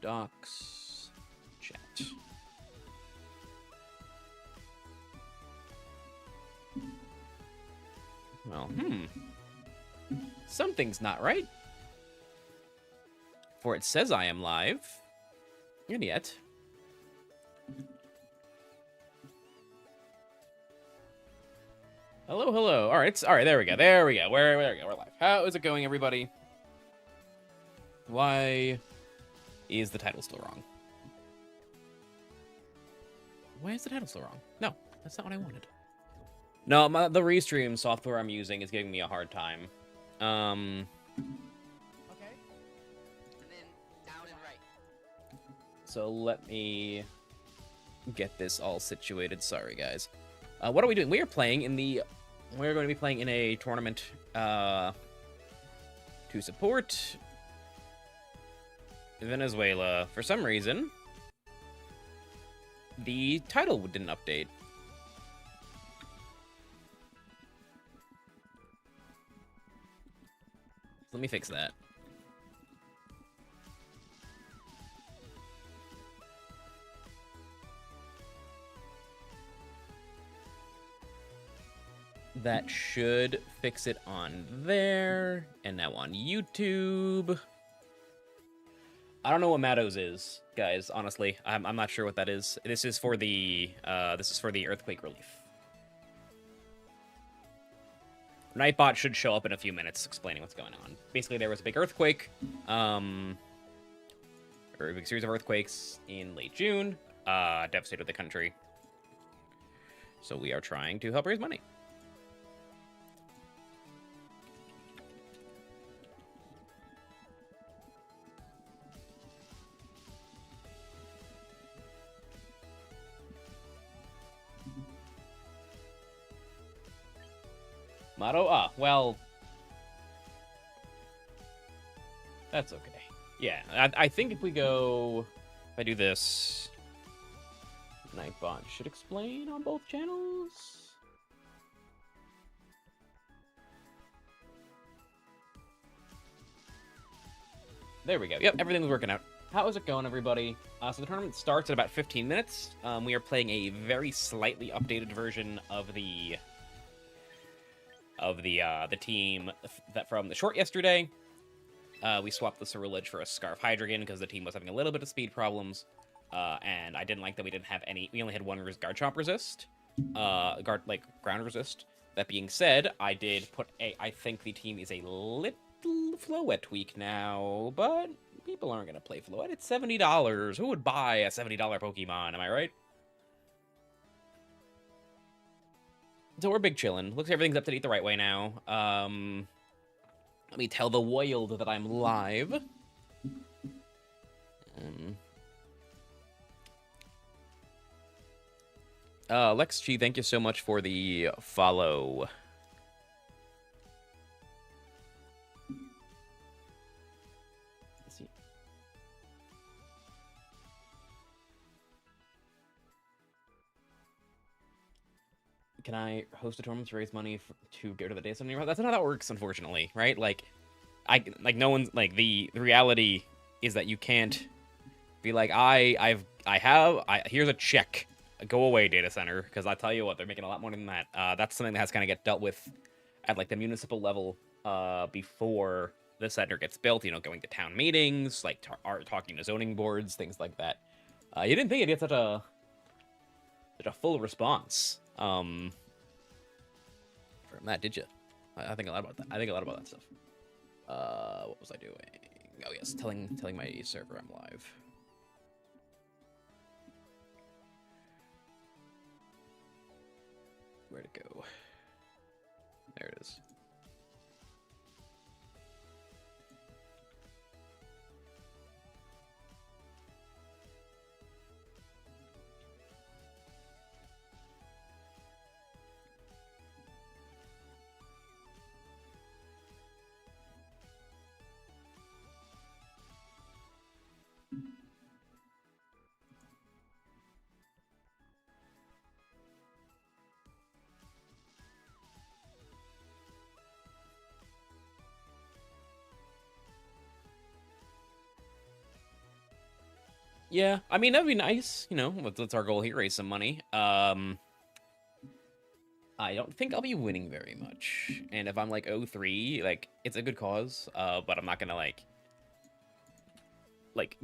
Docs. Chat. Well, something's not right. For it says I am live. And yet. Hello, hello. All right, there we go. There we go. There we go. We're live. How is it going, everybody? Why is the title still wrong? Why is the title still wrong? No, that's not what I wanted. No, the restream software I'm using is giving me a hard time. Okay. And then down and right. So let me get this all situated. Sorry, guys. What are we doing? We're going to be playing in a tournament to support Venezuela. For some reason, the title didn't update. Let me fix that. That should fix it on there. And now on YouTube. I don't know what Mattos is, guys, honestly. I'm not sure what that is. This is for the earthquake relief. Nightbot should show up in a few minutes explaining what's going on. Basically, there was a big earthquake, or a big series of earthquakes in late June, devastated the country. So we are trying to help raise money. Motto? Well, that's okay. Yeah, I think if I do this, Nightbot should explain on both channels. There we go. Yep, everything's working out. How is it going, everybody? So the tournament starts in about 15 minutes. We are playing a very slightly updated version of the team that from the short yesterday. We swapped the Ceruledge for a Scarf Hydreigon because the team was having a little bit of speed problems, and I didn't like that we didn't have any. We only had one Garchomp resist, ground resist. That being said, I did put a. I think the team is a little Floette weak now, but people aren't gonna play Floette. It's $70. Who would buy a $70 Pokemon? Am I right? So we're big chillin'. Looks like everything's up to date the right way now. Let me tell the world that I'm live. Lex G, thank you so much for the follow. Let's see. Can I host a tournament to raise money to get rid of the data center? That's not how that works, unfortunately, right? No one's the reality is that you can't be like, here's a check, go away data center, because I tell you what, they're making a lot more than that. That's something that has kind of get dealt with at the municipal level before the center gets built. Going to town meetings, talking to zoning boards, things like that. You didn't think it'd get such a full response from that, did you? I think a lot about that. I think a lot about that stuff. What was I doing? Oh yes, telling my server I'm live. Where'd it go? There it is. Yeah, I mean, that'd be nice. You know, that's our goal here, raise some money. I don't think I'll be winning very much. And if I'm like 0-3, like, it's a good cause, but I'm not gonna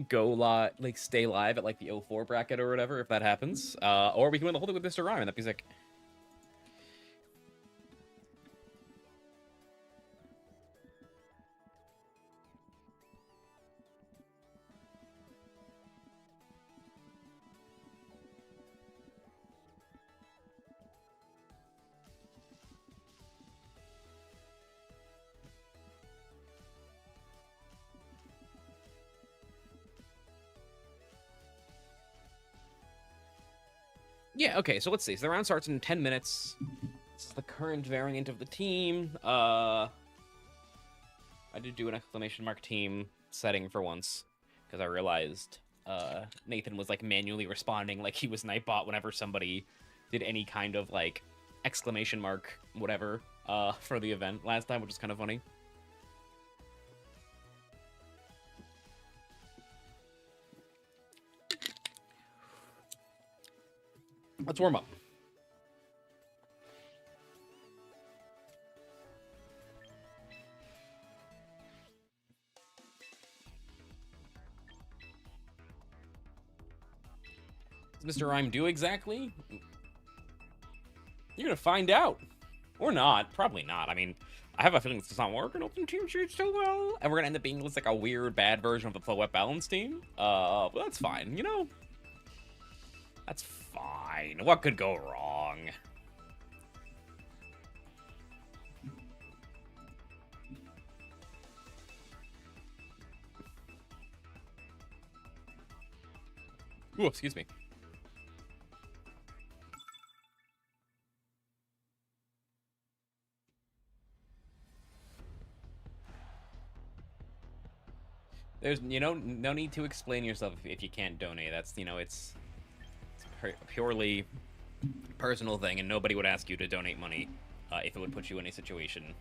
go live, like stay live at like the 0-4 bracket or whatever if that happens. Or we can win the whole thing with Mr. Rime, that'd be sick. Yeah, okay, so let's see. So the round starts in 10 minutes. This is the current variant of the team. I did do an exclamation mark team setting for once, because I realized Nathan was like manually responding like he was Nightbot whenever somebody did any kind of like exclamation mark whatever for the event last time, which is kind of funny. Let's warm up. Does Mr. Rime do exactly? You're gonna find out. Or not. Probably not. I mean, I have a feeling this does not work in open team sheets so well. And we're gonna end up being just like a weird, bad version of the flow wet balance team. But that's fine, you know? That's fine. What could go wrong? Ooh, excuse me. There's, you know, no need to explain yourself if you can't donate. That's, you know, it's a purely personal thing, and nobody would ask you to donate money if it would put you in a situation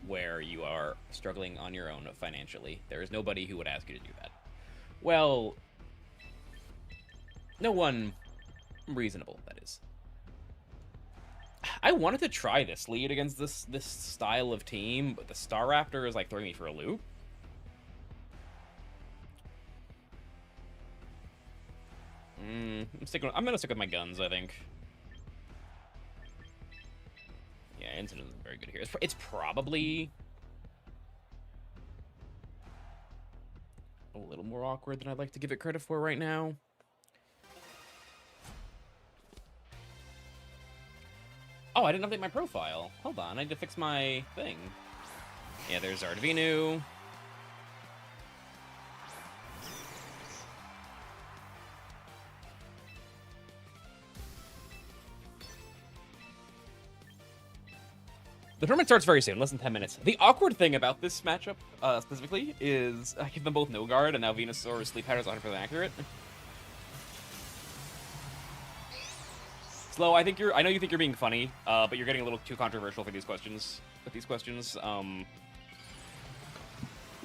where you are struggling on your own financially. There is nobody who would ask you to do that. Well, no one reasonable, that is. I wanted to try this lead against this style of team, but the Star Raptor is like throwing me for a loop. I'm gonna stick with my guns, I think. Yeah, Incident isn't very good here. It's probably a little more awkward than I'd like to give it credit for right now. Oh, I didn't update my profile. Hold on, I need to fix my thing. Yeah, there's Ardvinu. The tournament starts very soon, less than 10 minutes. The awkward thing about this matchup, specifically, is I give them both no guard, and now Venusaur's sleep pattern is 100% accurate. Slow, I know you think you're being funny, but you're getting a little too controversial for these questions. With these questions, so I'm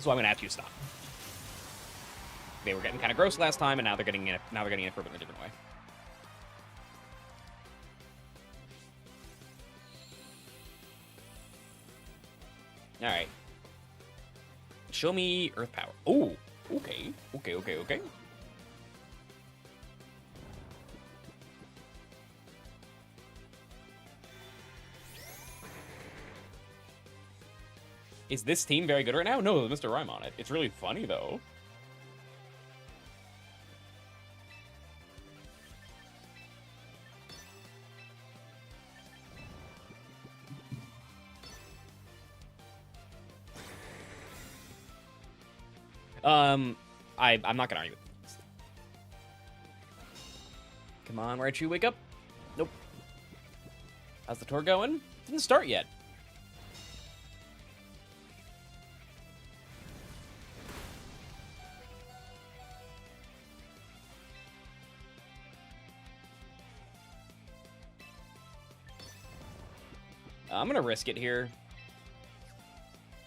gonna ask you to stop. They were getting kind of gross last time, and now they're getting it. Now they're getting it for a different way. All right. Show me Earth Power. Oh, okay. Is this team very good right now? No, Mr. Rime on it. It's really funny, though. I'm not gonna argue with this. Come on, Raichu, wake up. Nope. How's the tour going? Didn't start yet. I'm gonna risk it here.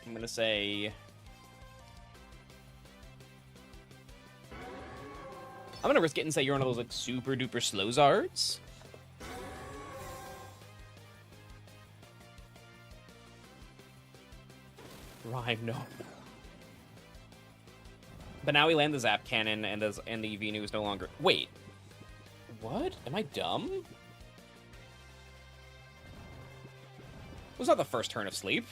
I'm gonna say... I'm gonna risk it and say you're one of those like super duper slow Zards. Rime, no. But now we land the Zap Cannon, and the Venu is no longer... Wait. What? Am I dumb? Was that the first turn of sleep?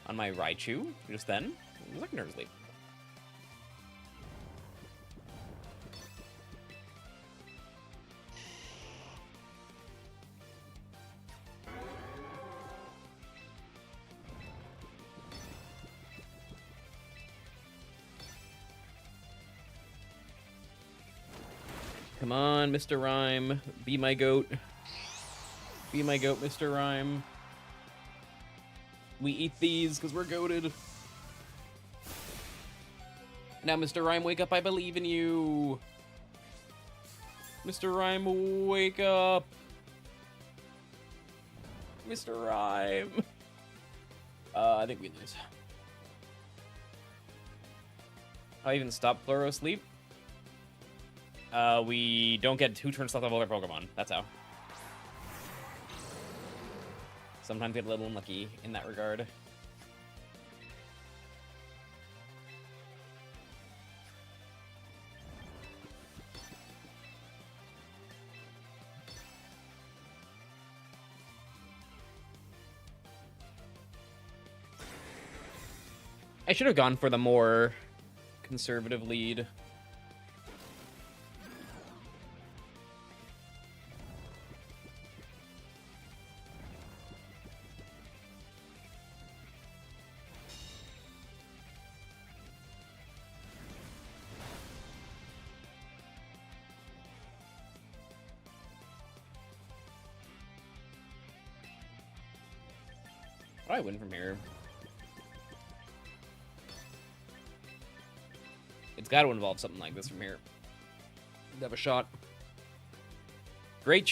On my Raichu, just then? It was like nerve sleep. Come on, Mr. Rime. Be my goat. Be my goat, Mr. Rime. We eat these because we're goated. Now, Mr. Rime, wake up. I believe in you. Mr. Rime, wake up. Mr. Rime. I think we lose. I even stopped Pluro sleep. We don't get 2 turns left of all our Pokemon. That's how. Sometimes get a little unlucky in that regard. I should have gone for the more conservative lead. How do I win from here? It's got to involve something like this from here. Have a shot. Great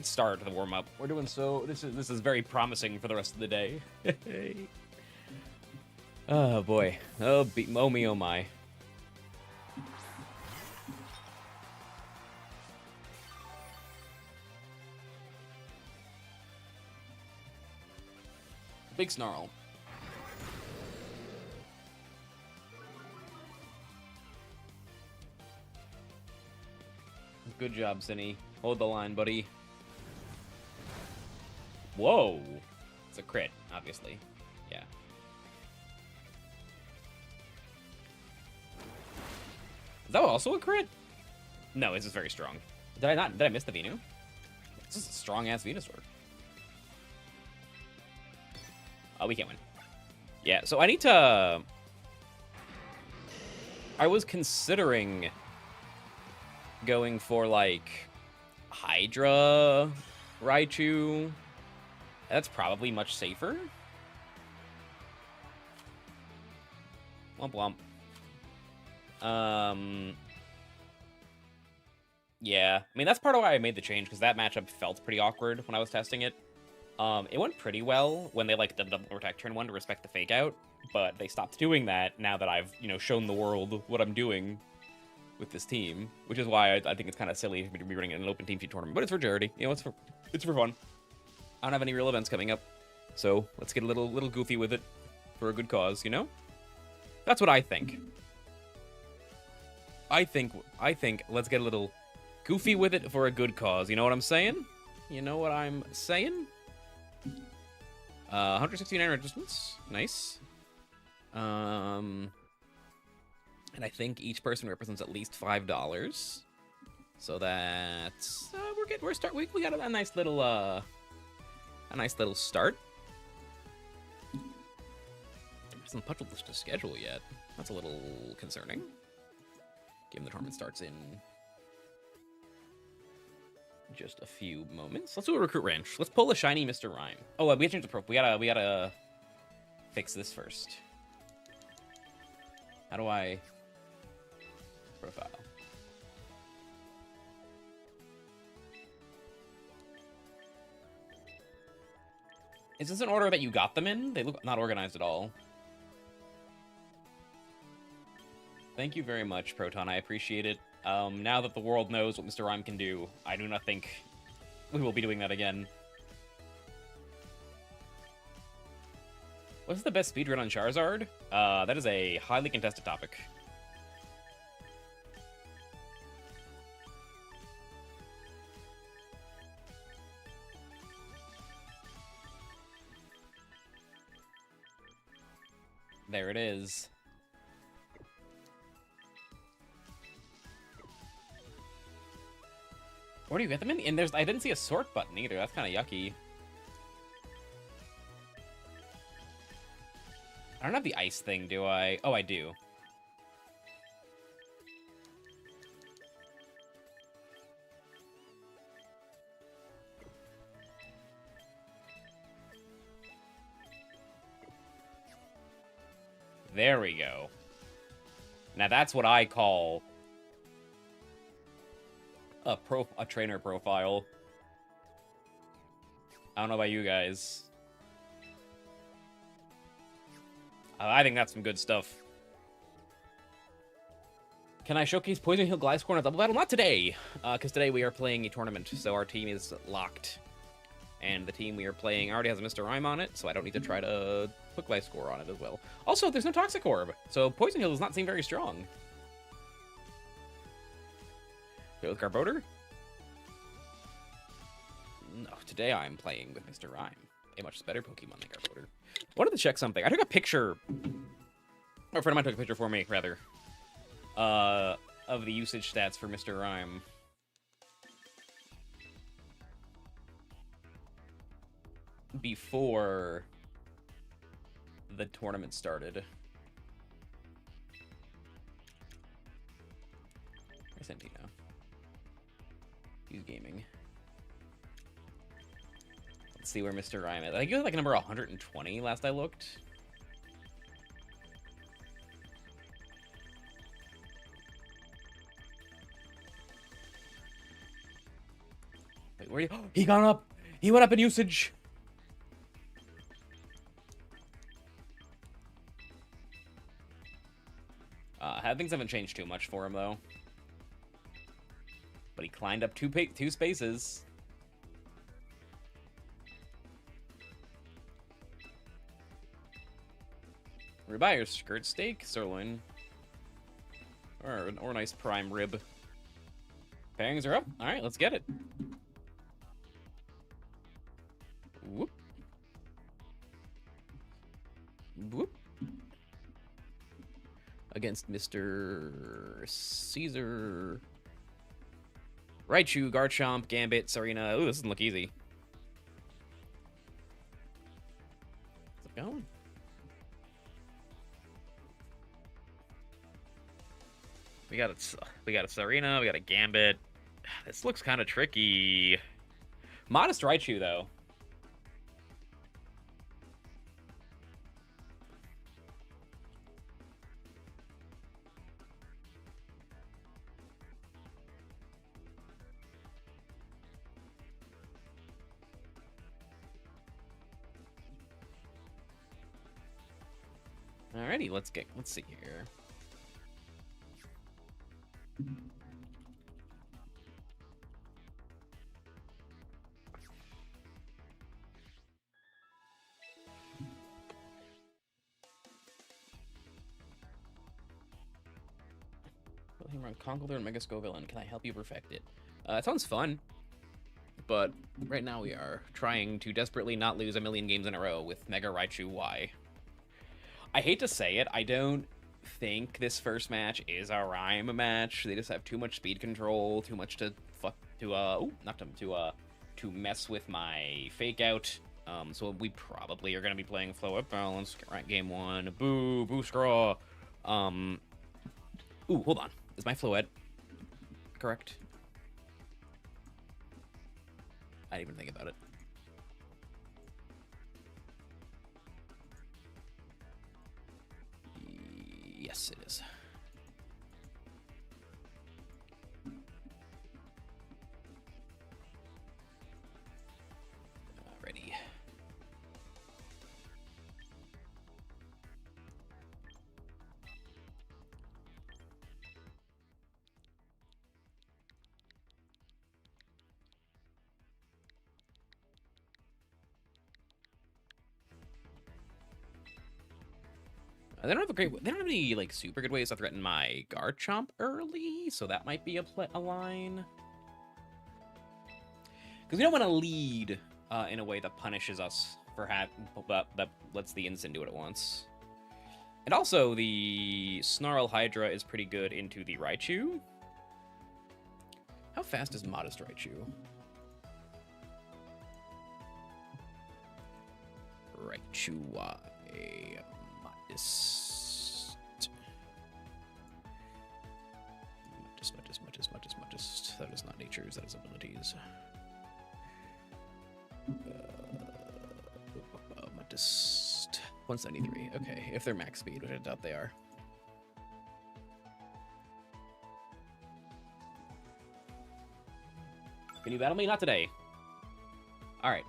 start to the warm-up. We're doing so. This is very promising for the rest of the day. Oh boy. Oh me, oh my. Big snarl. Good job, Cinny. Hold the line, buddy. Whoa. It's a crit, obviously. Yeah. Is that also a crit? No, it's just very strong. Did I miss the Venu? This is a strong-ass Venusaur. Oh, we can't win. Yeah, so I need to... I was considering going for, like, Hydra Raichu. That's probably much safer. Womp womp. Yeah. I mean, that's part of why I made the change, because that matchup felt pretty awkward when I was testing it. It went pretty well when they, like, did the double attack turn 1 to respect the fake out, but they stopped doing that now that I've, you know, shown the world what I'm doing with this team, which is why I think it's kind of silly for me to be running an open team tournament, but it's for charity. You know, it's for fun. I don't have any real events coming up, so let's get a little goofy with it for a good cause, you know? That's what I think. I think let's get a little goofy with it for a good cause. You know what I'm saying? You know what I'm saying? 169 resistance. Nice. And I think each person represents at least $5. So that's we got a nice little start. Hasn't published the schedule yet. That's a little concerning. Given the tournament starts in just a few moments. Let's do a recruit ranch. Let's pull a shiny Mr. Rime. Oh, we gotta change the pro. We gotta fix this first. How do I profile? Is this an order that you got them in? They look not organized at all. Thank you very much, Proton. I appreciate it. Now that the world knows what Mr. Rime can do, I do not think we will be doing that again. What's the best speedrun on Charizard? That is a highly contested topic. There it is. Where do you get them in? And I didn't see a sort button either. That's kind of yucky. I don't have the ice thing, do I? Oh, I do. There we go. Now that's what I call a trainer profile. I don't know about you guys. I think that's some good stuff. Can I showcase Poison Hill Gliscor in a double battle? Not today, because today we are playing a tournament, so our team is locked. And the team we are playing already has a Mr. Rime on it, so I don't need to try to put Gliscor on it as well. Also, there's no Toxic Orb, so Poison Hill does not seem very strong. Go with Garbodor? No, today I'm playing with Mr. Rime, a much better Pokemon than Garbodor. I wanted to check something. I took a picture, or a friend of mine took a picture for me, rather, of the usage stats for Mr. Rime. Before the tournament started. Where's Santino? He's gaming. Let's see where Mr. Rime is. I think he was like number 120 last I looked. Wait, where are you? Oh, he got up! He went up in usage! Things haven't changed too much for him, though. But he climbed up two spaces. Ribeye or skirt steak? Sirloin. Or nice prime rib. Pairings are up. Alright, let's get it. Whoop. Whoop. Against Mr. Caesar. Raichu, Garchomp, Gambit, Serena. Ooh, this doesn't look easy. How's it going? We got a Serena, we got a Gambit. This looks kind of tricky. Modest Raichu, though. Alrighty, let's see here. Run Conkeldurr and Mega Scovillain. Can I help you perfect it? It sounds fun, but right now we are trying to desperately not lose a million games in a row with Mega Raichu Y. I hate to say it, I don't think this first match is a Rime match. They just have too much speed control, too much to mess with my fake out. So we probably are gonna be playing Flow Up Balance, right? Game 1. Boo scraw. Ooh, hold on. Is my Floette correct? I didn't even think about it. Yes, it is. Alrighty. They don't have a great. They don't have any like super good ways to threaten my Garchomp early, so that might be a line. Because we don't want to lead in a way that punishes us for that lets the instant do it at once. And also, the Snarl Hydra is pretty good into the Raichu. How fast is Modest Raichu? Raichu Y. Modest. Modest. That is not nature's, that is abilities. Modest. 173. Okay, if they're max speed, which I doubt they are. Can you battle me? Not today. Alright.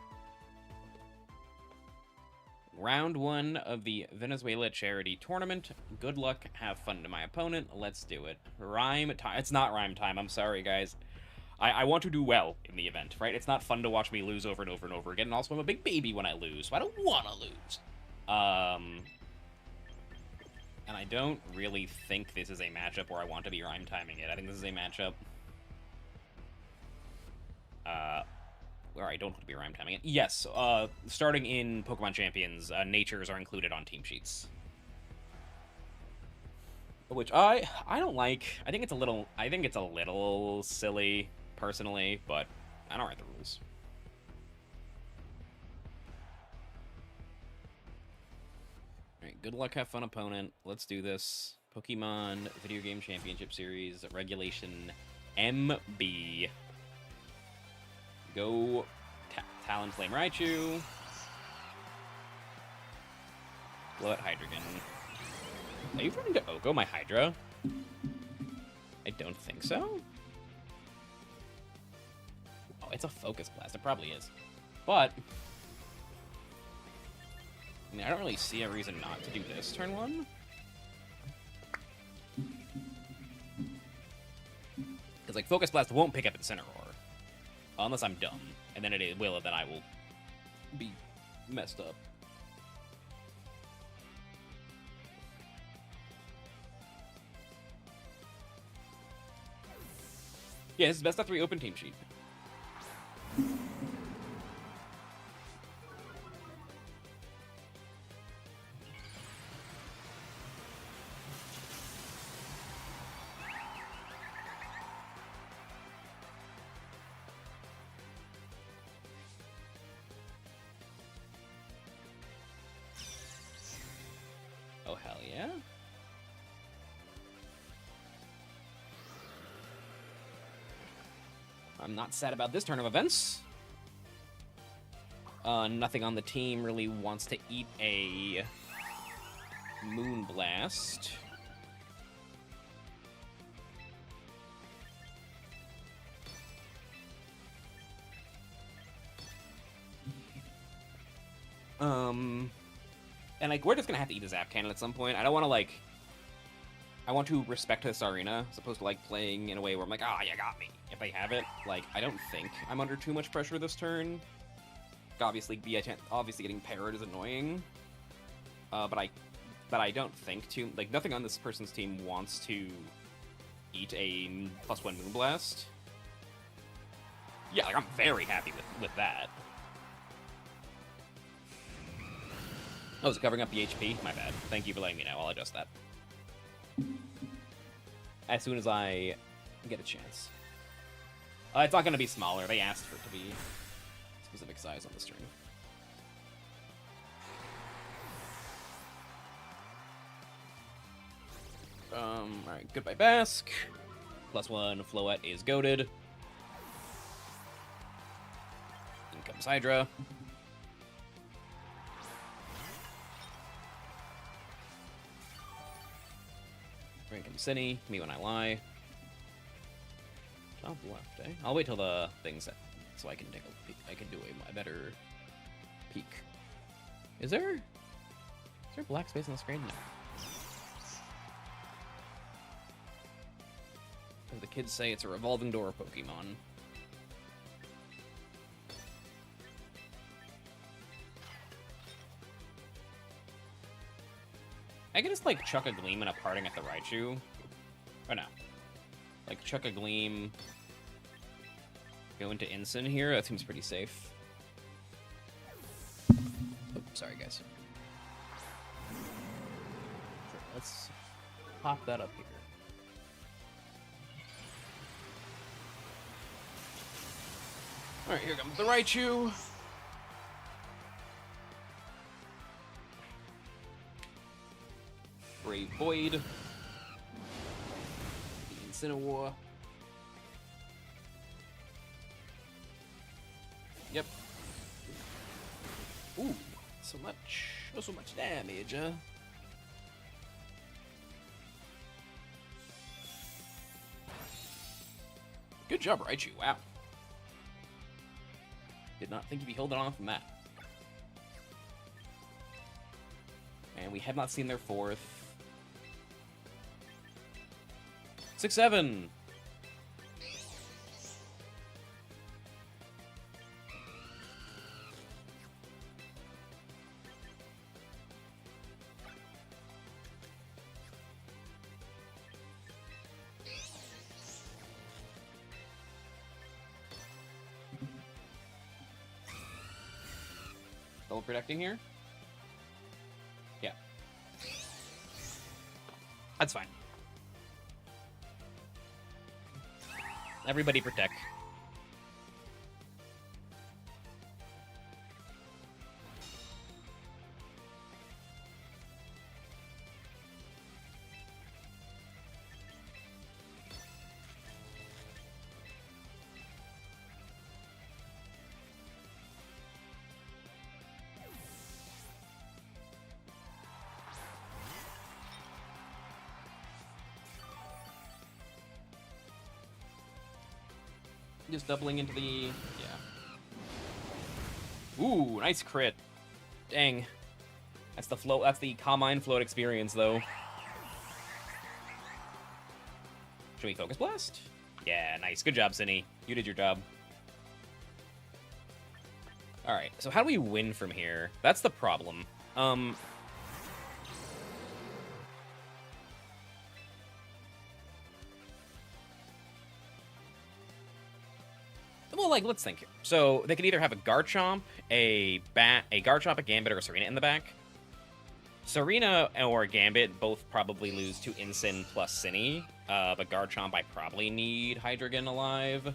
Round 1 of the Venezuela Charity Tournament. Good luck, have fun to my opponent. Let's do it. Rime time. It's not rhyme time. I'm sorry, guys. I want to do well in the event, right? It's not fun to watch me lose over and over and over again. And also, I'm a big baby when I lose, so I don't want to lose. And I don't really think this is a matchup where I want to be rhyme timing it. I think this is a matchup where I don't want to be rhyme timing it. Yes, starting in Pokemon Champions, natures are included on team sheets. Which I don't like. I think it's a little silly, personally, but I don't write the rules. Alright, good luck, have fun, opponent. Let's do this. Pokemon Video Game Championship Series, Regulation MB. Go Talonflame Raichu. Blow out Hydreigon. Are you trying to Oko my Hydra? I don't think so. Oh, it's a Focus Blast. It probably is. But I mean, I don't really see a reason not to do this turn 1. Because, like, Focus Blast won't pick up Incineroar. Unless I'm dumb. And then it will, and then I will be messed up. Yeah, this is best of 3 open team sheet. Oh, hell yeah. I'm not sad about this turn of events. Nothing on the team really wants to eat a Moonblast. And like, we're just gonna have to eat a Zap Cannon at some point. I don't want to, like... I want to respect this arena, as opposed to, like, playing in a way where I'm like, ah, you got me. If they have it, like, I don't think I'm under too much pressure this turn. Obviously, getting parried is annoying. But I don't think too... Like, nothing on this person's team wants to eat a +1 Moonblast. Yeah, like, I'm very happy with that. Oh, is it covering up the HP? My bad. Thank you for letting me know. I'll adjust that as soon as I get a chance. It's not going to be smaller. They asked for it to be specific size on the string. Alright, goodbye Bask. +1 Floette is goated. In comes Hydra. Drink him Cinny, me when I lie. Top left, eh? I'll wait till the thing's set so I can take a peek. I can do a better peek. Is there black space on the screen? No. As the kids say, it's a revolving door Pokemon. I could just, like, chuck a Gleam and a Parting at the Raichu. Or no. Like, chuck a Gleam, go into Incin here. That seems pretty safe. Oh, sorry, guys. Sure, let's pop that up here. Alright, here comes the Raichu. Brave Void. Incineroar. Yep. Ooh, so much. Oh, so much damage, huh? Good job, Raichu. Wow. Did not think you'd be holding on from that. And we have not seen their fourth. 6-7. Double protecting here? Yeah. That's fine. Everybody protect. Just doubling into the... yeah. Ooh, nice crit. Dang. That's the float. That's the Calm float experience, though. Should we Focus Blast? Yeah, nice. Good job, Cinny. You did your job. Alright, so how do we win from here? That's the problem. Well, like, let's think here. So they could either have a Garchomp, a Garchomp, a Gambit, or a Serena in the back. Serena or Gambit both probably lose to Incin plus Cinny, but Garchomp I probably need Hydreigon alive.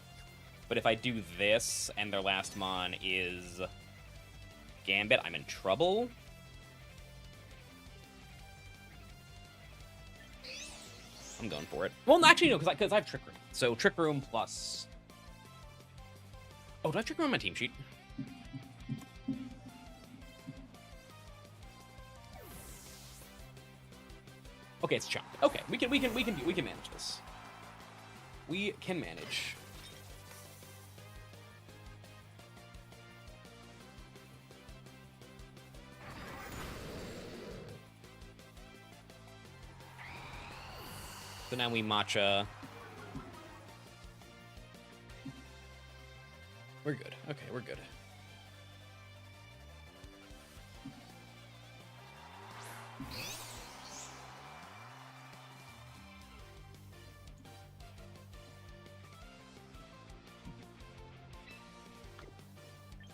But if I do this and their last mon is Gambit, I'm in trouble. I'm going for it. Well, actually, no, because I have Trick Room. So Trick Room plus... Oh, do I have Trick Room on my team sheet? Okay, it's Chomp. Okay, we can manage this. We can manage. So now we matcha. We're good. Okay, we're good.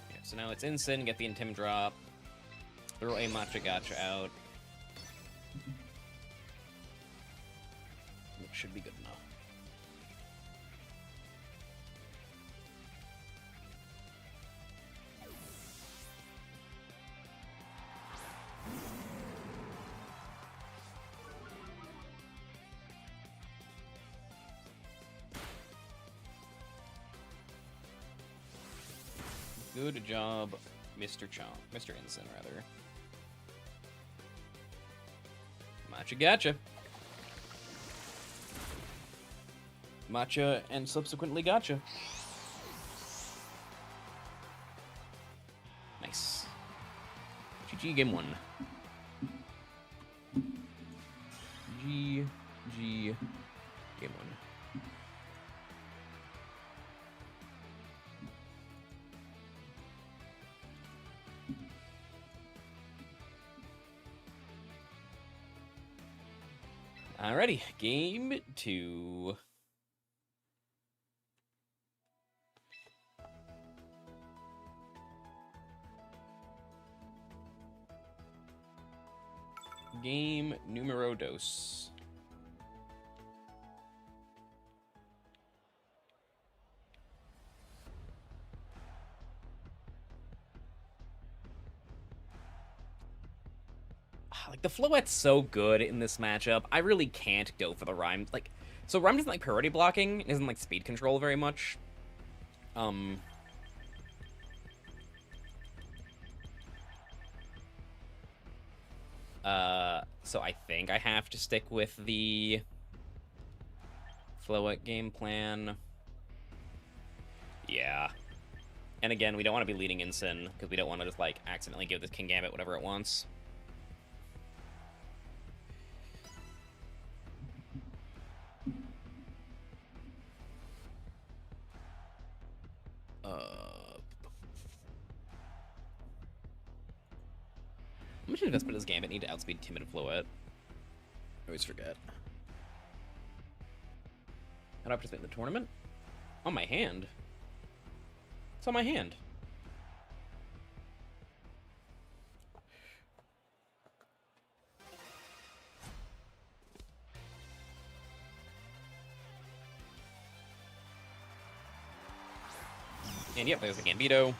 Okay, so now it's Incin, get the Intim drop. Throw a Matcha Gotcha out. Which should be good enough. Good job, Mr. Chomp. Mr. Incin, rather. Matcha Gotcha. Matcha and subsequently Gotcha. Nice. GG game 1. GG game 1. Alrighty, game 2. Game numero dos. Like, the Floette's so good in this matchup. I really can't go for the Rime. Like, so Rime doesn't like priority blocking, isn't like speed control very much. So I think I have to stick with the Floette game plan. Yeah. And again, we don't want to be leading Ensign, because we don't want to just, like, accidentally give this King Gambit whatever it wants. How much investment does Gambit need to outspeed Timid Floette? I always forget. How do I participate in the tournament? On my hand. It's on my hand. And yep, there's the Gambito.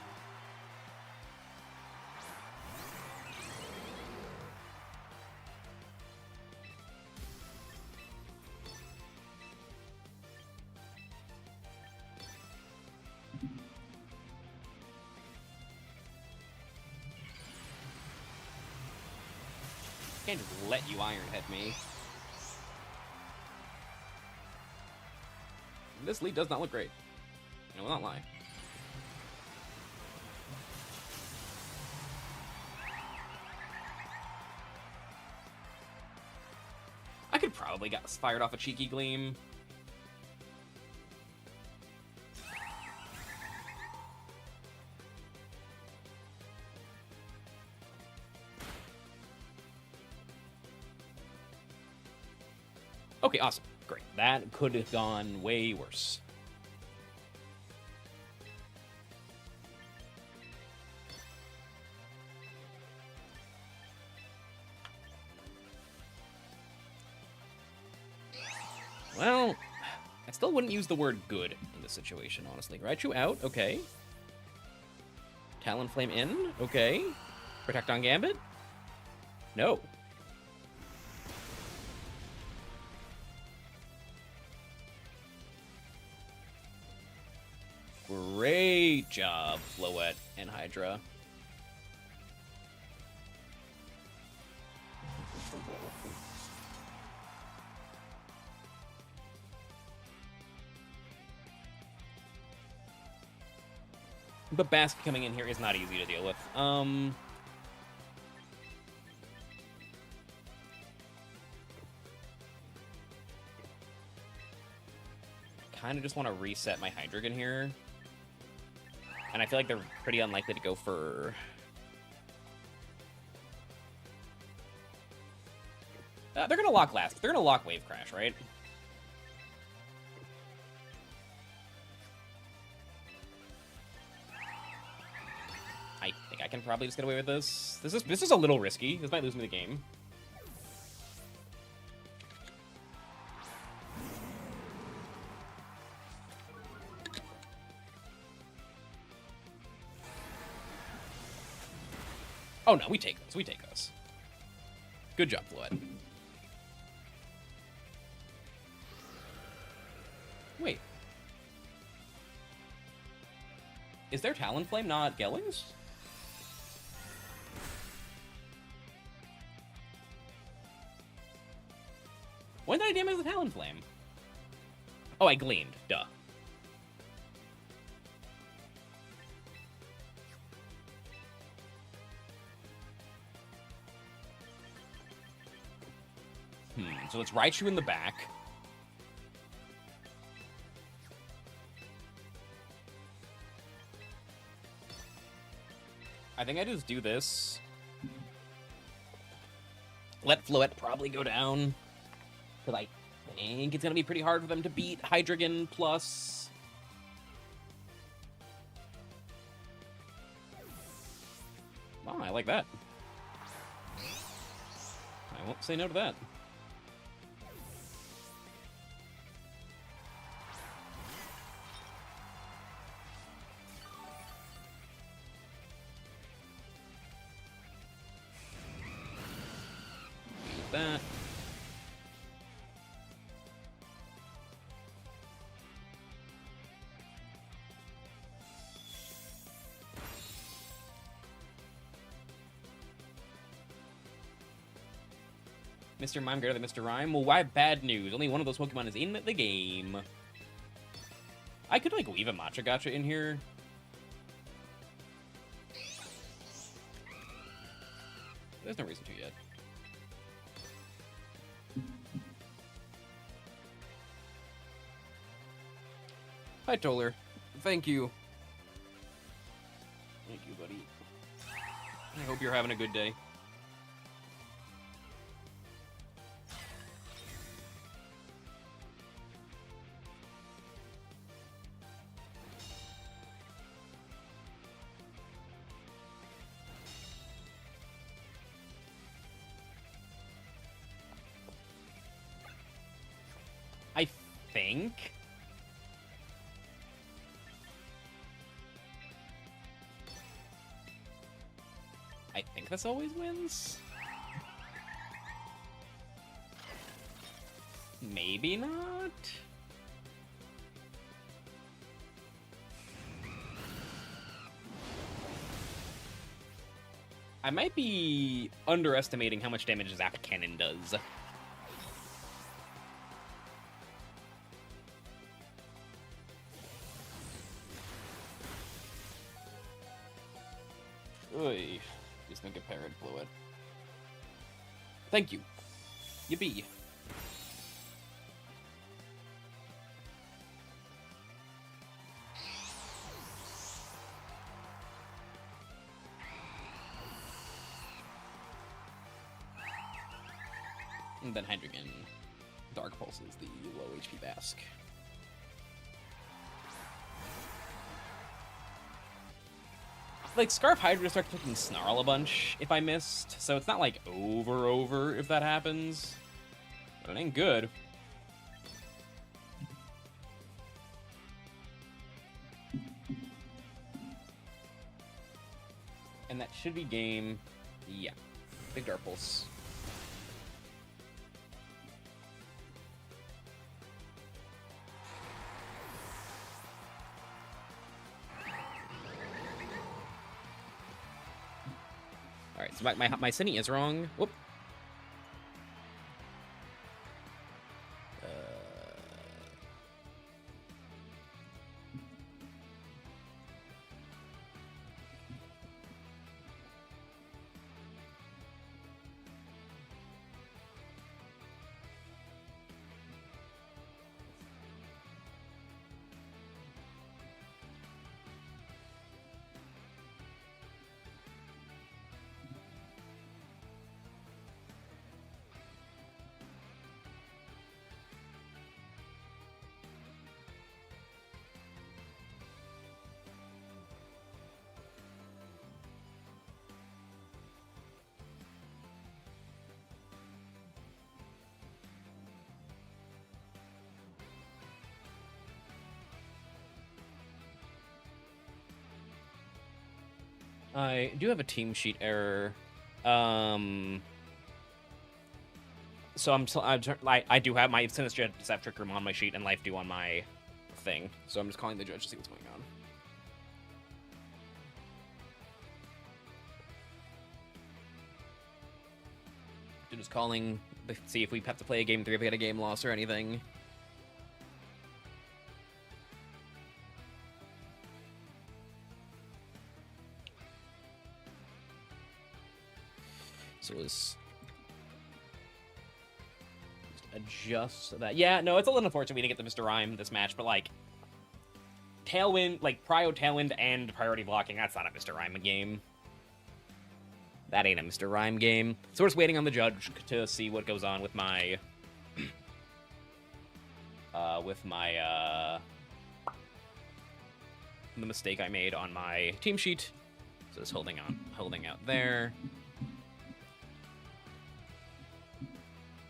Can't just let you Iron Head me. This lead does not look great. I will not lie. I could probably get fired off a cheeky Gleam. Okay, awesome. Great. That could have gone way worse. Well, I still wouldn't use the word good in this situation, honestly. Raichu out, okay. Talonflame in, okay. Protect on Gambit? No. Great job, Floette and Hydra. But Basque coming in here is not easy to deal with. Kind of just want to reset my Hydreigon here. And I feel like they're pretty unlikely to go for... they're going to lock last. They're going to lock Wave Crash, right? I think I can probably just get away with this. This is a little risky. This might lose me the game. Oh no, we take this. We take this. Good job, Floette. Wait. Is their Talonflame not Gellings? When did I damage the Talonflame? Oh, I gleamed. Duh. So it's Raichu in the back. I think I just do this. Let Floette probably go down. Because I think it's going to be pretty hard for them to beat Hydreigon plus... Oh, I like that. I won't say no to that. That. Mr. Mime greater than Mr. Rime? Well, why bad news? Only one of those Pokemon is in the game. I could, like, weave a Matcha Gotcha in here. There's no reason to yet. Hi, Toller. Thank you. Thank you, buddy. I hope you're having a good day. I think... I think this always wins? Maybe not? I might be underestimating how much damage Zap Cannon does. Oy. Just gonna get parried, blew it. Thank you. Yippee. And then Hydreigon. Dark Pulse is the low HP Basque. Like, Scarf Hydra starts picking Snarl a bunch if I missed, so it's not like over if that happens. But it ain't good. And that should be game... Yeah. Big Dark Pulse. Alright, so my Cine is wrong. Whoop. I do have a team sheet error. So I do have my Sinister Deceptive Trick Room on my sheet and Life Dew on my thing. So I'm just calling the judge to see what's going on. Just calling to see if we have to play a game 3 if we had a game loss or anything. So let's adjust that. Yeah, no, it's a little unfortunate we didn't get the Mr. Rime this match, but like Tailwind, like Prio Tailwind and priority blocking, that's not a Mr. Rime game. That ain't a Mr. Rime game. So we're just waiting on the judge to see what goes on with my with my the mistake I made on my team sheet. So it's holding out there.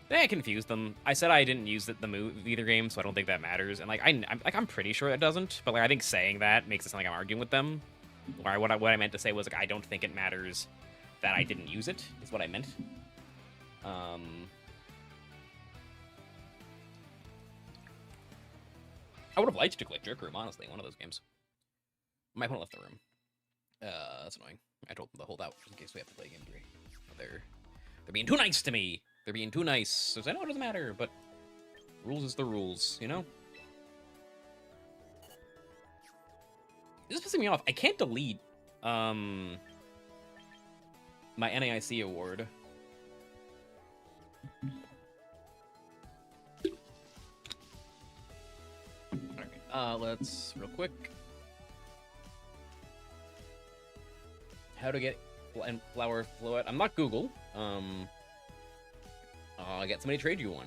I confused them. I said I didn't use the move either game, so I don't think that matters. And like I'm pretty sure it doesn't. But like I think saying that makes it sound like I'm arguing with them. Or what I meant to say was like I don't think it matters that I didn't use it. Is what I meant. I would have liked to click Jerk Room, honestly, in one of those games. My opponent left the room. That's annoying. I told them to hold out just in case we have to play game 3. They're being too nice to me. They're being too nice. So I know it doesn't matter, but rules is the rules, you know? This is pissing me off. I can't delete my NAIC award. Alright, let's real quick. How to get flower fluid. I'm not Google. I'll get somebody to trade you one.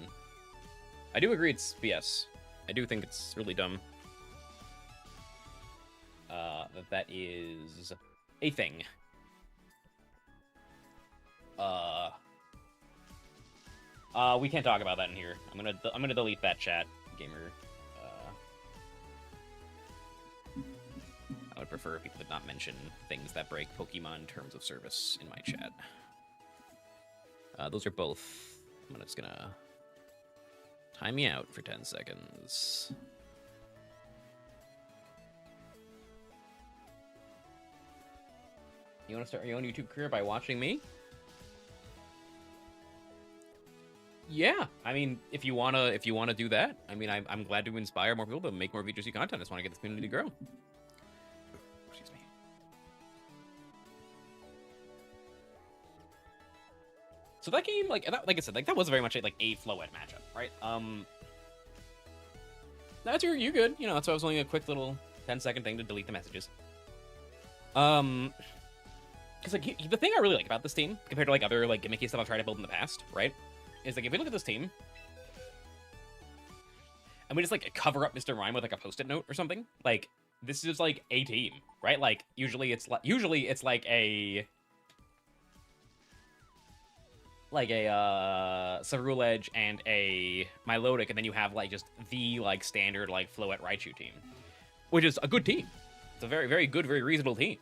I do agree it's BS. I do think it's really dumb. That is a thing. We can't talk about that in here. I'm gonna delete that chat, gamer. I would prefer if people did not mention things that break Pokemon terms of service in my chat. Those are both. I'm just gonna time me out for 10 seconds. You want to start your own YouTube career by watching me? Yeah, I mean, if you wanna do that, I mean, I'm glad to inspire more people to make more VGC content. I just want to get this community to grow. Excuse me. So that game, like I said, that was very much like a Floette matchup, right? That's you good. You know, that's why I was only a quick little 10-second thing to delete the messages. Because like the thing I really like about this team compared to like other like gimmicky stuff I've tried to build in the past, right? Is like if we look at this team, and we just like cover up Mr. Rime with like a post-it note or something, like this is like a team, right? Like usually it's like a Cerule Edge and a Milotic, and then you have like just the like standard like Floette Raichu team, which is a good team. It's a very, very good, very reasonable team.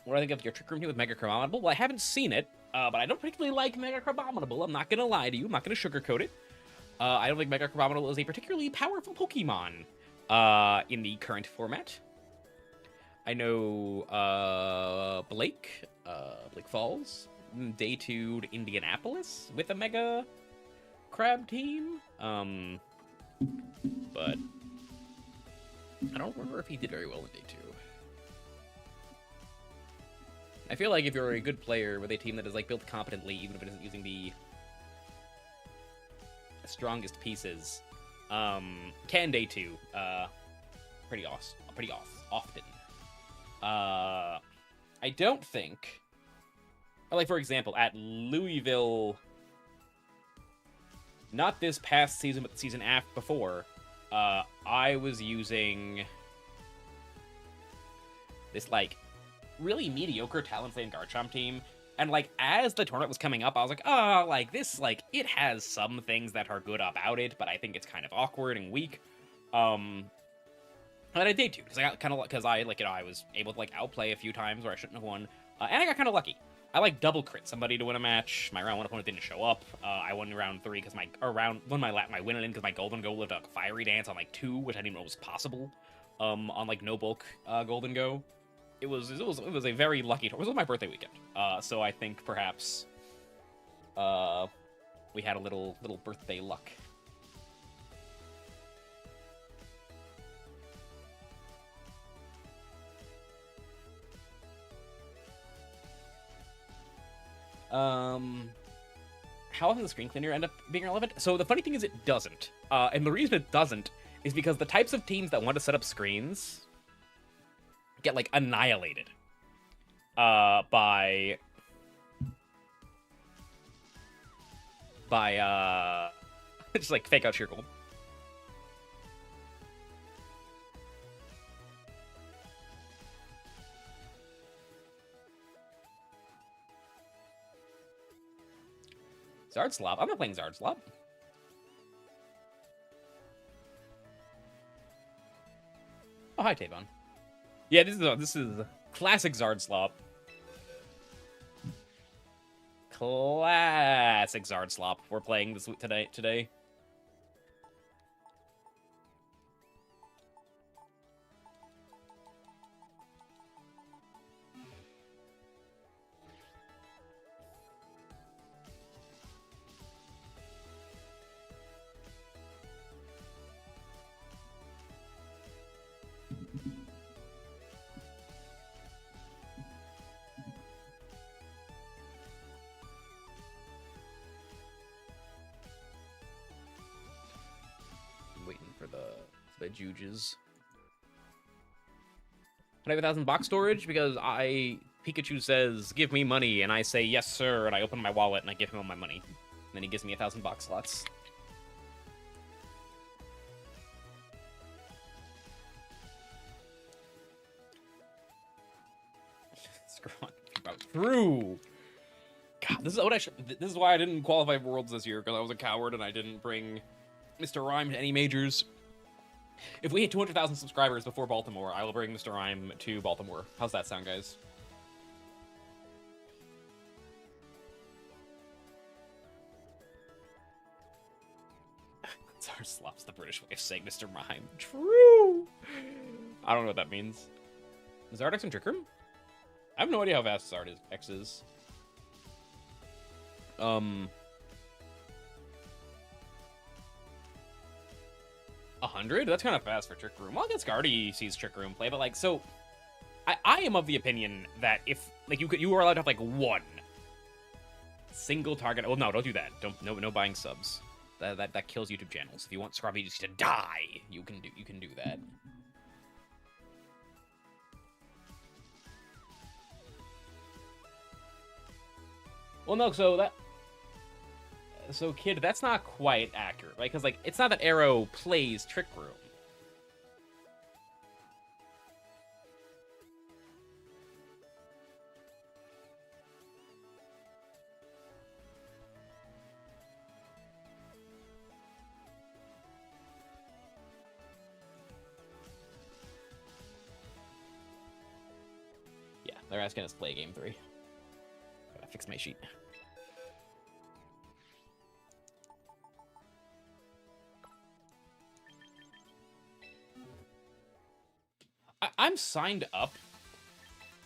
What do I think of your Trick Room team with Mega Crabominable? Well, I haven't seen it, but I don't particularly like Mega Crabominable. I'm not gonna lie to you. I'm not gonna sugarcoat it. I don't think Mega Crabominable is a particularly powerful Pokemon in the current format. I know Blake Falls day-2'd Indianapolis with a Mega Crab team, but I don't remember if he did very well in day 2. I feel like if you're a good player with a team that is like built competently, even if it isn't using the strongest pieces, can day 2 pretty often. I don't think, like for example, at Louisville, not this past season, but the season before, I was using this like really mediocre Talonflame Garchomp team, and like as the tournament was coming up, I was like, oh, like this, like it has some things that are good about it, but I think it's kind of awkward and weak. And I did too, because I got kind of I was able to like outplay a few times where I shouldn't have won, and I got kind of lucky. I like double crit somebody to win a match. My round 1 opponent didn't show up. I won round 3 because my win in because my Golden Go lived a Fiery Dance on like 2, which I didn't know was possible. On like no bulk Golden Go. It was a very lucky tour. It was my birthday weekend, so I think perhaps we had a little birthday luck. How often does the screen cleaner end up being relevant? So the funny thing is it doesn't, and the reason it doesn't is because the types of teams that want to set up screens get like annihilated by just like fake out sheer gold. Zardslop? I'm not playing Zardslop. Oh, hi, Tavon. Yeah, this is classic Zardslop. Classic Zardslop. We're playing this today. Waiting for the juges. Can I have 1,000 box storage? Because Pikachu says, give me money, and I say, yes, sir, and I open my wallet, and I give him all my money. And then he gives me 1,000 box slots. Screw on. About through. God, this is why I didn't qualify for Worlds this year, because I was a coward, and I didn't bring Mr. Rime to any majors. If we hit 200,000 subscribers before Baltimore, I will bring Mr. Rime to Baltimore. How's that sound, guys? Zardslop's the British way of saying Mr. Rime. True! I don't know what that means. Zardex and Trick Room? I have no idea how fast Zardex is. 100? That's kind of fast for Trick Room. Well, I guess Guardy sees Trick Room play, but like, so I am of the opinion that if like you are allowed to have like one single target. Well, no, don't do that. No buying subs. That kills YouTube channels. If you want Scrappy just to die, you can do that. Well, no, so kid, that's not quite accurate, right? Because like it's not that Arrow plays Trick Room. Yeah, they're asking us to play game 3. Gotta fix my sheet. I'm signed up.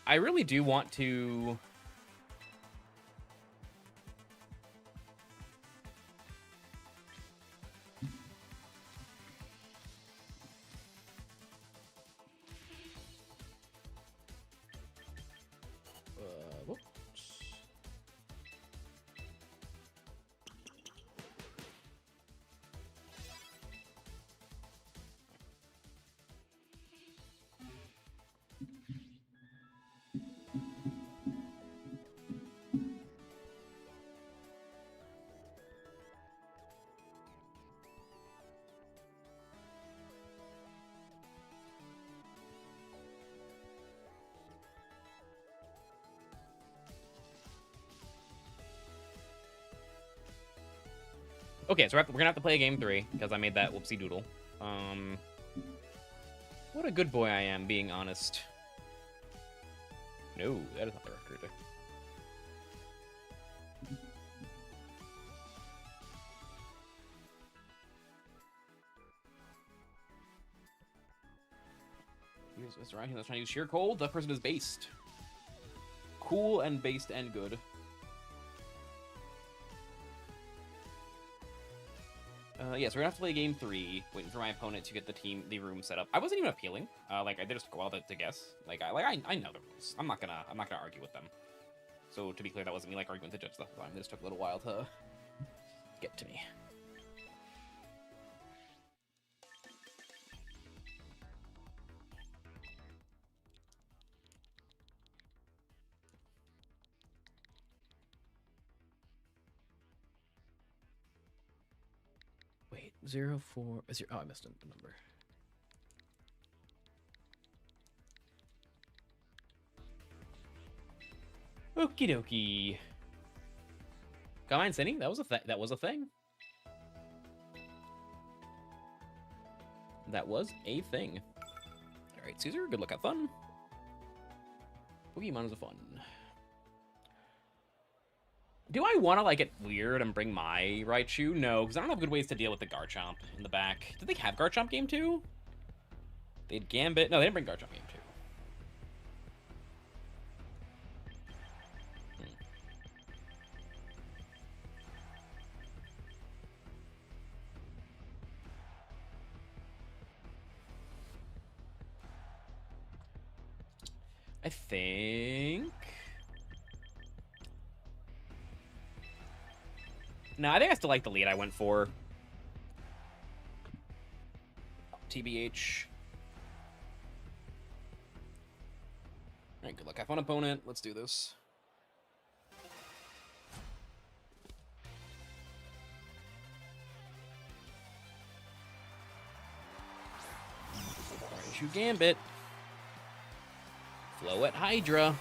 I really do want to... Whoops. Okay, so we're gonna have to play game 3 because I made that whoopsie doodle. What a good boy I am, being honest. No, that is not the record. Here's Mr. Ryan. Let's try to use sheer cold. That person is based. Cool and based and good. Yeah, so we're gonna have to play game 3, waiting for my opponent to get the room set up. I wasn't even appealing. Like I just took a while to guess. Like I know the rules. I'm not gonna argue with them. So to be clear, that wasn't me like arguing with the judge the whole time. It just took a little while to get to me. 04 0. Oh, I missed a number. Okie dokie. Come on, Cindy. That was a that was a thing. That was a thing. All right, Caesar. Good luck. Have fun. Pokemon is a fun. Do I want to like get weird and bring my Raichu? No, because I don't have good ways to deal with the Garchomp in the back. Did they have Garchomp game 2? They had Gambit. No, they didn't bring Garchomp game 2. I think... No, I think I still like the lead I went for. TBH. Alright, good luck. Have fun, opponent. Let's do this. Raichu Gambit. Flow at Hydra.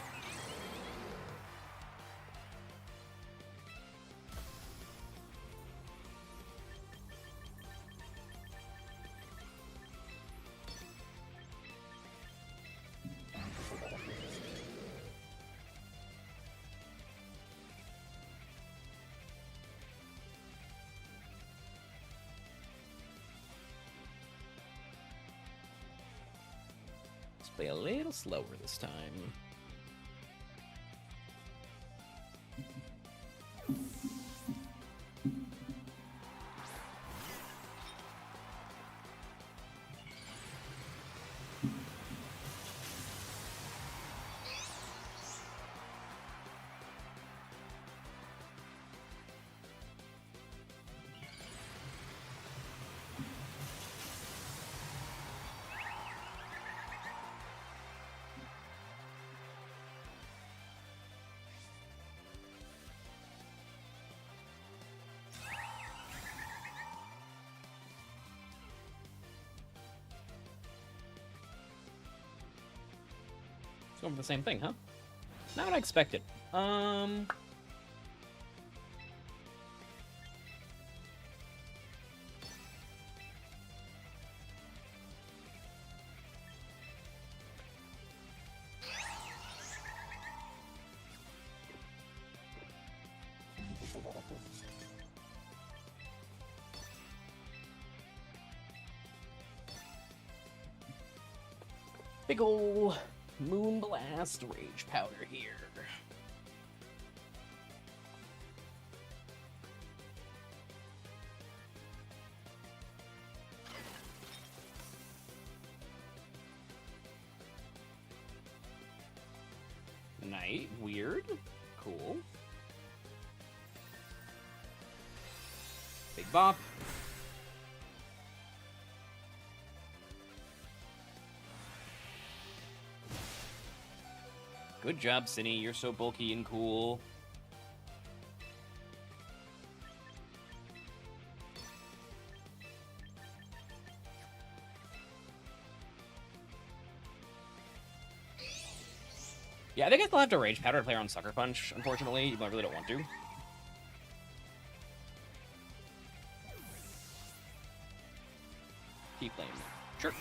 Let's play a little slower this time. It's going for the same thing, huh? Not what I expected. Big ol' Moonblast Rage Powder here. Night, weird, cool. Big Bop. Good job, Cinny. You're so bulky and cool. Yeah, I think I still have to Rage Powder to play around Sucker Punch, unfortunately, even though I really don't want to. Keep playing. Sure.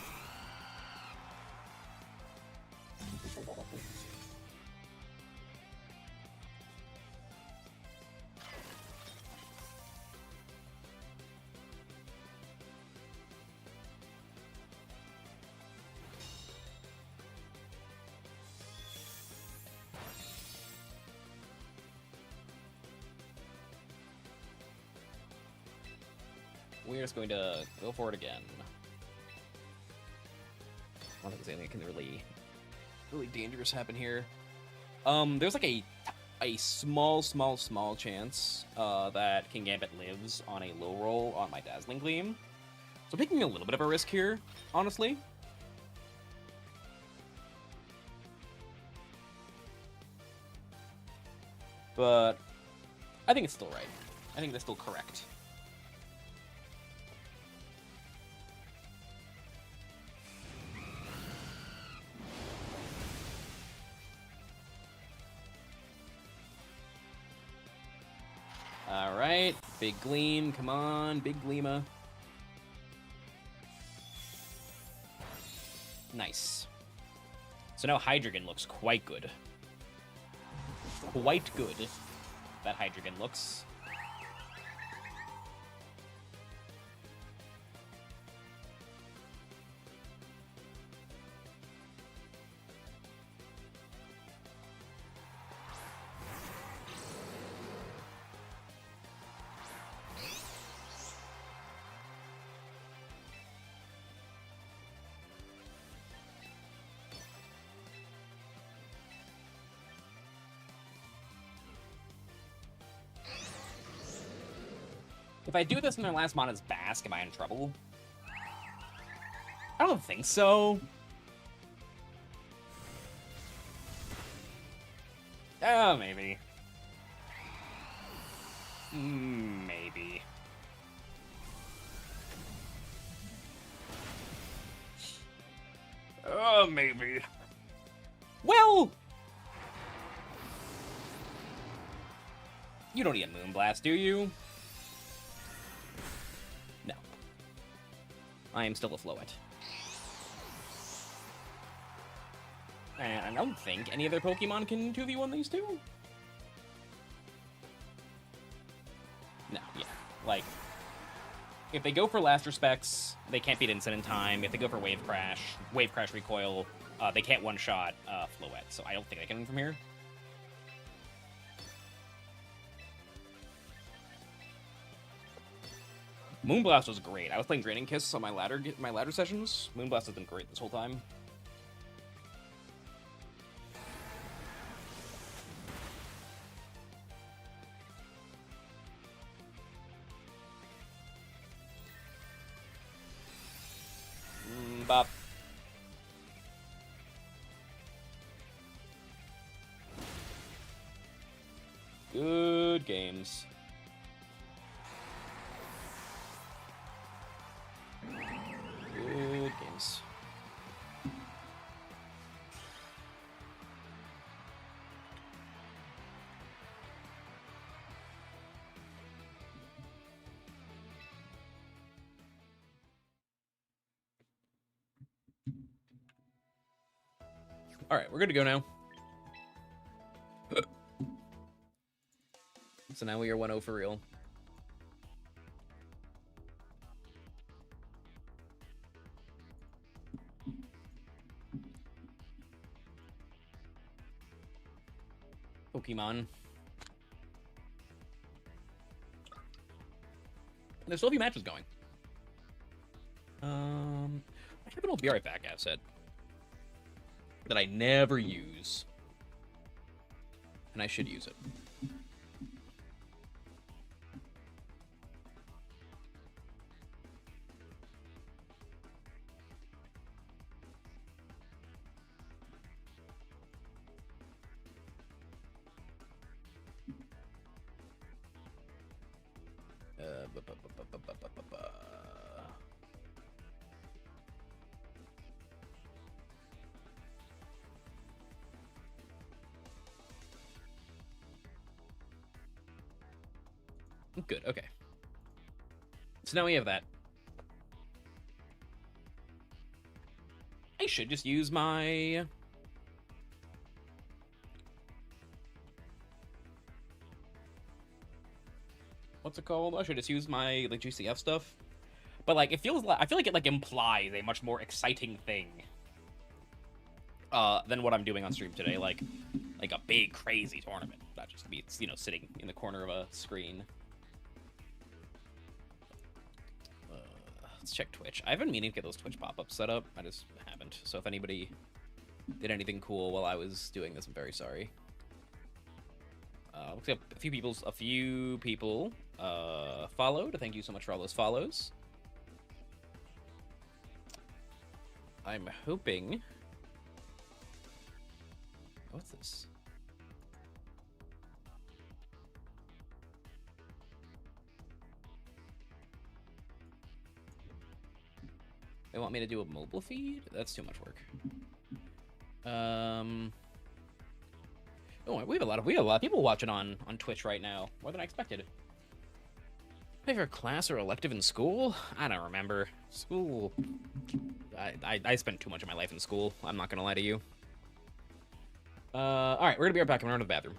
We're just going to go for it again. I don't think there's anything that can really dangerous happen here. There's like a small chance that King Gambit lives on a low roll on my Dazzling Gleam. So I'm taking a little bit of a risk here, honestly. But I think it's still right. I think that's still correct. Alright, big gleam, come on, big gleama. Nice. So now Hydreigon looks quite good. Quite good, that Hydreigon looks. If I do this and their last mon is Bask, am I in trouble? I don't think so. Oh, maybe. Maybe. Oh, maybe. Well... You don't need a Moonblast, do you? No. I am still a Floette. And I don't think any other Pokemon can 2v1 these two. No, yeah. Like, if they go for Last Respects, they can't beat Instant in Time. If they go for Wave Crash Recoil, they can't one-shot Floette. So I don't think they can win from here. Moonblast was great. I was playing Draining Kiss on my ladder sessions. Moonblast has been great this whole time. Bop. Good games. Good games. All right, we're good to go now. So now we are 1-0 for real. Pokemon. There's still a few matches going. I have an old BR back asset that I never use, and I should use it. Good, okay. So now we have that. I should just use my... What's it called? I should just use my, like, GCF stuff. But, like, it feels like... I feel like it, like, implies a much more exciting thing than what I'm doing on stream today. Like a big, crazy tournament. Not just me, you know, sitting in the corner of a screen. Let's check Twitch. I haven't meaning to get those Twitch pop-ups set up. I just haven't. So if anybody did anything cool while I was doing this, I'm very sorry. Looks like a few people followed. Thank you so much for all those follows. I'm hoping... What's this? They want me to do a mobile feed? That's too much work. Oh, we have a lot of people watching on Twitch right now, more than I expected. Favorite class or elective in school? I don't remember. School. I spent too much of my life in school. I'm not gonna lie to you. All right, we're gonna be right back. I'm going to the bathroom.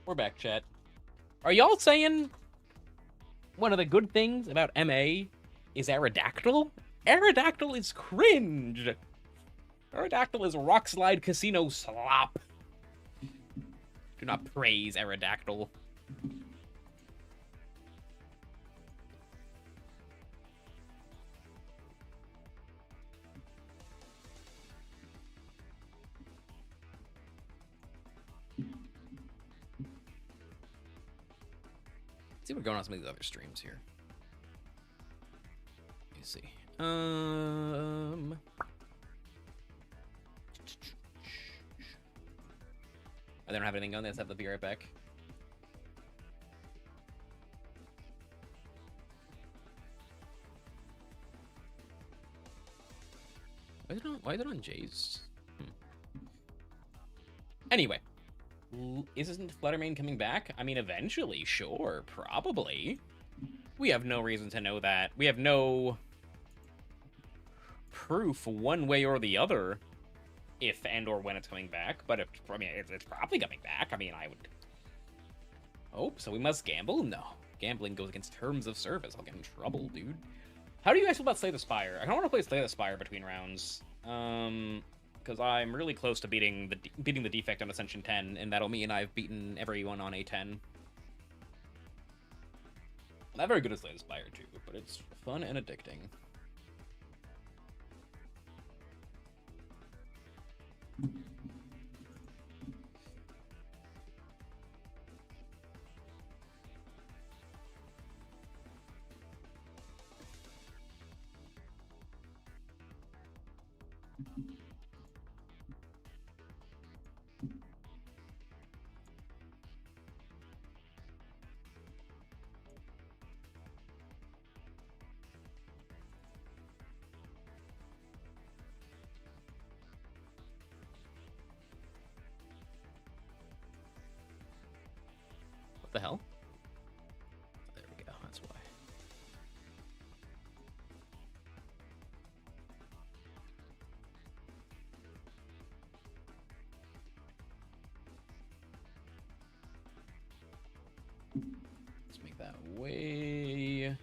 We're back, chat. Are y'all saying one of the good things about MA is Aerodactyl? Aerodactyl is cringe. Aerodactyl is rock slide casino slop. Do not praise Aerodactyl. Let's see what's going on some of these other streams here. Let me see. I don't have anything on this. I have to be right back. Why is it on Jay's? Anyway. Isn't Fluttermane coming back? I mean, eventually, sure, probably. We have no reason to know that. We have no proof one way or the other if and or when it's coming back. But if, I mean, it's probably coming back. I mean, I would hope so. We must gamble? No. Gambling goes against terms of service. I'll get in trouble, dude. How do you guys feel about Slay the Spire? I don't want to play Slay the Spire between rounds. because I'm really close to beating the defect on Ascension 10, and that'll mean I've beaten everyone on A10. Not very good at Slay the Spire too, but it's fun and addicting. The hell? There we go. That's why. Let's make that way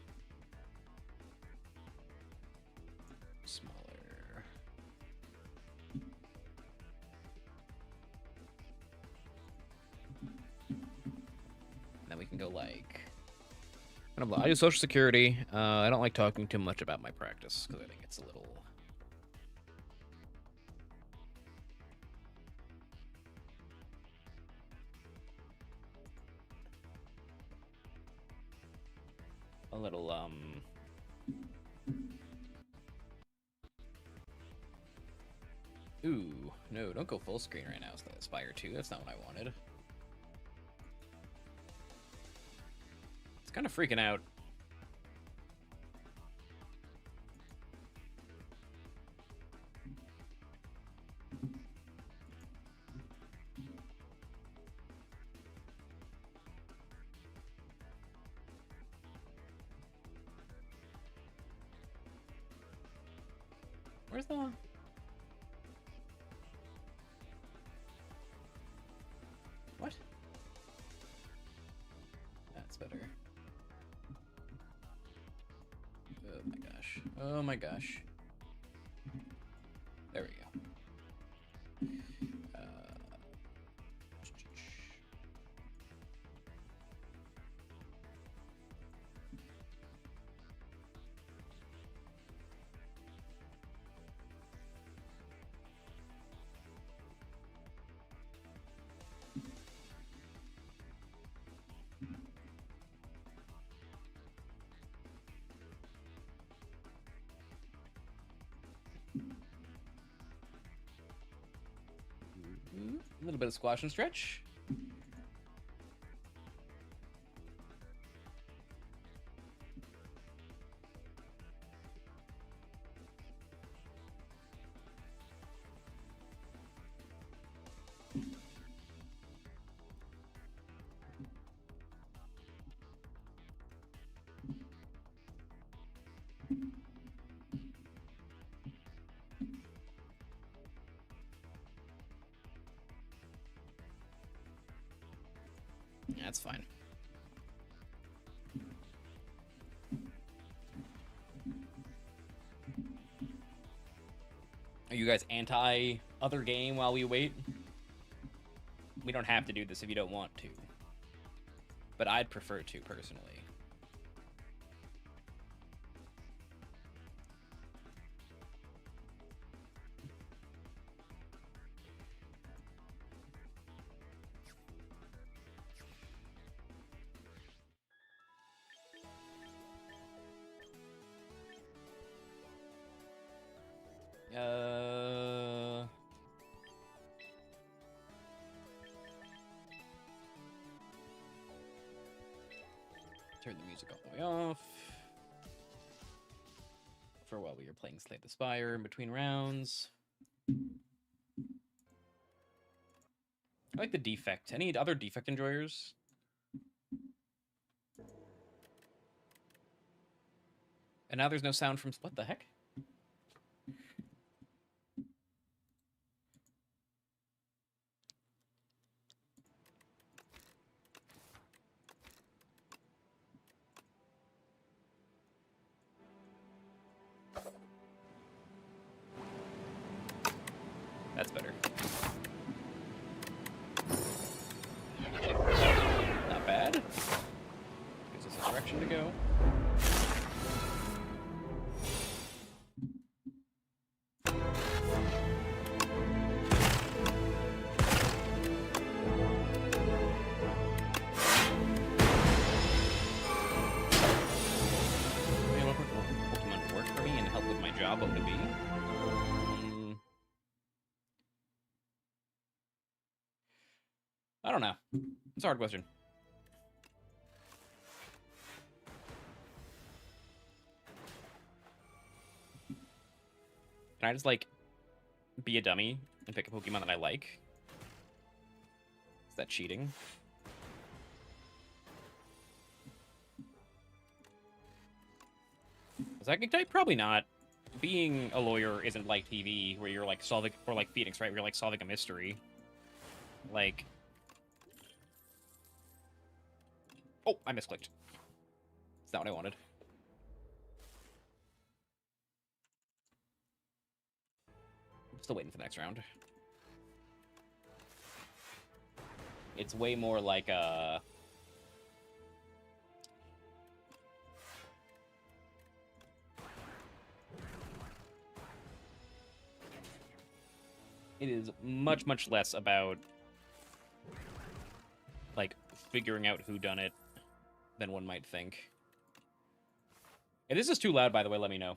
smaller. Then we can go like, I do Social Security. I don't like talking too much about my practice because I think it's a little ooh, no, don't go full screen right now. It's the Aspire 2. That's not what I wanted. It's kind of freaking out. Where's the... What? That's better. Oh my gosh. Oh my gosh. There we go. A little bit of squash and stretch. That's fine. Are you guys anti other game while we wait? We don't have to do this if you don't want to. But I'd prefer to, personally. Turn the music all the way off. For a while we were playing Slay the Spire in between rounds. I like the defect. Any other defect enjoyers? And now there's no sound from... What the heck? is the direction to go. Pokemon work for me and help with my job, what would it be? I don't know. It's a hard question. Can I just, like, be a dummy and pick a Pokemon that I like? Is that cheating? Psychic type? Probably not. Being a lawyer isn't like TV, where you're, like, solving... Or, like, Phoenix, right? Where you're, like, solving a mystery. Like... Oh, I misclicked. It's not what I wanted. Still waiting for the next round. It's way more like a... It is much, much less about, like, figuring out who done it than one might think. If this is too loud, by the way, let me know.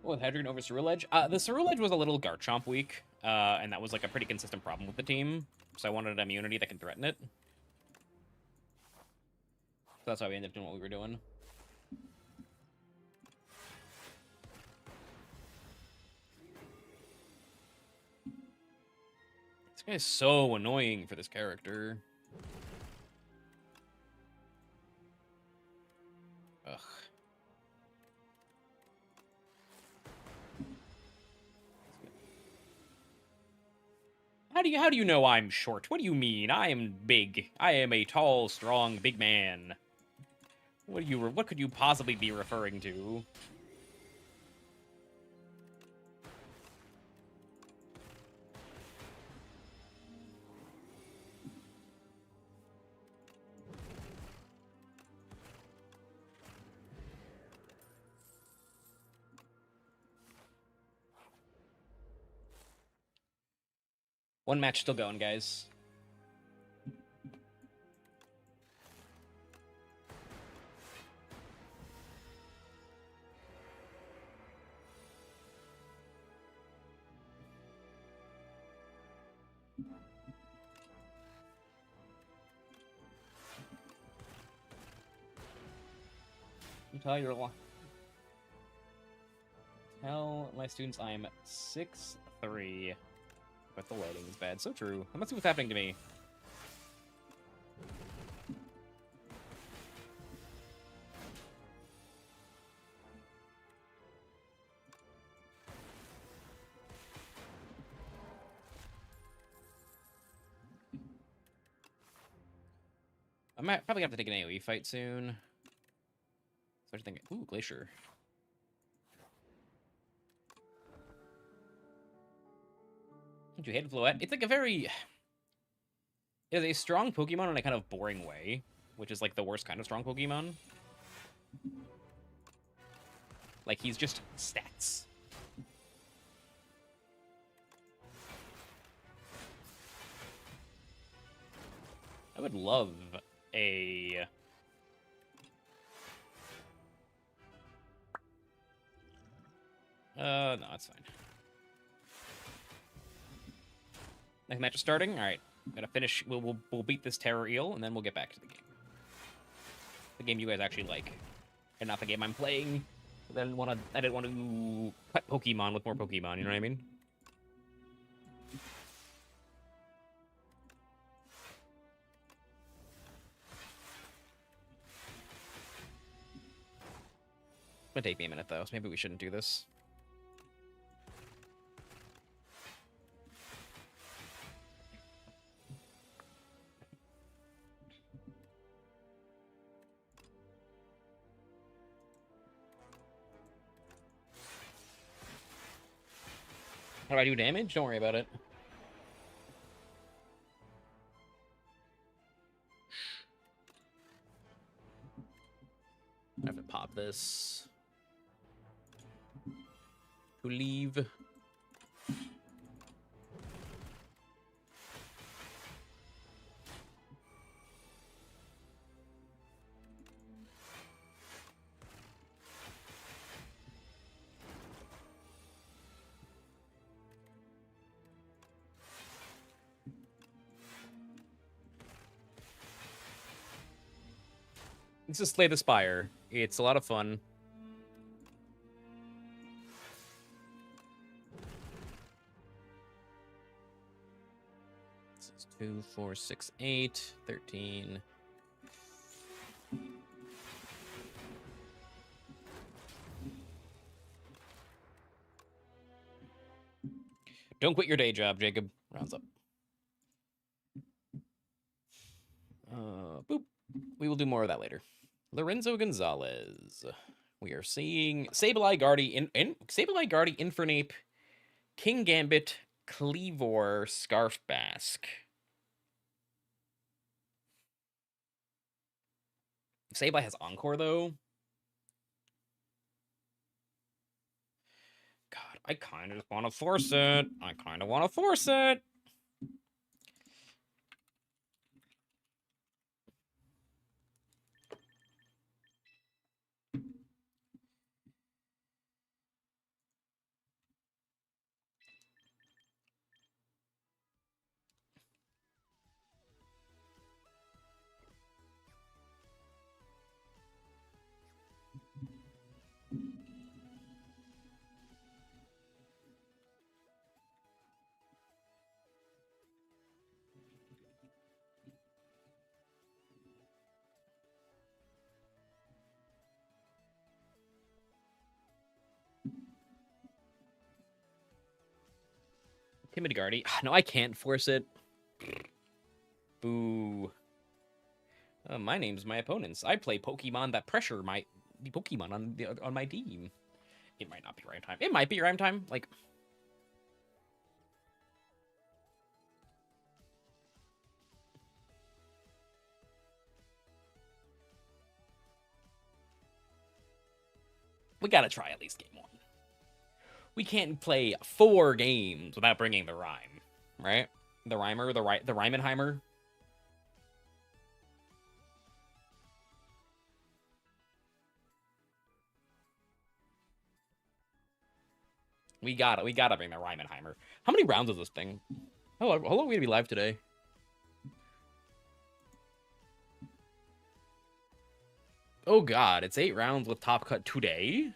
With Hedron over Ceruledge? The Ceruledge was a little Garchomp weak, and that was like a pretty consistent problem with the team, so I wanted an immunity that can threaten it. So that's why we ended up doing what we were doing. This guy is so annoying for this character. Ugh. How do you know I'm short? What do you mean? I am big. I am a tall, strong, big man. What could you possibly be referring to? One match still going, guys. Tell my students I am 6'3". But the lighting is bad. So true. That must be what's happening to me. I might probably have to take an AoE fight soon. So I think, ooh, Glacier. Don't you hate Floette? It's like a very... It is a strong Pokemon in a kind of boring way, which is like the worst kind of strong Pokemon. Like, he's just stats. I would love a... No, that's fine. Next match is starting. All right, gotta finish. We'll beat this Terror Eel, and then we'll get back to the game. The game you guys actually like, and not the game I'm playing. I didn't want to cut Pokemon with more Pokemon. You know what I mean? It's gonna take me a minute though, so maybe we shouldn't do this. How do I do damage? Don't worry about it. I have to pop this. To leave. This is Slay the Spire. It's a lot of fun. This is 2, 4, 6, 8, 13. Don't quit your day job, Jacob. Rounds up. Boop. We will do more of that later. Lorenzo Gonzalez. We are seeing Sableye Guardy, Sableye Guardy, Infernape, King Gambit, Cleavor, Scarf Basque. Sableye has Encore, though. God, I kind of just want to force it. I kind of want to force it. Timid Guardy. No, I can't force it. Boo. My name's my opponents. I play Pokemon that pressure the Pokemon on my team. It might not be Rime time. It might be Rime time. Like, we gotta try at least game 1. We can't play 4 games without bringing the Rime, right? The Rhymer, the Rimenheimer. We gotta bring the Rimenheimer. How many rounds is this thing? How long are we gonna be live today? Oh god, it's 8 rounds with Top Cut today?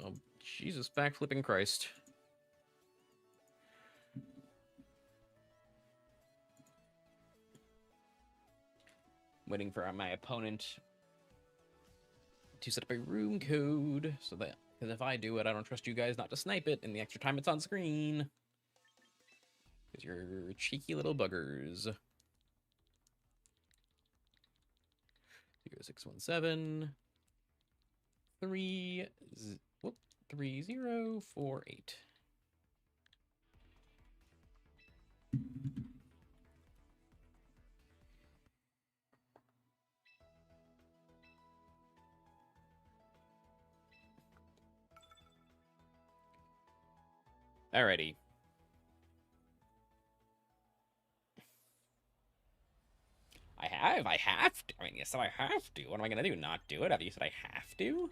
Oh, Jesus, backflipping Christ. Waiting for my opponent to set up a room code so that, because if I do it, I don't trust you guys not to snipe it in the extra time it's on screen. Because you're cheeky little buggers. 0617 3048. Alrighty. I have to. I mean, you said I have to. What am I gonna do? Not do it? Have you said I have to?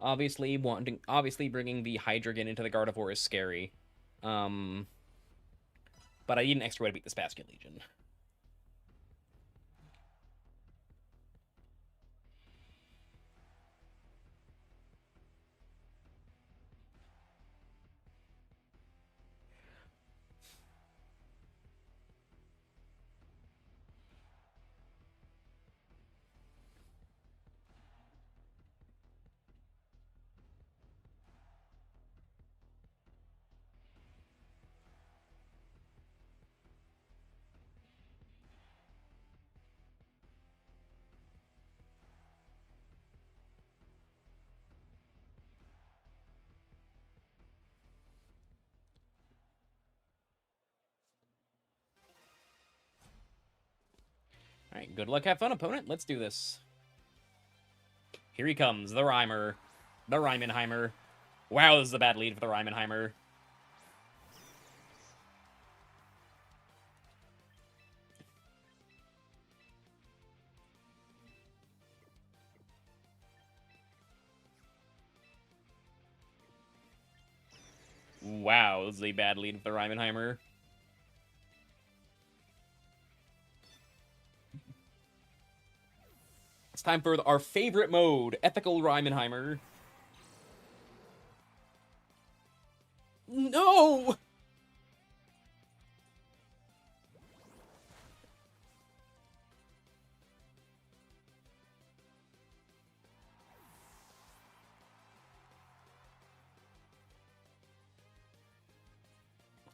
Obviously, bringing the Hydreigon into the Gardevoir is scary. But I need an extra way to beat this Basket Legion. Alright, good luck, have fun, opponent. Let's do this. Here he comes, the Rhymer. The Rimenheimer. Wow, this is a bad lead for the Rimenheimer. Wow, this is a bad lead for the Rimenheimer. It's time for our favorite mode, Ethical Rimenheimer. No!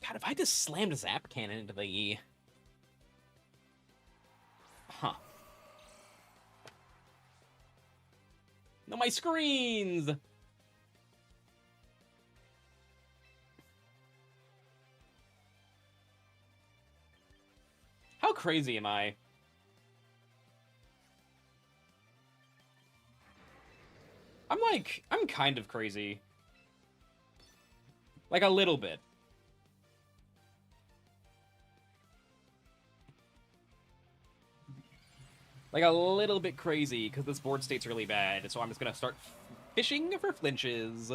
God, if I just slammed a Zap Cannon into the... Huh. No, my screens! How crazy am I? I'm kind of crazy. Like, a little bit. Like, a little bit crazy, because this board state's really bad, so I'm just gonna start fishing for flinches.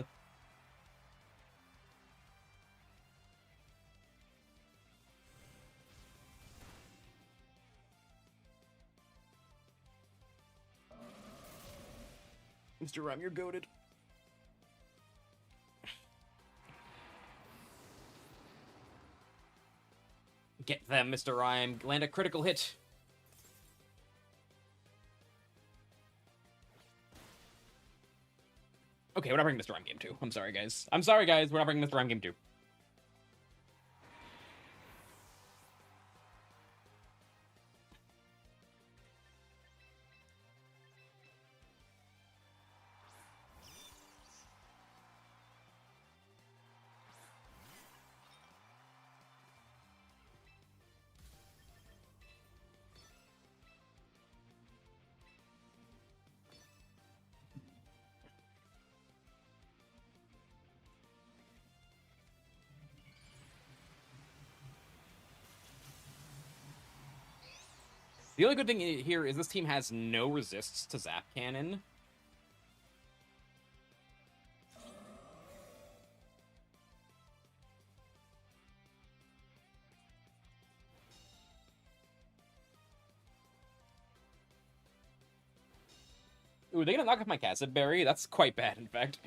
Mr. Rime, you're goated. Get them, Mr. Rime. Land a critical hit. Okay, we're not bringing Mr. Rime game 2. I'm sorry, guys. I'm sorry, guys. We're not bringing Mr. Rime game 2. The only good thing here is this team has no resists to Zap Cannon. Ooh, they gonna knock off my Cassib Berry? That's quite bad, in fact.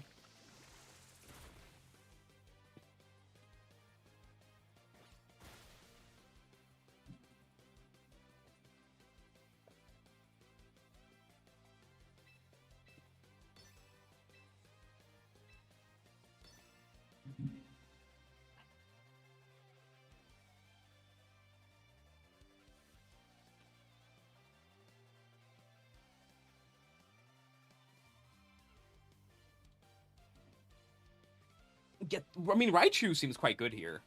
I mean, Raichu seems quite good here.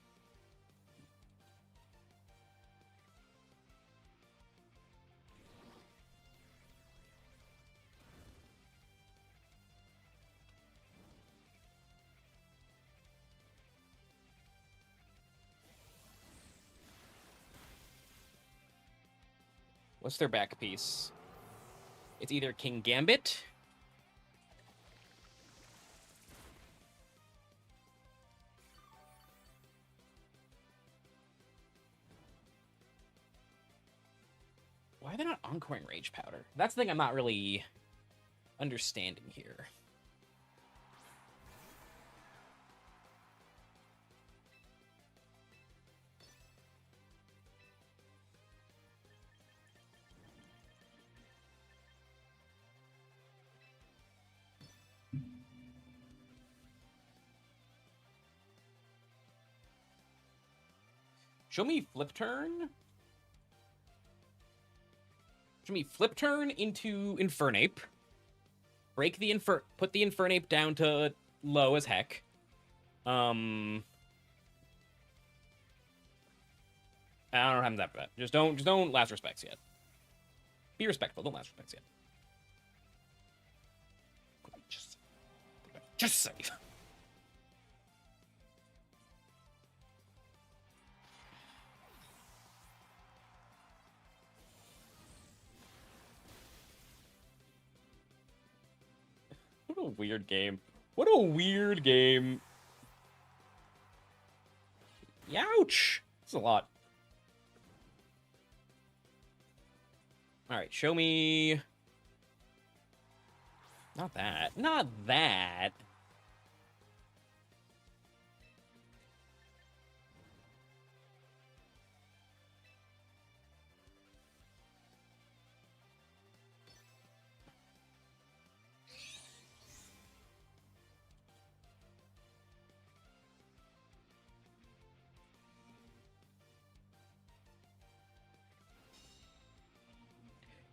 What's their back piece? It's either King Gambit... Why are they not encoring Rage Powder? That's the thing I'm not really understanding here. Show me Flip Turn. Show me Flip Turn into Infernape. Break the put the Infernape down to low as heck. I don't have that bad. Just don't last respects yet. Be respectful. Don't last respects yet. Just save. What a weird game. What a weird game. Youch! This is a lot. Alright, show me... Not that. Not that.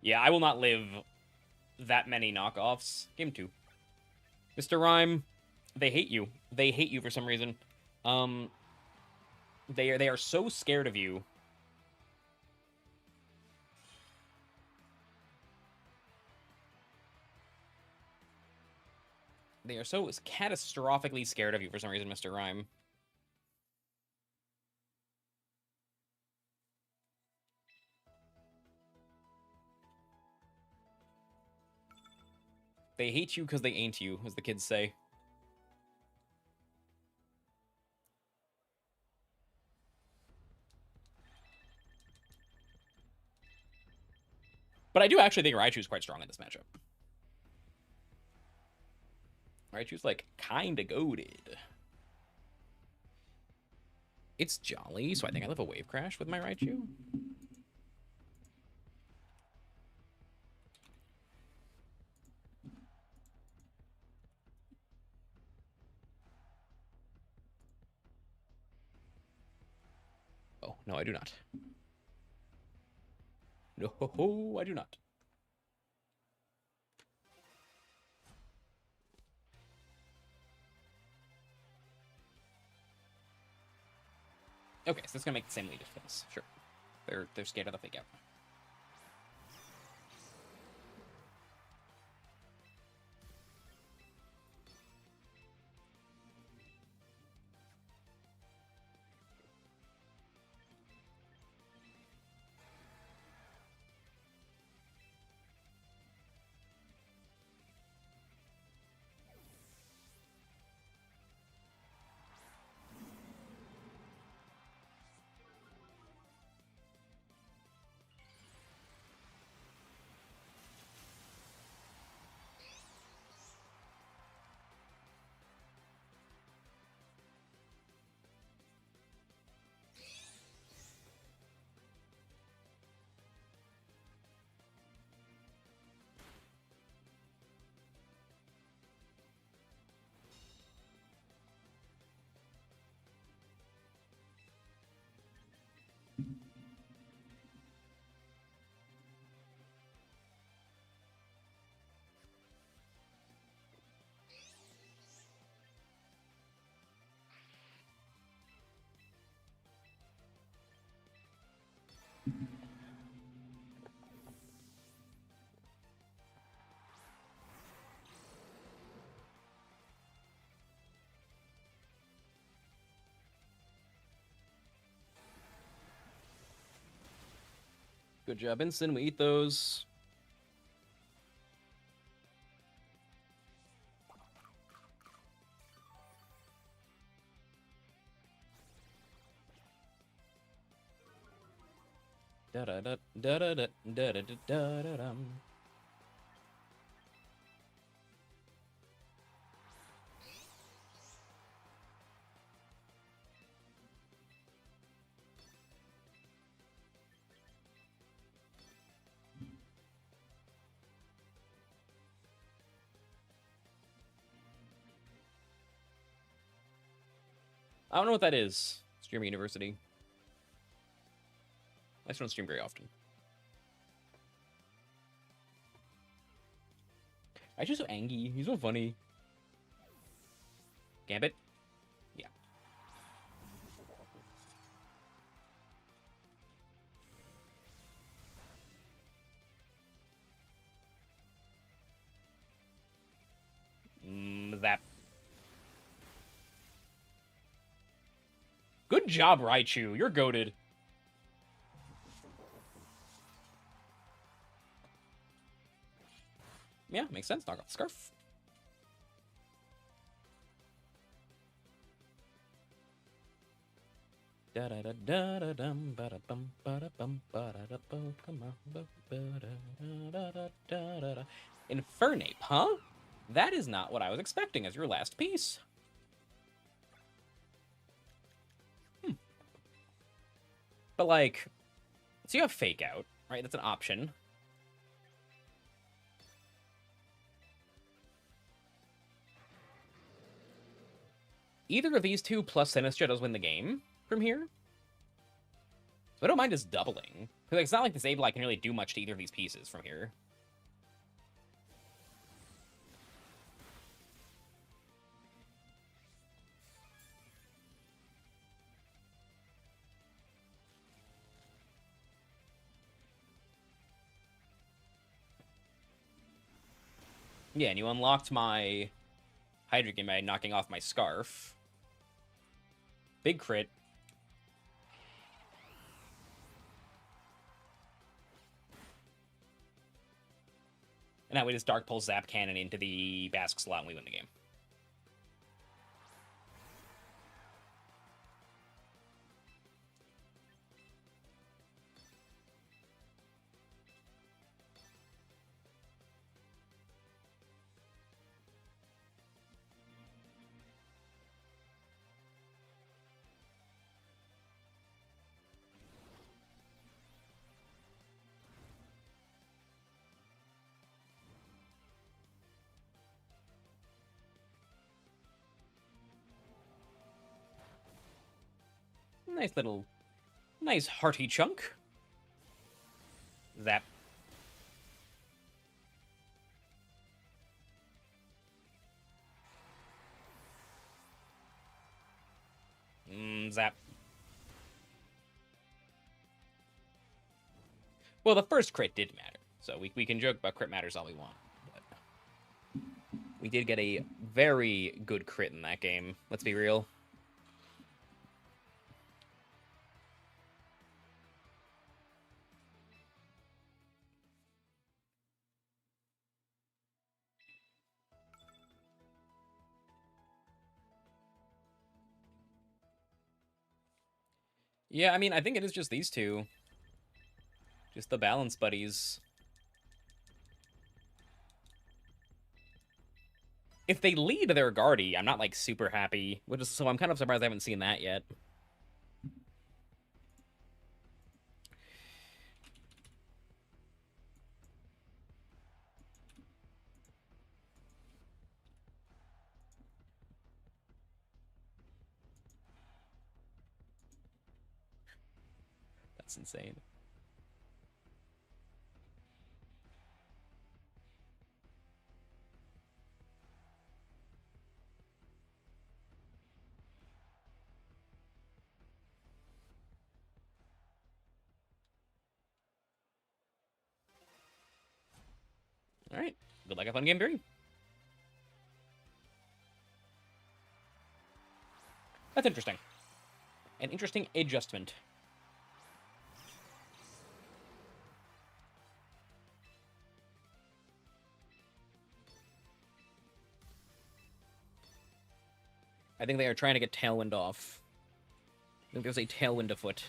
Yeah, I will not live that many knockoffs. Game 2. Mr. Rime, they hate you. They hate you for some reason. They are so scared of you. They are so catastrophically scared of you for some reason, Mr. Rime. They hate you because they ain't you, as the kids say. But I do actually think Raichu's quite strong in this matchup. Raichu's, like, kinda goated. It's Jolly, so I think I live a Wave Crash with my Raichu. Oh, no, I do not. No, I do not. Okay, so it's gonna make the same lead defense. Sure. They're scared of the fake out. Good job, Ensign. We eat those. Da da da da da da da da da da da. I don't know what that is. Streaming University. I just don't stream very often. I just so angry. He's so funny. Gambit? Yeah. job, Raichu. You're goated. Yeah, makes sense. Knock off the scarf. Infernape, huh? That is not what I was expecting as your last piece. But, like, so you have Fake Out, right? That's an option. Either of these two plus Sinistcha does win the game from here. So I don't mind just doubling. Because like, it's not like this Sableye can really do much to either of these pieces from here. Yeah, and you unlocked my Hydreigon by knocking off my Scarf. Big crit. And that way just Dark Pulse Zap Cannon into the Basque slot and we win the game. Nice hearty chunk. Zap. Zap. Well, the first crit did matter, so we can joke about crit matters all we want. But we did get a very good crit in that game, let's be real. Yeah, I mean, I think it is just these two. Just the balance buddies. If they lead their Guardy, I'm not, like, super happy. So I'm kind of surprised I haven't seen that yet. That's insane. All right. Good luck on game 3. That's interesting. An interesting adjustment. I think they are trying to get Tailwind off. I think there's a Tailwind afoot.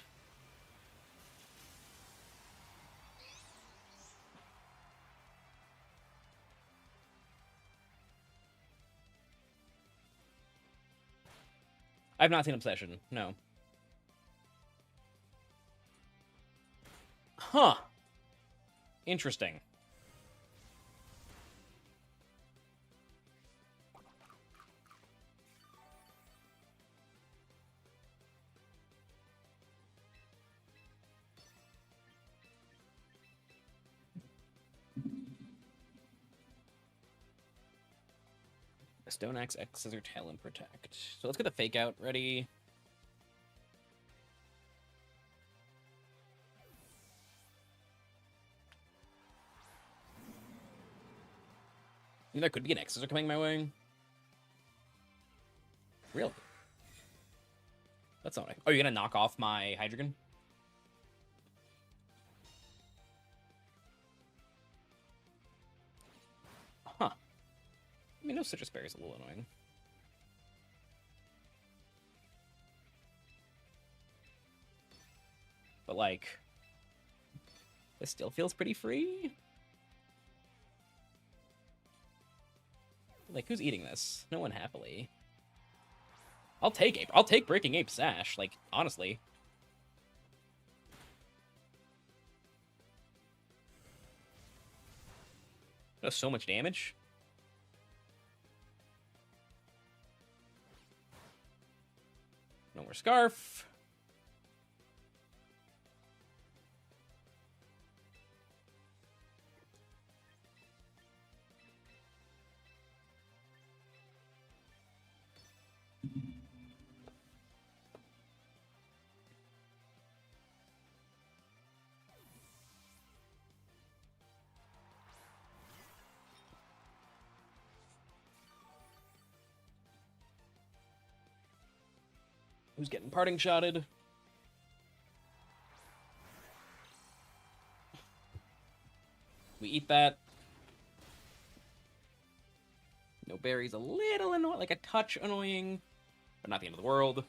I've not seen Obsession, no. Huh. Interesting. Stone Axe, X Scissor, Talon, Protect. So let's get the Fake Out ready. I mean, there could be an X Scissor coming my way. Really? That's not. Oh, you're gonna knock off my Hydreigon? Huh. I mean, no Citrus Berry is a little annoying. But, like, this still feels pretty free. Like, who's eating this? No one happily. I'll take Ape. I'll take Breaking Ape Sash, like, honestly. Does so much damage. No more Scarf. Who's getting parting shotted? We eat that. No berries, a little annoying, like a touch annoying, but not the end of the world.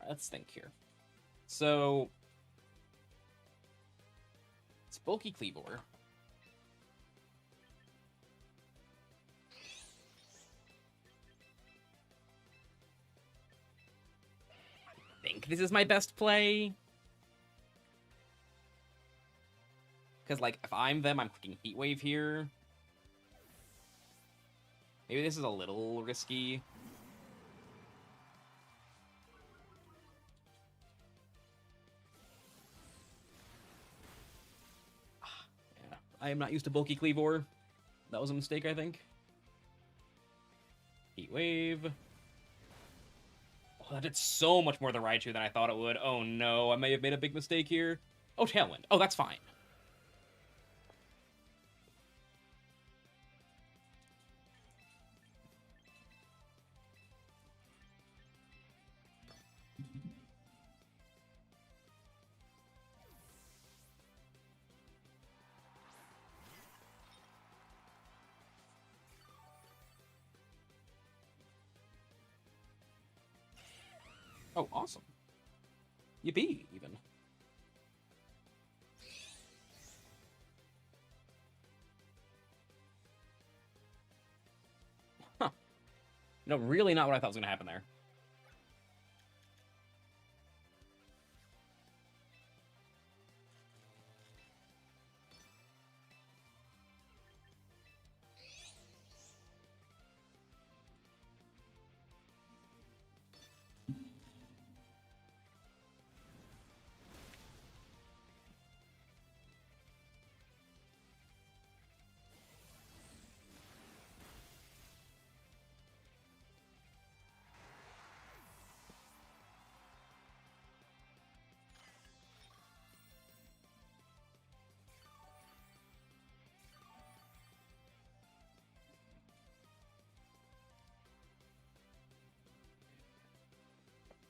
Let's think here. So, it's Bulky Cleavor. I think this is my best play. Because, like, if I'm them, I'm clicking Heat Wave here. Maybe this is a little risky. Yeah, I am not used to Bulky Cleavor. That was a mistake, I think. Heat Wave. Oh, that did so much more than Raichu than I thought it would. Oh no, I may have made a big mistake here. Oh, Tailwind. Oh, that's fine. Oh, awesome. Yippee, even. Huh. No, really not what I thought was going to happen there.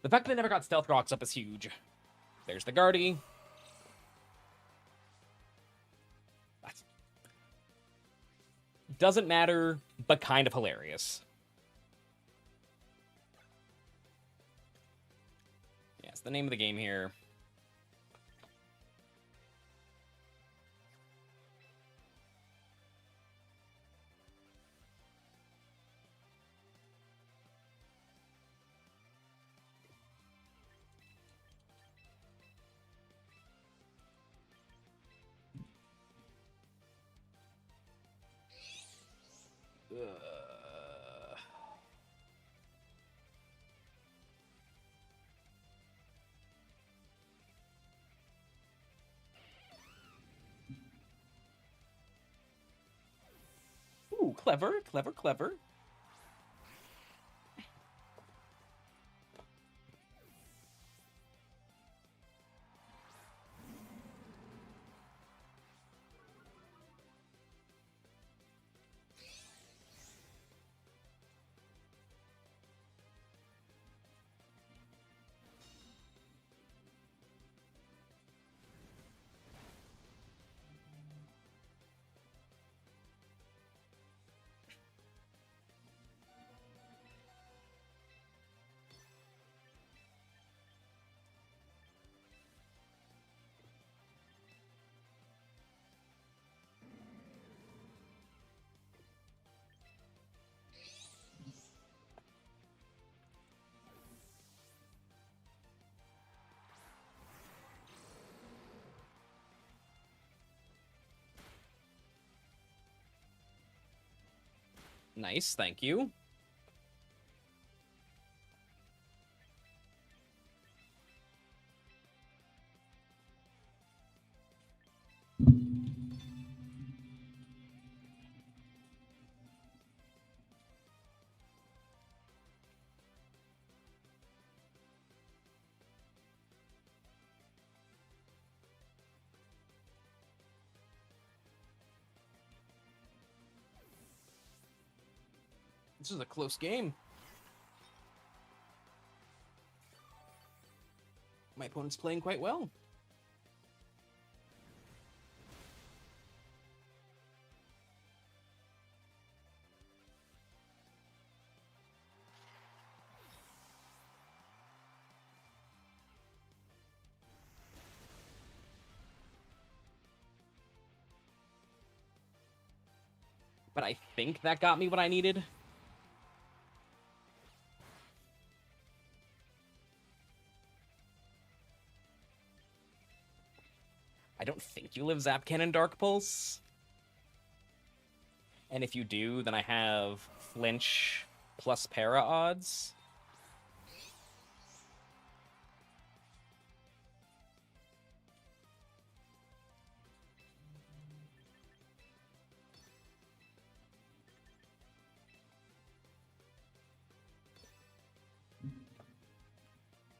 The fact that they never got Stealth Rocks up is huge. There's the Guardy. That's... Doesn't matter, but kind of hilarious. Yeah, it's the name of the game here. Ooh, clever, clever, clever. Nice, thank you. This is a close game. My opponent's playing quite well. But I think that got me what I needed. I don't think you live Zap Cannon Dark Pulse. And if you do, then I have Flinch plus Para odds.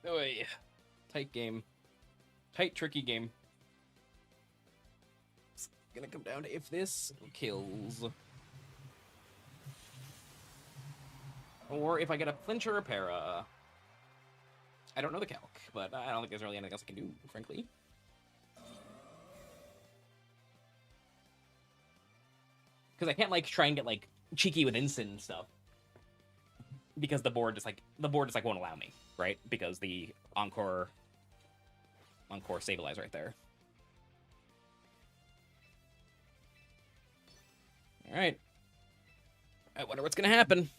Oh, yeah. Tight game. Tight, tricky game. It's gonna come down to if this kills. Or if I get a Flinch or a Para. I don't know the calc, but I don't think there's really anything else I can do, frankly. Because I can't, like, try and get, like, cheeky with instant and stuff. Because the board just won't allow me, right? Because the Encore Save lies right there. Alright. I wonder what's gonna happen.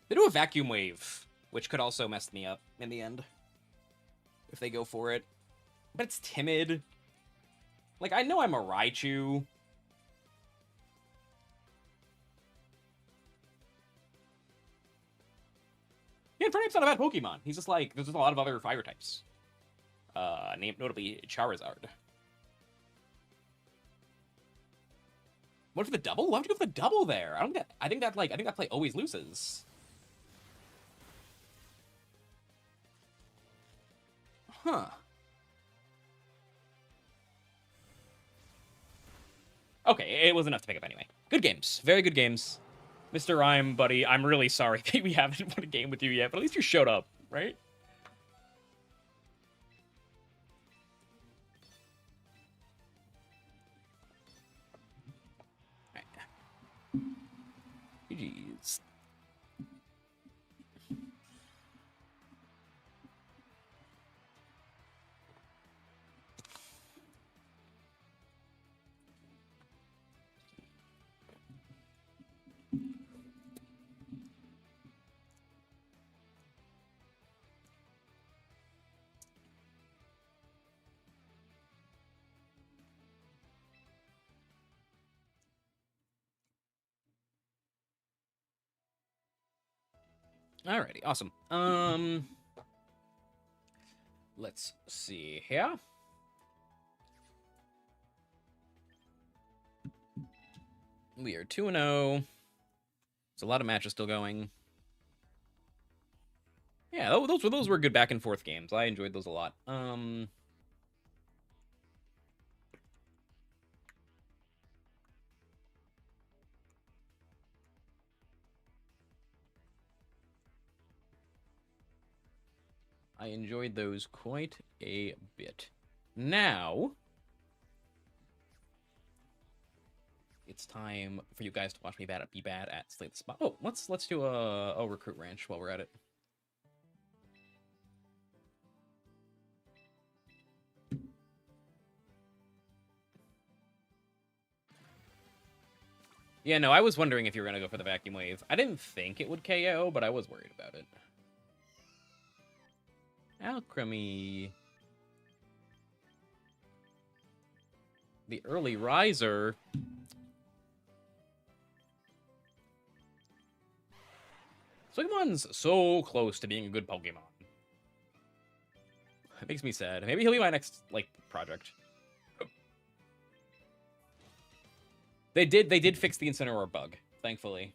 They do a Vacuum Wave, which could also mess me up in the end. If they go for it. But it's timid. Like, I know I'm a Raichu. Yeah, Infernape's not a bad Pokemon. He's just like, there's just a lot of other fire types. Notably Charizard. What for the double? Why would you go for the double there? I think that play always loses. Huh. Okay, it was enough to pick up anyway. Good games. Very good games. Mr. Rime, buddy, I'm really sorry that we haven't won a game with you yet, but at least you showed up, right? GG's. Alrighty, awesome. Let's see here. We are 2-0. There's a lot of matches still going. Yeah, those were good back and forth games. I enjoyed those a lot. I enjoyed those quite a bit. Now, it's time for you guys to watch me be bad at Slay the Spot. Oh, let's do a Recruit Ranch while we're at it. Yeah, no, I was wondering if you were gonna go for the Vacuum Wave. I didn't think it would KO, but I was worried about it. Alchemy. the early riser. Sugamon's so close to being a good Pokemon. It makes me sad. Maybe he'll be my next, like, project. They did fix the Incineroar bug, thankfully.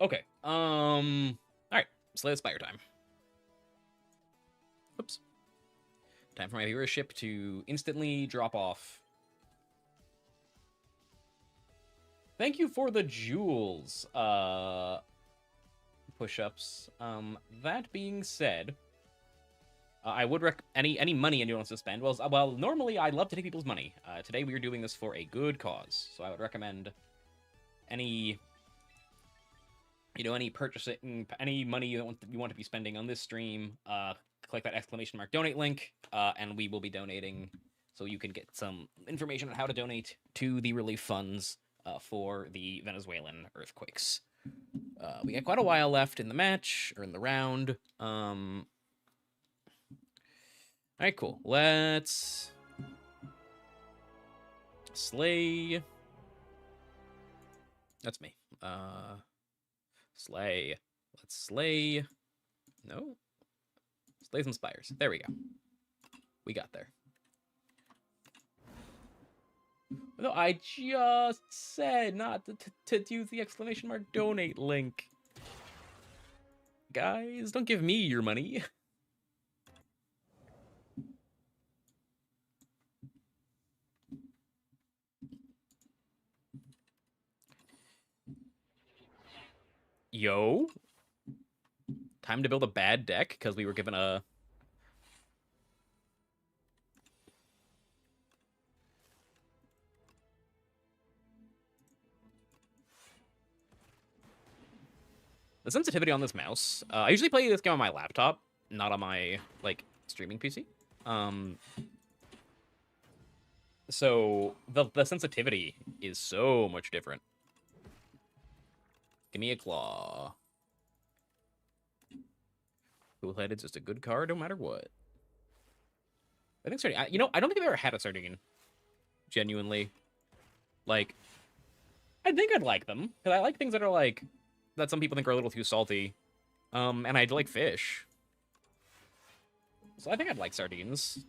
Okay. Alright. Slay the Spire time. Oops. Time for my viewership to instantly drop off. Thank you for the jewels, push-ups. That being said, I would any money anyone wants to spend. Well, normally I love to take people's money. Today we are doing this for a good cause, so I would recommend any, any purchasing, any money you want to be spending on this stream. Click that ! Donate link, and we will be donating, so you can get some information on how to donate to the relief funds for the Venezuelan earthquakes. We got quite a while left in the match, or in the round. Alright, cool. Let's slay. That's me. Slay. Let's slay. No. Slay some spires. There we go. We got there. No, I just said not to use the ! Donate link. Guys, don't give me your money. Yo. Time to build a bad deck, because we were given a... The sensitivity on this mouse... I usually play this game on my laptop, not on my, like, streaming PC. So, the sensitivity is so much different. Give me a claw. Cool-headed's just a good card no matter what. I think Sardine... I don't think I've ever had a Sardine. Genuinely. Like, I think I'd like them. Because I like things that are, like... that some people think are a little too salty. And I like fish. So I think I'd like sardines.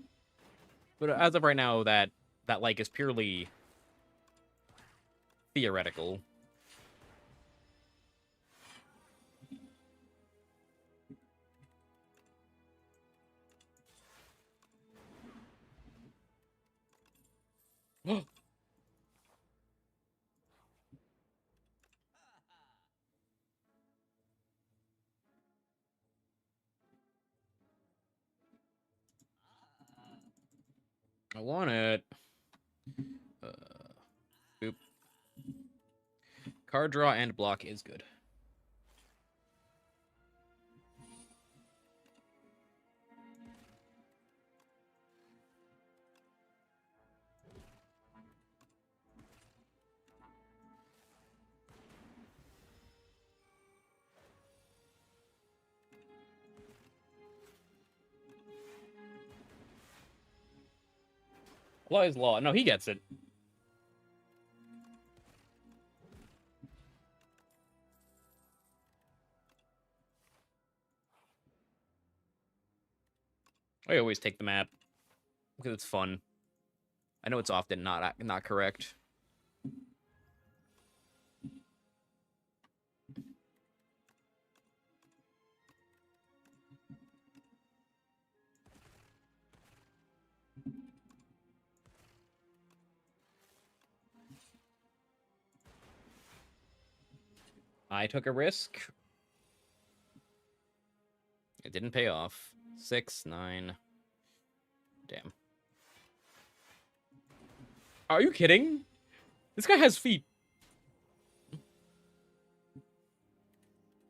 But as of right now, that like is purely theoretical. I want it. Boop. Card draw and block is good. Law is law. No, he gets it. I always take the map because it's fun. I know it's often not correct. I took a risk. It didn't pay off. 6, 9. Damn. Are you kidding? This guy has feet. All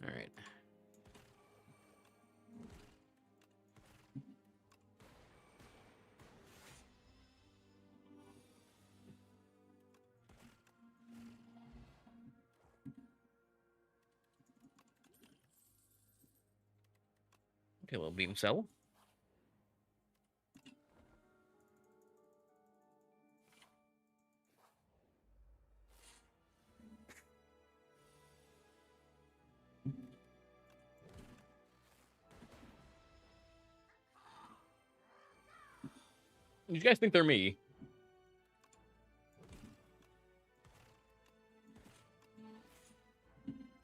right. Okay, a little beam cell. You guys think they're me?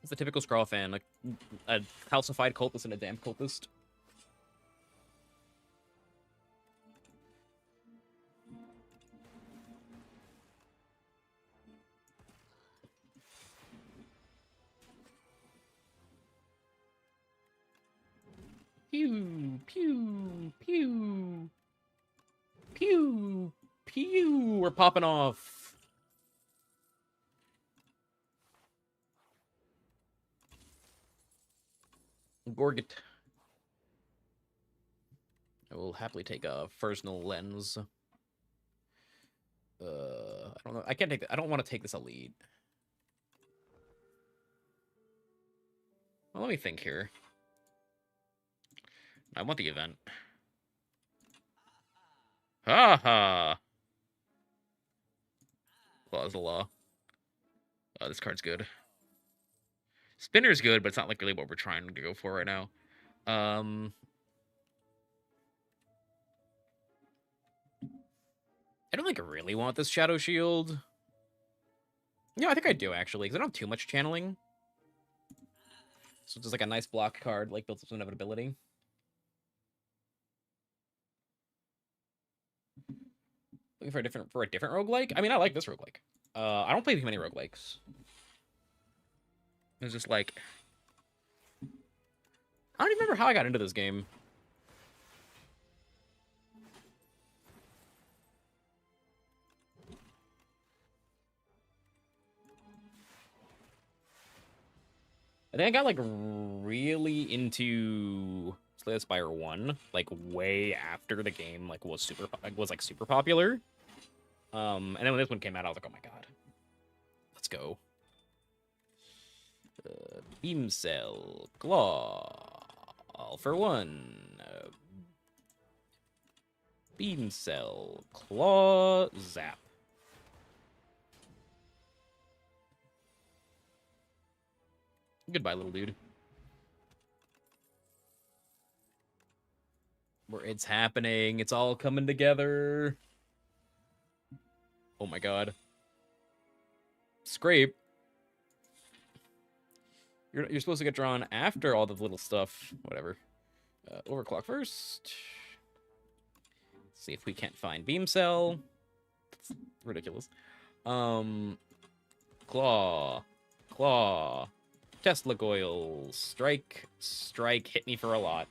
It's a typical Skrull fan, like a calcified cultist and a damn cultist. Pew, pew, pew, pew, pew. We're popping off. Gorget. I will happily take a personal lens. I don't know. I can't take. I don't want to take this elite. Well, let me think here. I want the event. Ha ha. Law is the law. This card's good. Spinner's good, but it's not like really what we're trying to go for right now. I don't think I really want this Shadow Shield. Yeah, I think I do, actually, because I don't have too much channeling. So it's just like a nice block card, like builds up some inevitability. Looking for a different roguelike? I mean, I like this roguelike. I don't play too many roguelikes. It's just like... I don't even remember how I got into this game. I think I got, like, really into Slay the Spire 1, like, way after the game, like, was super popular. And then when this one came out, I was like, oh my god. Let's go. Beam Cell. Claw. All for one. Beam Cell. Claw. Zap. Goodbye, little dude. Where it's happening. It's all coming together. Oh my god. Scrape. You're supposed to get drawn after all the little stuff. Whatever. Overclock first. Let's see if we can't find Beam Cell. That's ridiculous. Claw. Claw. Tesla Coil. Strike. Strike. Hit me for a lot.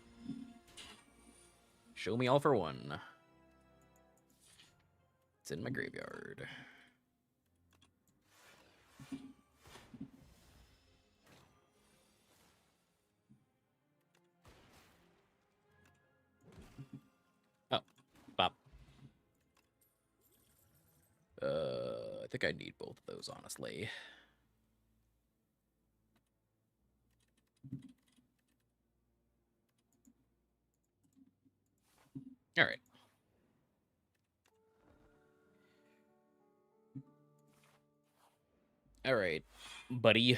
Show me all for one. It's in my graveyard. Oh, bop. I think I need both of those, honestly. All right. All right, buddy.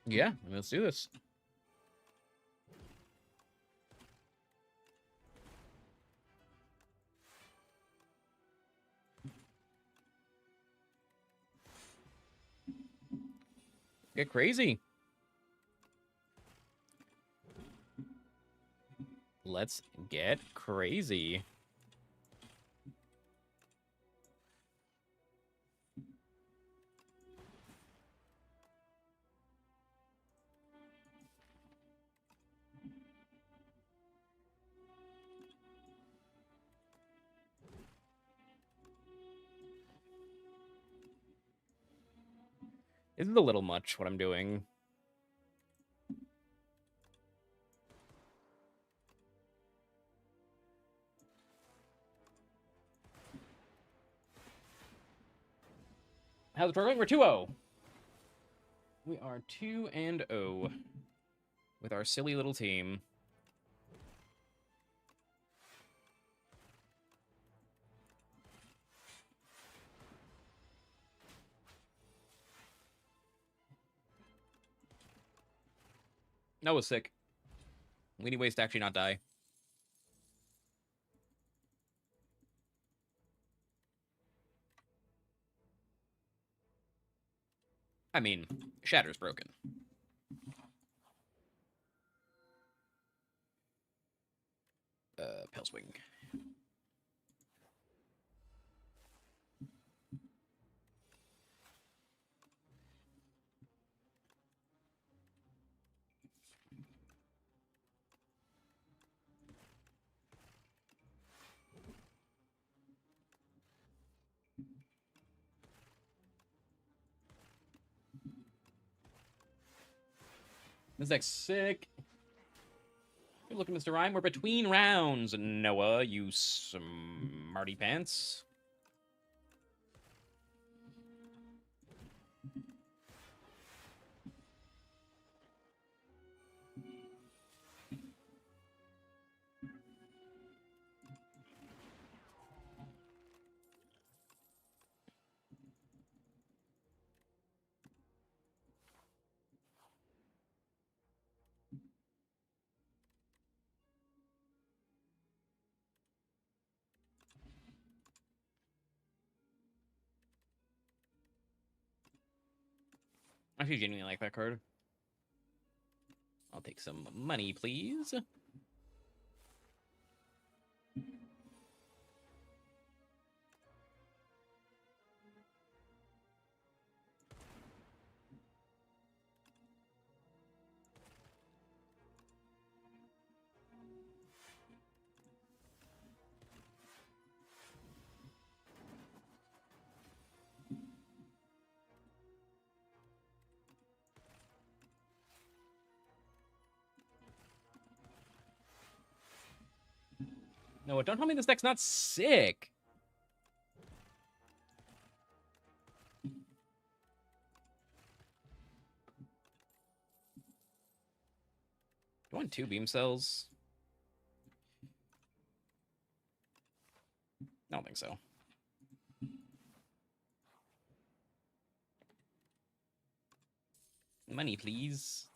Yeah, let's do this. Get crazy. Let's get crazy. This is a little much, what I'm doing. How's the programming? We're 2-0. We are 2-0 with our silly little team. Noah's sick. We need ways to actually not die. I mean, Shatter's broken. Pelswing. This deck's sick. Good looking, Mr. Rime. We're between rounds, Noah, you smarty pants. I actually genuinely like that card. I'll take some money, please. Noah, don't tell me this deck's not sick. Do you want 2 beam cells? I don't think so. Money, please.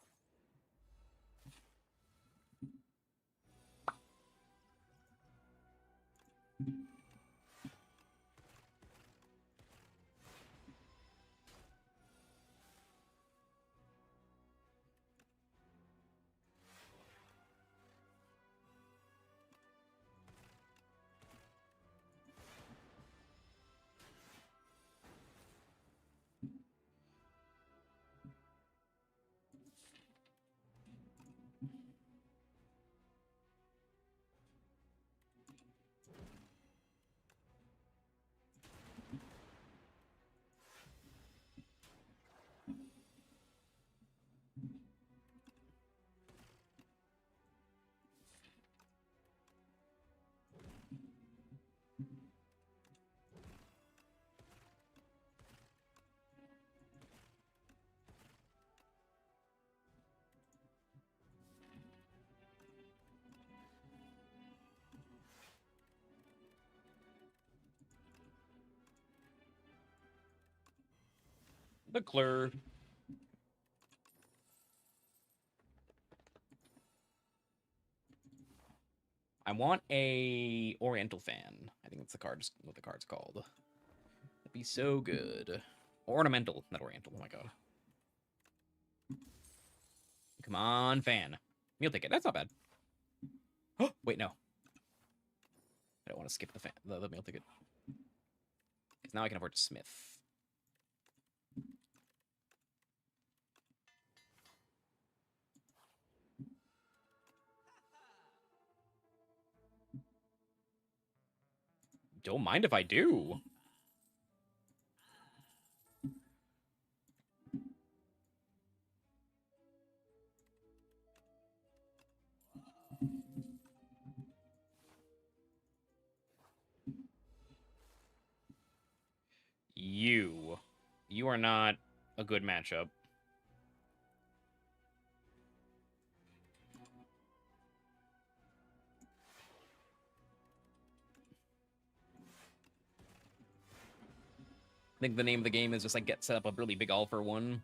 The Clur. I want a Oriental Fan. I think that's what the card's called. That'd be so good. Ornamental, not Oriental. Oh my god. Come on, Fan. Meal ticket. That's not bad. Oh, wait, no. I don't want to skip the meal ticket. Because now I can afford to Smith. Don't mind if I do. You are not a good matchup. I think the name of the game is just like get set up a really big all for one.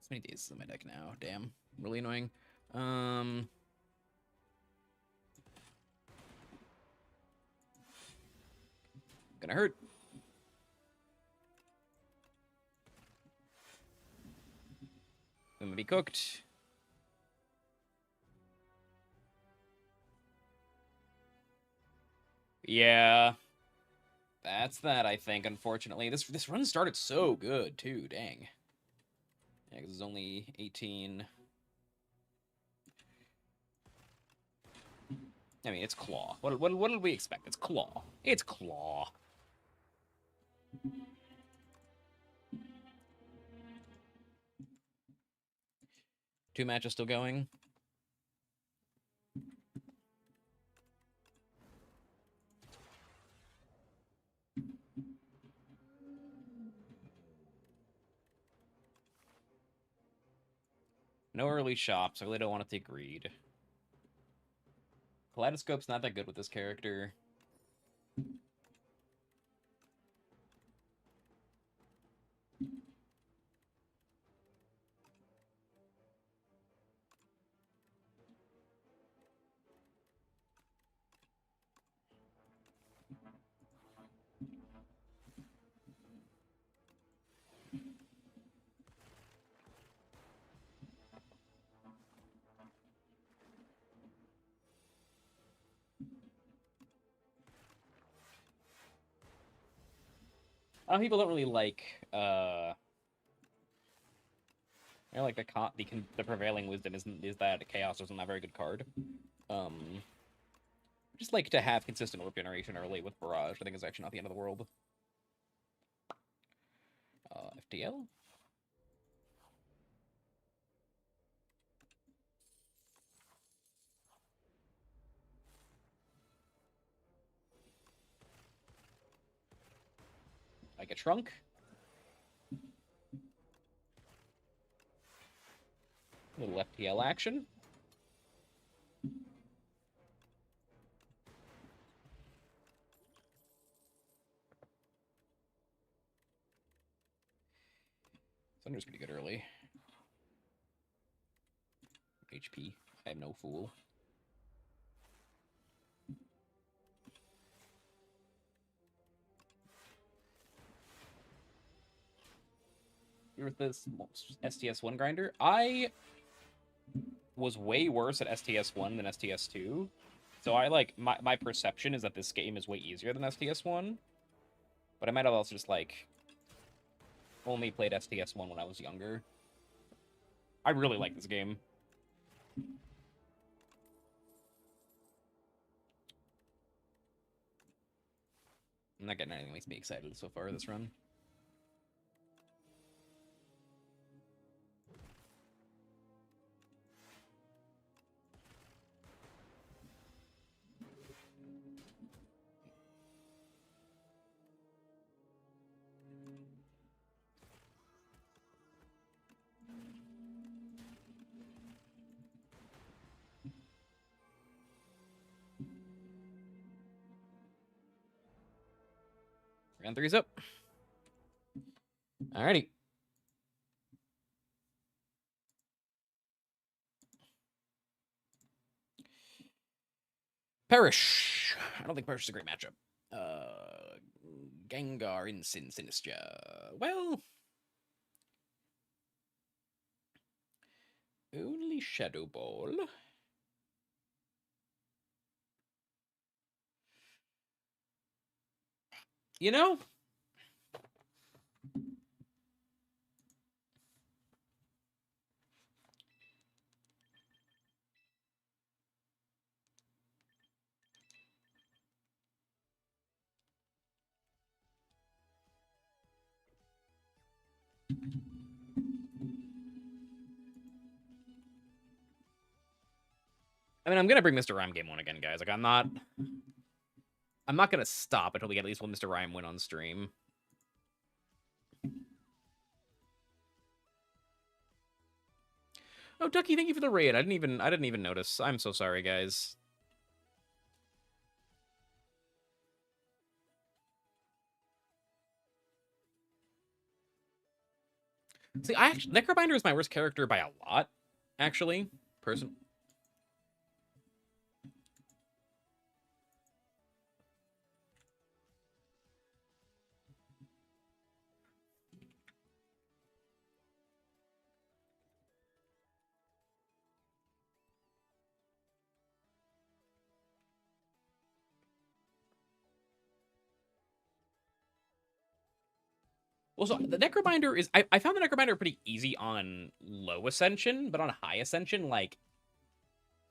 So many days in my deck now. Damn. Really annoying. Gonna hurt. Gonna be cooked. Yeah. That's that, I think, unfortunately. This run started so good, too. Dang. Yeah, because it's only 18. I mean, it's Claw. What did we expect? It's Claw. It's Claw. Two matches still going. No early shops. I really don't want to take Reed. Kaleidoscope's not that good with this character. People don't really like like the prevailing wisdom is that chaos isn't a very good card. Just like to have consistent orb generation early with barrage. I think is actually not the end of the world. FTL. Like a trunk. A little FTL action. Thunder's pretty good early. HP. I am no fool. You're with this STS1 grinder. I was way worse at STS1 than STS2. So I like my perception is that this game is way easier than STS1. But I might have also just like only played STS1 when I was younger. I really like this game. I'm not getting anything that makes me excited so far this run. Round 3's up. Alrighty. Perish. I don't think Perish is a great matchup. Gengar in Sinistra. Well, only Shadow Ball. You know, I mean, I'm gonna bring Mr. Rime game one again, guys. Like, I'm not gonna stop until we get at least one Mr. Rime win on stream. Oh, Ducky, thank you for the raid. I didn't even notice. I'm so sorry, guys. See, I actually Necrobinder is my worst character by a lot, actually. Well, so the Necrobinder is I found the Necrobinder pretty easy on low ascension, but on high ascension, like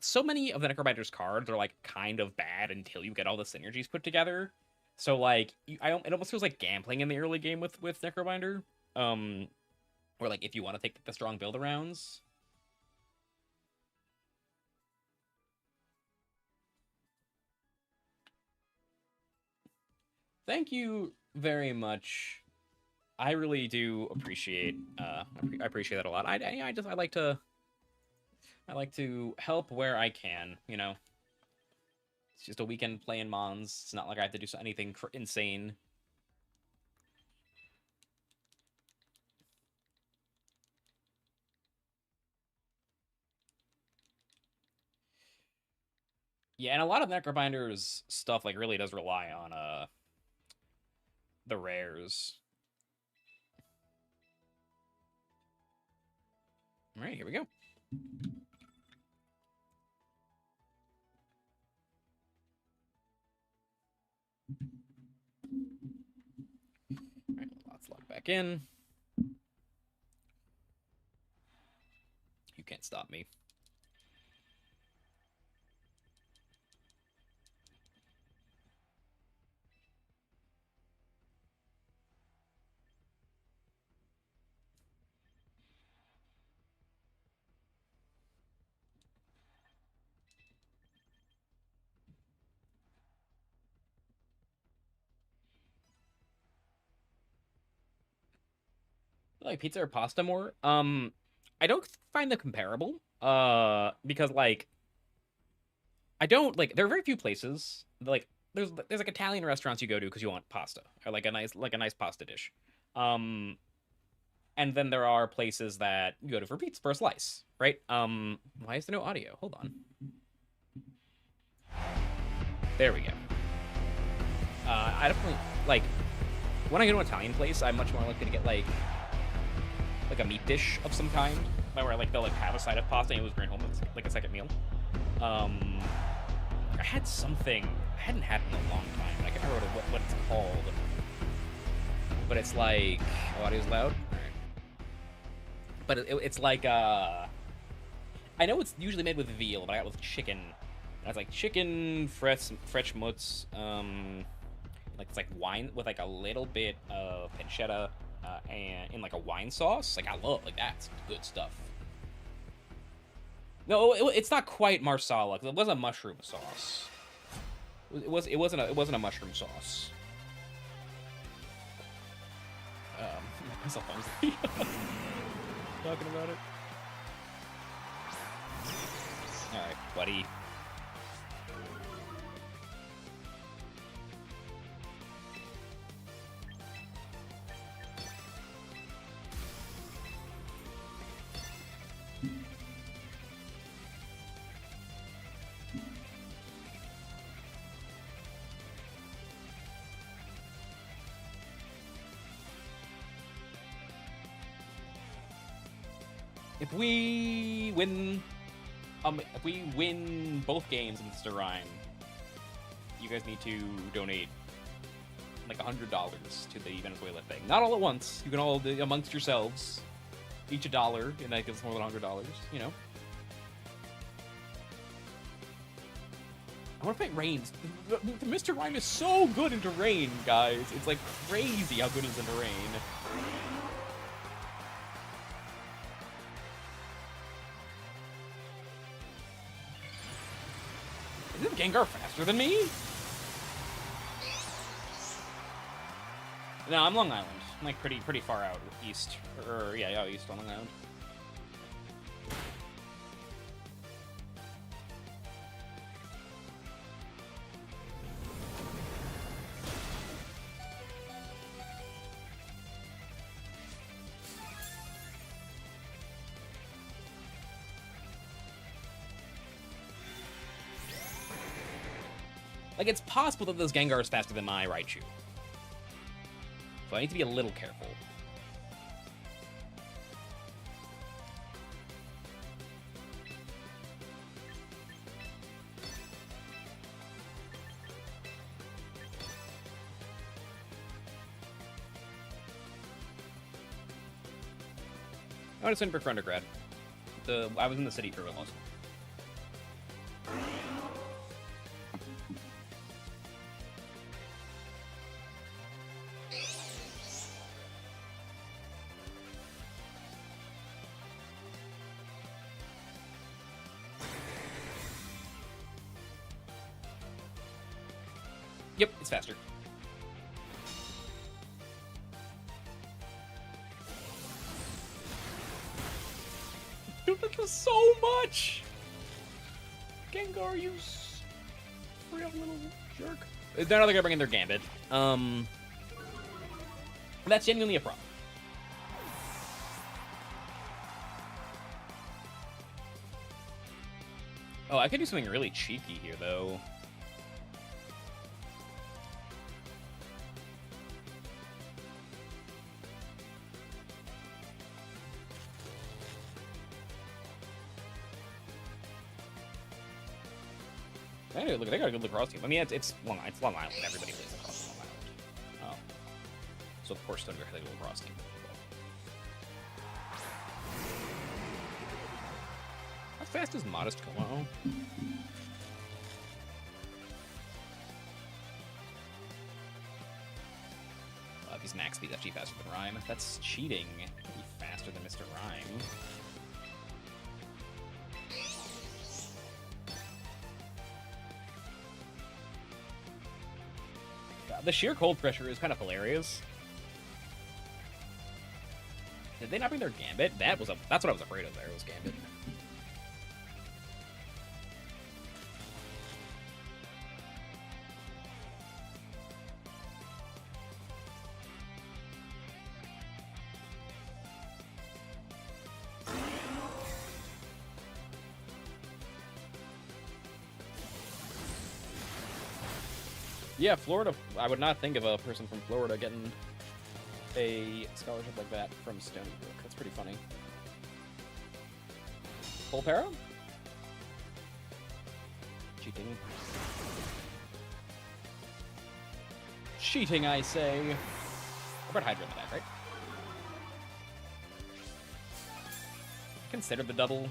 so many of the Necrobinder's cards are like kind of bad until you get all the synergies put together. So like it almost feels like gambling in the early game with Necrobinder. Or like if you want to take the strong build arounds. Thank you very much. I really do appreciate I appreciate that a lot. I like to help where I can, you know. It's just a weekend playing Mons. It's not like I have to do anything insane. Yeah, and a lot of Necrobinder's stuff like really does rely on the rares. All right, here we go. All right, let's lock back in. You can't stop me. Like pizza or pasta more. I don't find them comparable. Because like I don't like there are very few places like there's like Italian restaurants you go to because you want pasta or like a nice pasta dish. And then there are places that you go to for pizza for a slice, right? Why is there no audio? Hold on. There we go. I definitely like when I go to an Italian place, I'm much more likely to get like a meat dish of some kind, where like they'll like have a side of pasta and it was bring home like a second meal. I had something I hadn't had in a long time. I can't remember what it's called, but it's like audio's loud. But it's like I know it's usually made with veal, but I got it with chicken. And it's like chicken fresh mutz, like it's like wine with like a little bit of pancetta and in like a wine sauce. Like I love like that's good stuff. No, it's not quite marsala because it was a mushroom sauce. It wasn't a mushroom sauce. My cell phone's talking about it. All right, buddy. If we win both games in Mr. Rime, you guys need to donate like $100 to the Venezuela thing. Not all at once. You can all amongst yourselves, each $1, and that gives more than $100. You know. I want to fight Rain. Mr. Rime is so good into Rain, guys. It's like crazy how good he's into Rain. Gengar faster than me? No, I'm Long Island. I'm like pretty far out east. Or yeah, out east on Long Island. Like, it's possible that this Gengar is faster than my Raichu. So I need to be a little careful. I went to Swinburne for undergrad. I was in the city for almost. Yep, it's faster. Dude, that was so much! Gengar, you real little jerk. They're not gonna bring in their Gambit. That's genuinely a problem. Oh, I could do something really cheeky here, though. Hey, look, they got a good lacrosse team. I mean, it's Long Island. Everybody plays lacrosse in Long Island. So of course, Stone River has a good lacrosse team. How fast is Modest Como? These max speed actually faster than Rime. That's cheating. Be faster than Mr. Rime. The sheer cold pressure is kind of hilarious. Did they not bring their Gambit? That's what I was afraid of there, was Gambit. Yeah, Florida. I would not think of a person from Florida getting a scholarship like that from Stony Brook. That's pretty funny. Volpera? Cheating. Cheating, I say. What about Hydra in the back, right? Consider the double.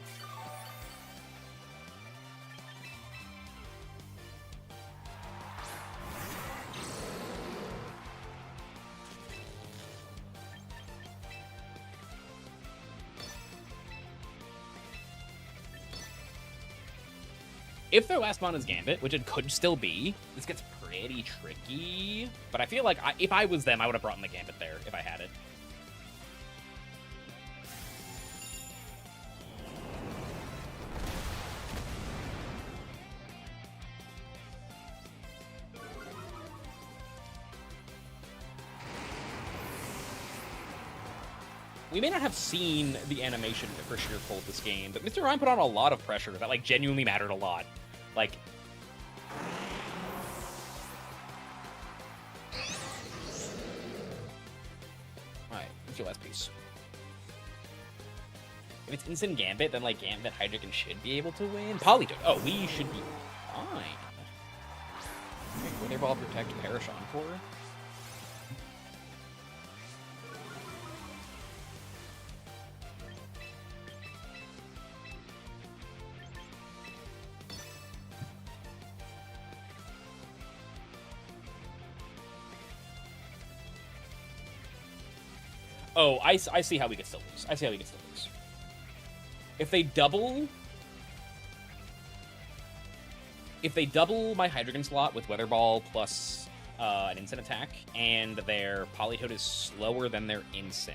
If their last mon is Gambit, which it could still be, this gets pretty tricky. But I feel like if I was them, I would have brought in the Gambit there if I had it. We may not have seen the animation for sheer cold this game, but Mr. Rime put on a lot of pressure that, like, genuinely mattered a lot. Like... Alright, what's your last piece? If it's instant Gambit, then, like, Gambit, Hydreigon should be able to win. Politoed. Oh, we should be fine. Wait, Wither Ball protect Perish Encore? Oh, I see how we could still lose. I see how we could still lose. If they double... If they double my Hydreigon slot with Weather Ball plus an Incin attack, and their Politoed is slower than their Incin,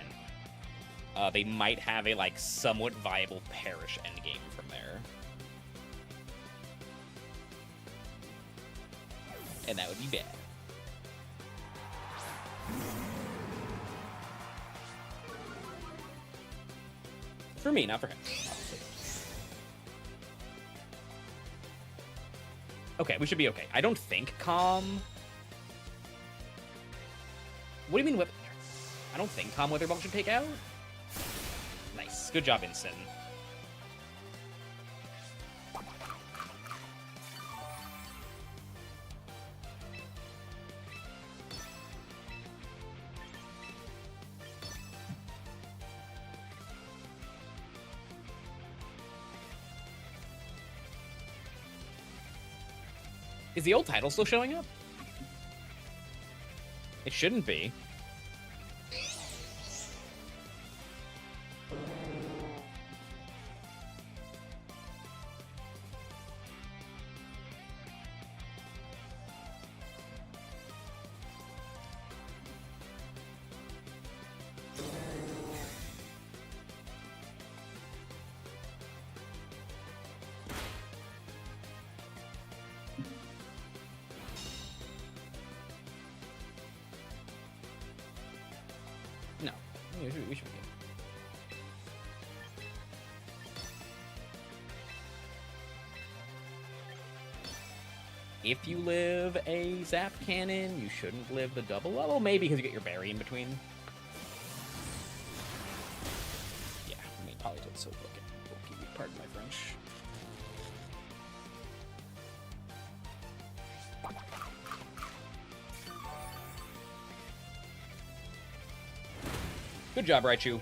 they might have a, like, somewhat viable Perish endgame from there. And that would be bad. For me, not for him, obviously. Okay, we should be okay. I don't think Calm... What do you mean Whip? I don't think Calm Weather Ball should take out. Nice. Good job, Incin. Is the old title still showing up? It shouldn't be. No, we should be good. If you live a Zap Cannon, you shouldn't live the double level. Maybe because you get your berry in between. Yeah, I mean, Politoed's so broken. Pardon my French. Good job, Raichu.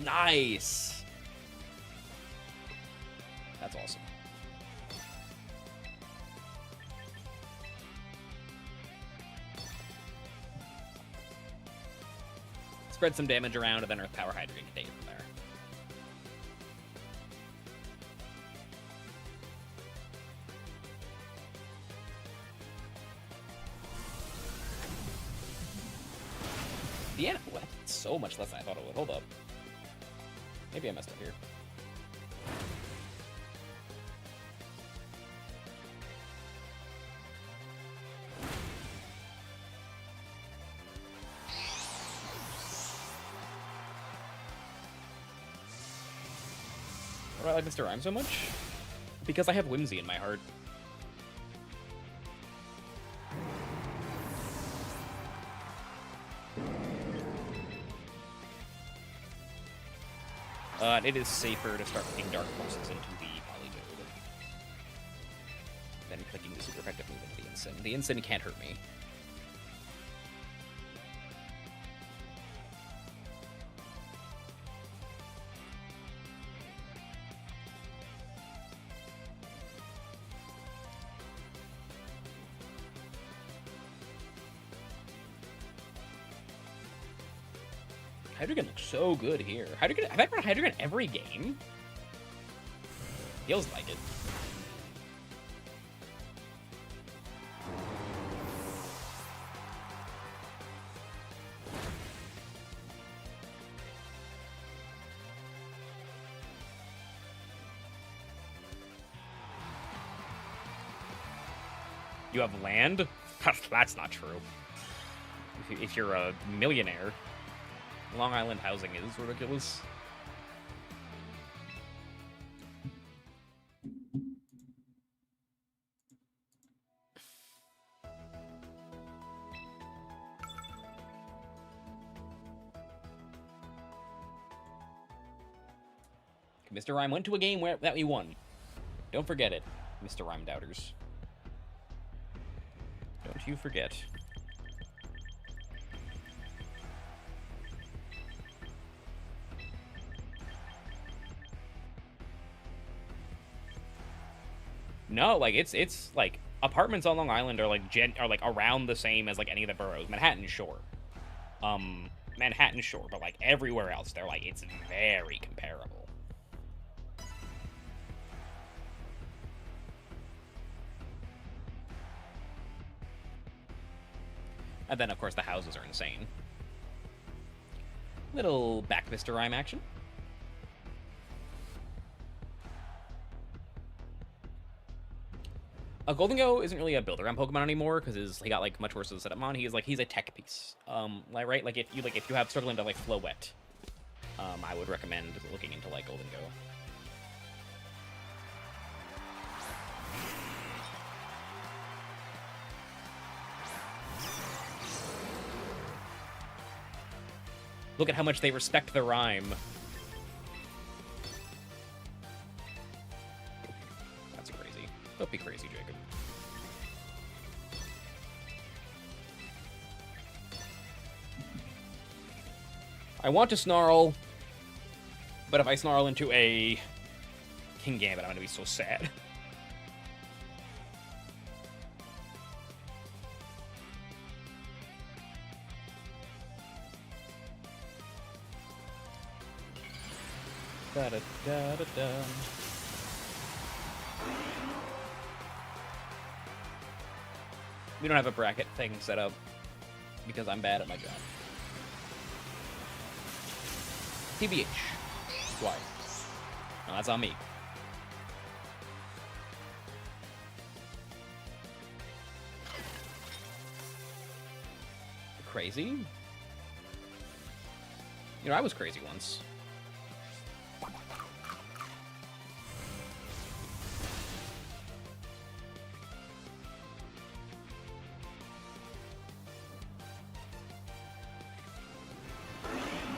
Nice. That's awesome. Spread some damage around and then Earth Power Hydreigon can take it from there. Yeah, well, that's so much less than I thought it would. Hold up. Maybe I messed up here. Why do I like Mr. Rime so much? Because I have Whimsy in my heart. It is safer to start putting Dark Pulses into the Politoed than clicking the super effective move into the Incin. The Incin can't hurt me. Hydreigon looks so good here. Hydreigon, have I brought Hydreigon every game? Feels like it. You have land? That's not true. If you're a millionaire. Long Island housing is ridiculous. Mr. Rime went to a game that we won. Don't forget it, Mr. Rime doubters. Don't you forget. No, like it's like apartments on Long Island are like around the same as like any of the boroughs. Manhattan, sure. Manhattan, sure, but like everywhere else, they're like it's very comparable. And then, of course, the houses are insane. Little back Mr. Rime action. Golden Go isn't really a builder on Pokemon anymore because he got like much worse of a setup on. He's a tech piece. Right, like if you have struggling to like flow wet, I would recommend looking into like Golden Go. Look at how much they respect the rhyme. That's crazy. Don't be crazy, Jacob. I want to snarl, but if I snarl into a King Gambit, I'm gonna be so sad. Da da da da da. We don't have a bracket thing set up because I'm bad at my job. TBH. Why? No, that's on me. Crazy? You know, I was crazy once.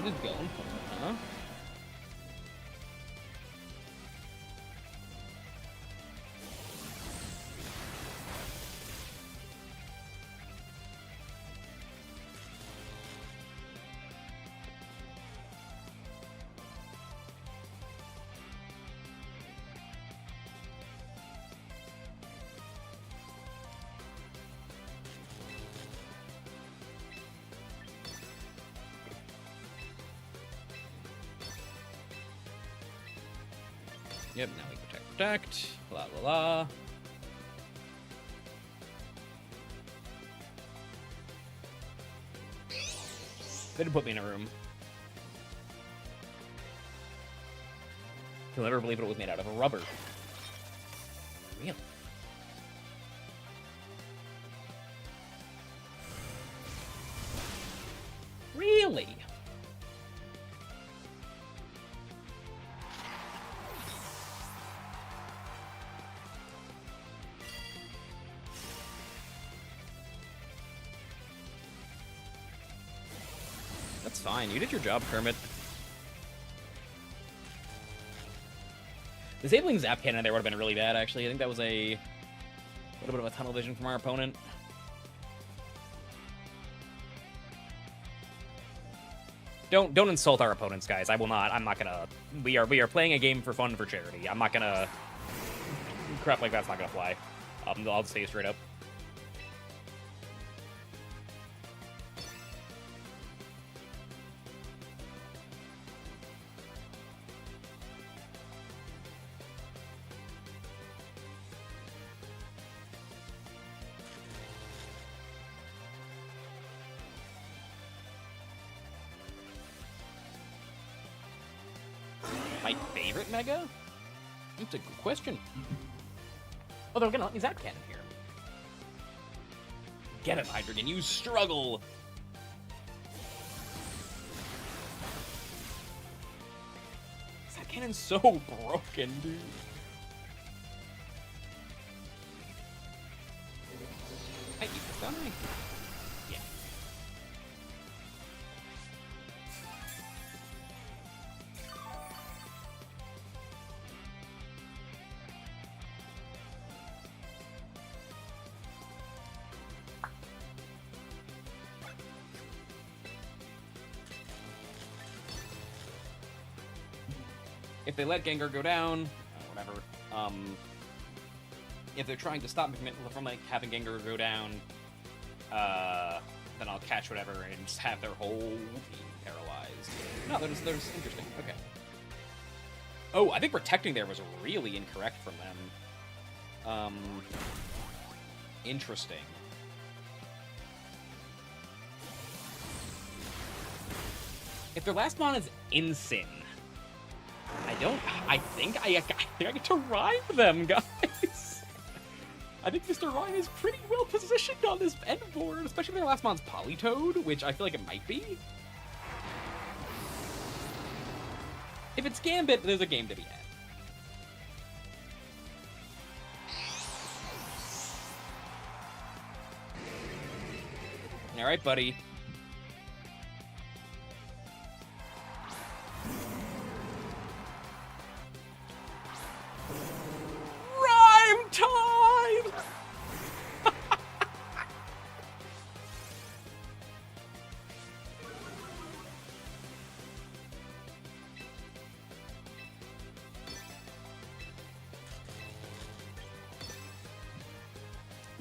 Just going for it, huh? Yep, now we protect, blah, blah, blah. They didn't put me in a room. You'll never believe it was made out of a rubber. Really? Really? That's fine. You did your job, Kermit. Disabling Zap Cannon there would have been really bad, actually. I think that was a little bit of a tunnel vision from our opponent. Don't insult our opponents, guys. I will not. I'm not gonna. We are playing a game for fun, for charity. I'm not gonna. Crap like that's not gonna fly. I'll say straight up. My favorite Mega? That's a good question. Oh, they're gonna let me Zap Cannon here. Get him, Hydreigon, you struggle! Zap Cannon's so broken, dude. I eat this, don't I? Yeah. If they let Gengar go down, whatever, if they're trying to stop me from like having Gengar go down, then I'll catch whatever and just have their whole team paralyzed. No, there's interesting. Okay. Oh, I think protecting there was really incorrect from them. Interesting. If their last mon is Insin, I think I get to rhyme them, guys. I think Mr. Rime is pretty well positioned on this end board, especially if their last mon's Politoed, which I feel like it might be. If it's Gambit, there's a game to be had. All right, buddy. Rime time!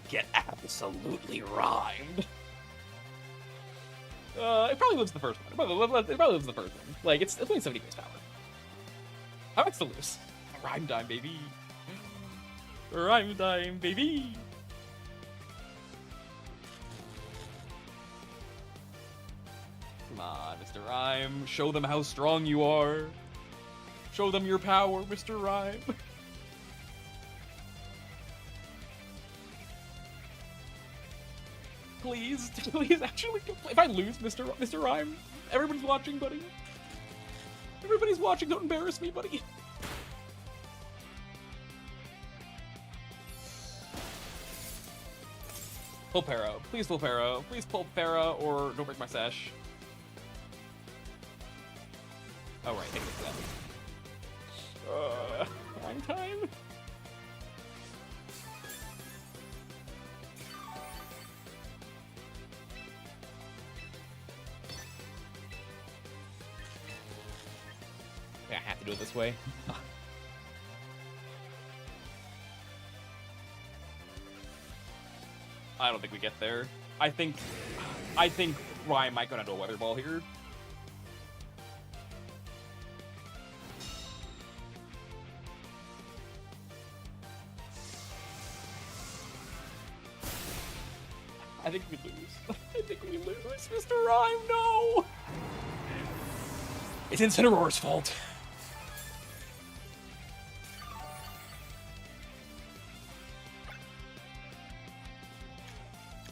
Get absolutely rhymed. It probably lives the first one. It probably lives the first one. Like, it's only 70 base power. How much to lose? Rime time, baby. Rime time, baby. Come on, Mr. Rime. Show them how strong you are. Show them your power, Mr. Rime. Please, please, actually, if I lose, Mr. Rime, everybody's watching, buddy. Everybody's watching, don't embarrass me, buddy. Pull Pero. Please pull Pero. Please pull Pero, or don't break my sash. Oh, right, I can get that. Long time? I have to do it this way. I don't think we get there. I think Ryan might go down to a Weather Ball here. I think we lose. I think we lose, Mr. Rime, no! It's Incineroar's fault.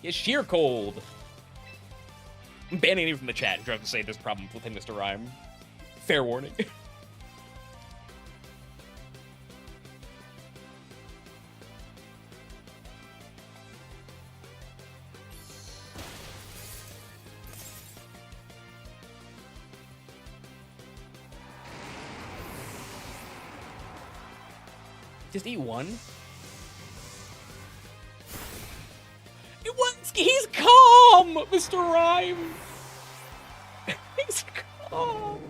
It's sheer cold. I'm banning you from the chat. Trying to say there's problems with him, Mr. Rime. Fair warning. Just eat one. He's calm, Mr. Rime. He's calm.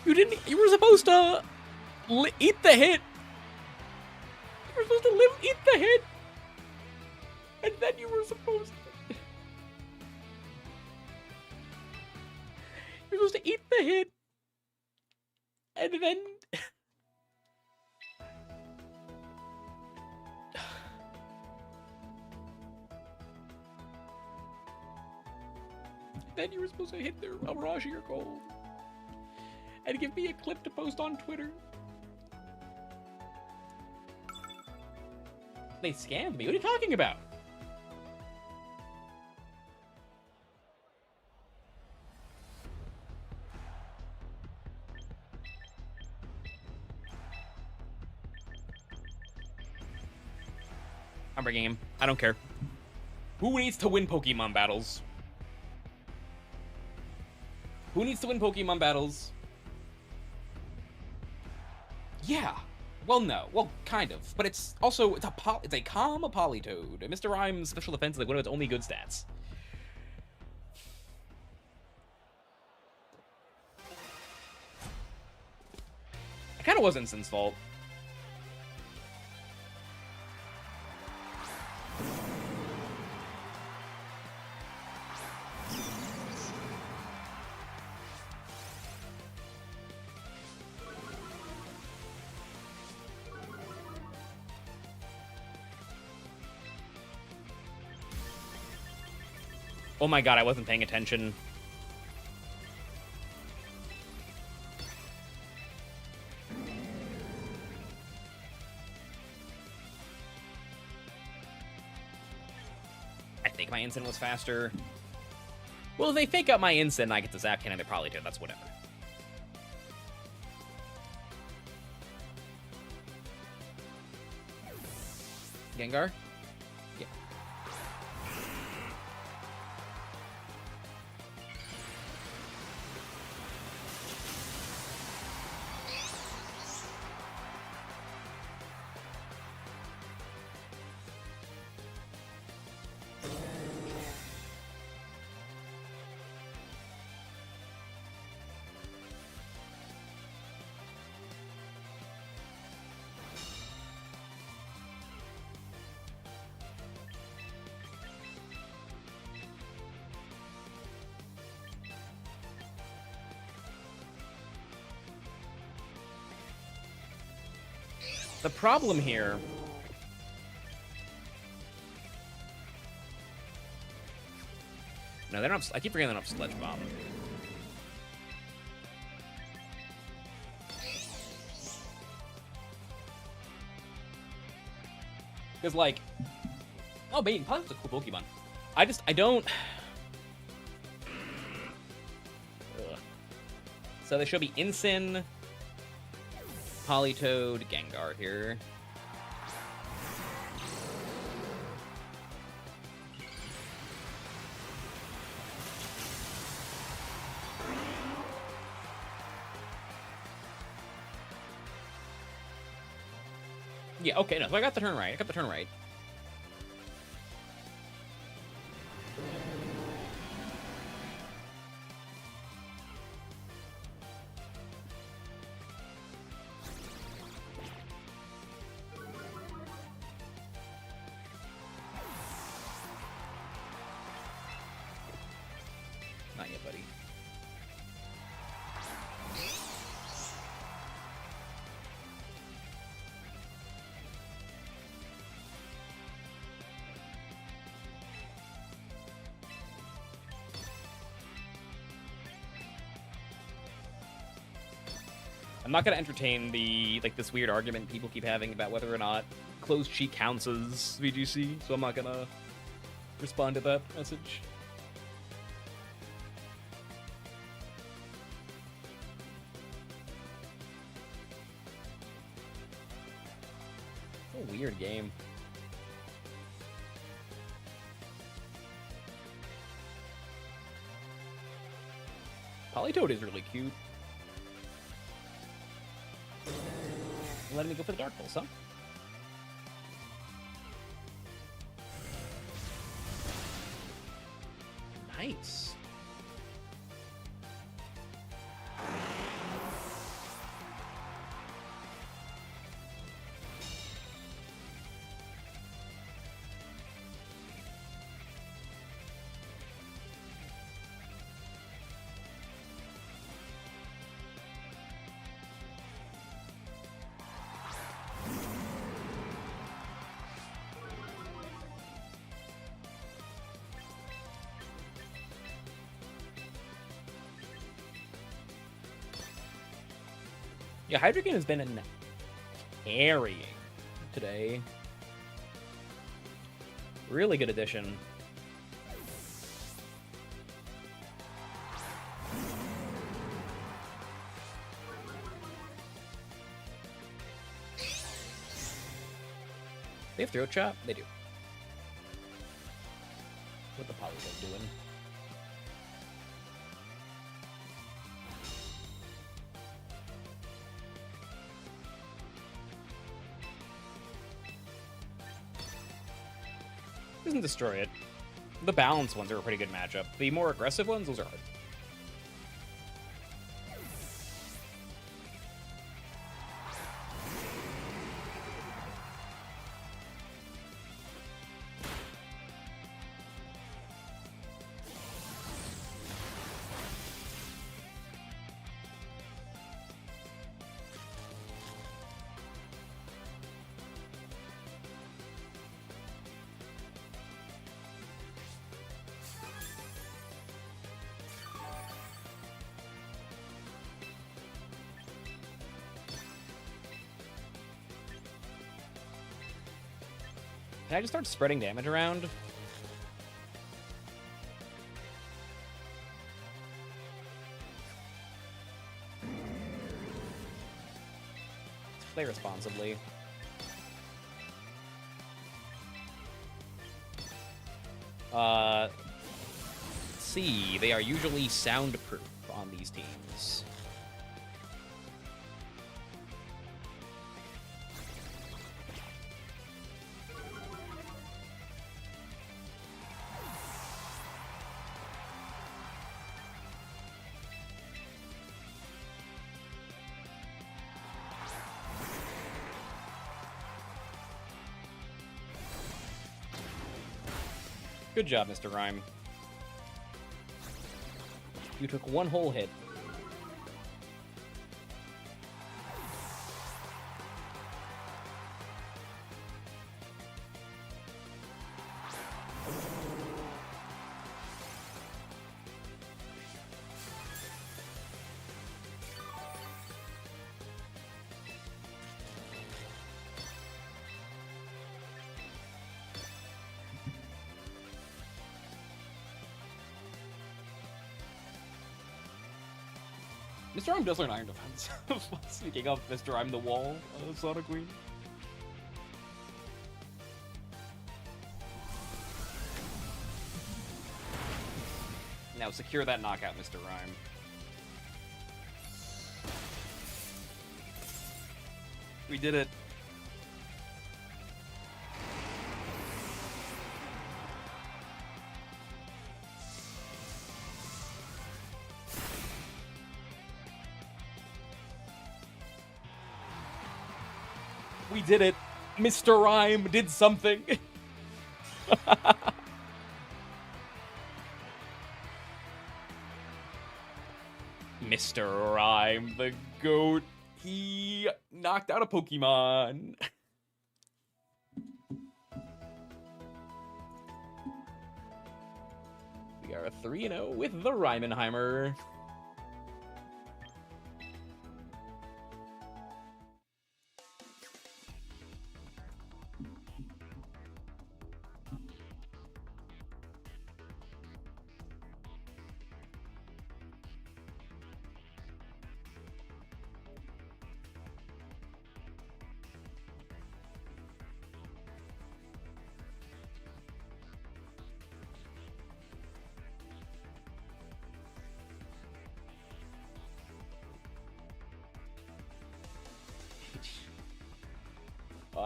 You didn't. You were supposed to eat the hit. You were supposed to eat the hit, and then you were supposed to. You're supposed to eat the hit, and then. Then you were supposed to hit their Arashi or Gold. And give me a clip to post on Twitter. They scammed me. What are you talking about? I'm bringing him. I don't care. Who needs to win Pokemon battles? Who needs to win Pokemon battles? Yeah. Well, no. Well, kind of. But it's also, it's a calm Politoed. Mr. Rime's special defense is like one of its only good stats. It kind of was Instin's fault. Oh my god, I wasn't paying attention. I think my instant was faster. Well, if they fake out my instant and I get the zap cannon, they probably do. That's whatever. Gengar? Yeah. The problem here... No, they don't have... I keep forgetting they don't have Sledge Bomb. Because, like... Oh, Bane, probably was a cool Pokemon. I don't... Ugh. So they should be Incin... Politoed, Gengar here. Yeah, okay, no, so I got the turn right. Not yet, buddy. I'm not gonna entertain the, like, this weird argument people keep having about whether or not closed cheek counts as VGC, so I'm not gonna respond to that message. It's a weird game. Politoed is really cute. Letting me go for the Dark Pulse, huh? Nice. Yeah, Hydreigon has been in carrying today. Really good addition. They have Throat Chop? They do. What the Politoed doing? Doesn't destroy it. The balanced ones are a pretty good matchup. The more aggressive ones, those are hard. Can I just start spreading damage around? Let's play responsibly. Let's see. They are usually soundproof on these teams. Good job, Mr. Rime. You took one whole hit. Mr. Rime does learn Iron Defense. Sneaking up Mr. Rime the wall of Sonic Queen. Now secure that knockout, Mr. Rime. We did it. We did it. Mr. Rime did something. Mr. Rime, the GOAT. He knocked out a Pokemon. We are 3-0 with the Rimenheimer.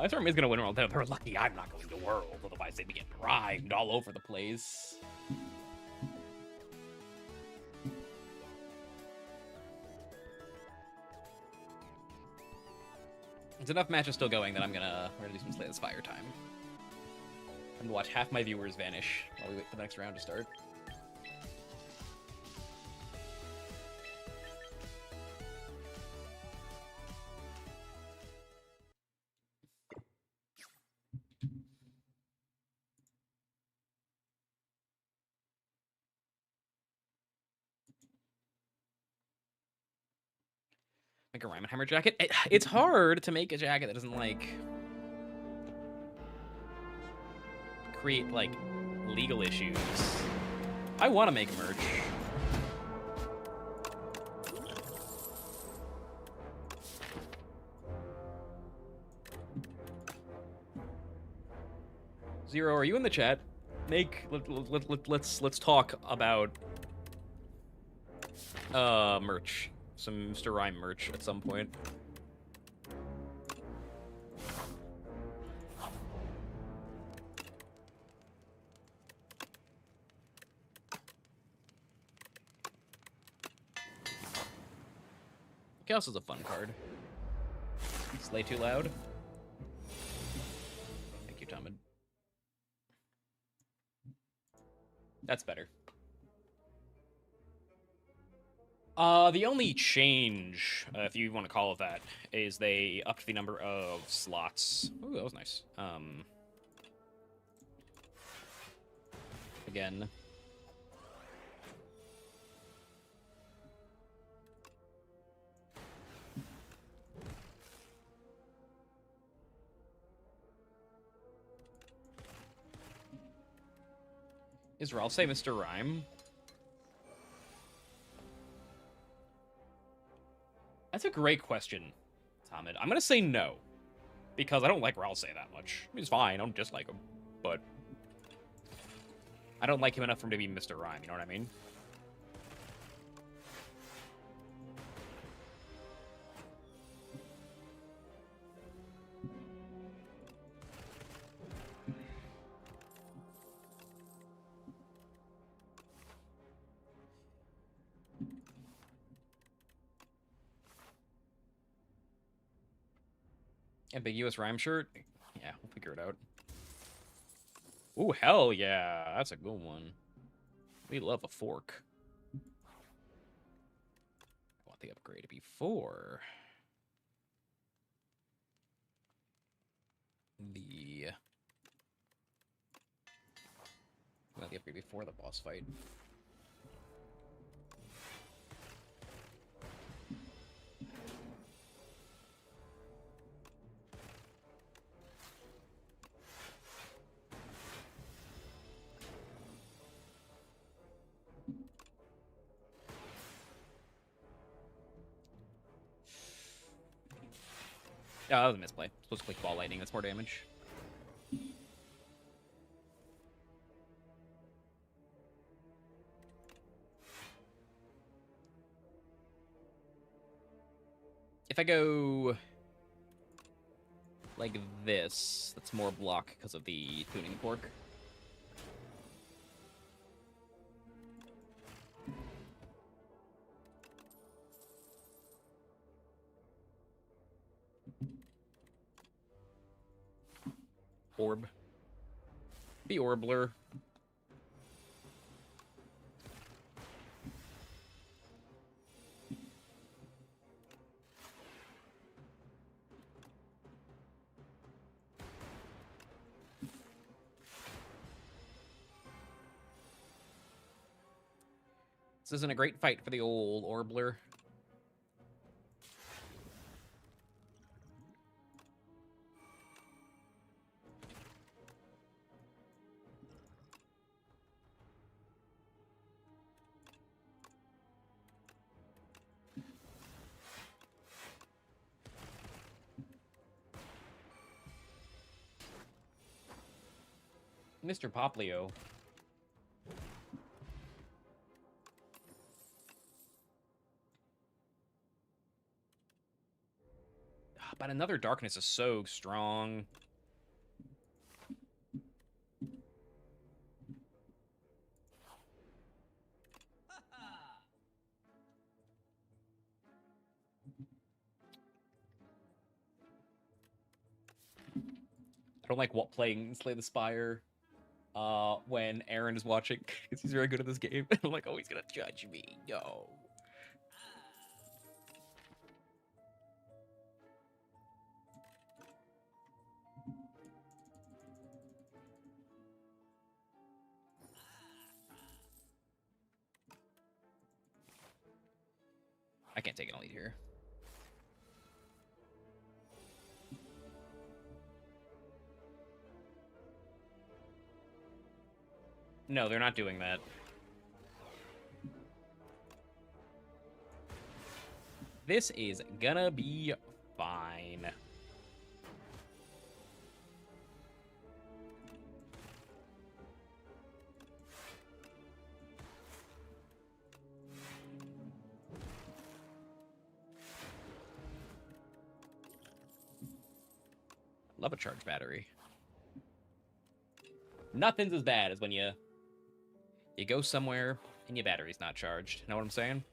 This army is going to win World. They're lucky I'm not going to World, otherwise they'd be getting rhymed all over the place. There's enough matches still going that we're gonna do some Slay This Fire time. I'm gonna watch half my viewers vanish while we wait for the next round to start. Make a Rimenheimer jacket. It's hard to make a jacket that doesn't like create like legal issues. I want to make merch. Zero, are you in the chat? Let's talk about merch. Some Mr. Rime merch at some point. Chaos is a fun card. Slay too loud. Thank you, Tomid. That's better. The only change, if you want to call it that, is they upped the number of slots. Ooh, that was nice. Again. Israel, say Mr. Rhyme. That's a great question, Tomid. I'm gonna say no. Because I don't like Ralsei that much. He's fine, I don't dislike him. But I don't like him enough for him to be Mr. Rhyme, you know what I mean? Ambiguous rhyme shirt? Yeah, we'll figure it out. Ooh, hell yeah. That's a good one. We love a fork. I want the upgrade to be 4. Well, the upgrade before the boss fight. Yeah, that was a misplay. Supposed to click ball lightning, that's more damage. If I go like this, that's more block because of the tuning fork. Orb. The Orbler. This isn't a great fight for the old Orbler. Mr. Poplio. But another darkness is so strong. I don't like what playing Slay the Spire when Aaron is watching because he's very good at this game. I'm like, oh, he's gonna judge me. No. I can't take an lead here. No, they're not doing that. This is gonna be fine. Love a charge battery. Nothing's as bad as when you go somewhere and your battery's not charged. Know what I'm saying?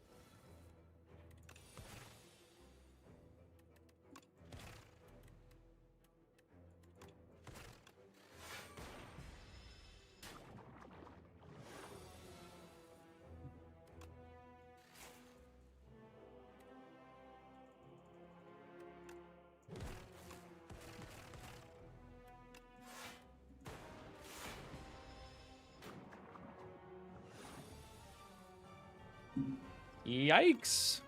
Yikes.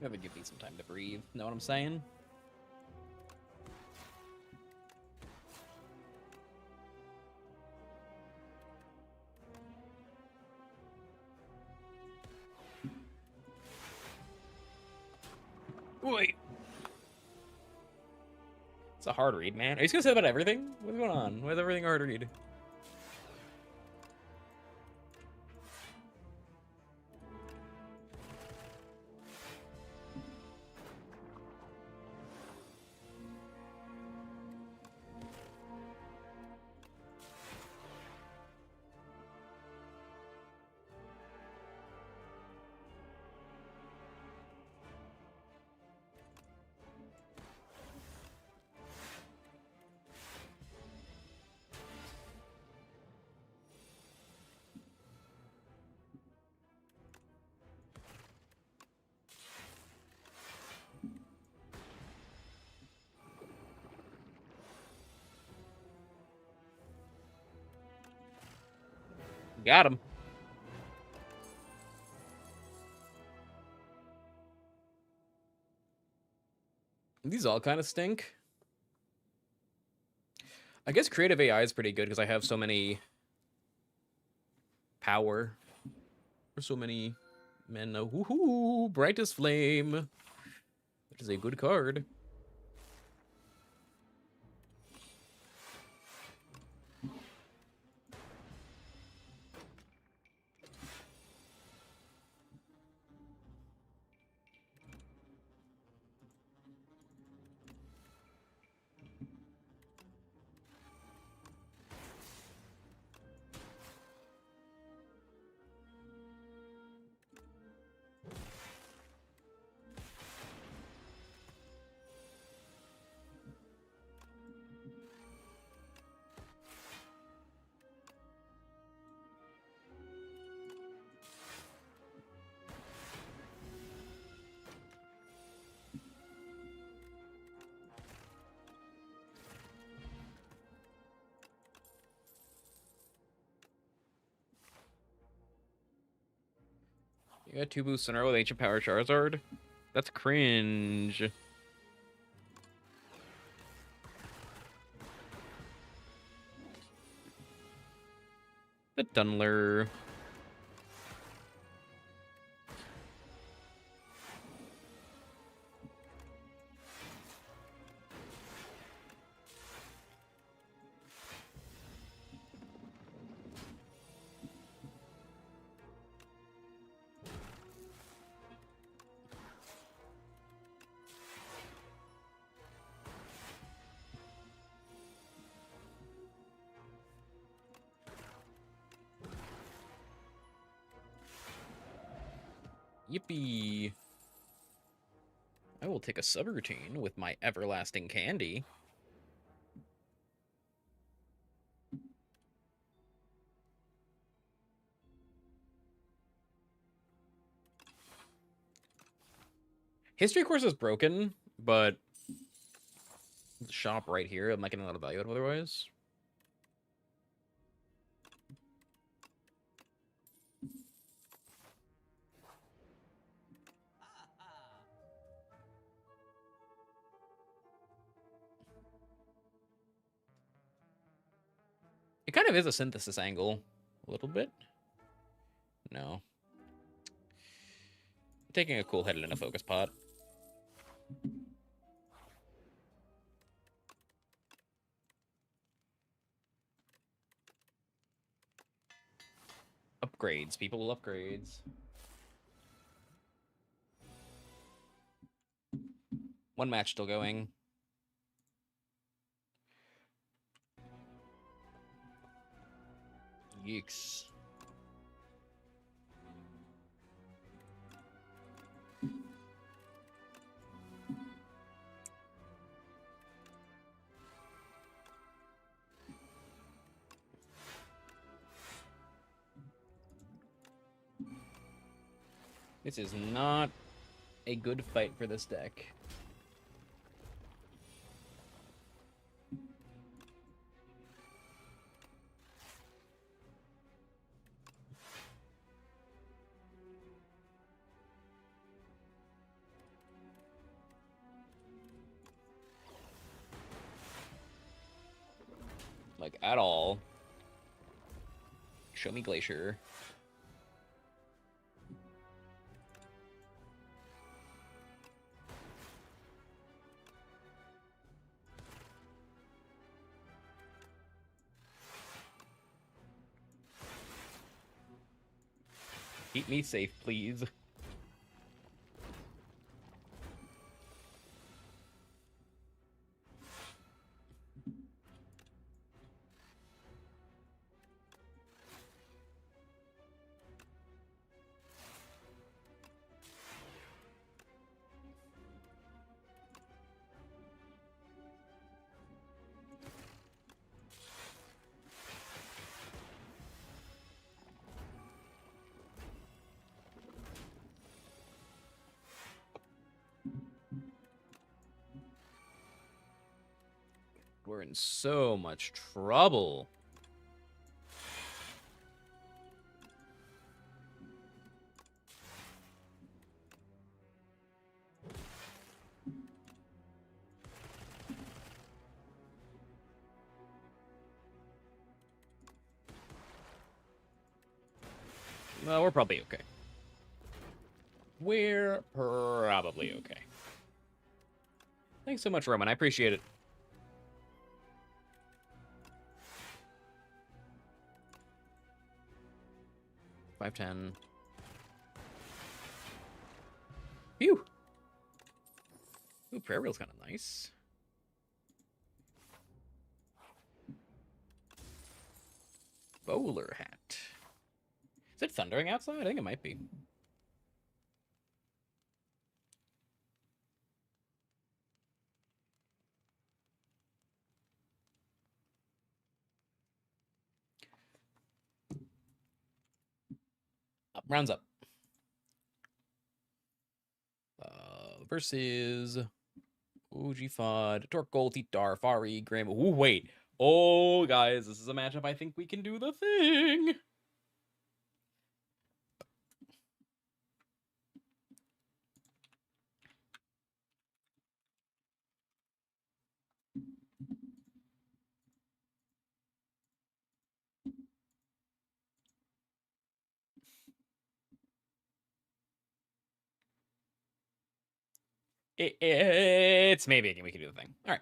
That would give me some time to breathe. Know what I'm saying? Wait. It's a hard read, man. Are you just gonna say that about everything? What's going on? Why is everything a hard read? Got him. These all kind of stink. I guess creative AI is pretty good because I have so many power. For so many men. Woohoo! Brightest Flame. That is a good card. You got 2 boosts in a row with Ancient Power Charizard? That's cringe. The Dunler. Yippee. I will take a subroutine with my everlasting candy. History course is broken, but the shop right here, I'm not getting a lot of value out of otherwise. It kind of is a synthesis angle. A little bit. No. Taking a cool headed in a focus pot. Upgrades. People will upgrades. One match still going. Yeeks. This is not a good fight for this deck. Like, at all. Show me Glacier. Keep me safe, please. We're in so much trouble. Well, we're probably okay. We're probably okay. Thanks so much, Roman. I appreciate it. $5.10. Phew. Ooh, prayer wheel's kind of nice. Bowler hat. Is it thundering outside? I think it might be. Up, rounds up. Versus Ujifod, Torque Gold, Titar, Fari, Grim. Ooh, wait. Oh, guys, this is a matchup I think we can do the thing. It's maybe a game we can do the thing. All right.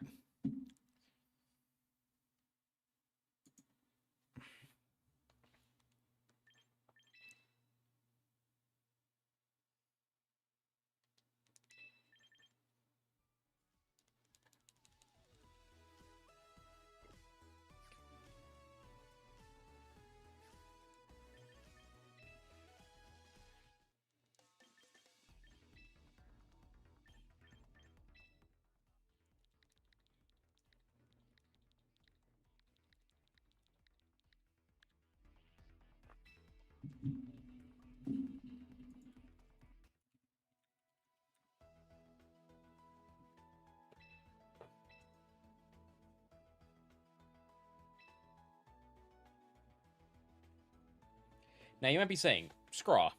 Now, you might be saying, Scraw,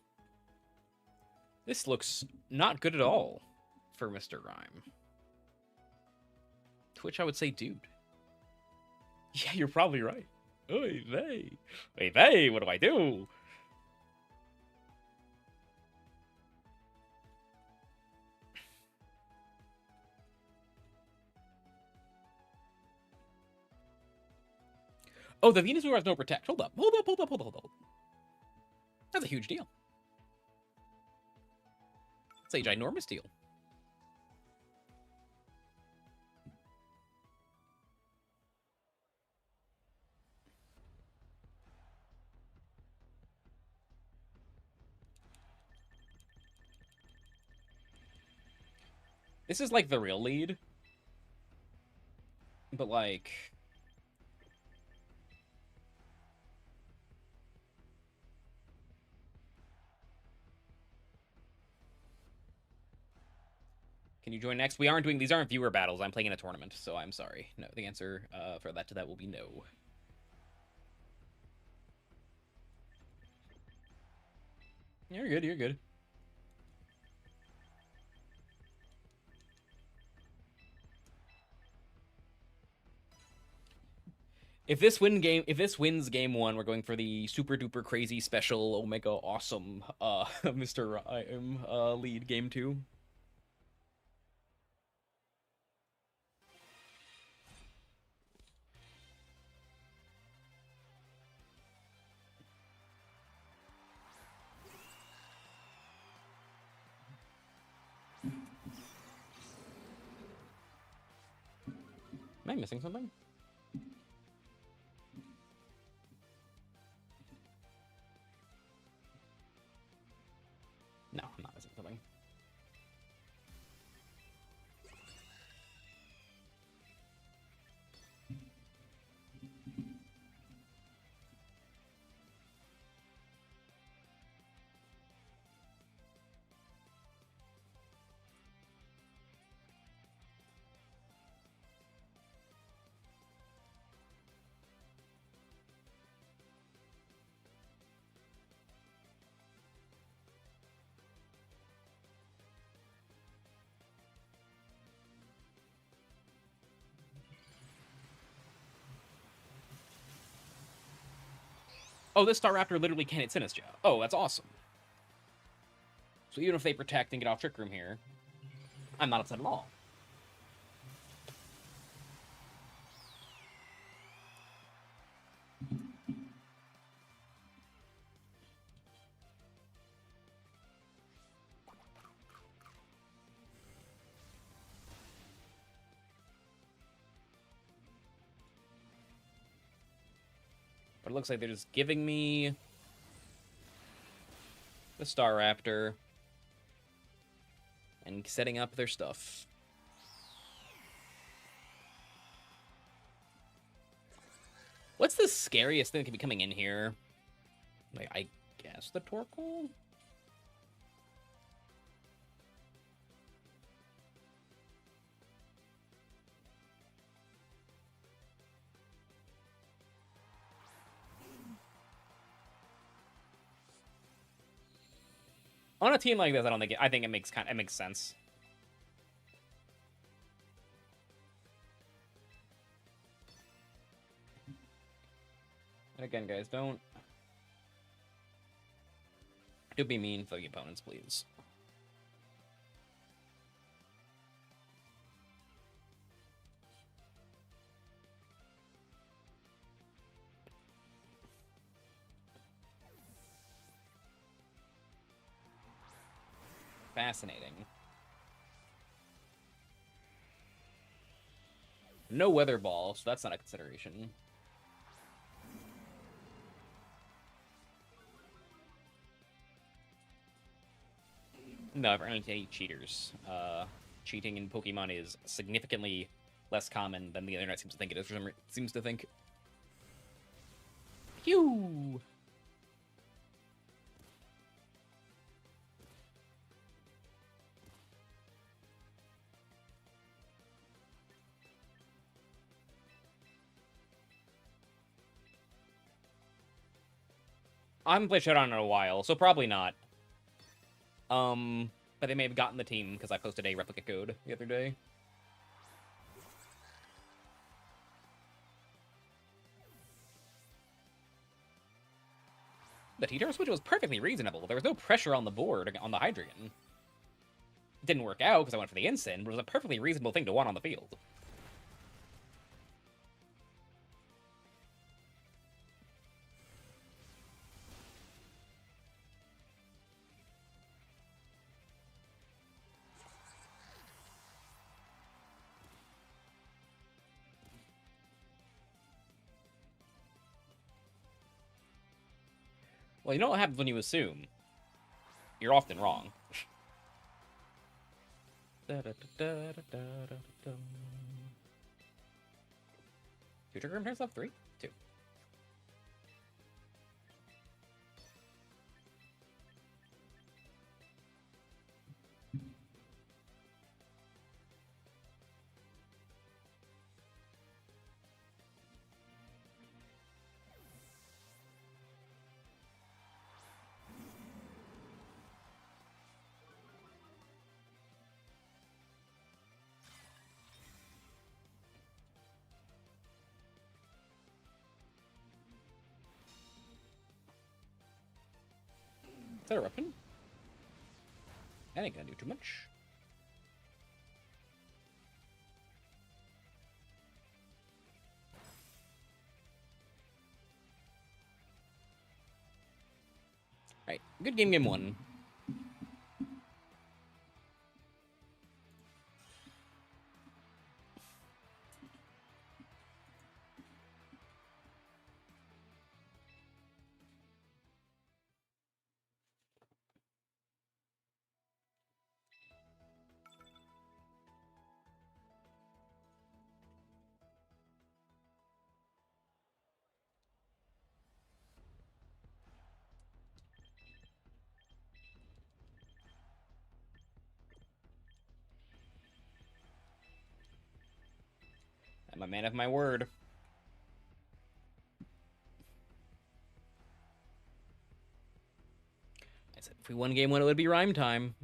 this looks not good at all for Mr. Rime. To which I would say, dude. Yeah, you're probably right. Oy vey. Oy vey, what do I do? Oh, the Venus Mover has no protect. Hold up. Hold up, hold up, hold up, hold up. That's a huge deal. It's a ginormous deal. This is like the real lead. But like... Can you join next? We aren't doing... These aren't viewer battles. I'm playing in a tournament, so I'm sorry. No, the answer for that to that will be no. You're good, you're good. if this wins game one, we're going for the super duper crazy special Omega awesome Mr. Rime lead game two. Am I missing something? No, I'm not missing something. Oh, this Star Raptor literally can hit Sinistra. Oh, that's awesome. So even if they protect and get off Trick Room here, I'm not upset at all. But it looks like they're just giving me the Star Raptor and setting up their stuff. What's the scariest thing that could be coming in here? Like, I guess the Torkoal? On a team like this, I think it makes sense. And again, guys, don't be mean for the opponents, please. Fascinating. No Weather Ball, so that's not a consideration. No, for any cheaters. Cheating in Pokemon is significantly less common than the internet seems to think it is. Seems to think. Phew! I haven't played Showdown in a while, so probably not. But they may have gotten the team because I posted a replica code the other day. The T-Turf switch was perfectly reasonable. There was no pressure on the board on the Hydreigon. It didn't work out because I went for the Ensign, but it was a perfectly reasonable thing to want on the field. Well, you know what happens when you assume? You're often wrong. Future Grim turns left 3? 2. Is that Eruption? That ain't gonna do too much. Alright, good game 1. I'm a man of my word. I said if we won game 1, it would be Rime time.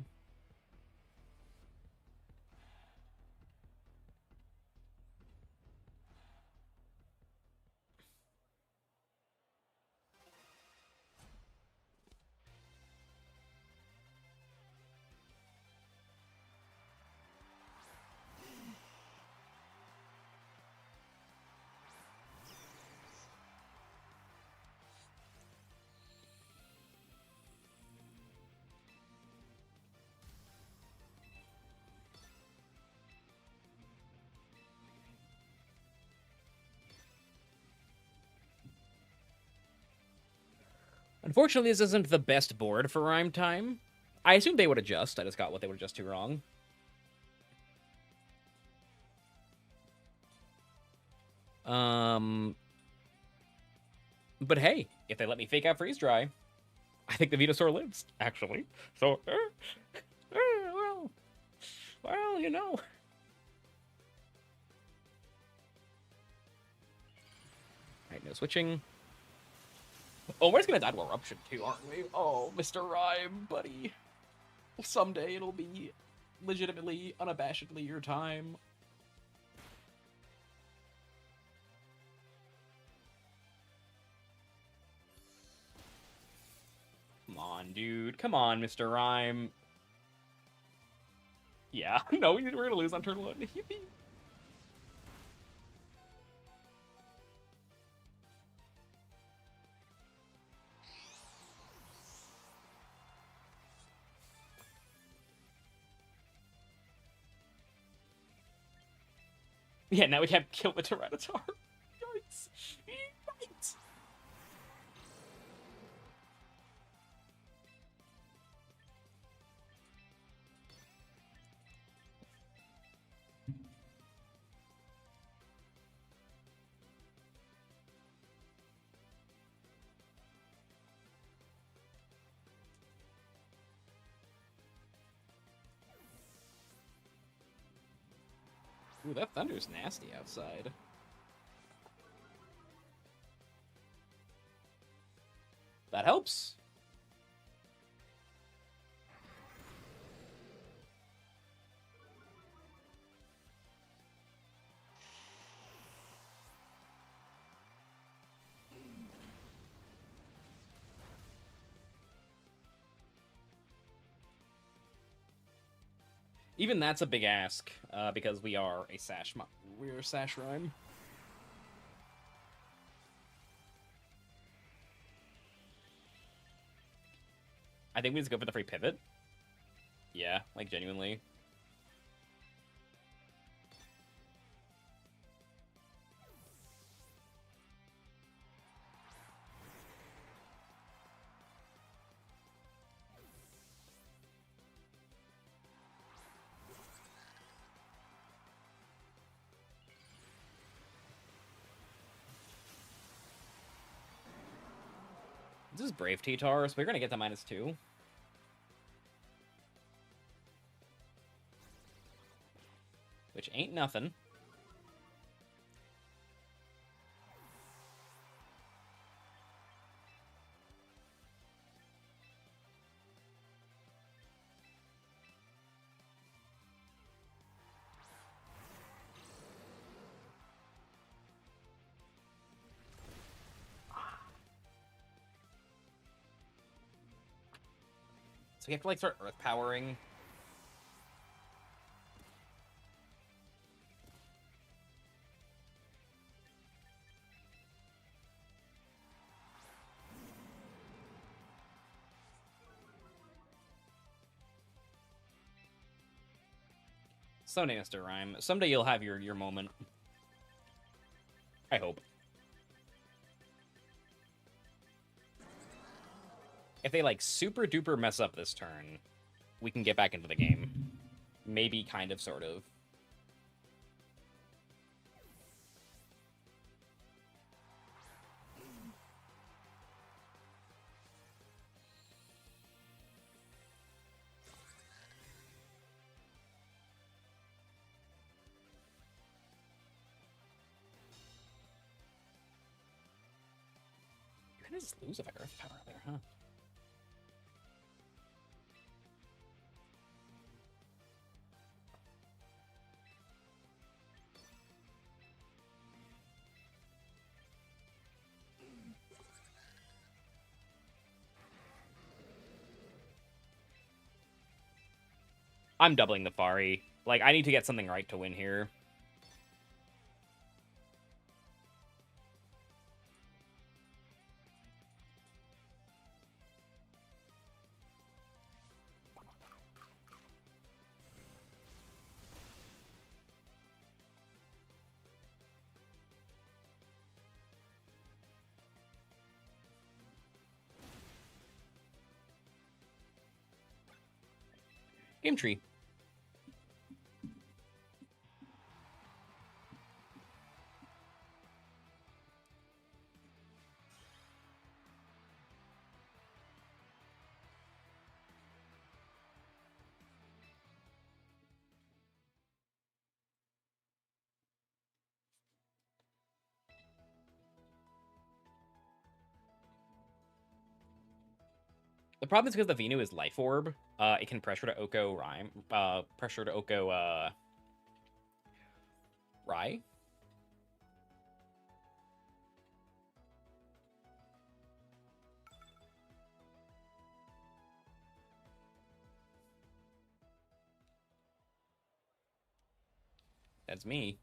Unfortunately, this isn't the best board for Rime time. I assumed they would adjust. I just got what they would adjust to wrong. But hey, if they let me fake out Freeze Dry, I think the Venusaur lives, actually. So, well, you know. Alright, no switching. Oh, we're just gonna die to Eruption too, aren't we? Oh, Mr. Rime, buddy. Someday it'll be legitimately, unabashedly your time. Come on, dude. Come on, Mr. Rime. Yeah, no, we're gonna lose on turn 1. Yippee. Yeah, now we can't kill the Tyranitar. Yikes. Yikes. Ooh, that thunder's nasty outside. That helps. Even that's a big ask, because we are a we're a Sash Rime. I think we just go for the free pivot. Yeah, like genuinely. This is Brave T-Tar, so we're gonna get to -2. Which ain't nothing. So we have to like start earth powering. Someday, Mr. Rime. Someday you'll have your moment. I hope. If they like super duper mess up this turn, we can get back into the game. Maybe, kind of, sort of. You kind of just lose if I earth power there, huh? I'm doubling the Fari. Like, I need to get something right to win here. Game tree. The problem is because the Venu is Life Orb, it can pressure to Oko Rime. Pressure to Oko, Rye? That's me.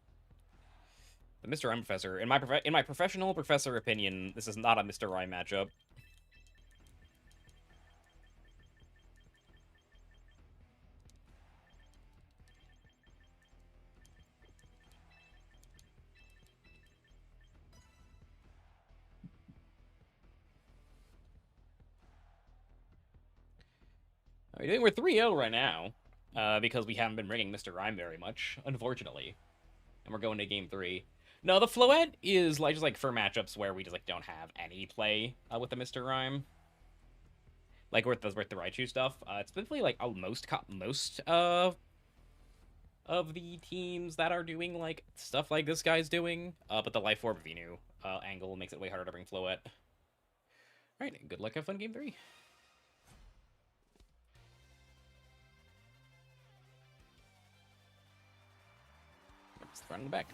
The Mr. Rime Professor. In my professional professor opinion, this is not a Mr. Rime matchup. We're 3-0 right now, because we haven't been ringing Mr. Rime very much, unfortunately. And we're going to game 3. No, the Floette is like just like for matchups where we just like don't have any play with the Mr. Rime. Like with the Raichu stuff. It's typically like most of the teams that are doing like stuff like this guy's doing. But the Life Orb Venu angle makes it way harder to bring Floette. Alright, good luck, have fun game 3. Just run in the back.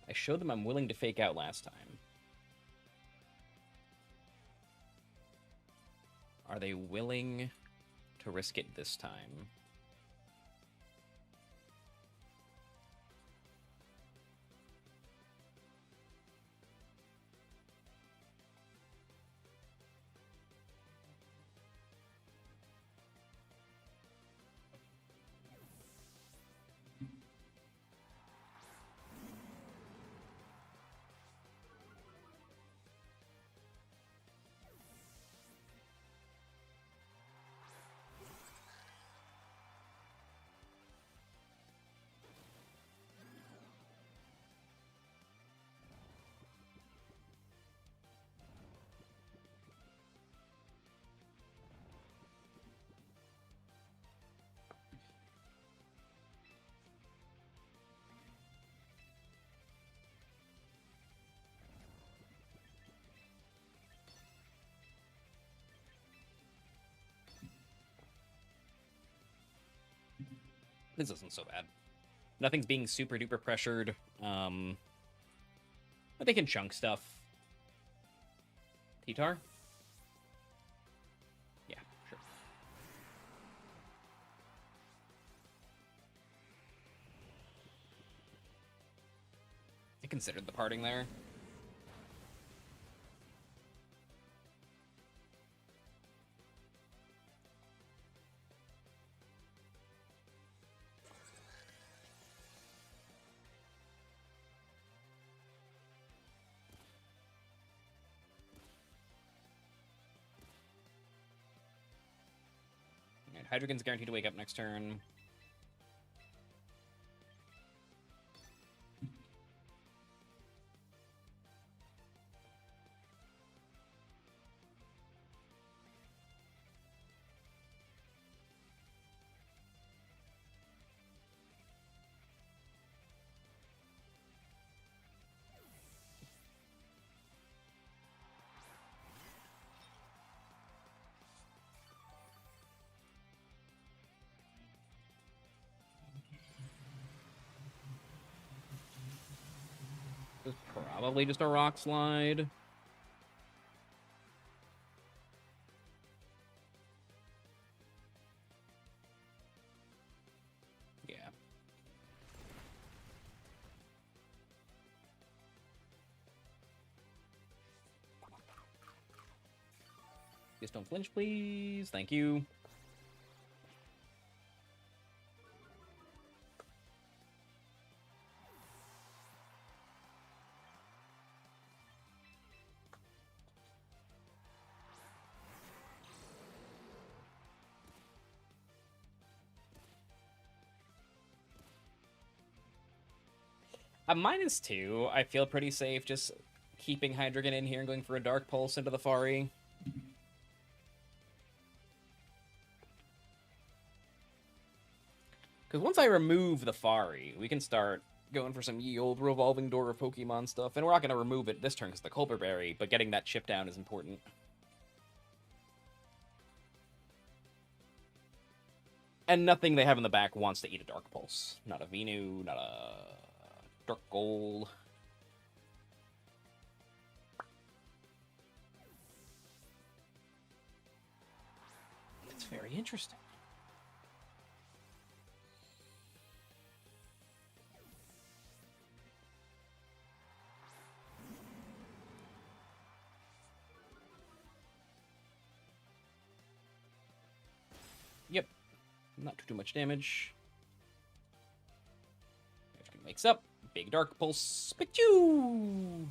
I showed them I'm willing to fake out last time. Are they willing to risk it this time? This isn't so bad. Nothing's being super duper pressured. But they can chunk stuff. T-Tar? Yeah, sure. I considered the parting there. Alright, Hydreigon's guaranteed to wake up next turn. This is probably just a rock slide. Yeah. Just don't flinch, please. Thank you. At -2, I feel pretty safe just keeping Hydreigon in here and going for a Dark Pulse into the Fari. Because once I remove the Fari, we can start going for some ye old revolving door of Pokemon stuff. And we're not going to remove it this turn because the Colbur Berry, but getting that chip down is important. And nothing they have in the back wants to eat a Dark Pulse. Not a Venu, not a Dark Gold. That's very interesting. Yep. Not too much damage. Wakes up. Big Dark Pulse. Pachoo!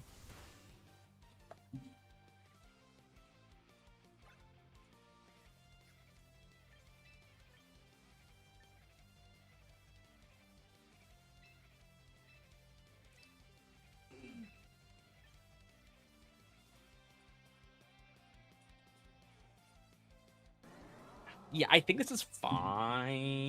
Yeah, I think this is fine.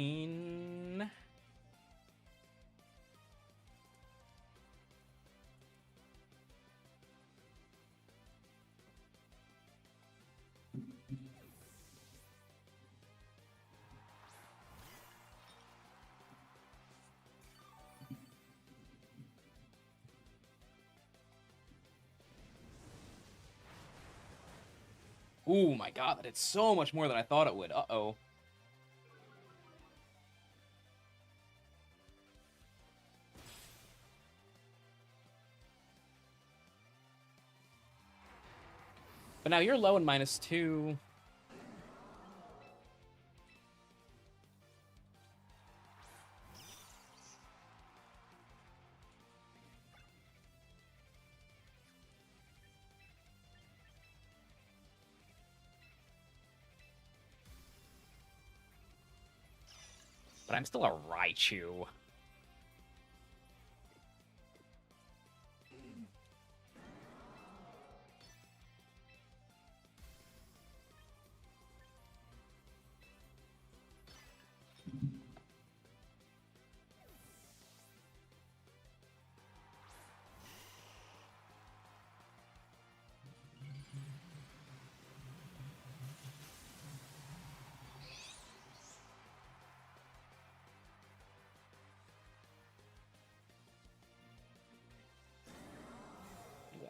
Oh my god, that did so much more than I thought it would. Uh-oh. But now you're low in -2. But I'm still a Raichu.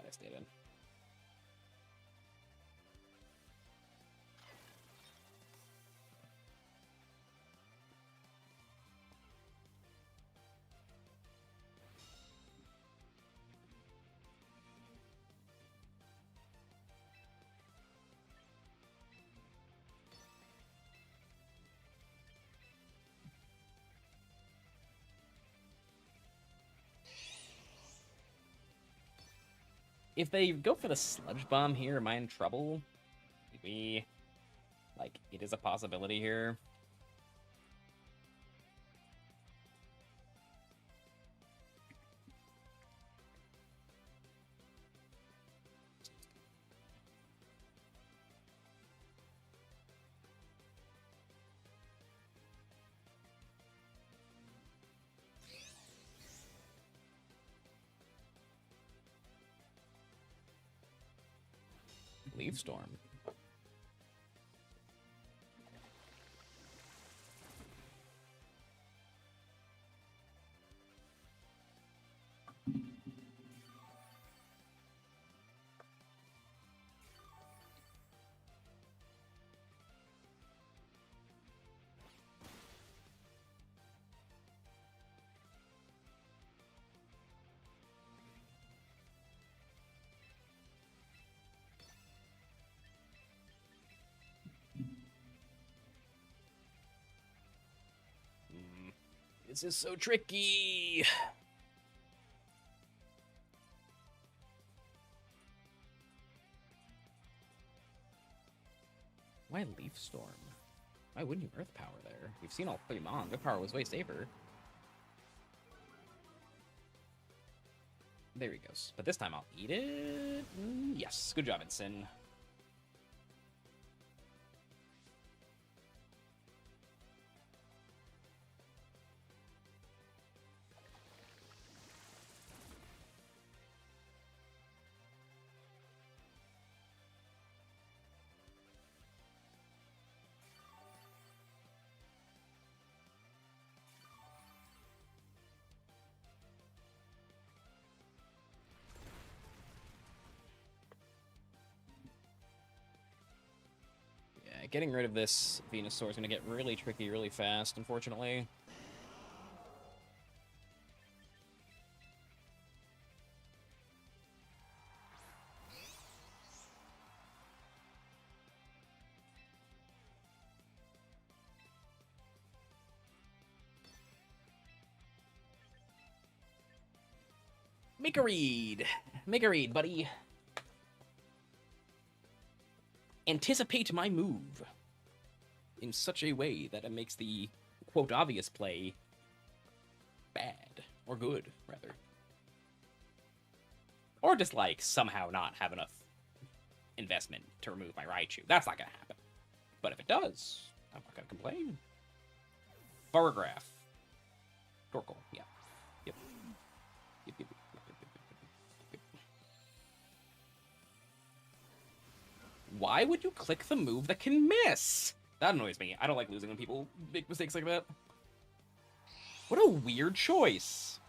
devastated. If they go for the Sludge Bomb here, am I in trouble? Maybe. Like, it is a possibility here. Leaf Storm. This is so tricky. Why Leaf Storm? Why wouldn't you Earth Power there? We've seen all 3 Mon. Earth Power was way safer. There he goes. But this time I'll eat it. Yes. Good job, Ensign. Getting rid of this Venusaur is going to get really tricky really fast, unfortunately. Make a read. Make a read, buddy. Anticipate my move in such a way that it makes the, quote, obvious play bad. Or good, rather. Or just, like, somehow not have enough investment to remove my Raichu. That's not gonna happen. But if it does, I'm not gonna complain. Burgraph. Torkoal, yeah. Yep. Yep. Why would you click the move that can miss? That annoys me. I don't like losing when people make mistakes like that. What a weird choice.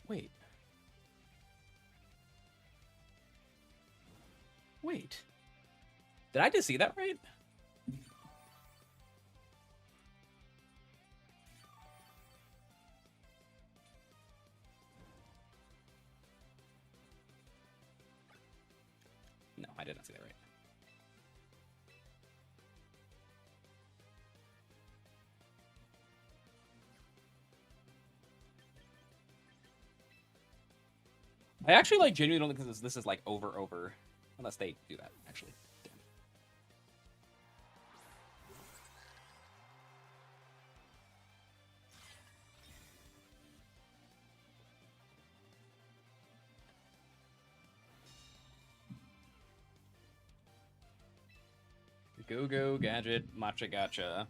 Wait. Wait. Did I just see that right? No, I did not see that right. I actually, like, genuinely don't think this is like, over. Unless they do that, actually. Damn. Go, Gadget, Matcha Gotcha.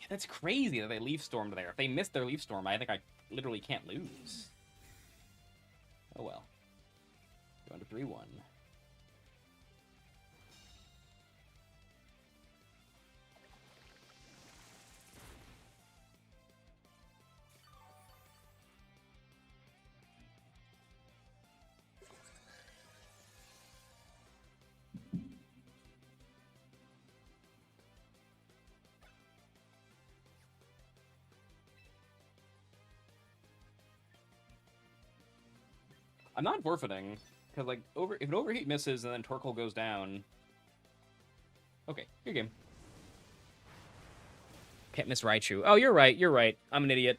That's crazy that they Leaf Stormed there. If they missed their Leaf Storm, I think I literally can't lose. Oh well. Going to 3-1. I'm not forfeiting, because, like, if an overheat misses and then Torkoal goes down... Okay, your game. Can't miss Raichu. Oh, you're right, you're right. I'm an idiot.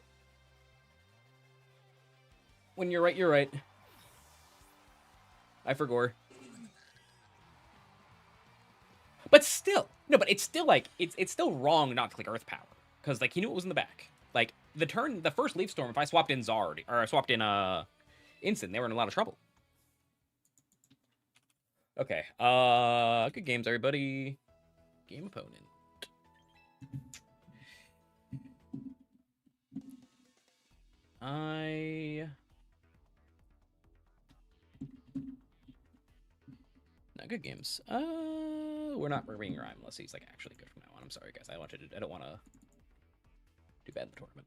When you're right, you're right. I forgot. But still, no, but it's still, like, it's still wrong not to click Earth Power. Because, like, he knew it was in the back. Like, the first Leaf Storm, if I swapped in Zard, or I swapped in, Instant, they were in a lot of trouble. Okay, good games, everybody. Game opponent. Not good games. We're not reading Rime unless he's, like, actually good from now on. I'm sorry, guys. I don't want to do bad in the tournament.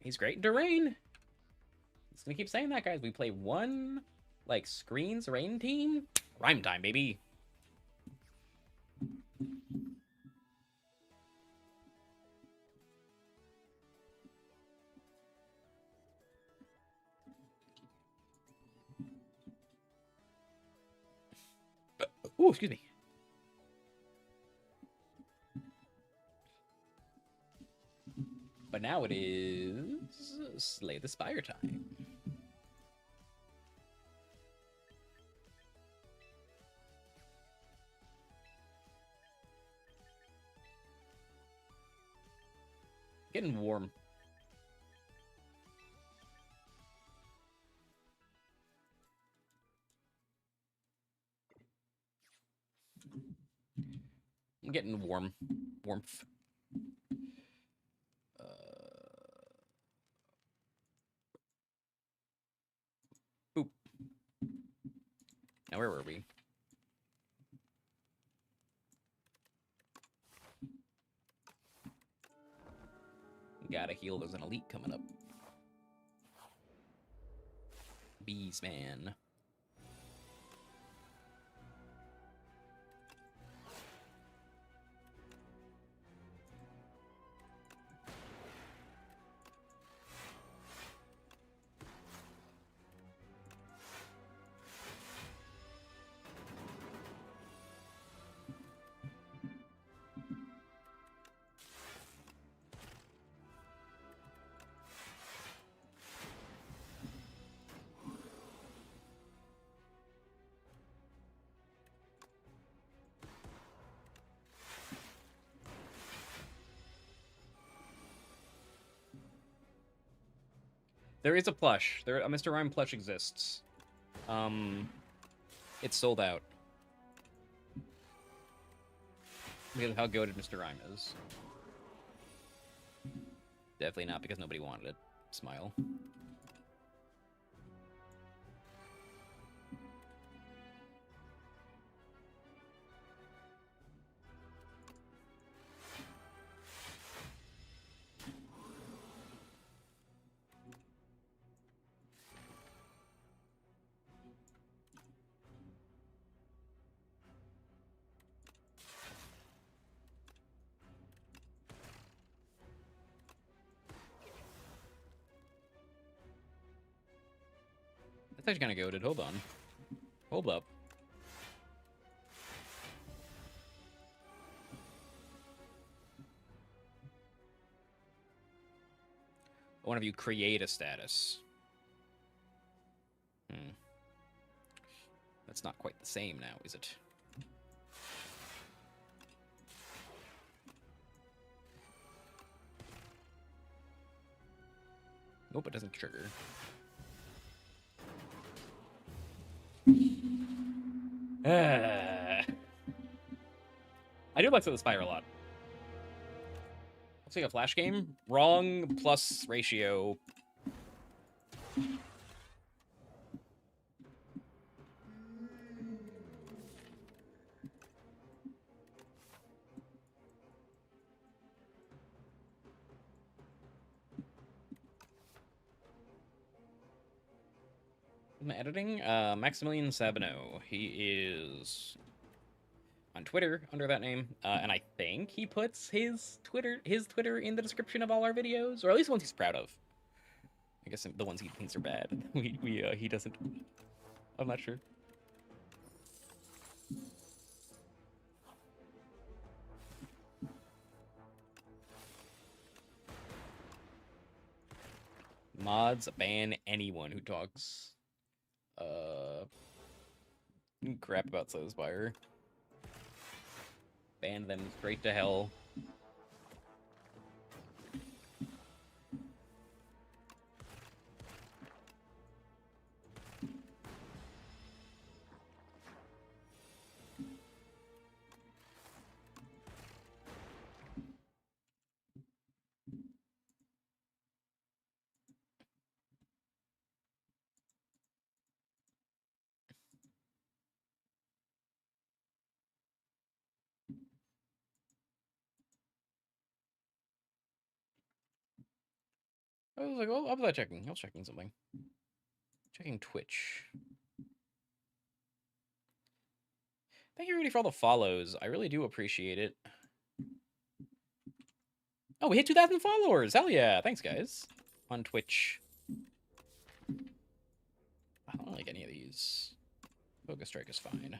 He's great in Terrain. It's gonna keep saying that, guys. We play one, like, screens rain team. Rime time, baby. Ooh, excuse me. But now it is Slay the Spire time. Getting warm. I'm getting warm. Warmth. Boop. Now, where were we? Gotta heal. There's an elite coming up. Bees, man. There is a plush. A Mr. Rime plush exists. It's sold out. Because of how goated Mr. Rime is. Definitely not because nobody wanted it. Smile. That's actually kind of goated. Hold on. Hold up. One of you create a status. That's not quite the same now, is it? Nope, it doesn't trigger. I do like the Spire a lot. Looks like a flash game. Wrong plus ratio. Am I editing? Maximilian Sabino. He is on Twitter under that name, and I think he puts his Twitter in the description of all our videos, or at least ones he's proud of. I guess the ones he thinks are bad. He doesn't. I'm not sure. Mods ban anyone who talks crap about Slowspire. Ban them straight to hell. I was like, oh, I was checking. I was checking something. Checking Twitch. Thank you, everybody, for all the follows. I really do appreciate it. Oh, we hit 2,000 followers. Hell yeah. Thanks, guys. On Twitch. I don't like any of these. Focus Strike is fine.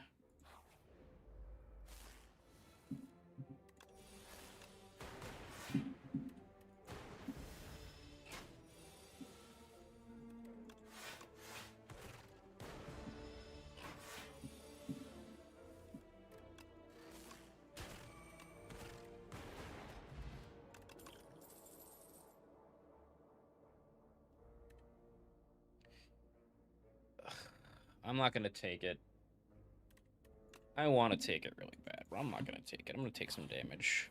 I'm not going to take it. I want to take it really bad, but I'm not going to take it. I'm going to take some damage.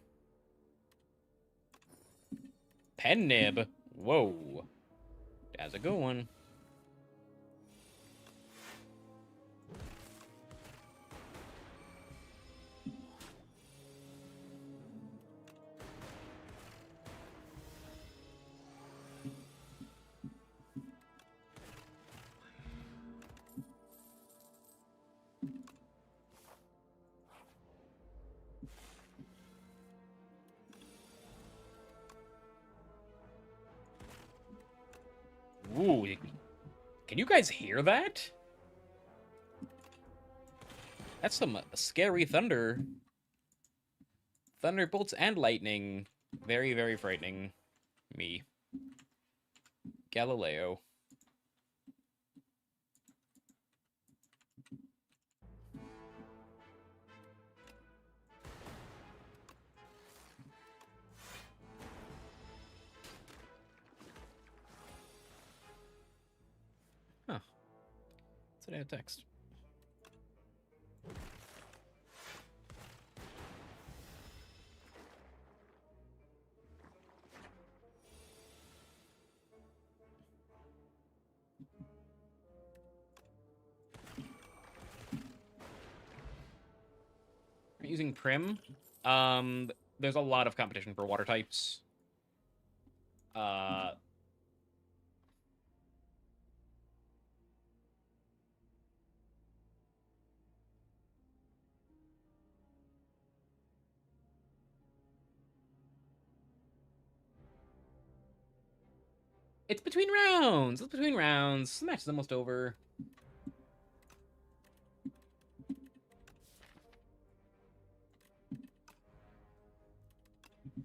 Pen Nib. Whoa. That's a good one. Ooh, can you guys hear that? That's some scary thunder. Thunderbolts and lightning. Very, very frightening. Me. Galileo. Huh. Today a text. Using Prim. There's a lot of competition for water types. It's between rounds. It's between rounds. The match is almost over.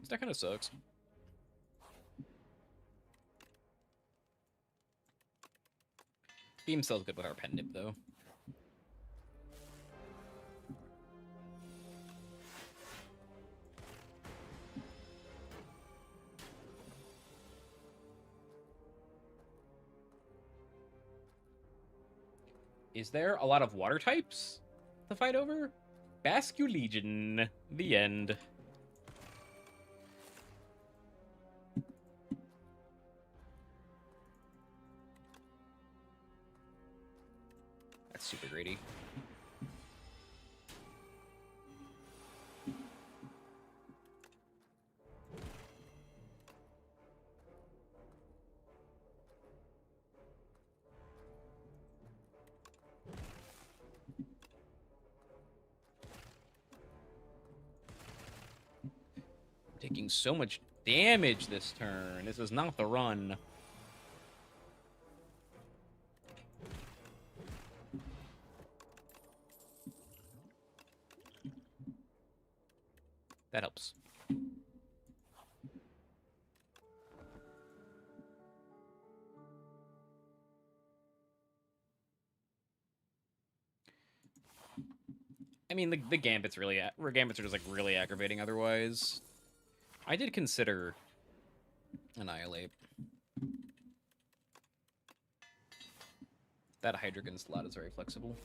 That kind of sucks. Beam Cell's good with our Pen Nib, though. Is there a lot of water types to fight over? Basculegion. The end. That's super greedy. Taking so much damage this turn. This is not the run. That helps. I mean, the gambits gambits are just like really aggravating. Otherwise, I did consider annihilate. That Hydreigon slot is very flexible.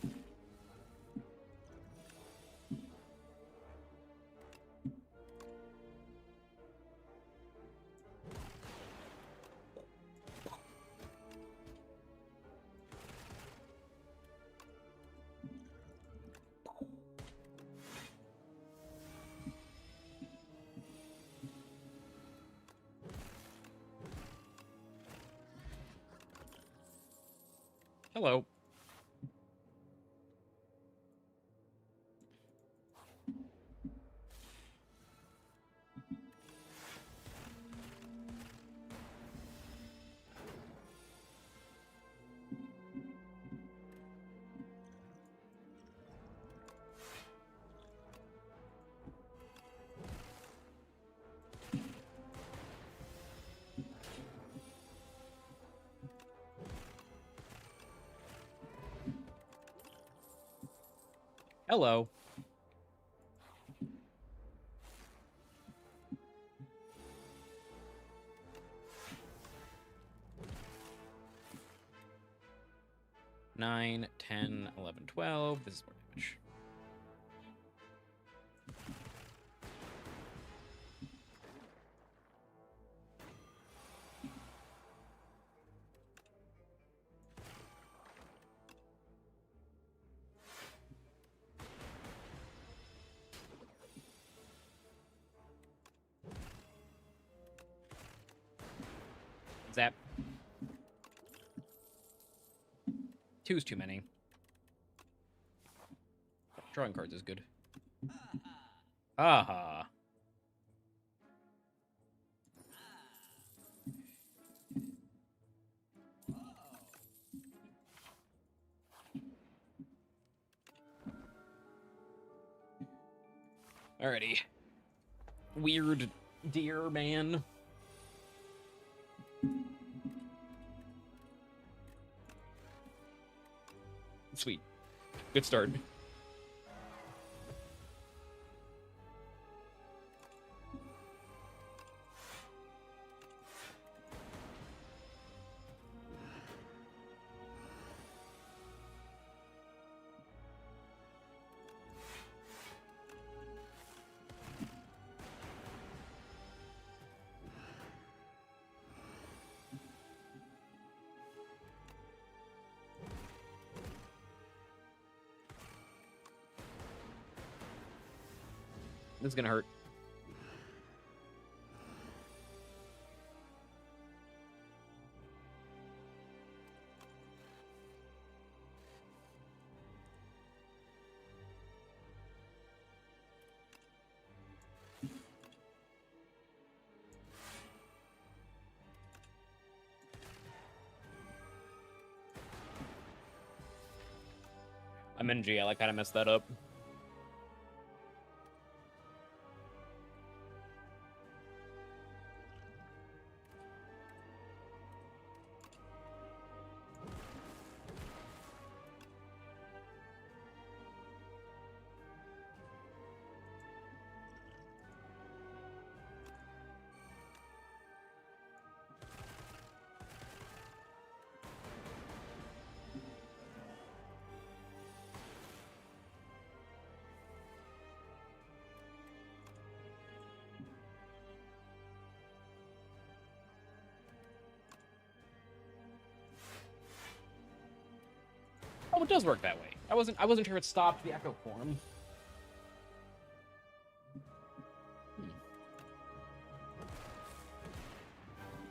Hello. Hello. Nine, 10, 11, 12. This is more damage. Zap. Two's too many. Drawing cards is good. Aha. Alrighty. Weird deer man. Sweet. Good start. This is gonna hurt. I'm in GL, I kind of messed that up. Oh, it does work that way. I wasn't sure it stopped the echo form.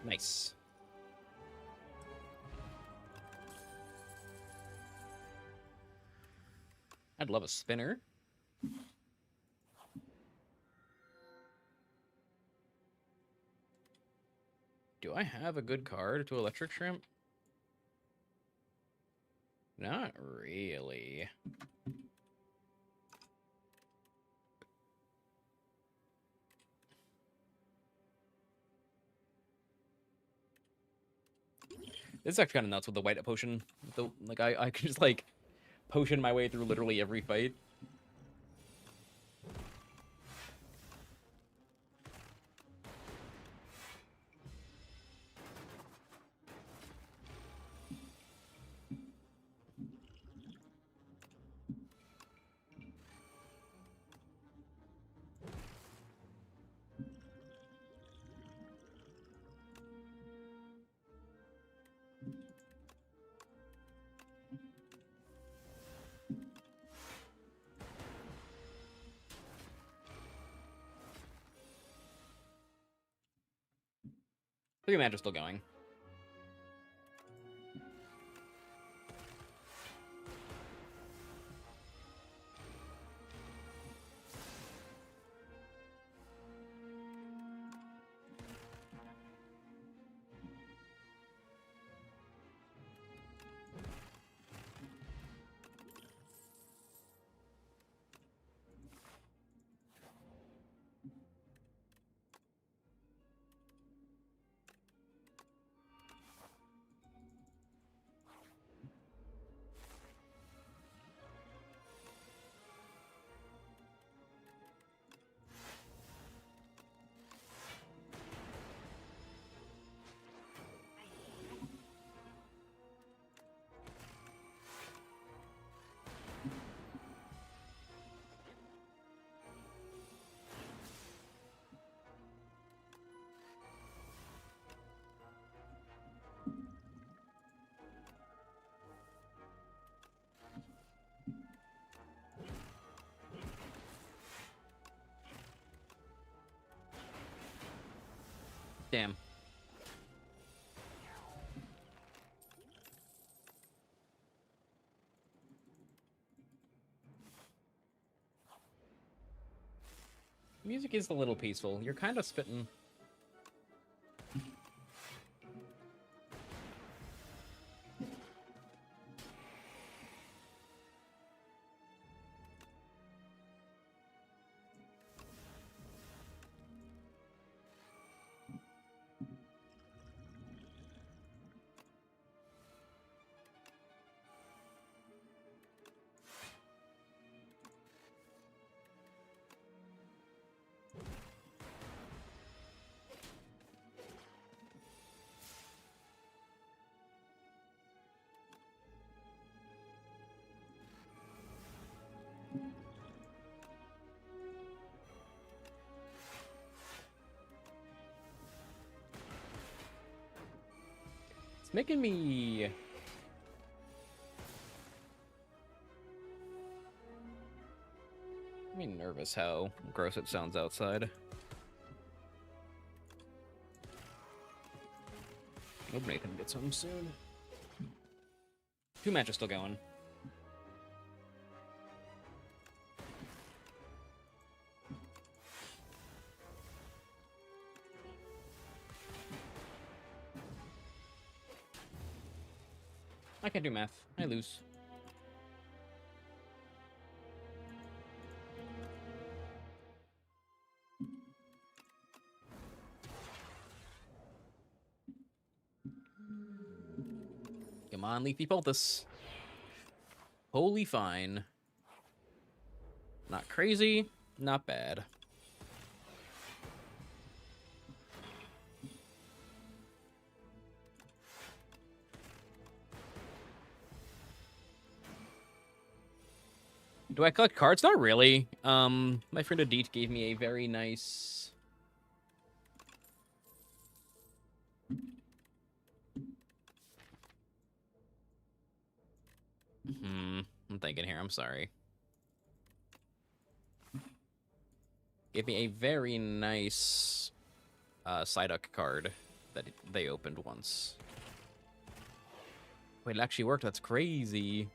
Nice. I'd love a spinner. Do I have a good card to Electric Shrimp? Not really. This is actually kind of nuts with the white potion. Like, I can just, like, potion my way through literally every fight. Look at Magic still going. Damn. Music is a little peaceful. You're kind of spitting. It's making me... nervous how gross it sounds outside. Hope Nathan gets home soon. 2 matches still going. I can't do math. I lose. Come on, Leafy Poultice. Holy fine. Not crazy, not bad. Do I collect cards? Not really. My friend Adit gave me a very nice... I'm thinking here, I'm sorry. Gave me a very nice Psyduck card that they opened once. Wait, it actually worked. That's crazy.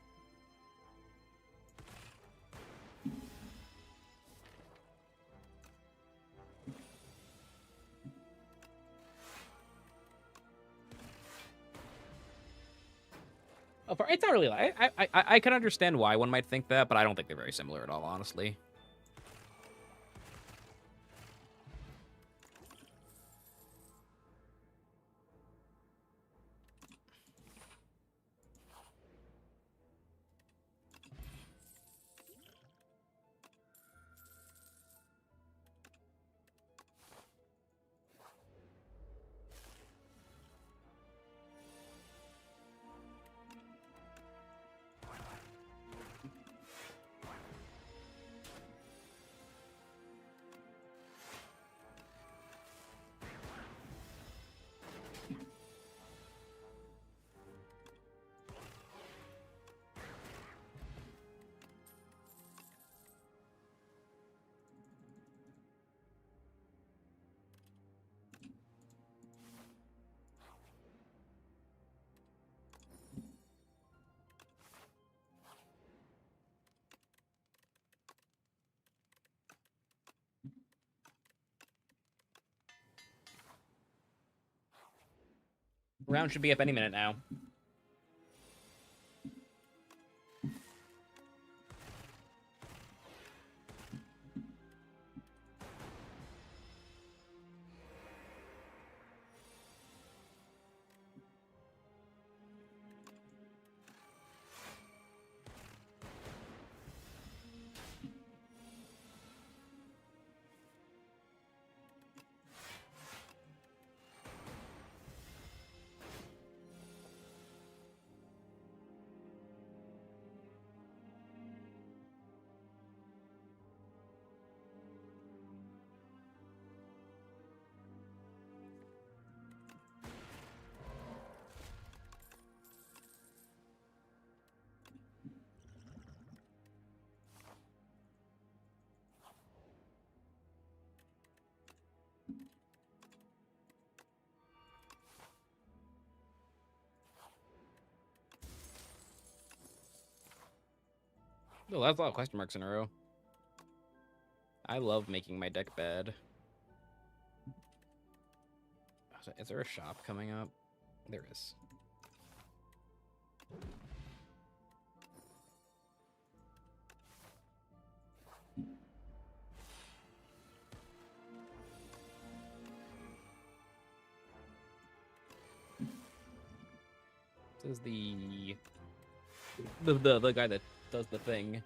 Oh, it's not really like I can understand why one might think that, but I don't think they're very similar at all, honestly. Round should be up any minute now. Oh, that's a lot of question marks in a row. I love making my deck bad. Is there a shop coming up? There is. This is the guy that does the thing.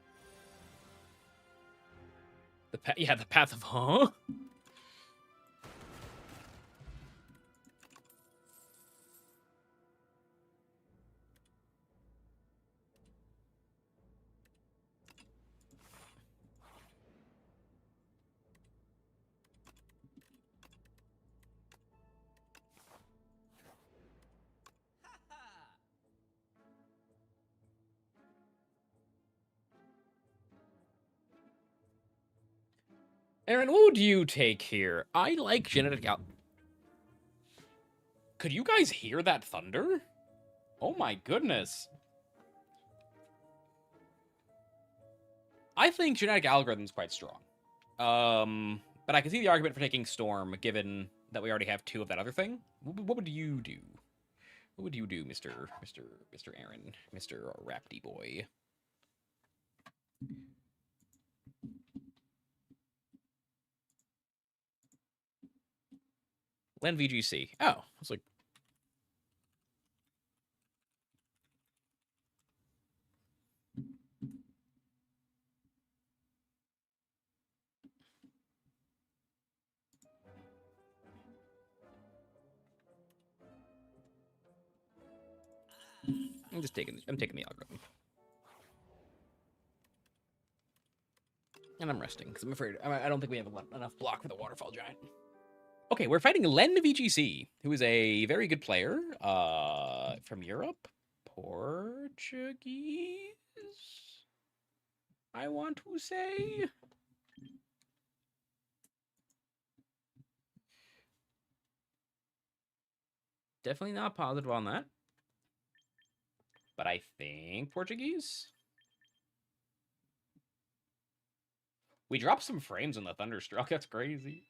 The path of huh? Aaron, what would you take here? I like genetic out. Could you guys hear that thunder? Oh my goodness. I think genetic algorithm's quite strong. But I can see the argument for taking Storm, given that we already have 2 of that other thing. What would you do? What would you do, Mr. Aaron, Mr. Rapty boy? Len VGC. Oh, I was like, I'm taking the algorithm. And I'm resting, because I'm afraid, I don't think we have enough block for the Waterfall Giant. Okay, we're fighting Len VGC, who is a very good player, from Europe. Portuguese, I want to say. Definitely not positive on that. But I think Portuguese. We dropped some frames on the Thunderstruck. That's crazy.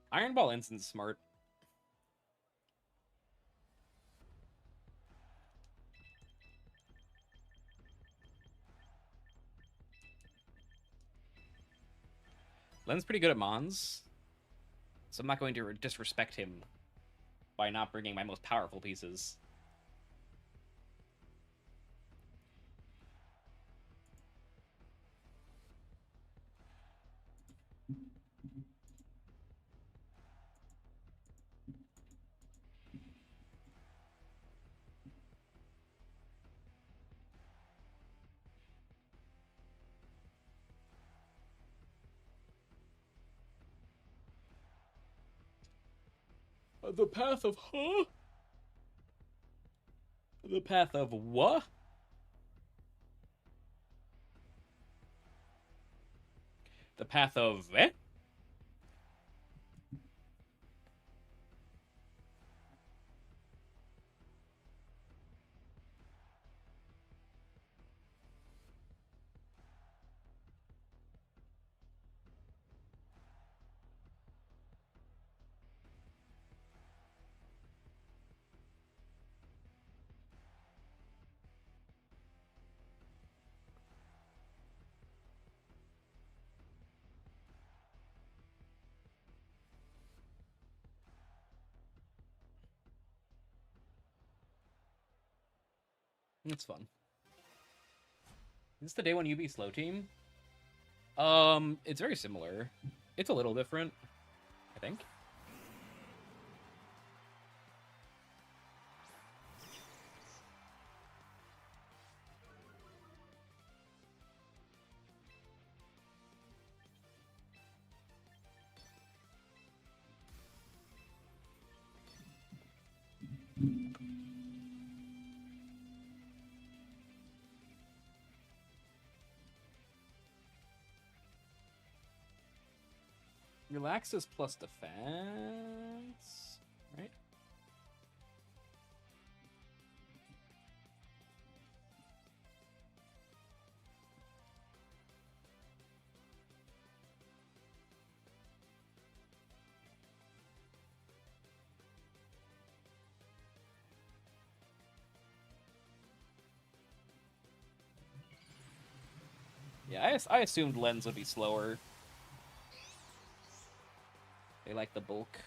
Iron Ball Instant's smart. Len's pretty good at Mons, so I'm not going to disrespect him by not bringing my most powerful pieces. The path of huh? The path of what? The path of eh? That's fun. Is this the day one UB slow team? It's very similar. It's a little different, I think. Relaxes plus defense, right? Yeah, I assumed Lens would be slower. They like the bulk.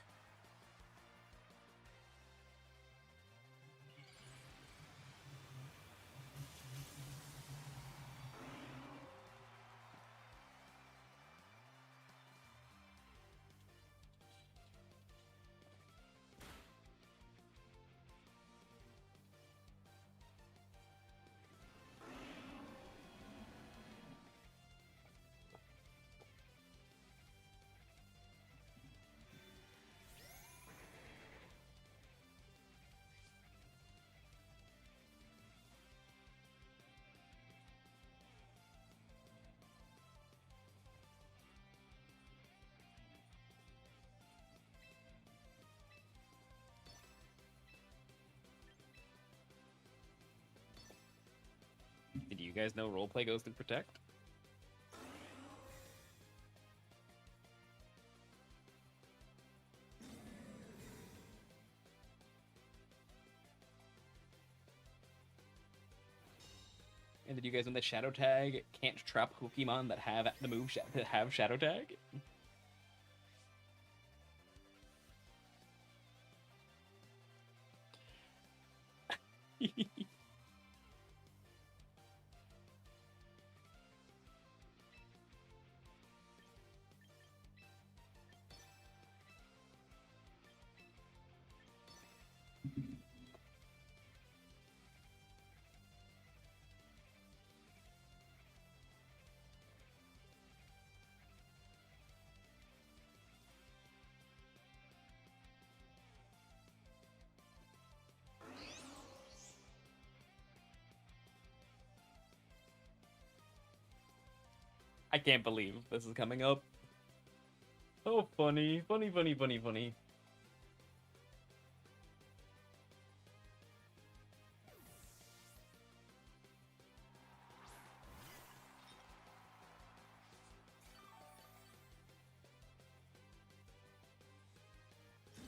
Did you guys know roleplay goes through protect? And did you guys know that Shadow Tag can't trap Pokemon that have the move that have Shadow Tag? I can't believe this is coming up. Oh, funny, funny, funny, funny, funny.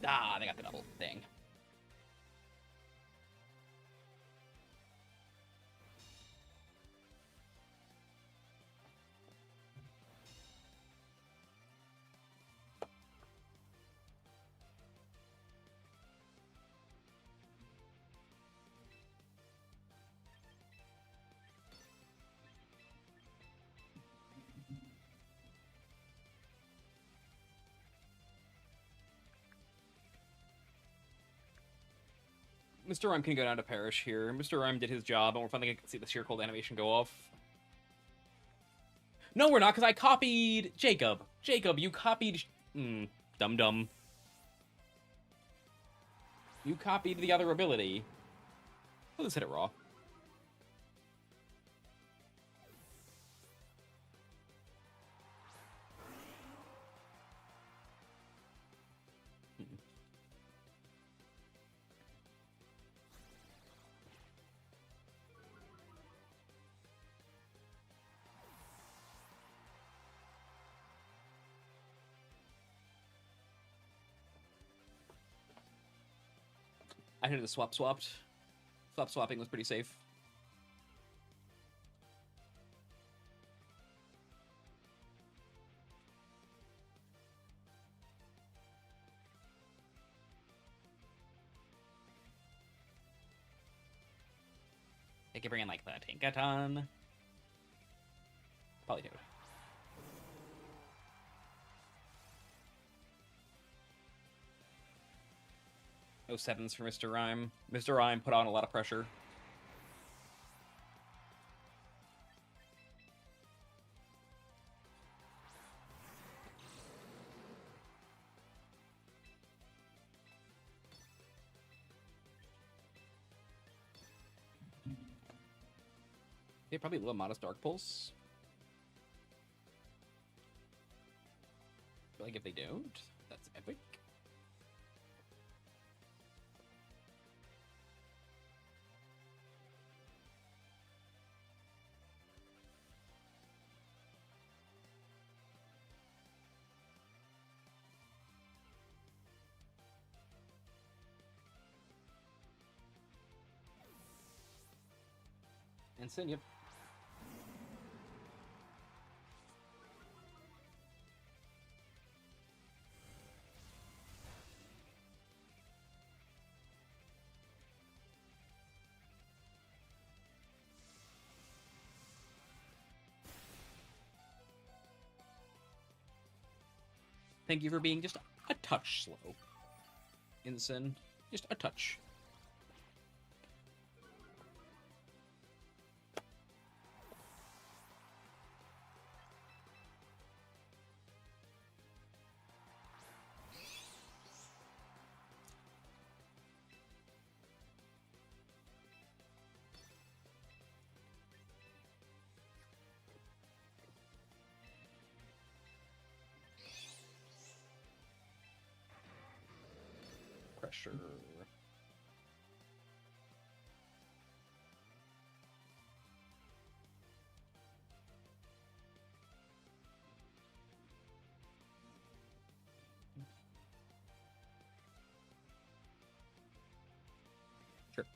Ah, they got the double thing. Mr. Rime can go down to perish here. Mr. Rime did his job, and we're finally gonna see the sheer cold animation go off. No, we're not, because I copied Jacob. Jacob, you copied... Dum-dum. You copied the other ability. Let's hit it raw. I hit the swapped. Swapping was pretty safe. They could bring in like the Tinkaton. Politoed. No sevens for Mr. Rime. Mr. Rime put on a lot of pressure. They probably a little modest Dark Pulse. I feel like if they don't, that's epic. Instant, yep. Thank you for being just a touch slow. Ensign, just a touch. Pressure. Sure.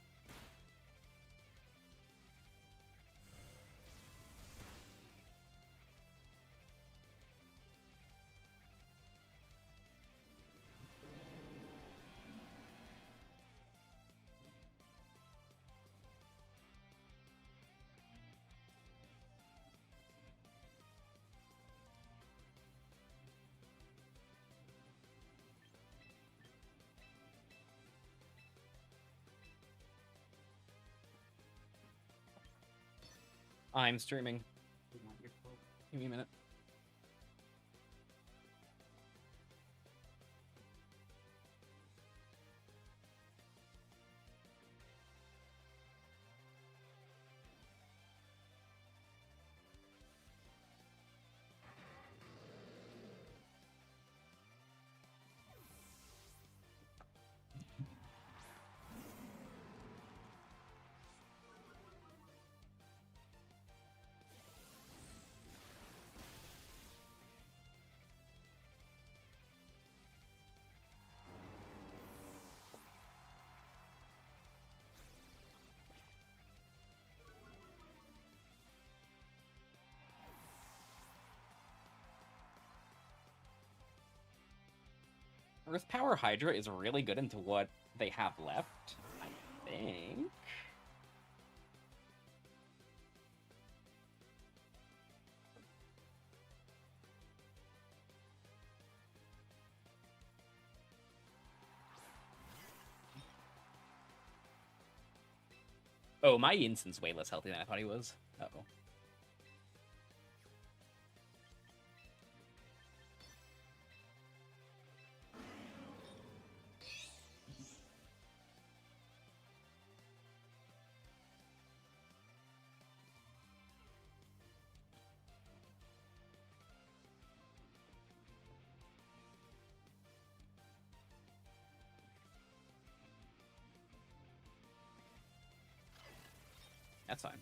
I'm streaming. Give me a minute. Earth Power Hydra is really good into what they have left, I think. Oh, my Instin's way less healthy than I thought he was. Uh-oh. That's fine.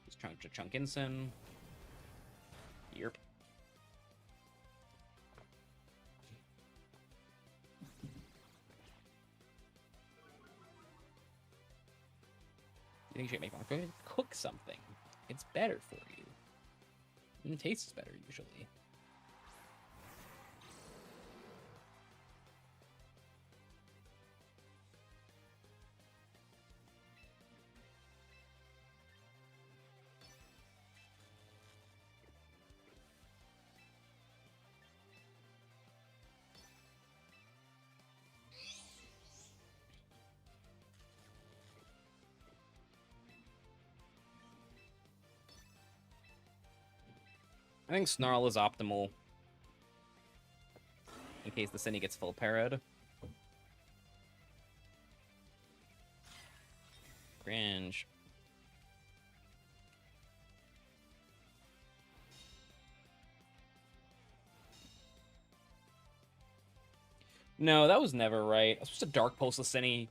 Just trying to chunk Ensign. Yerp. You think you should make one? Go ahead and cook something. It's better for you. It tastes better usually. I think Snarl is optimal in case the Cine gets full parried. Cringe. No, that was never right. I was supposed to Dark Pulse the Cine.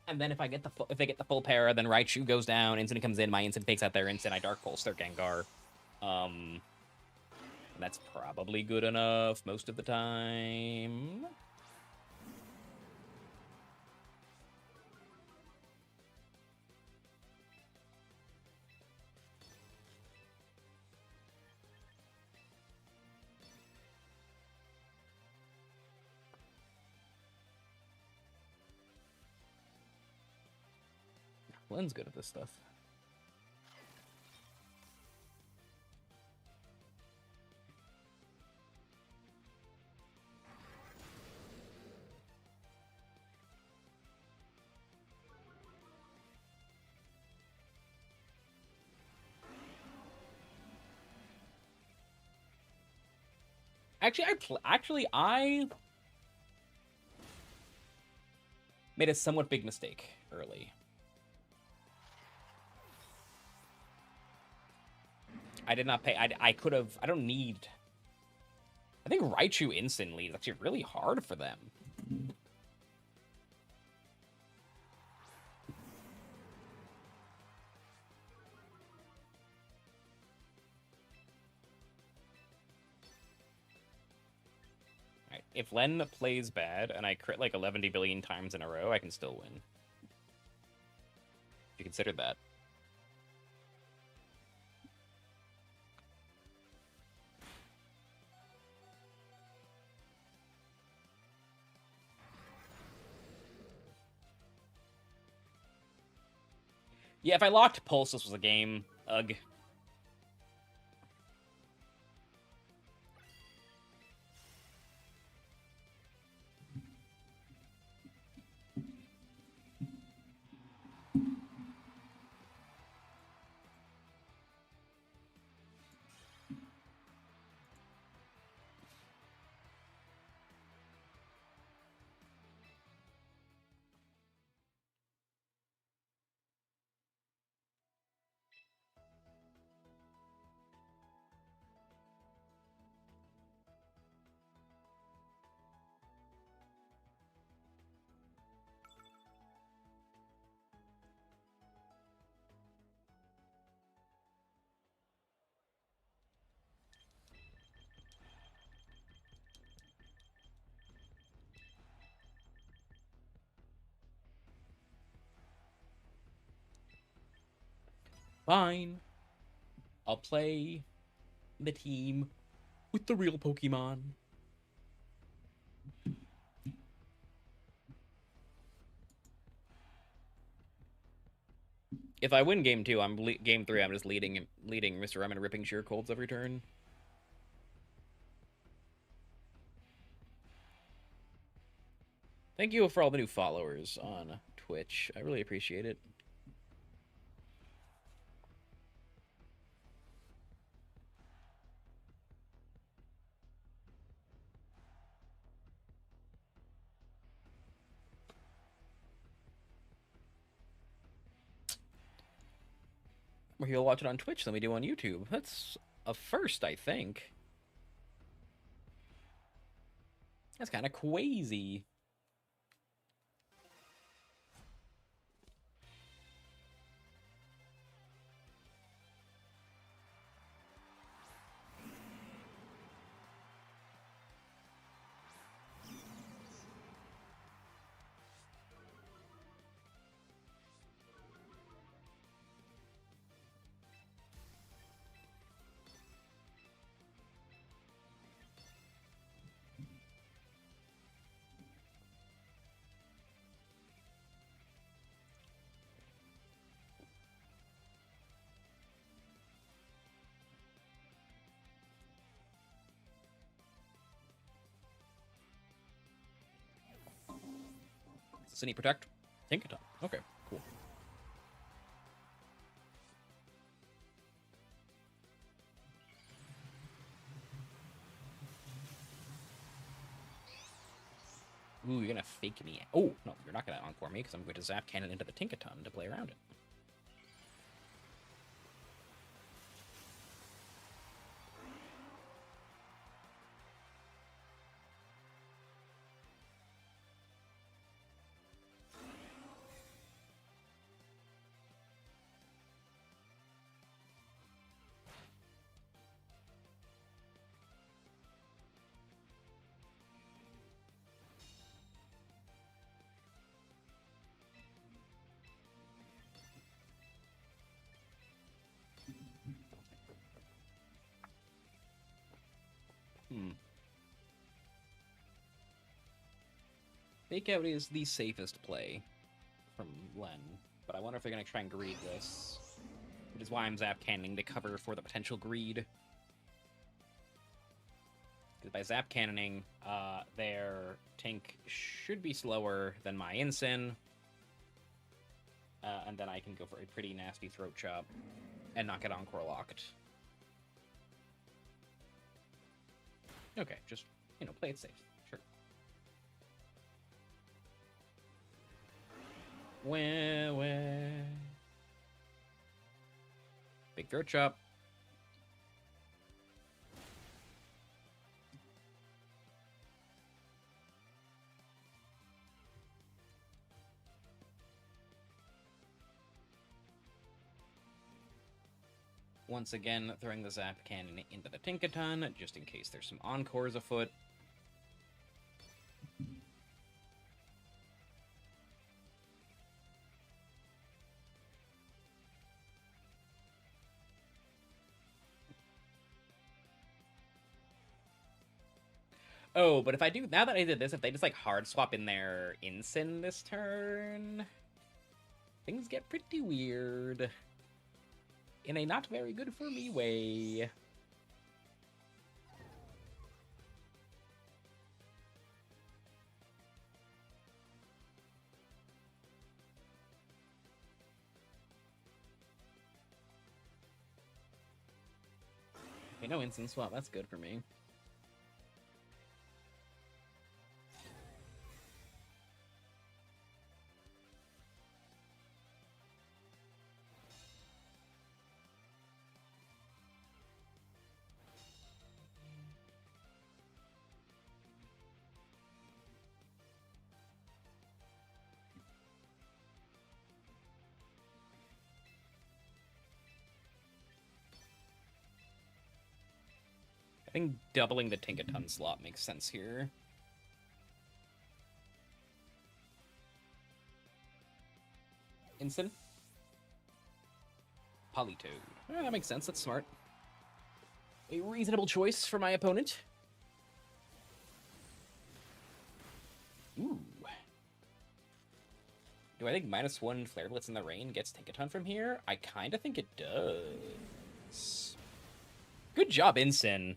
And then if they get the full para, then Raichu goes down, Instant comes in, my Instant takes out their Instant, I Dark Pulse their Gengar. That's probably good enough most of the time. Lynn's good at this stuff. Actually, I made a somewhat big mistake early. I did not pay. I could have. I don't need. I think Raichu Instant lead is actually really hard for them. Right. If Len plays bad and I crit like 11 billion times in a row, I can still win. If you consider that. Yeah, if I locked Pulse, this was a game. Ugh. Fine. I'll play the team with the real Pokemon. If I win game 2, game 3. I'm just leading Mr. Rime and ripping sheer colds every turn. Thank you for all the new followers on Twitch. I really appreciate it. We'll watch it on Twitch than we do on YouTube. That's a first, I think. That's kind of crazy. Does any protect? Tinkaton. Okay, cool. Ooh, you're gonna fake me. Oh, no, you're not gonna encore me because I'm going to Zap Cannon into the Tinkaton to play around it. Fake Out is the safest play from Len, but I wonder if they're going to try and greed this, which is why I'm Zap Cannoning to cover for the potential greed. Because by Zap Cannoning, their Tink should be slower than my Ensign, and then I can go for a pretty nasty Throat Chop and not get Encore locked. Okay, just, play it safe. Sure. Wah. Big Throat Chop. Once again, throwing the Zap Cannon into the Tinkaton, just in case there's some Encores afoot. Oh, but if I do, now that I did this, if they just, hard swap in their Ensign this turn, things get pretty weird. In a not very good for me way. Okay, no instant swap, that's good for me. I think doubling the Tinkaton slot makes sense here. Instant. Polytoad. Oh, that makes sense. That's smart. A reasonable choice for my opponent. Ooh. Do I think -1 Flare Blitz in the rain gets Tinkaton from here? I kind of think it does. Good job, Ensign.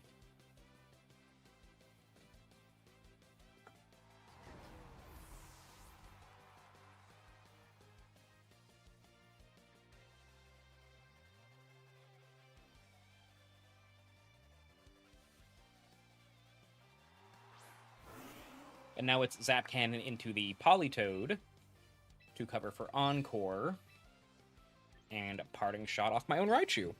And now it's Zap Cannon into the Politoed to cover for Encore. And a parting shot off my own Raichu.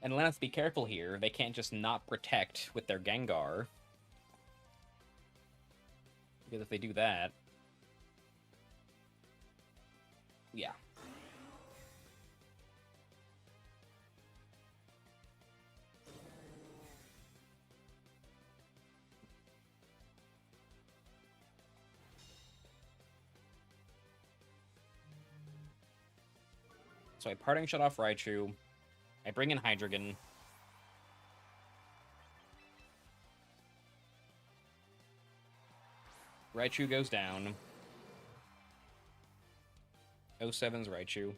And let's be careful here. They can't just not protect with their Gengar. Because if they do that... yeah. So I parting shot off Raichu. I bring in Hydreigon. Raichu goes down. 07's Raichu.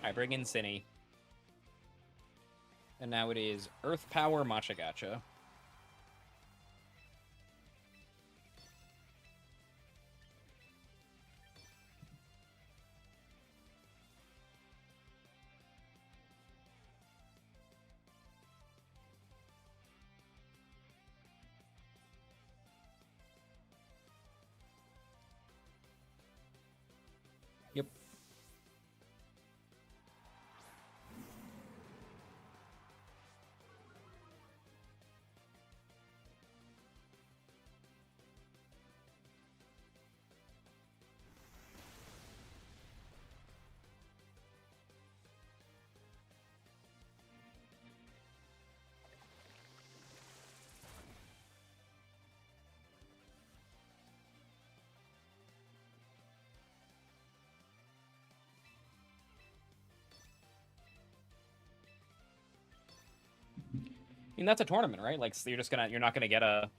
I bring in Cinny. And now it is Earth Power Machagacha. Yep. I mean, that's a tournament, right? Like, so you're not gonna get a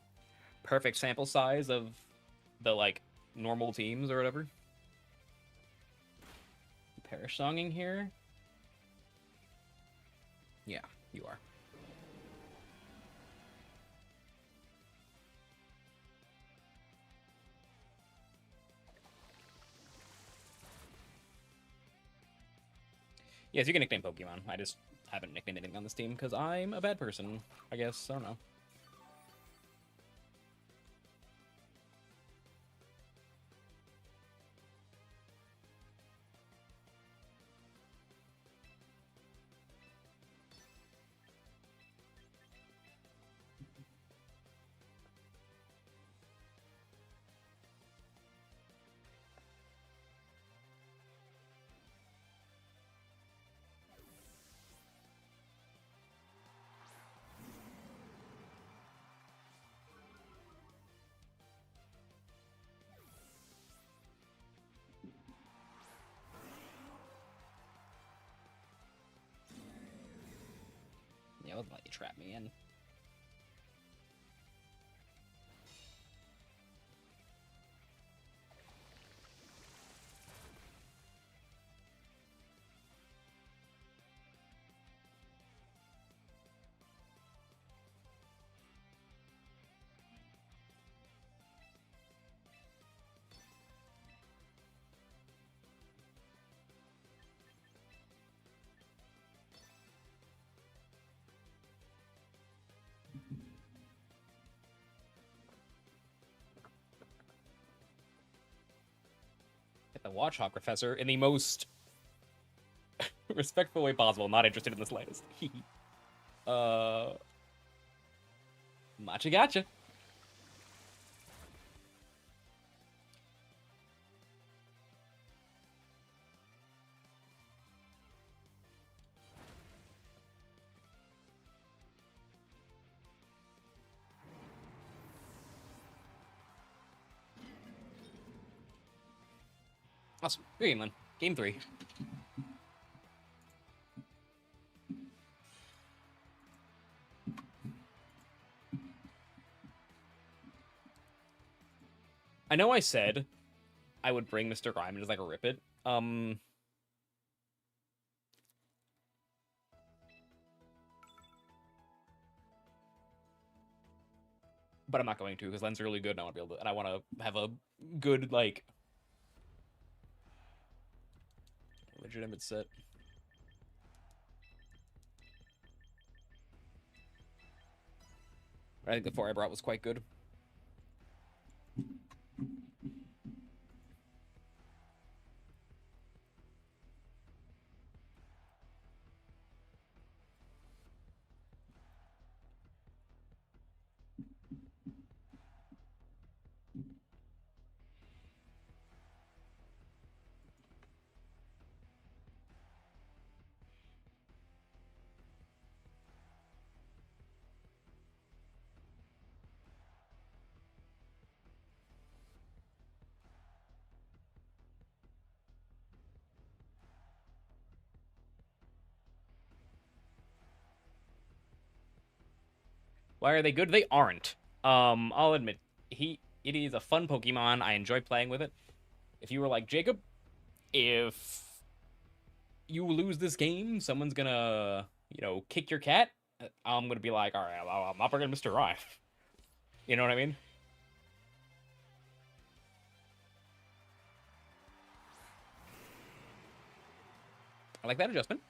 perfect sample size of the, like, normal teams or whatever. Perish Songing here? Yeah, you are. Yes, you can nickname Pokemon. I just haven't nicknamed anything on this team because I'm a bad person, I guess. I don't know. Yeah, let's let you trap me in. Get the Watchhawk Professor in the most respectful way possible. Not interested in the slightest. Machagacha. Awesome. Good game, then. Game 3. I know I said I would bring Mr. Rime and just like rip it. But I'm not going to because Len's really good and I want to be able to, and I want to have a good, like, legitimate set. I think the 4 I brought was quite good. Why are they good? They aren't. I'll admit, it is a fun Pokemon. I enjoy playing with it. If you were like, Jacob, if you lose this game, someone's gonna, kick your cat, I'm gonna be like, all right, I'm not bringing Mr. Rime. You know what I mean? I like that adjustment.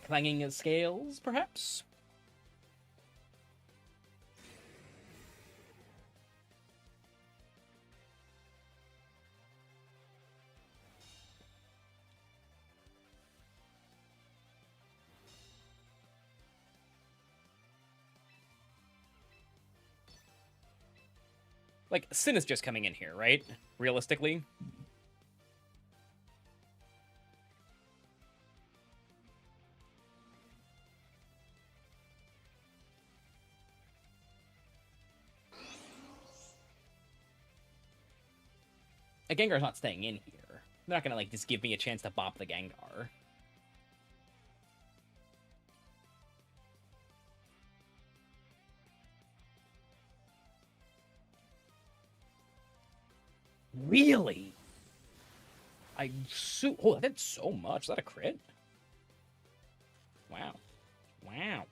Clanging scales, perhaps? Like, Sin is just coming in here, right? Realistically. A Gengar's not staying in here. They're not gonna, like, just give me a chance to bop the Gengar. Really? Oh, that's so much. Is that a crit? Wow. Wow.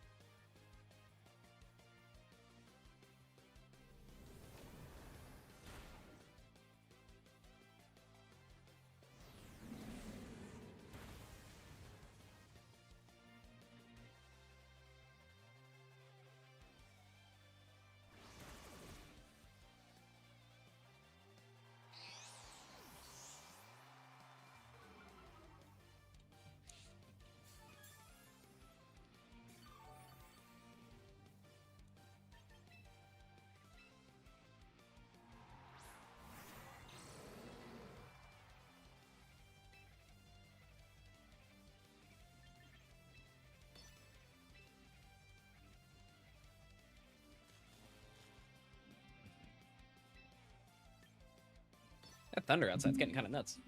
That thunder outside's getting kind of nuts.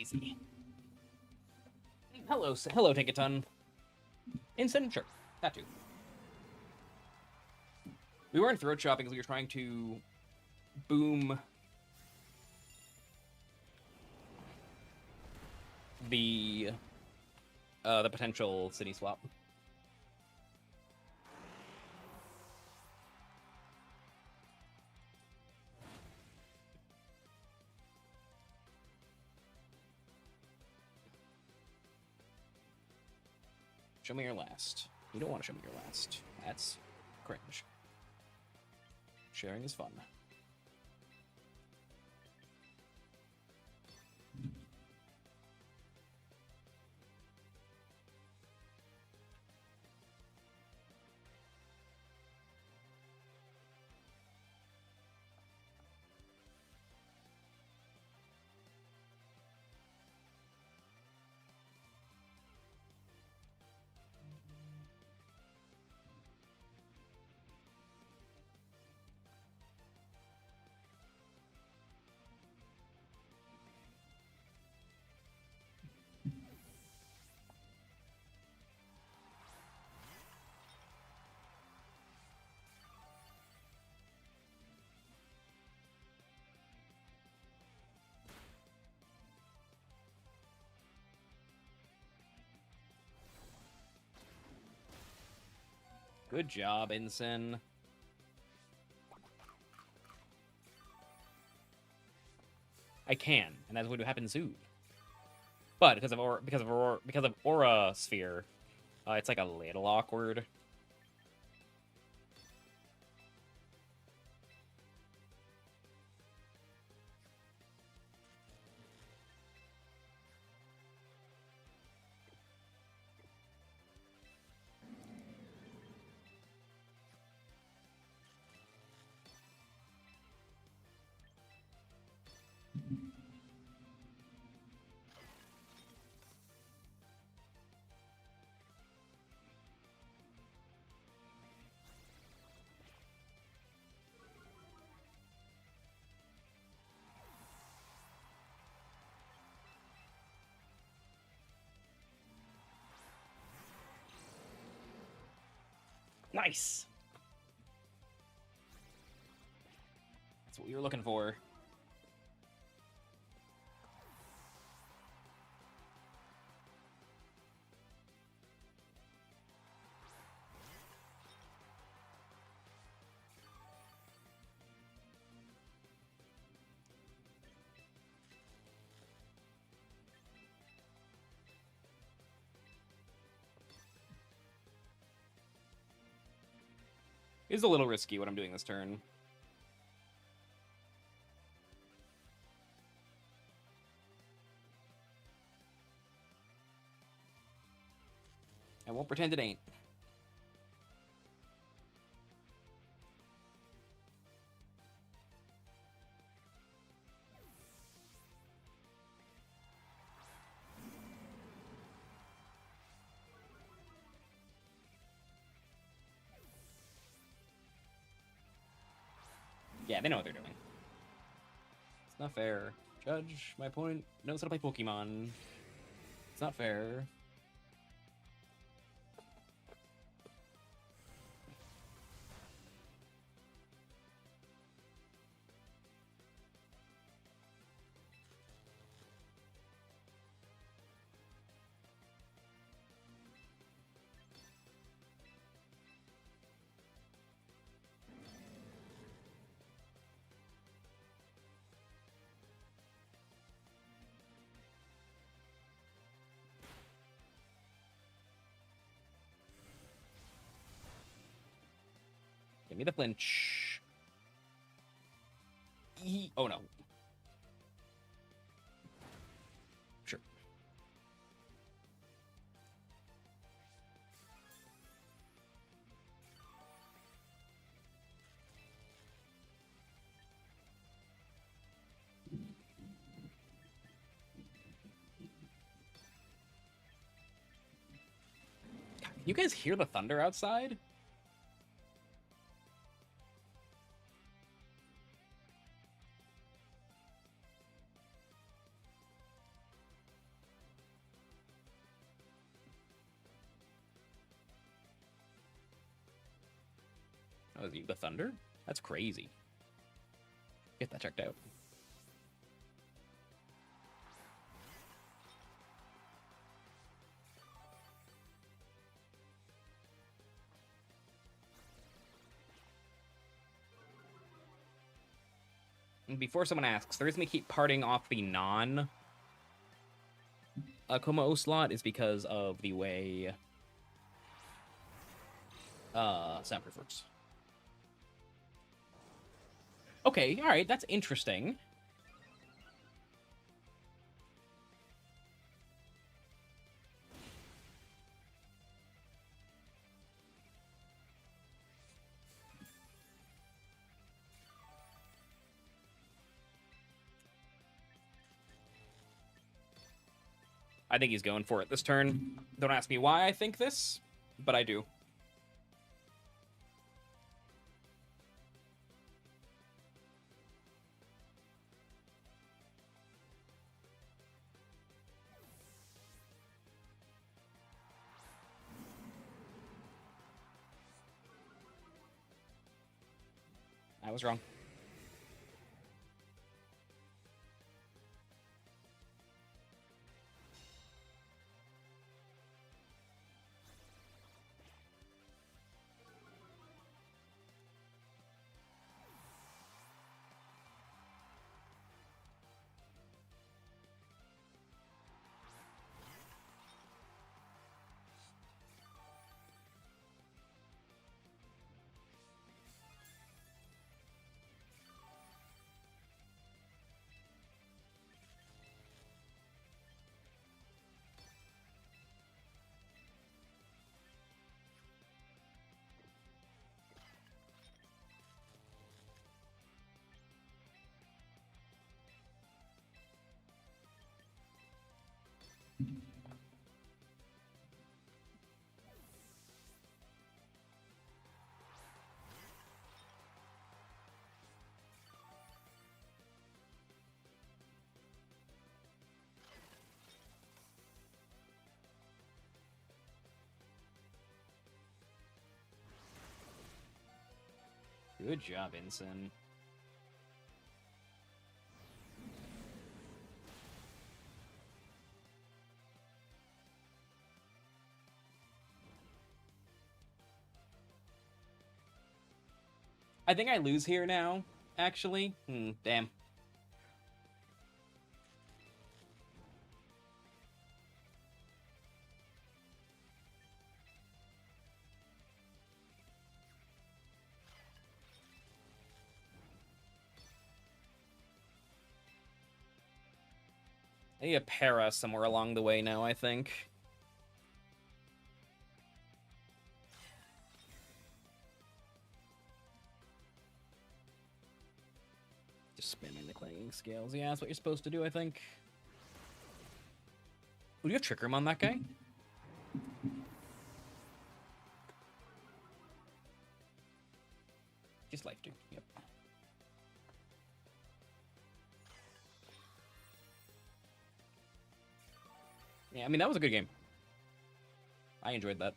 easy. Hello, hello, Tinkaton. Instant, sure. That too. We weren't throat shopping because we were trying to boom the potential city swap. Show me your last. You don't want to show me your last. That's cringe. Sharing is fun. Good job, Ensign. I can, and that's what would happen soon. But because of Aura Sphere, it's like a little awkward. Nice! That's what we were looking for. It's a little risky what I'm doing this turn. I won't pretend it ain't. Yeah, they know what they're doing. It's not fair. Judge, my point, knows how to play Pokemon. It's not fair. Give me the flinch. Oh no. Sure. God, you guys hear the thunder outside? The Thunder? That's crazy. Get that checked out. And before someone asks, the reason we keep parting off the non Akuma slot is because of the way soundproof works. Okay, alright, that's interesting. I think he's going for it this turn. Don't ask me why I think this, but I do. I was wrong. Good job, Ensign. I think I lose here now, actually. Damn. I need a para somewhere along the way now, I think. Just spamming the clanging scales. Yeah, that's what you're supposed to do, I think. Would you have Trick Room on that guy? Just life, dude. Yep. Yeah, I mean, that was a good game. I enjoyed that.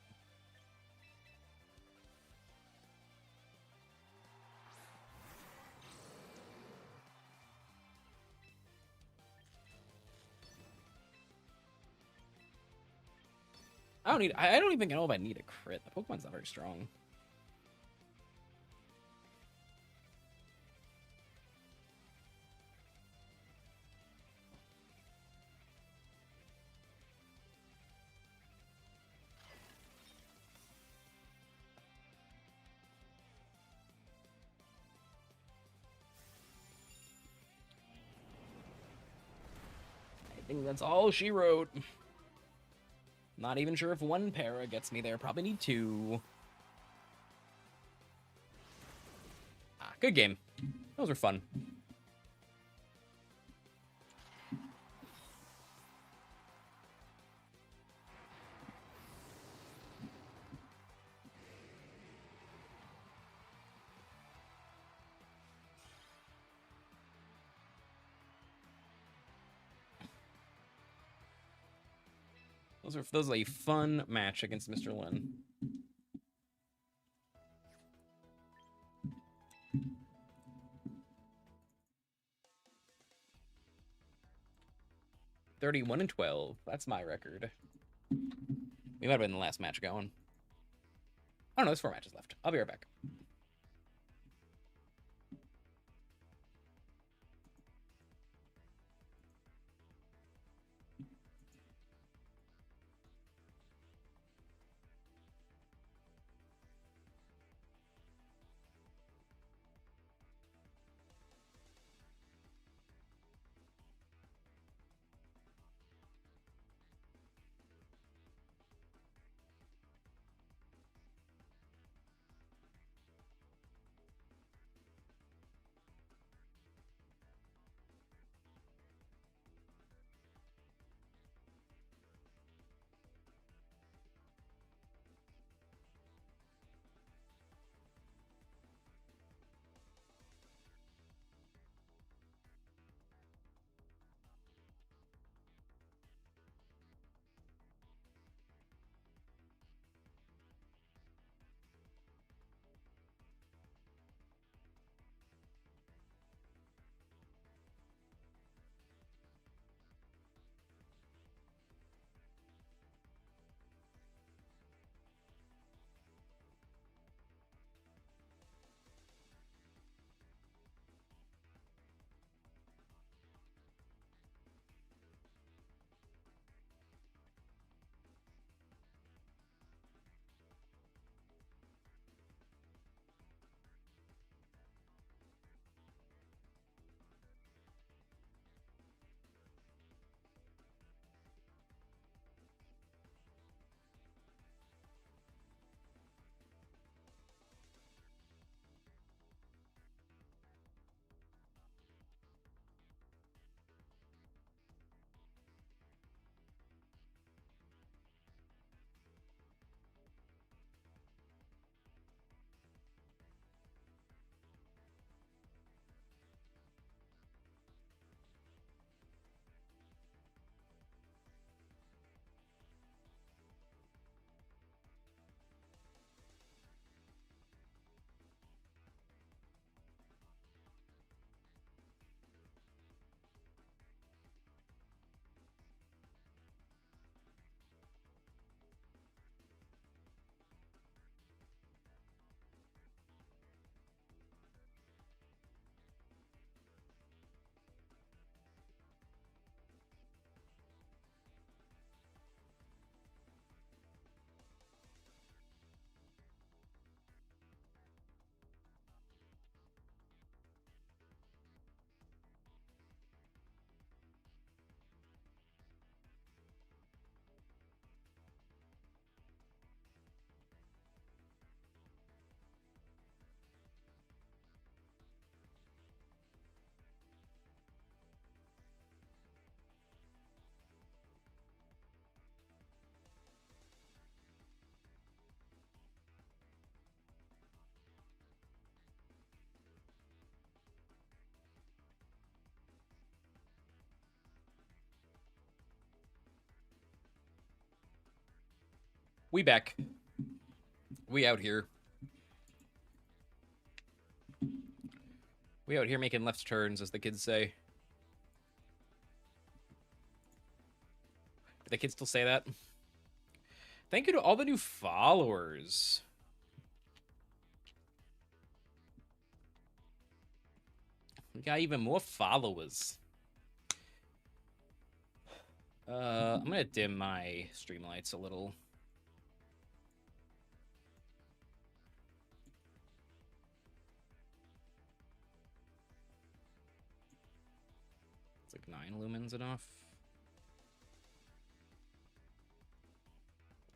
I don't even know if I need a crit. The Pokemon's not very strong. I think that's all she wrote. Not even sure if one para gets me there. Probably need two. Ah, good game. Those were fun. Those are a fun match against Mr. Lin. 31-12. That's my record. We might have been the last match going. Oh no, there's 4 matches left. I'll be right back. We back. We out here. We out here making left turns, as the kids say. Do the kids still say that? Thank you to all the new followers. We got even more followers. I'm gonna dim my stream lights a little. It's like 9 lumens enough.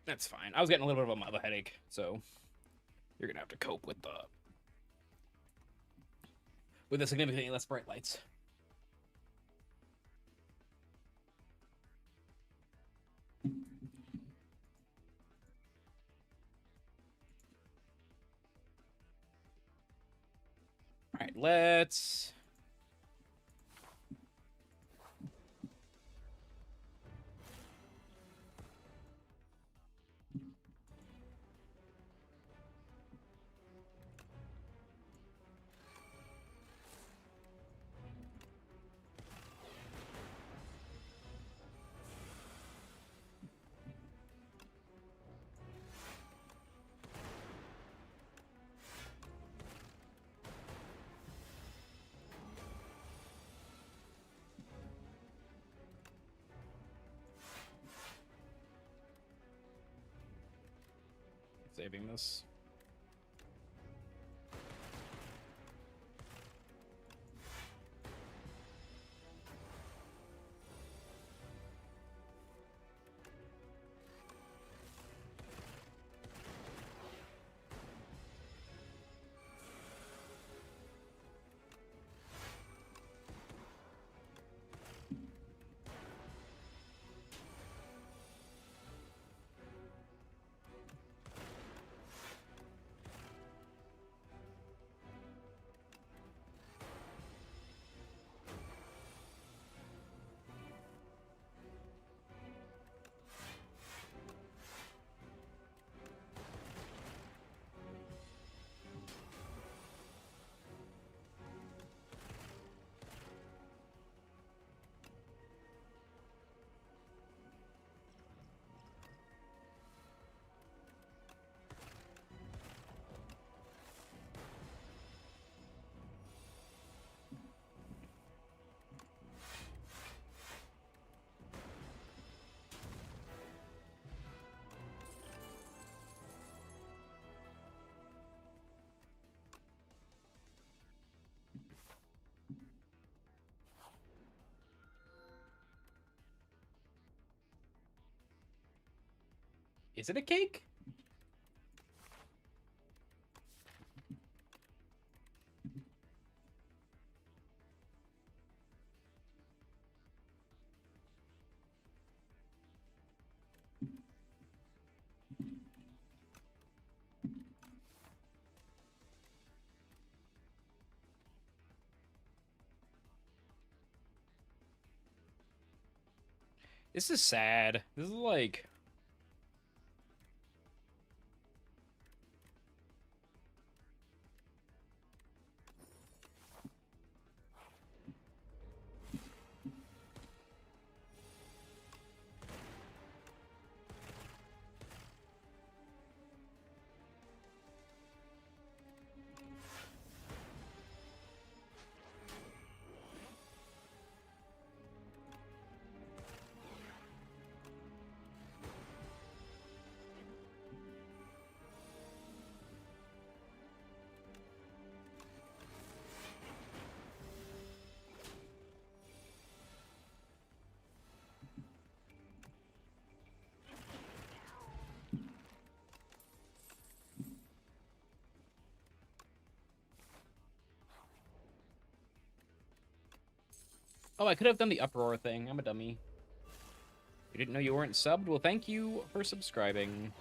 That's fine. I was getting a little bit of a headache, so you're gonna have to cope with the significantly less bright lights. All right, let's. saving this. Is it a cake? This is sad. This is like... Oh, I could have done the uproar thing. I'm a dummy. You didn't know you weren't subbed? Well, thank you for subscribing.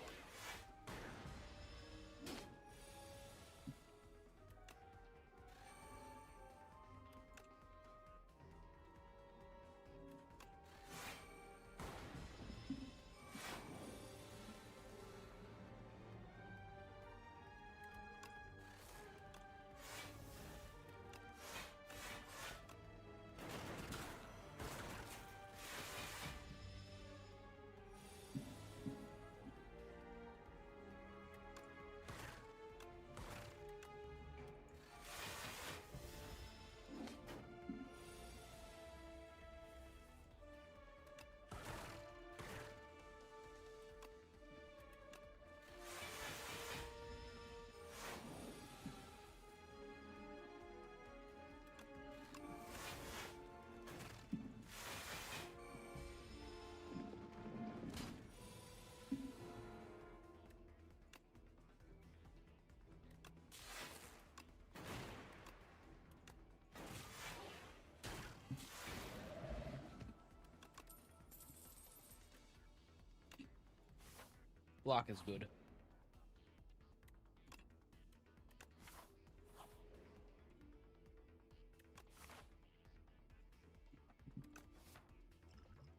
Block is good.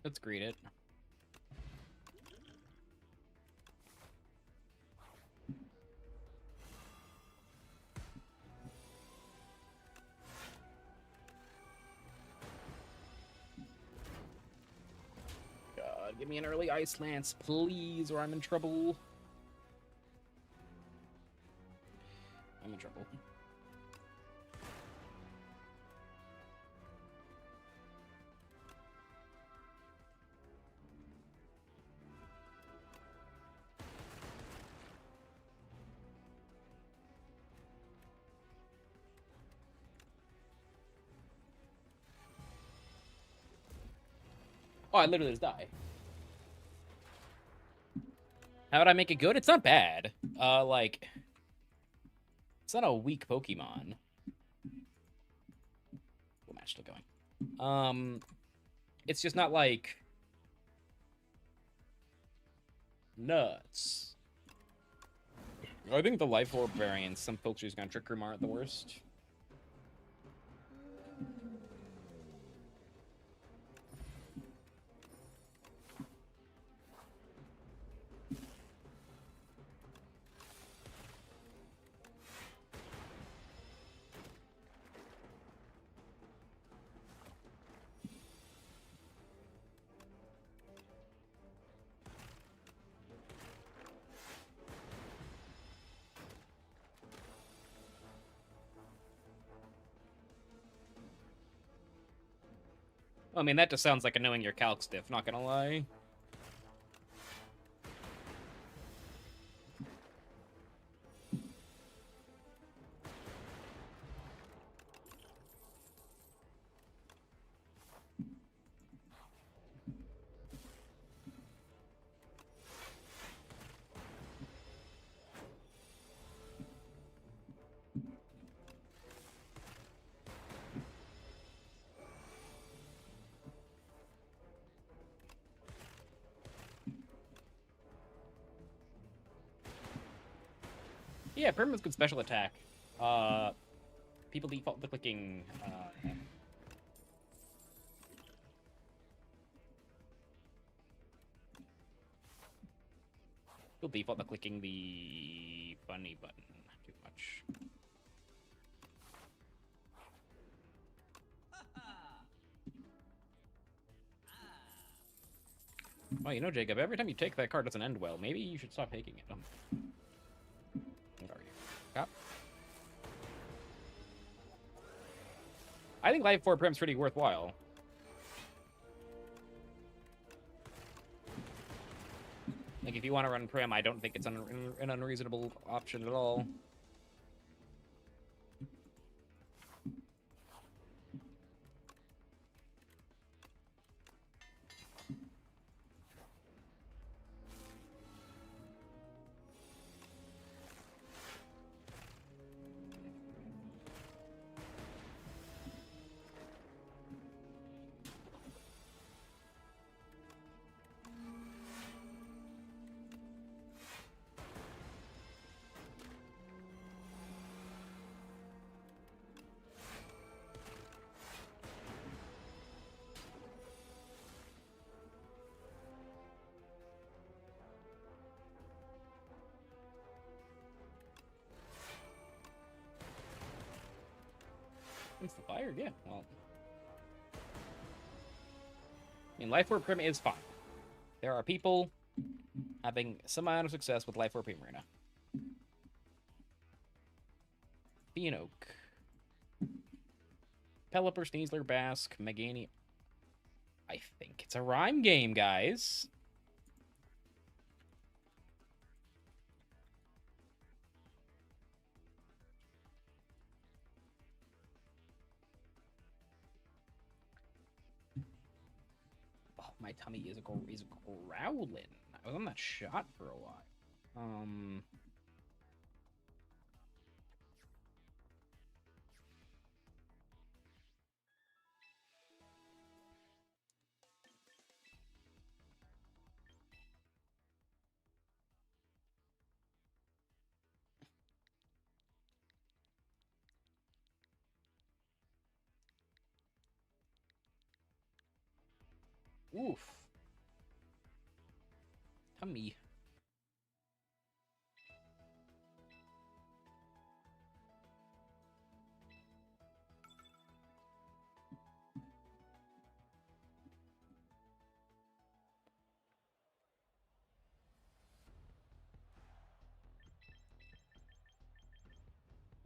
Let's greet it. God, give me an early Ice Lance, please, or I'm in trouble. I'm in trouble. Oh, I literally just die. How would I make it good? It's not bad. Like, it's not a weak Pokemon. What match still going? It's just not like nuts. I think the Life Orb variants, some folks use gonna Trick Room are at the worst. I mean, that just sounds like a knowing your calc stiff, not gonna lie. Yeah, Permanent's good special attack. People default to clicking, People default to clicking the bunny button too much. Well, you know, Jacob, every time you take that card doesn't end well. Maybe you should stop taking it. What are you? Cop? I think Life Orb Prim's pretty worthwhile. Like, if you want to run Prim, I don't think it's an unreasonable option at all. It's the fire, yeah. Well, I mean, Life Orb Prim is fine. There are people having some amount of success with Life Orb Primarina. Beanoak. Pelipper, Sneasler, Basque, Megani. I think it's a Rime game, guys. Oh, my tummy is growling. I was on that shot for a while. Oof. Tummy.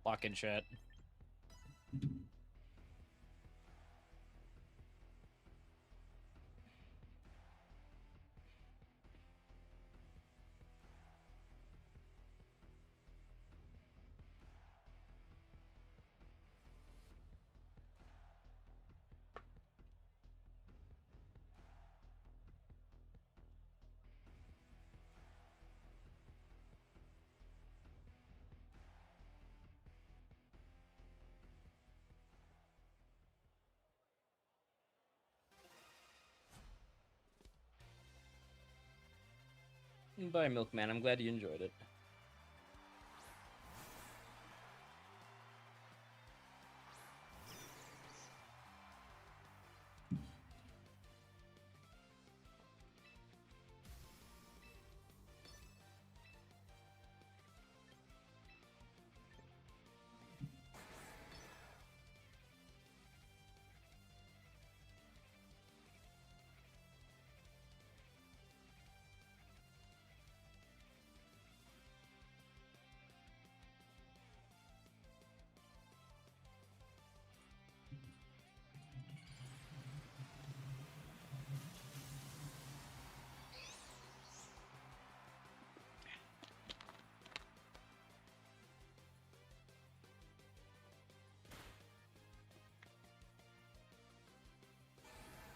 Lock in shit. Bye, Milkman. I'm glad you enjoyed it.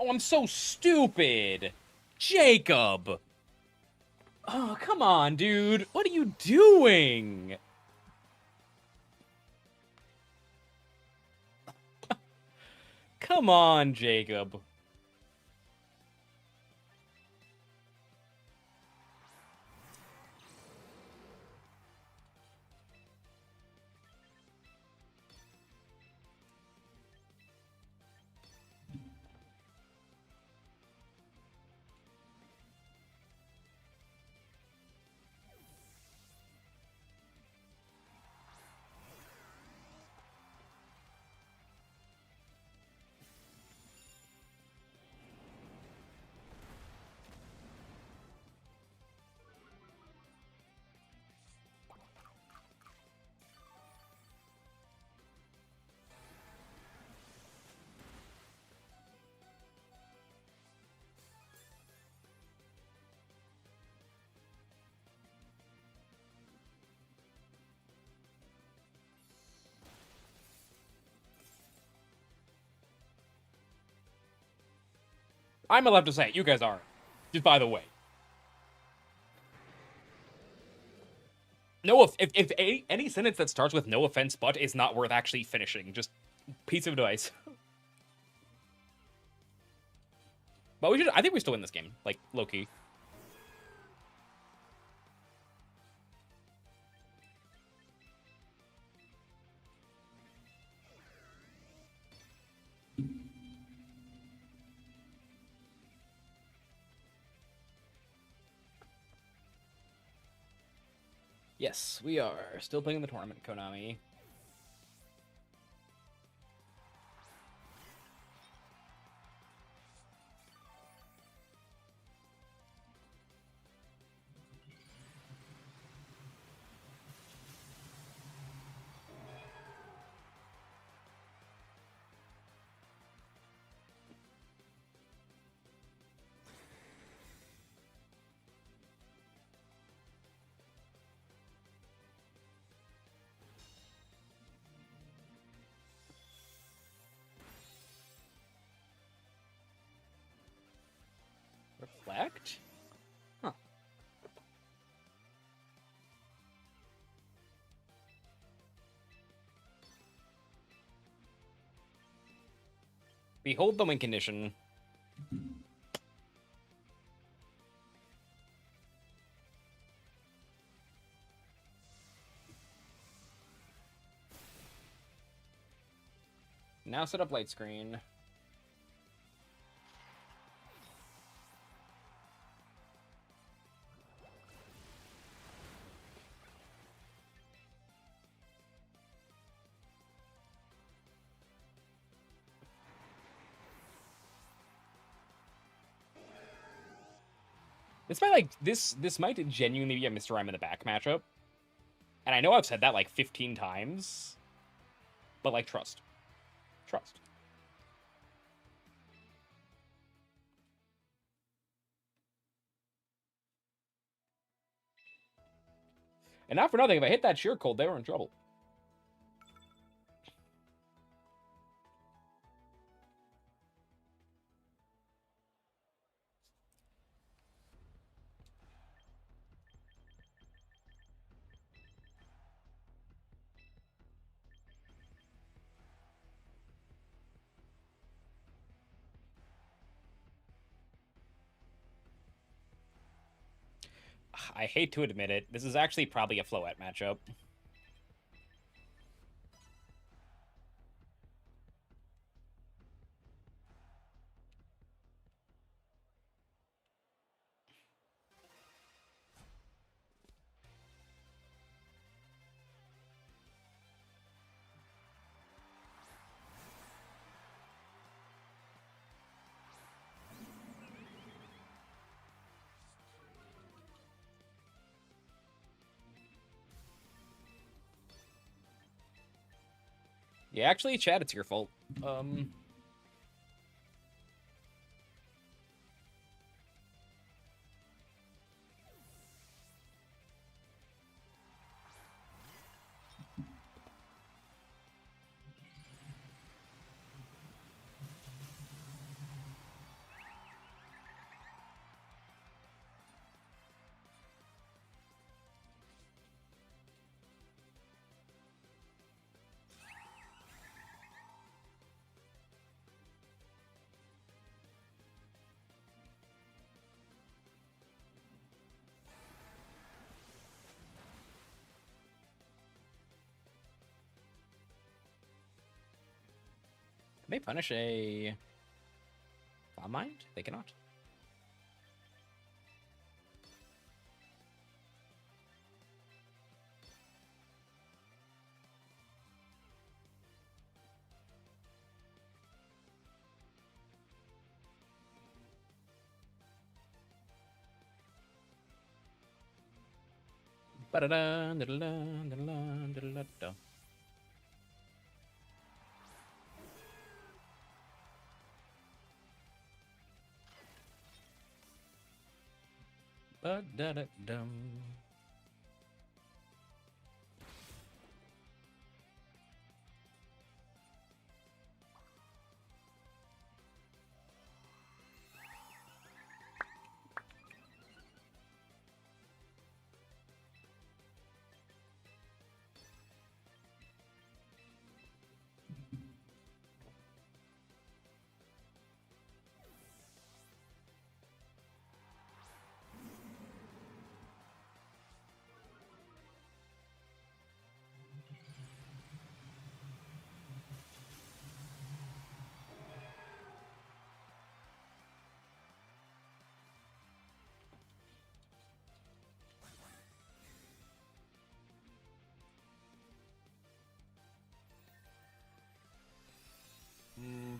Oh, I'm so stupid! Jacob! Oh, come on, dude. What are you doing? Come on, Jacob. I'm allowed to say it. You guys aren't. Just by the way. No, if any sentence that starts with "no offense, but" is not worth actually finishing. Just piece of advice. But we should. I think we still win this game. Like, low key. Yes, we are still playing the tournament, Konami. Reflect? Huh. Behold the win condition. Now set up light screen. This might this might genuinely be a Mr. Rime in the back matchup. And I know I've said that like 15 times. But like trust. Trust. And not for nothing, if I hit that sheer cold, they were in trouble. I hate to admit it, this is actually probably a Floette matchup. Yeah, actually, Chad, it's your fault. Can they punish a Bomb Mind? They cannot. Ba-da-da, da-da-da, da-da-da, da-da-da. Ba-da-da-dum.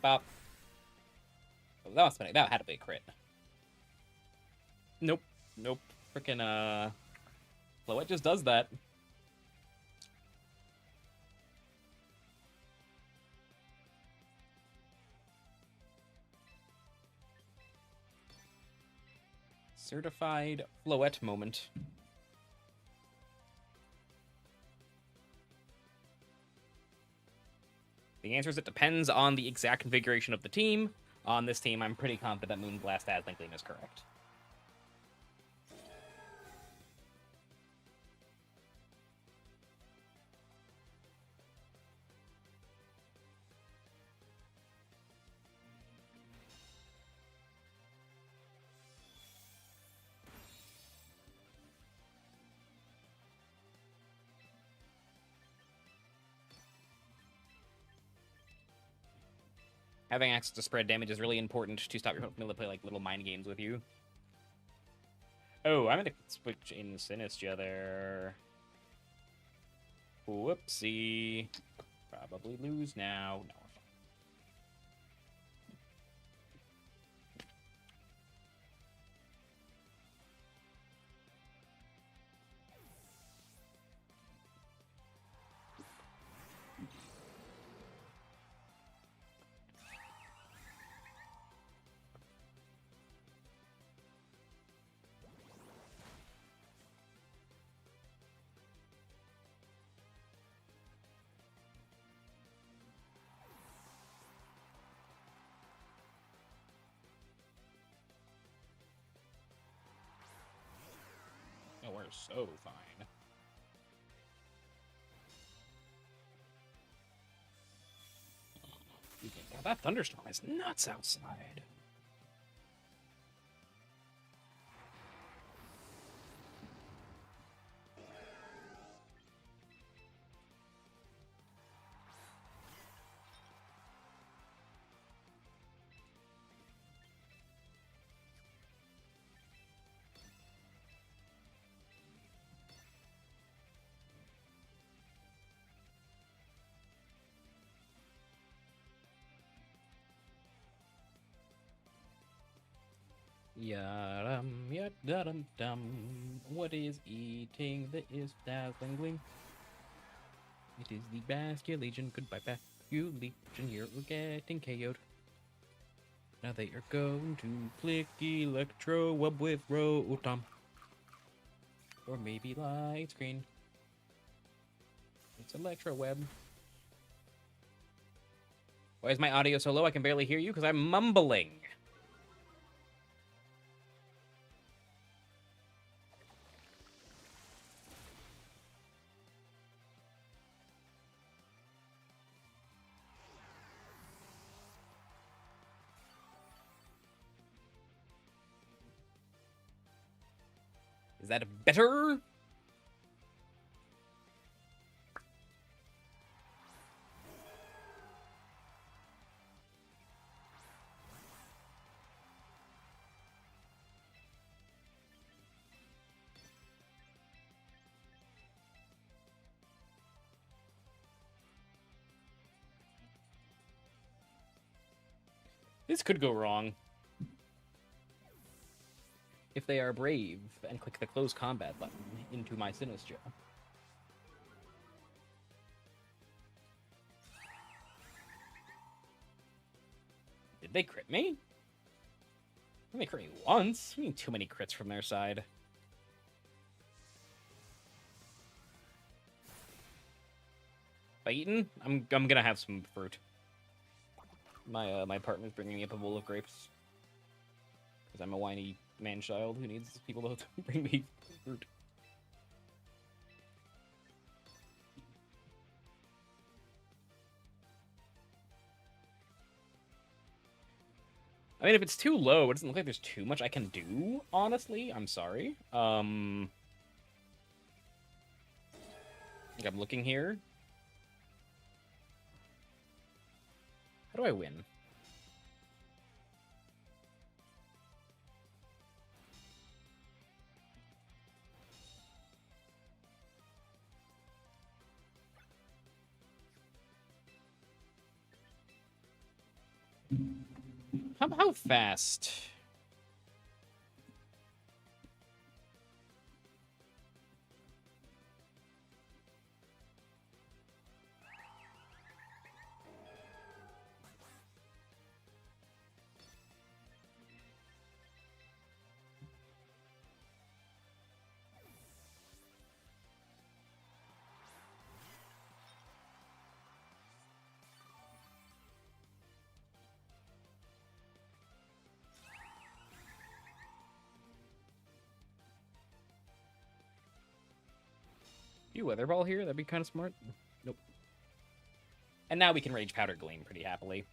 Bop. Oh, that had to be a crit. Nope. Nope. Freaking, Floette just does that. Certified Floette moment. The answer is it depends on the exact configuration of the team. On this team, I'm pretty confident that Moonblast Adlinkling is correct. Having access to spread damage is really important to stop your opponent from able to play like little mind games with you. Oh, I'm gonna switch in Sinistia there. Whoopsie. Probably lose now. No, we're fine. Oh, we're so fine. God, that thunderstorm is nuts outside. Yadum, yadum, dum. What is eating that is dazzling gleam? It is the Basculegion. Goodbye, Basculegion. You're getting KO'd. Now they are going to click Electro Web with Rotom. Or maybe Light Screen. It's Electro Web. Why is my audio so low? I can barely hear you because I'm mumbling. Is that better? This could go wrong. If they are brave and click the close combat button into my Sinistcha. Did they crit me? They crit me once. I mean, too many crits from their side. By eaten, I'm gonna have some fruit. My partner's bringing me up a bowl of grapes because I'm a whiny man-child who needs people to bring me fruit. I mean, if it's too low, it doesn't look like there's too much I can do, honestly. I'm sorry. Like I'm looking here. How do I win? How fast? You Weather Ball here? That'd be kind of smart. Nope. And now we can Rage Powder Gleam pretty happily.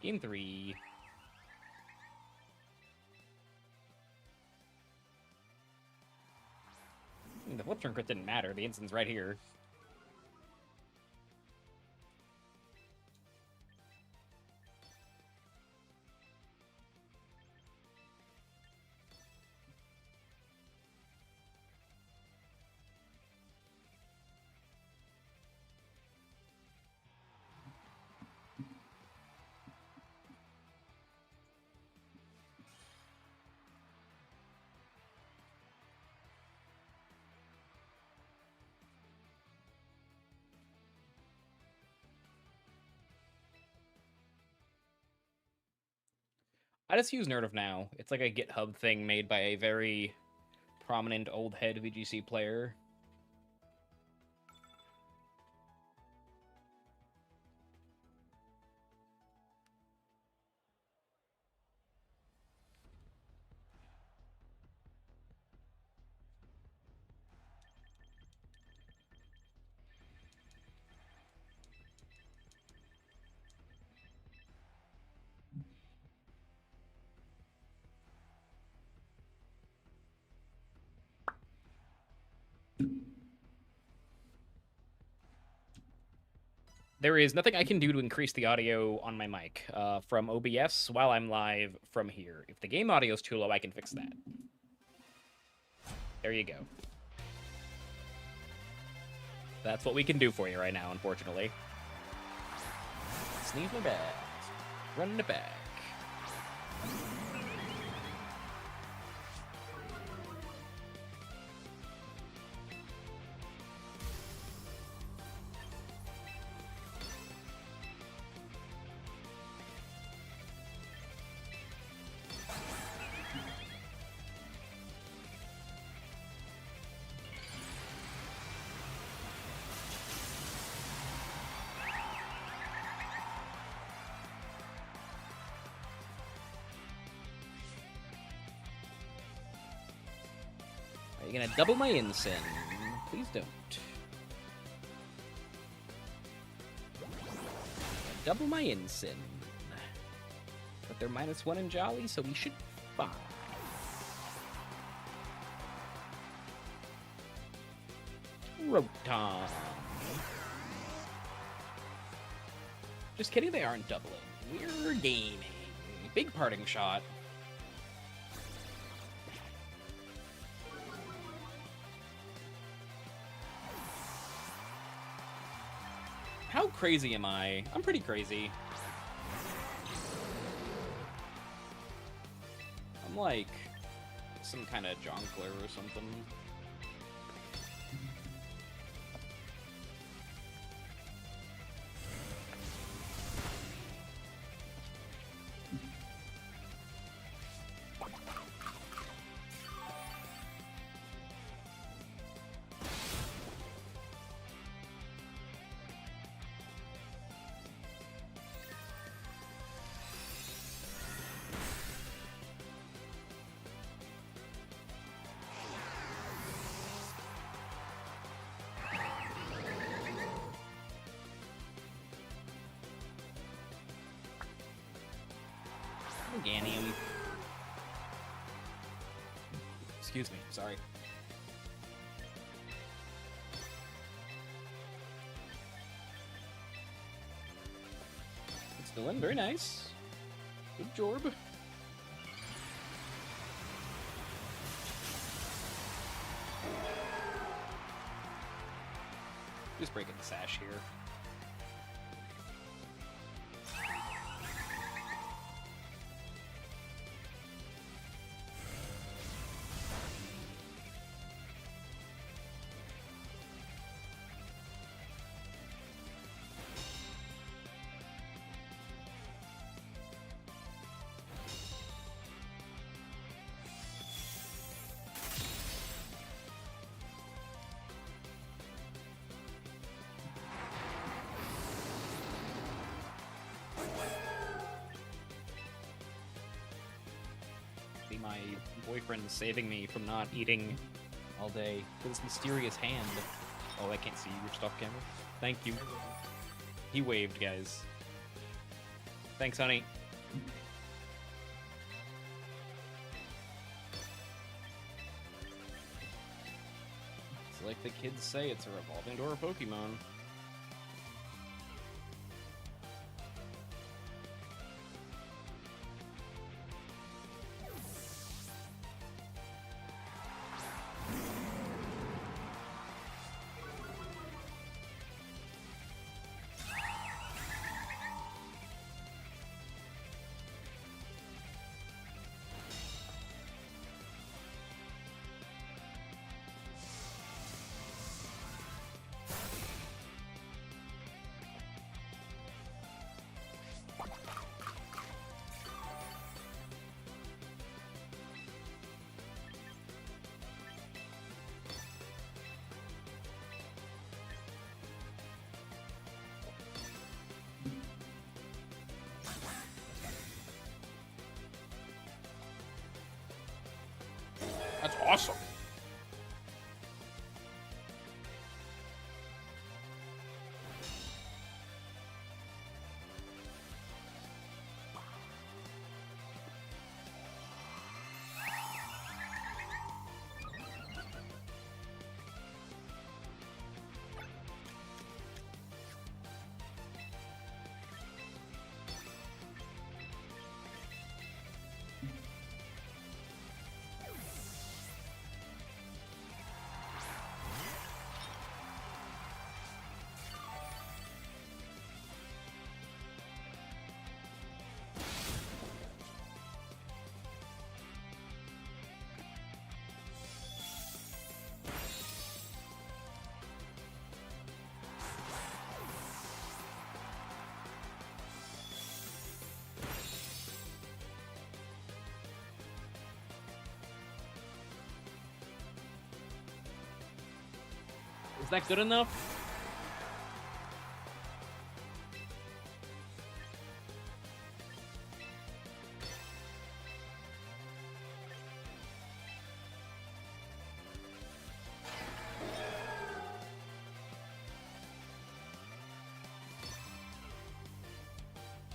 Game 3. The flip turn crit didn't matter. The instant's right here. I just use Nerd of Now. It's like a GitHub thing made by a very prominent old head VGC player. There is nothing I can do to increase the audio on my mic from OBS while I'm live from here. If the game audio is too low, I can fix that. There you go. That's what we can do for you right now, unfortunately. Sneeze my back. Running it back. Are you gonna double my insin? Please don't. Double my insin. But they're -1 in Jolly, so we should be fine. Rotom. Just kidding, they aren't doubling. We're gaming. Big parting shot. How crazy am I? I'm pretty crazy. I'm like some kind of jonkler or something. Organium. Excuse me, sorry. It's doing very nice. Good job. Just breaking the sash here. My boyfriend saving me from not eating all day with his mysterious hand. Oh, I can't see your stuff camera. Thank you. He waved, guys. Thanks, honey. It's like the kids say, it's a revolving door of Pokemon. That's awesome. that good enough?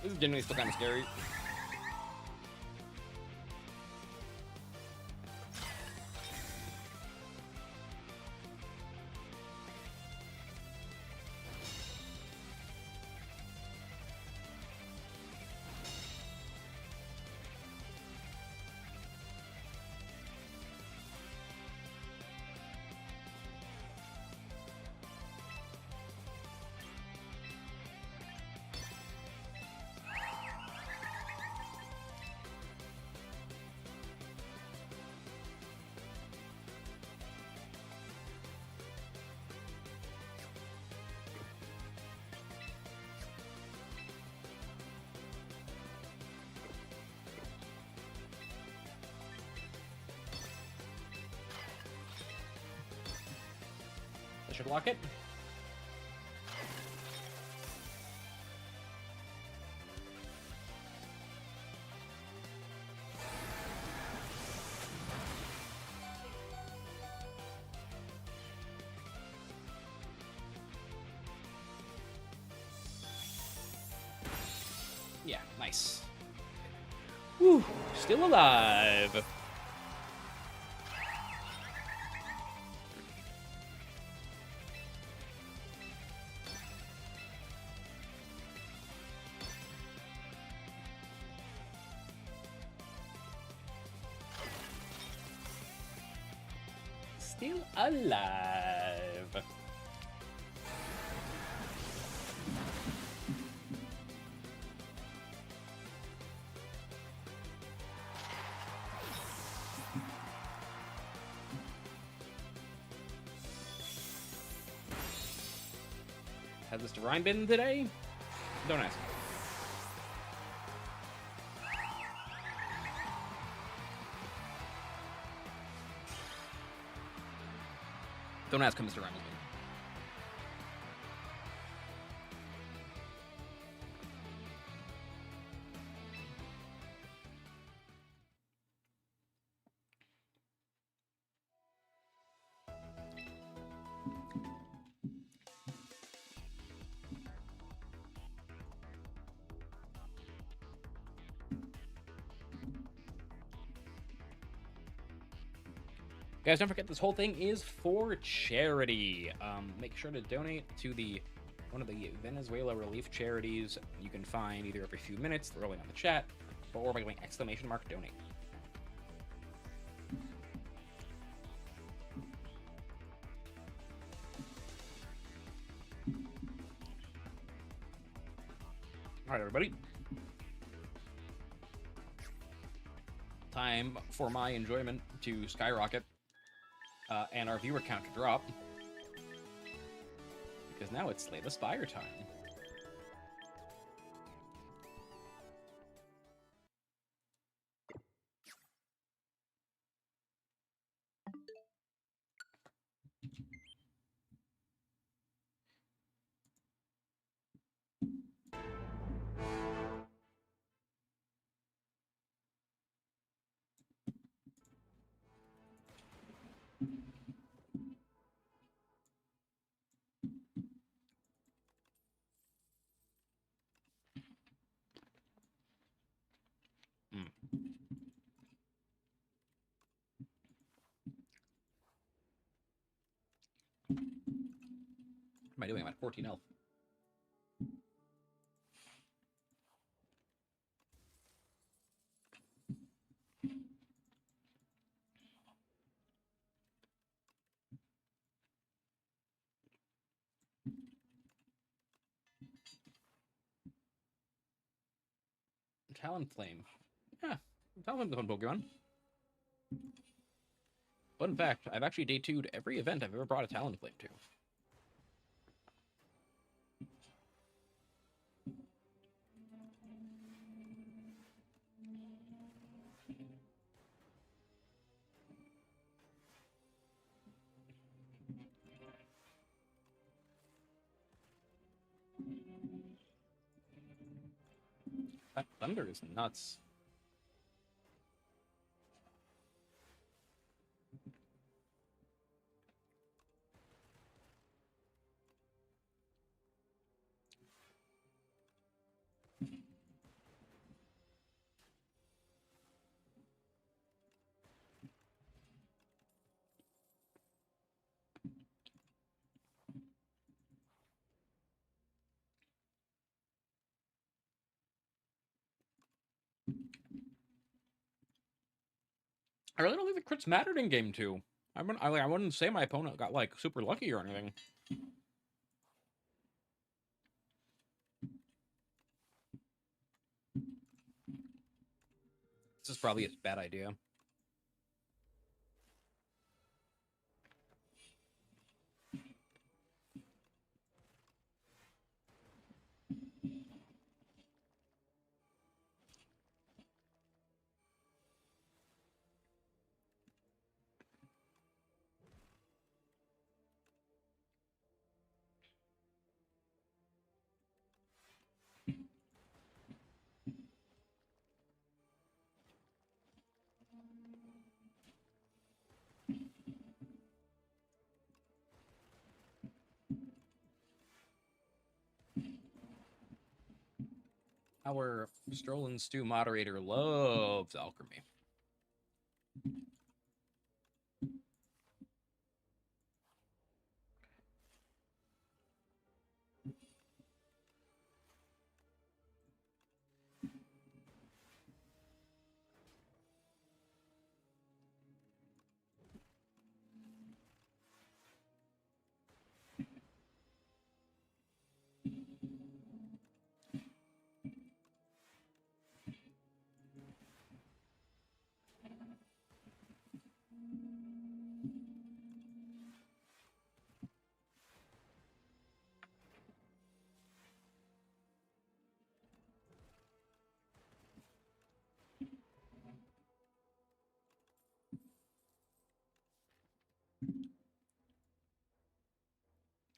This is genuinely still kind of scary. That should block it. Yeah, nice. Whew, still alive. Still alive. Has Mr. Rime been today? Don't ask. Don't ask how Mr. Rime has been. Guys, don't forget this whole thing is for charity. Make sure to donate to one of the Venezuela relief charities you can find either every few minutes, early on the chat, or by going !donate. All right, everybody. Time for my enjoyment to skyrocket. And our viewer count to drop. Because now it's Slay the Spire time. What am I doing? I'm at 14 health. Talonflame. Yeah, Talonflame's a fun Pokemon. Fun fact, I've actually day 2'd every event I've ever brought a Talonflame to. That thunder is nuts. I really don't think the crits mattered in game two. I wouldn't say my opponent got like super lucky or anything. This is probably a bad idea. Our Strollin' Stew moderator loves alchemy.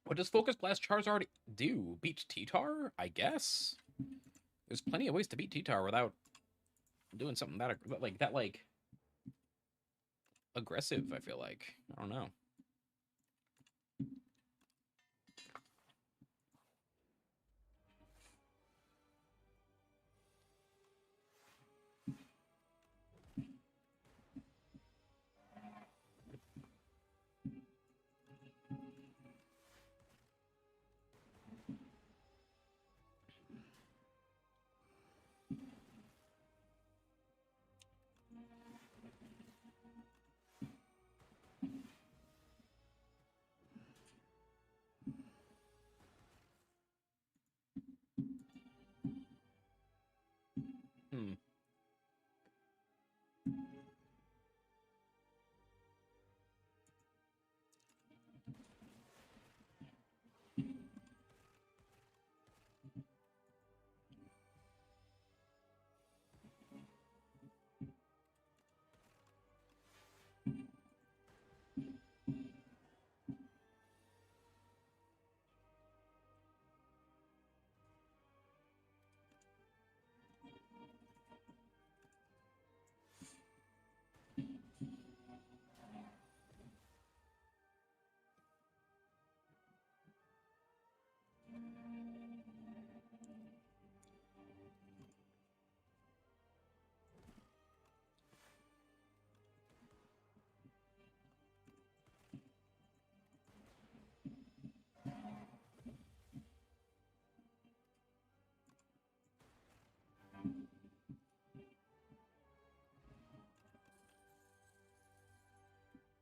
What does Focus Blast Charizard do? Beat T-Tar? I guess. There's plenty of ways to beat T-Tar without doing something that like aggressive, I feel like. I don't know. Hmm.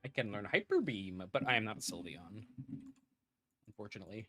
I can learn Hyper Beam, but I am not a Sylveon, unfortunately.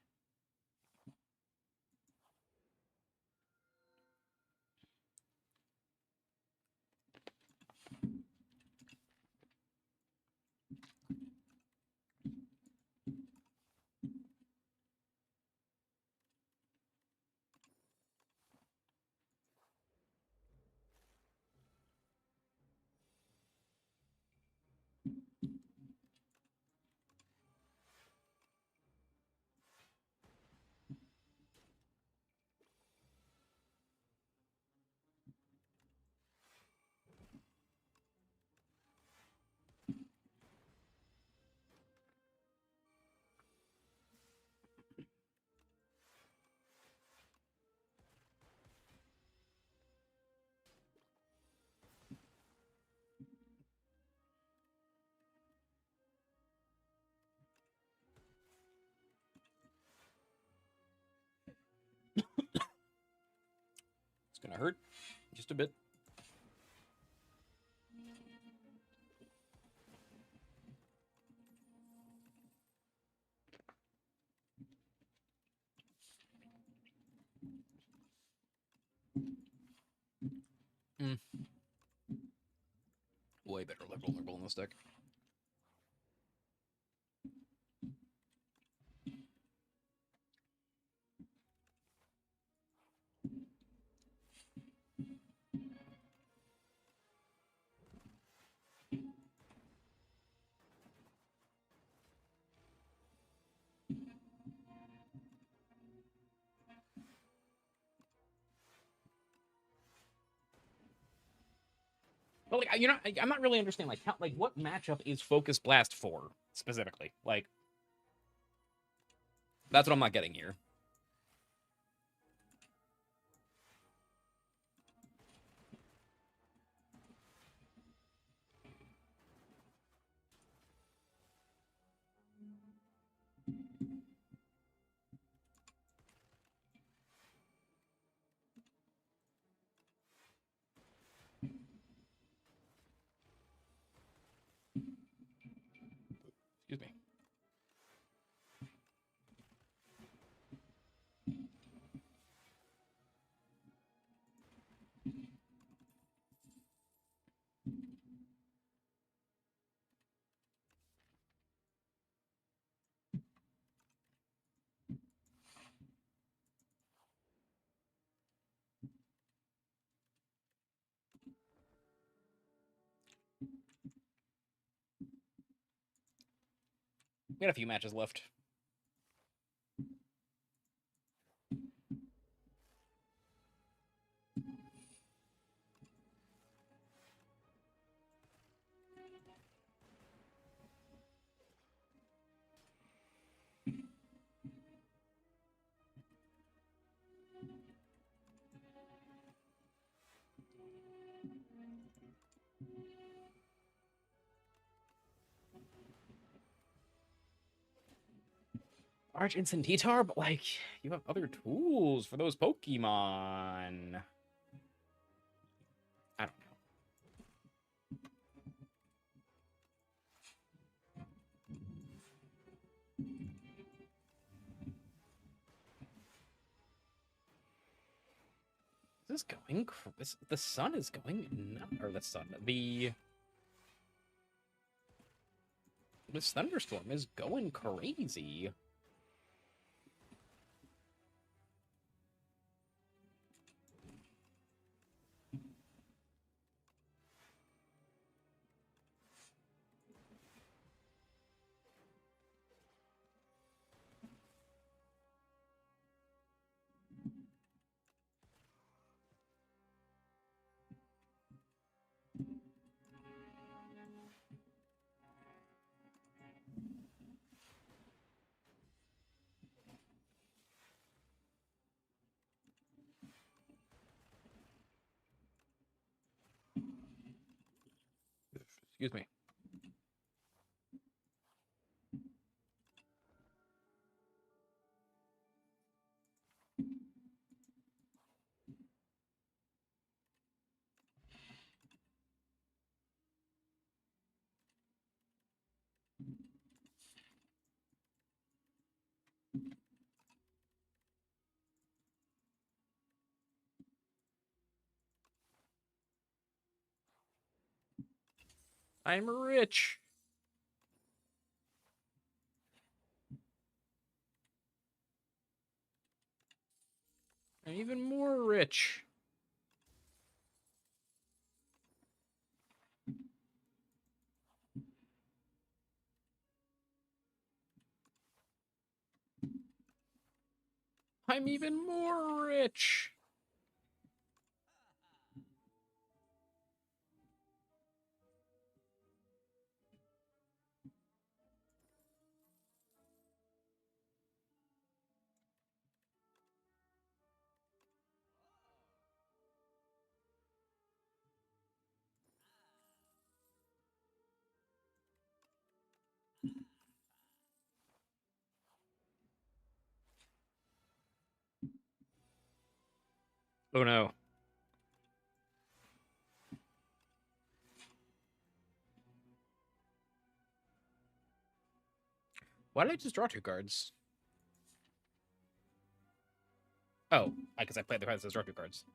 gonna hurt just a bit. Way better liberal in this deck. But like, I'm not really understanding like how, like what matchup is Focus Blast for specifically. Like, that's what I'm not getting here. Excuse me. We got a few matches left. Arch Incenditar, but like you have other tools for those Pokemon. I don't know. Is this going? The sun is going. No, or the sun. This thunderstorm is going crazy. Excuse me. I'm rich. I'm even more rich. I'm even more rich. Oh no. Why did I just draw 2 cards? Oh, I guess I played the card that says draw 2 cards.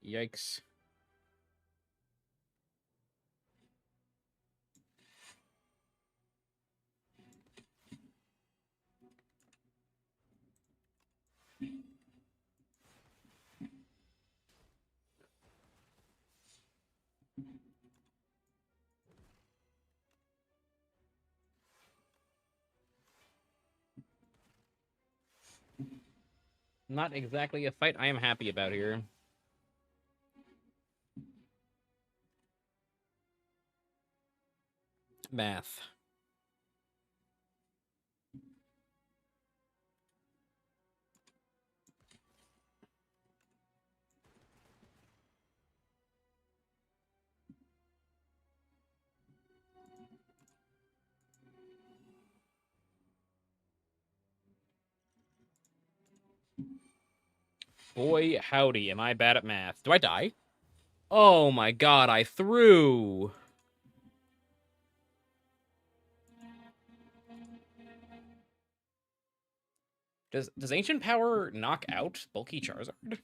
Yikes. Not exactly a fight I am happy about here. Math. Boy, howdy, am I bad at math. Do I die? Oh my god, I threw! Does Ancient Power knock out Bulky Charizard?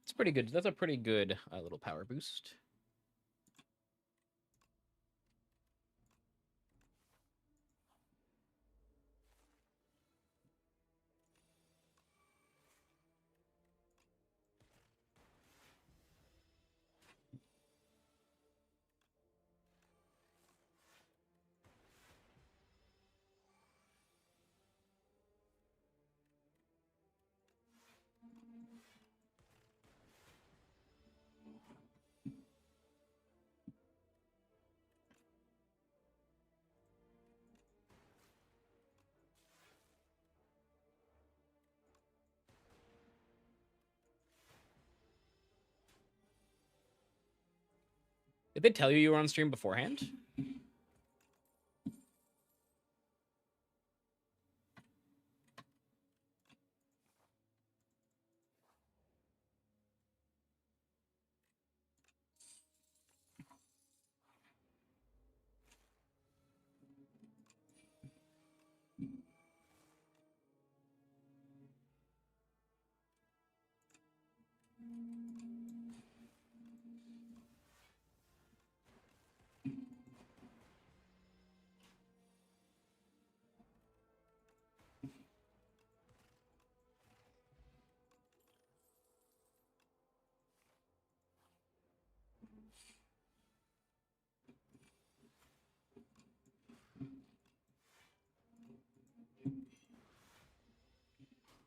It's pretty good. That's a pretty good little power boost. Did they tell you were on stream beforehand?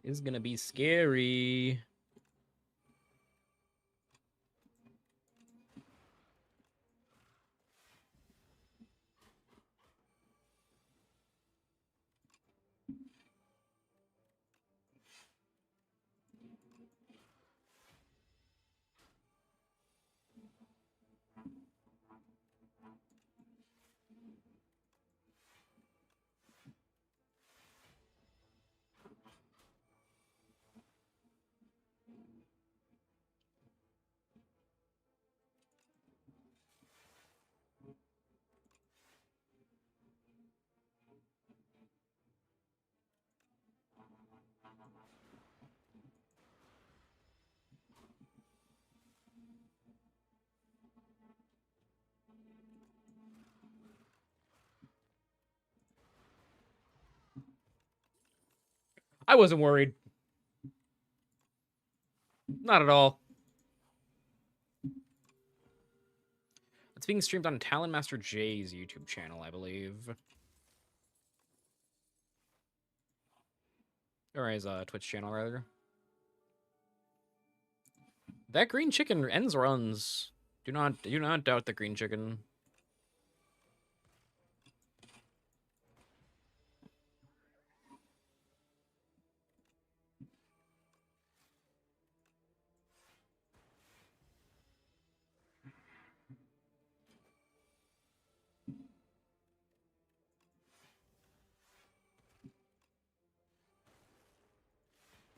is gonna be scary. I wasn't worried. Not at all. It's being streamed on Talon Master J's YouTube channel, I believe. Or his Twitch channel, rather. That green chicken ends runs. Do not doubt the green chicken.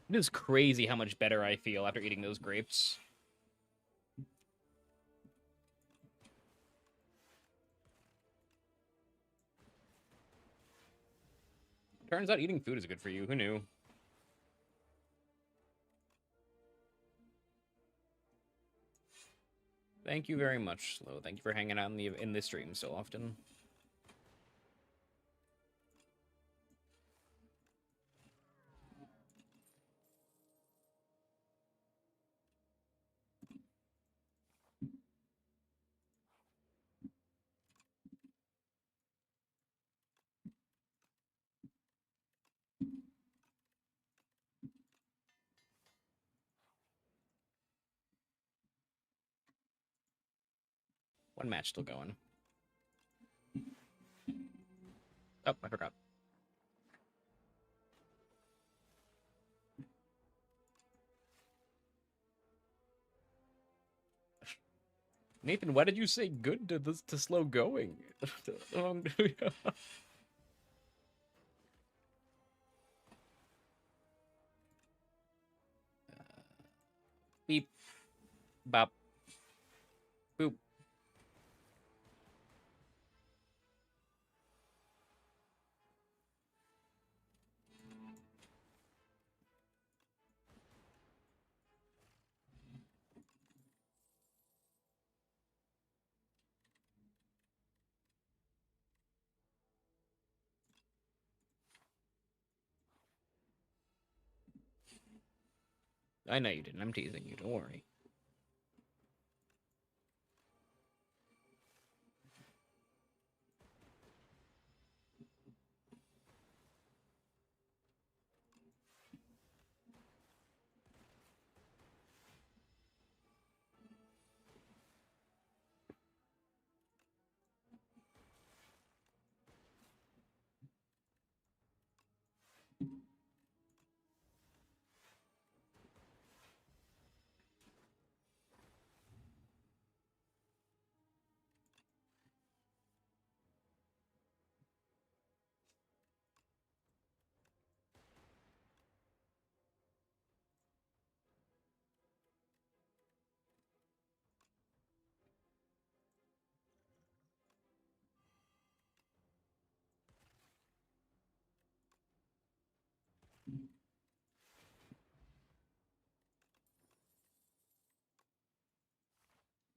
It is crazy how much better I feel after eating those grapes. Turns out eating food is good for you. Who knew? Thank you very much, Slow. Thank you for hanging out in this stream so often. One match still going. Oh, I forgot. Nathan, why did you say good to slow going? Beep. Bop. Boop. I know you didn't. I'm teasing you. Don't worry.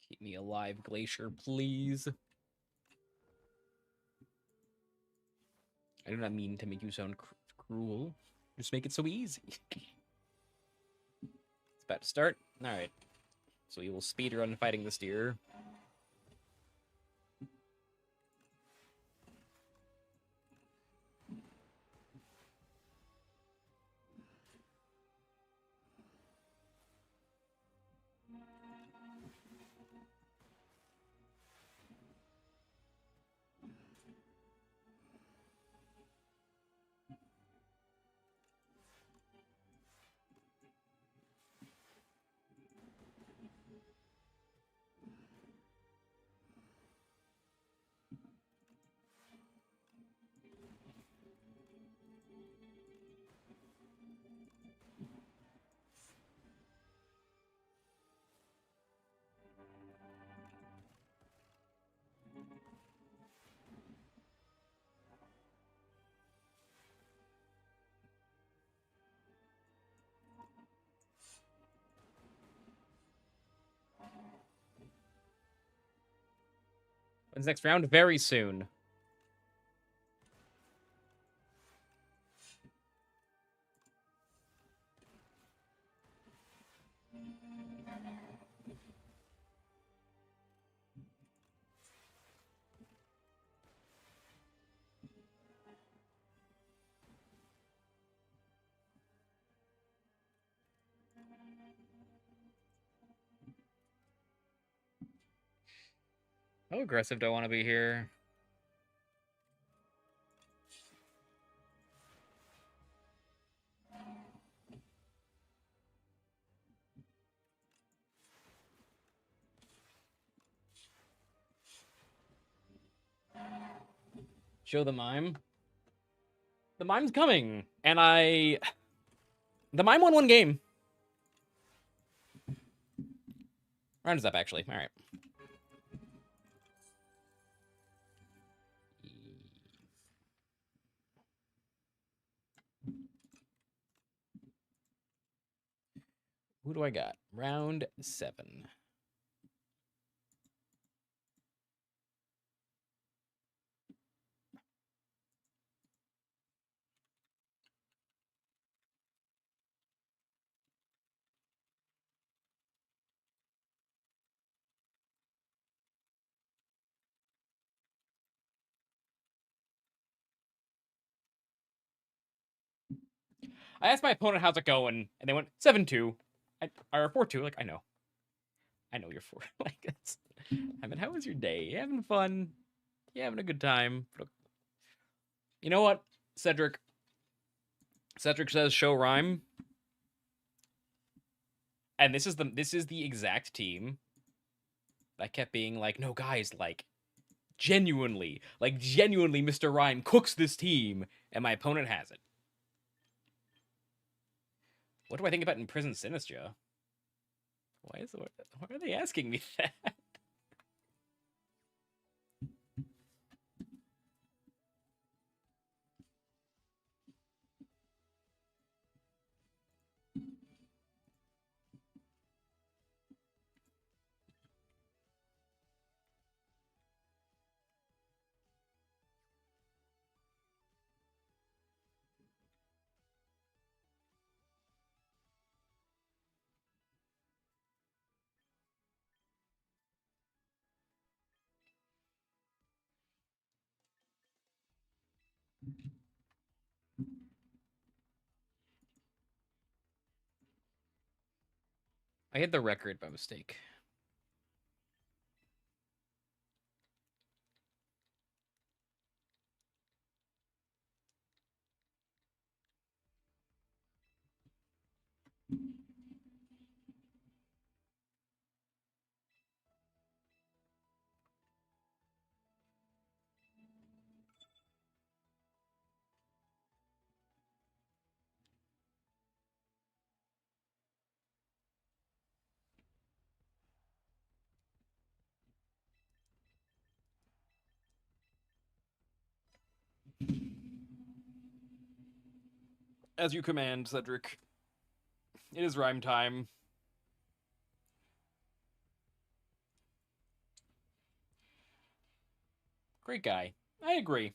Keep me alive, Glacier, please. I do not mean to make you sound cruel. Just make it so easy. It's about to start. All right. So we will speedrun fighting this deer. When's next round? Very soon. How aggressive do I want to be here? Show the mime. The mime's coming, and the mime won one game. Round is up, actually. All right. Who do I got? Round 7. I asked my opponent how's it going, and they went 7-2, or 4-2. Like, I know you're 4. Like, it's, I mean, how was your day? You having fun? You having a good time? You know what, Cedric? Cedric says show Rime, and this is the exact team that kept being like, no guys, like genuinely, Mr. Rime cooks this team, and my opponent has it. What do I think about Imprisoned Sinistra? Why are they asking me that? I hit the record by mistake. As you command, Cedric. It is rhyme time. Great guy. I agree.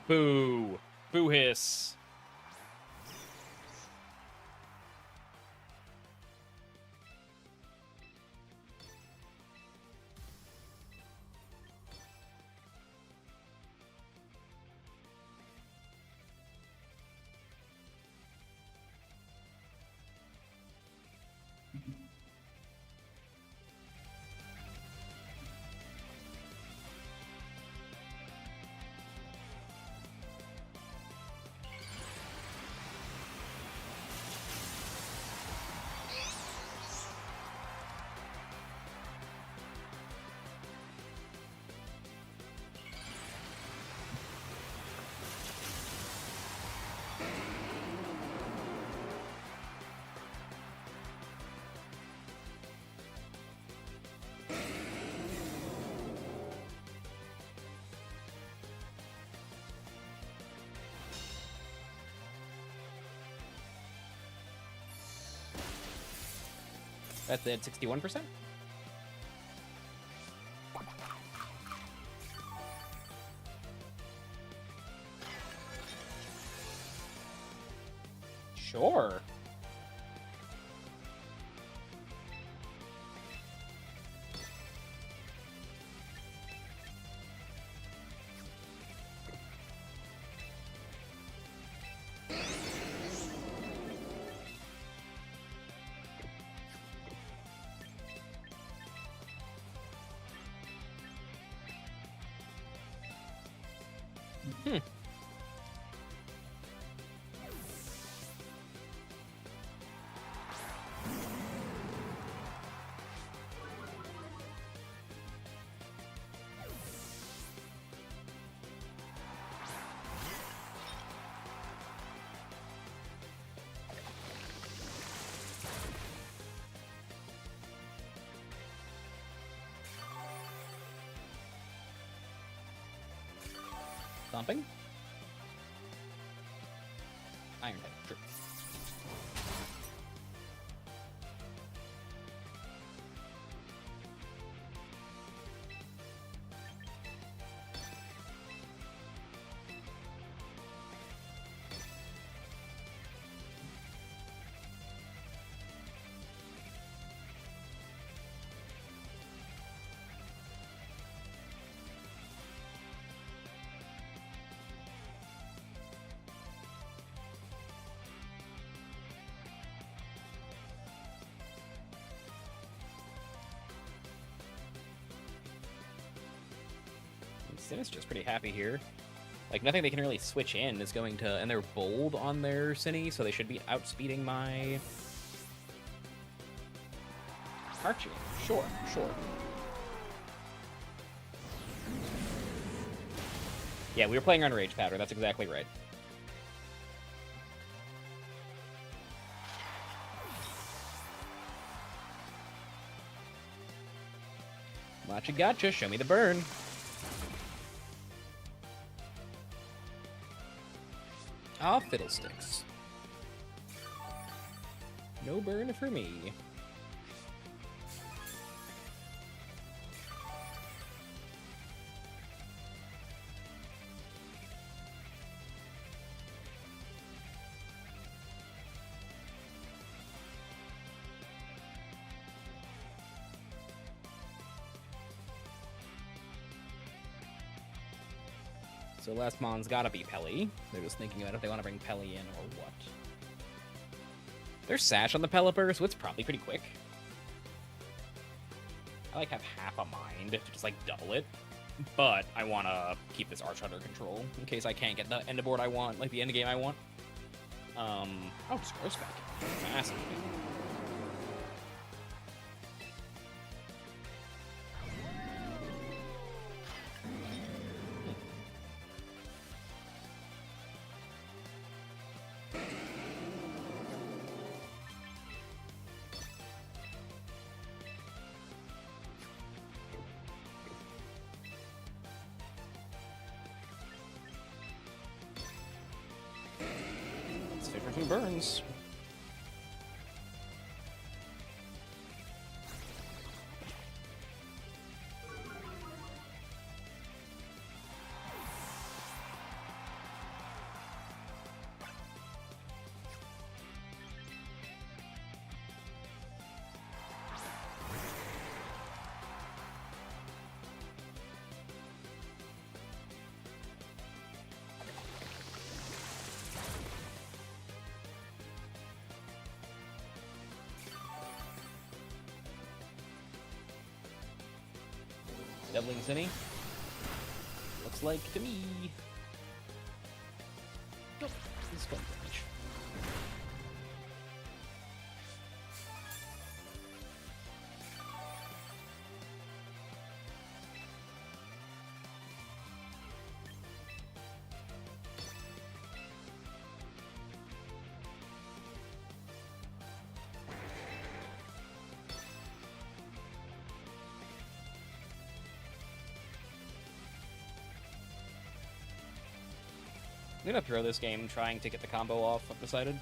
Boo. Boo hiss. That's at 61%. Sure. Hmm. Thumping? Iron Head, sure. Sin's just pretty happy here. Like, nothing they can really switch in is going to... And they're bold on their Cine, so they should be outspeeding my... Archie. Sure, sure. Yeah, we were playing on Rage Powder. That's exactly right. Gotcha, gotcha. Show me the burn. Ah, fiddlesticks. No burn for me. So last mon's gotta be Pelly. They're just thinking about if they want to bring Pelly in or what. There's Sash on the Pelipper, so it's probably pretty quick. I like have half a mind to just like double it, but I want to keep this Arch under control in case I can't get the end of board I want, like the end game I want. Oh, just gross back. Massive. Who burns? Doubling Cine. Looks like to me. Oh, this is fun damage. I'm gonna throw this game trying to get the combo off, I've decided.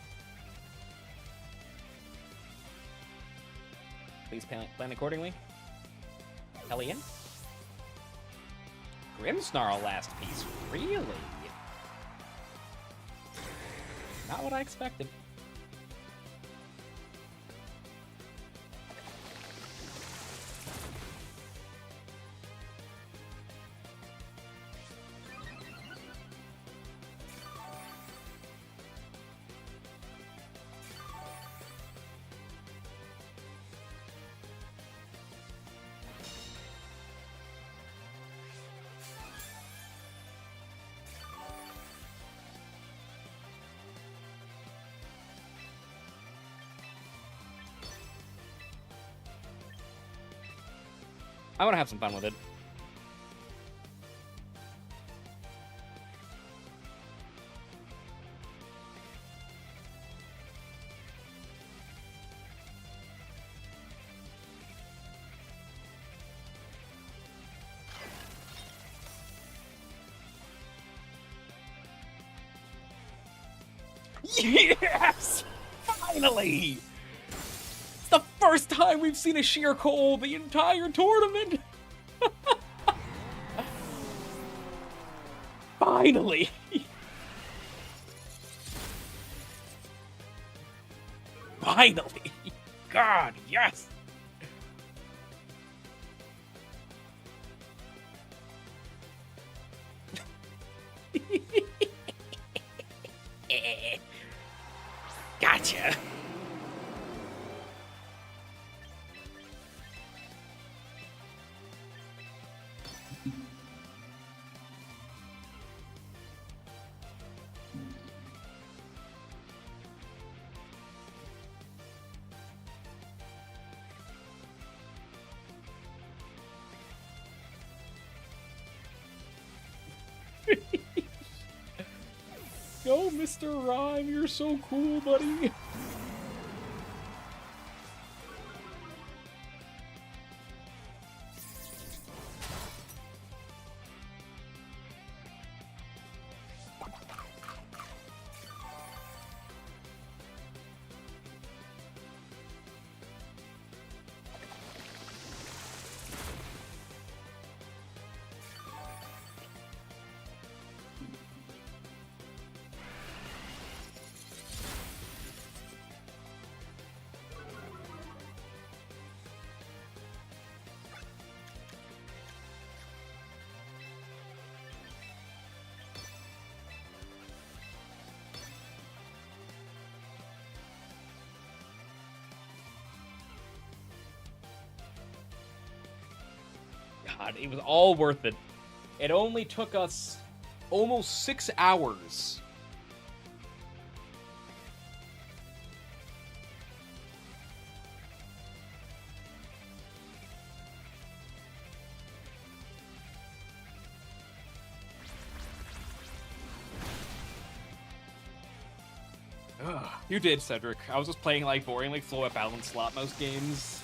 Please plan accordingly. Hellion. Grimmsnarl last piece. Really? Not what I expected. I want to have some fun with it. Yes! Finally! It's the first time we've seen a sheer coal the entire tournament! Finally! Finally! God, yes! Gotcha! Yo, Mr. Rime, you're so cool, buddy. God, it was all worth it. It only took us almost 6 hours. Ugh, you did, Cedric. I was just playing like boring, like flow at balance slot most games.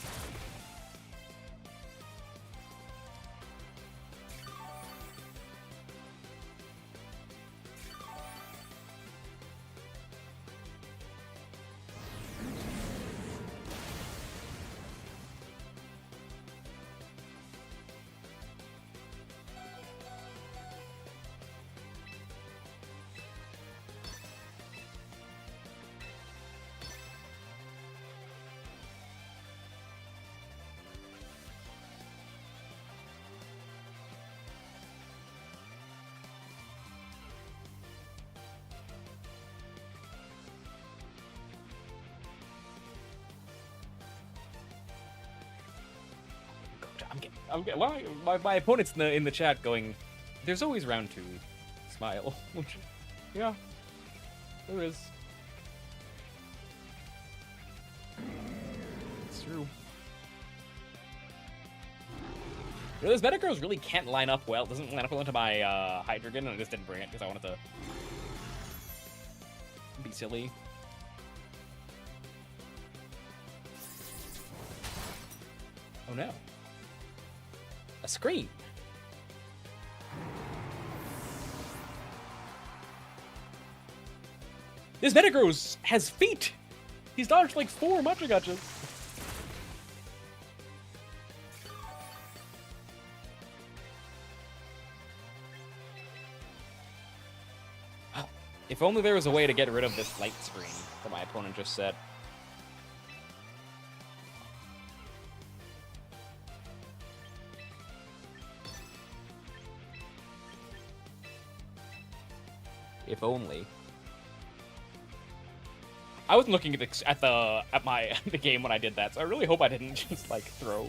I'm getting. Why? My opponent's in the chat going, "There's always round 2." Smile. Yeah, there is. It's true. You know, those Metagrows really can't line up well. It doesn't line up well into my Hydreigon, and I just didn't bring it because I wanted to be silly. Oh no. A screen. This Metagross has feet. He's dodged like 4 Machagachas. If only there was a way to get rid of this light screen that my opponent just set. If only. I wasn't looking at the game when I did that, so I really hope I didn't just like throw.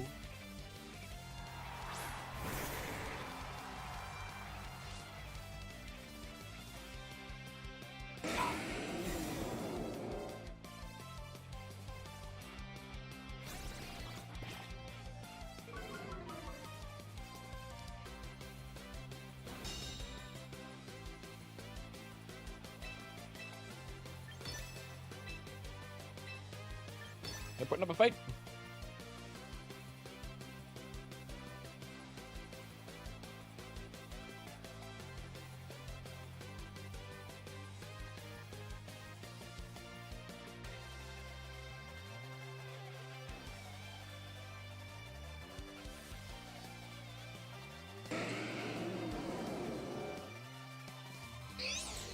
They're putting up a fight.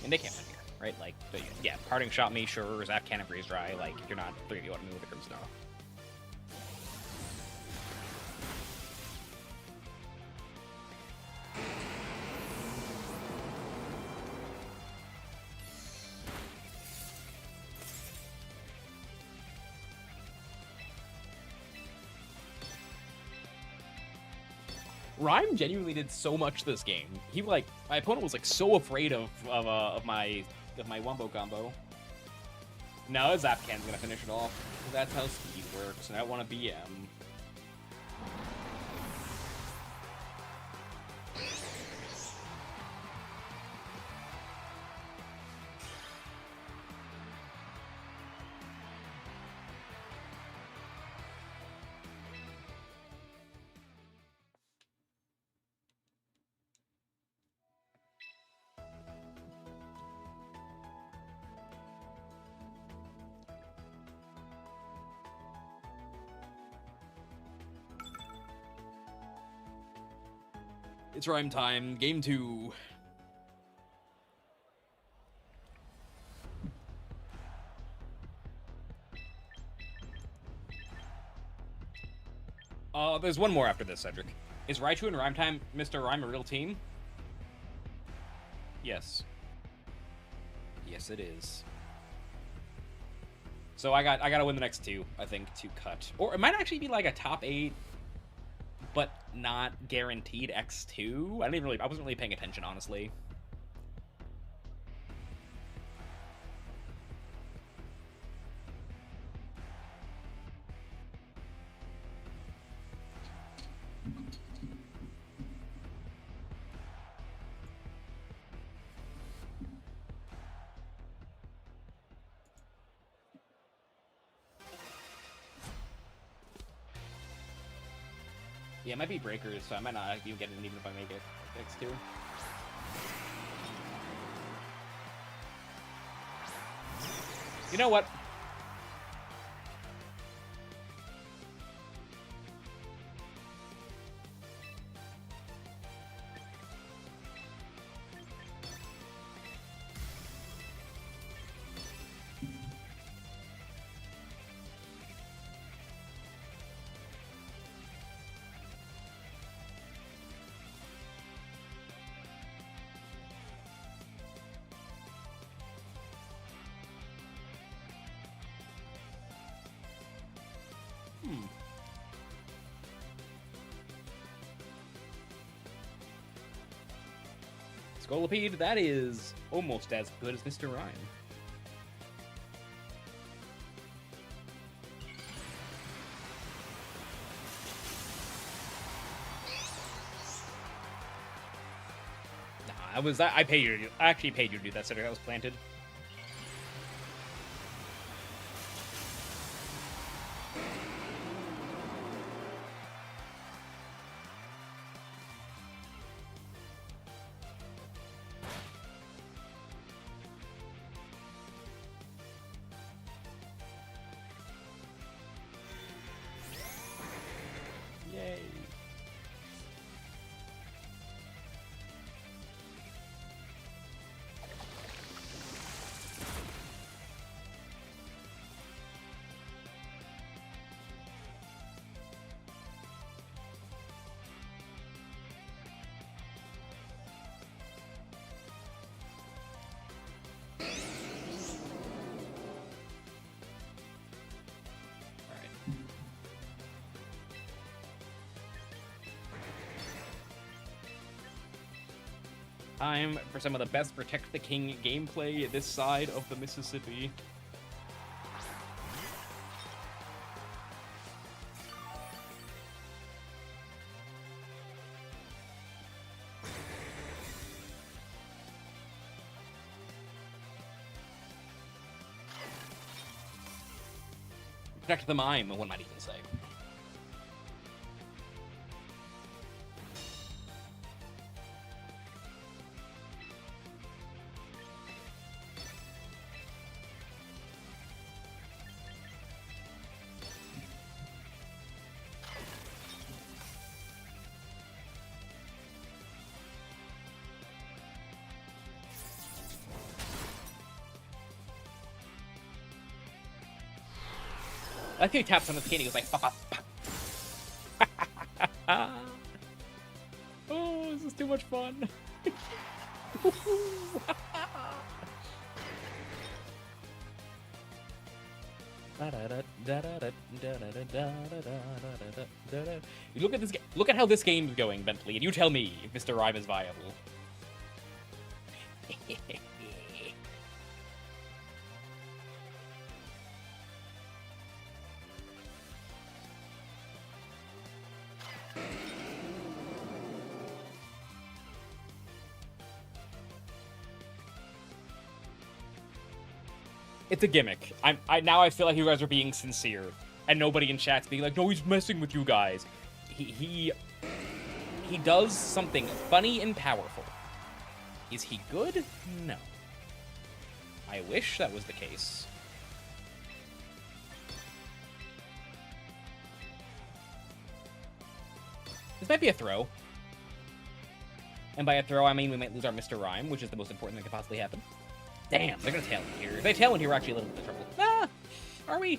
And they can't win here, right? Like, yeah, parting shot me, sure. Zap cannon freeze dry. Like, you're not 3v1 me with a Grim Snow. Rime genuinely did so much this game. He like my opponent was like so afraid of my wombo combo. Now Zap Can's gonna finish it off. That's how speed works, and I want a BM. It's Rime time. Game 2. There's one more after this, Cedric. Is Raichu and Rime Time, Mr. Rime, a real team? Yes. Yes, it is. So I gotta win the next 2, I think, to cut. Or it might actually be like a top 8, but not guaranteed X2. I wasn't really paying attention, honestly. Yeah, it might be breakers, so I might not even get it even if I make it X2. You know what? Scolipede, that is almost as good as Mr. Rime. Nah, I paid you. I actually paid you to do that, Cedric. That was planted. Yay. Time for some of the best Protect the King gameplay this side of the Mississippi. Protect the mime, one might even say. I think he taps on his cane, he goes like, pop, pop, pop. Oh, this is too much fun. You look at this. Look at how this game's going, Bentley, and you tell me if Mr. Rime is viable. It's a gimmick. Now I feel like you guys are being sincere, and nobody in chat's being like, "No, he's messing with you guys." He does something funny and powerful. Is he good? No. I wish that was the case. This might be a throw. And by a throw, I mean we might lose our Mr. Rime, which is the most important thing that could possibly happen. Damn, they're gonna tail in here. If they tail in here, we're actually a little bit of trouble. Ah! Are we?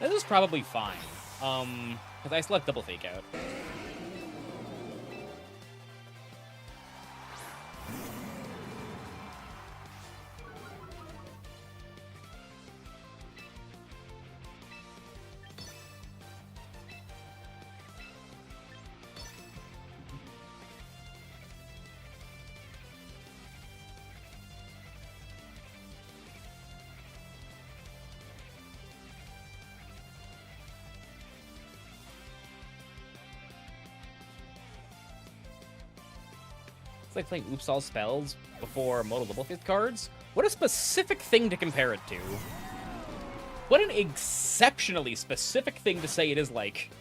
This is probably fine. Because I still have double fake out. Like playing Oops All Spells before Modal Double Fist cards. What a specific thing to compare it to. What an exceptionally specific thing to say it is like.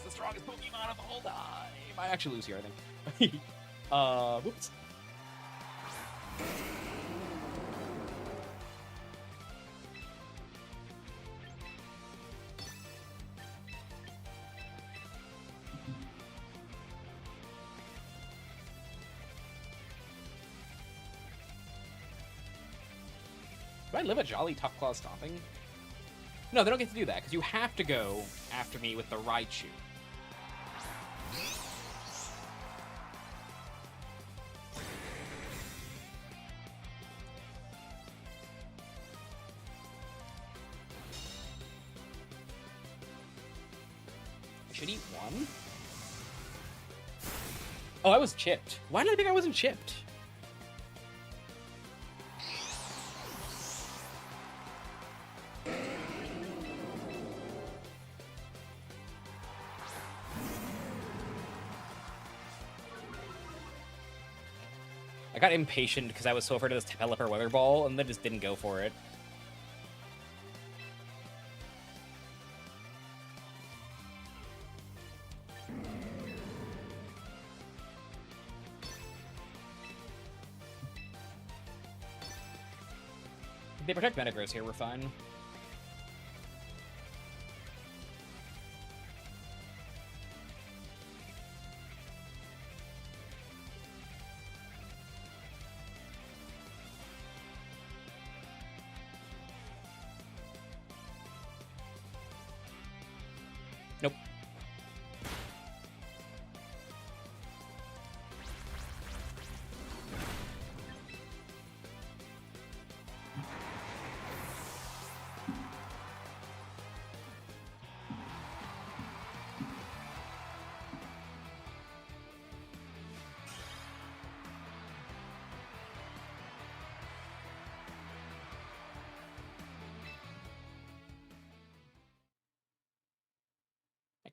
Strongest Pokemon of all time. I actually lose here, I think. Whoops. Do I live a Jolly Tough Claw stomping? No, they don't get to do that, because you have to go after me with the Raichu. I should eat one? Oh, I was chipped. Why did I think I wasn't chipped? I got impatient because I was so afraid of this Pelipper Weather Ball, and then just didn't go for it. They protect Metagross here, we're fine. Nope.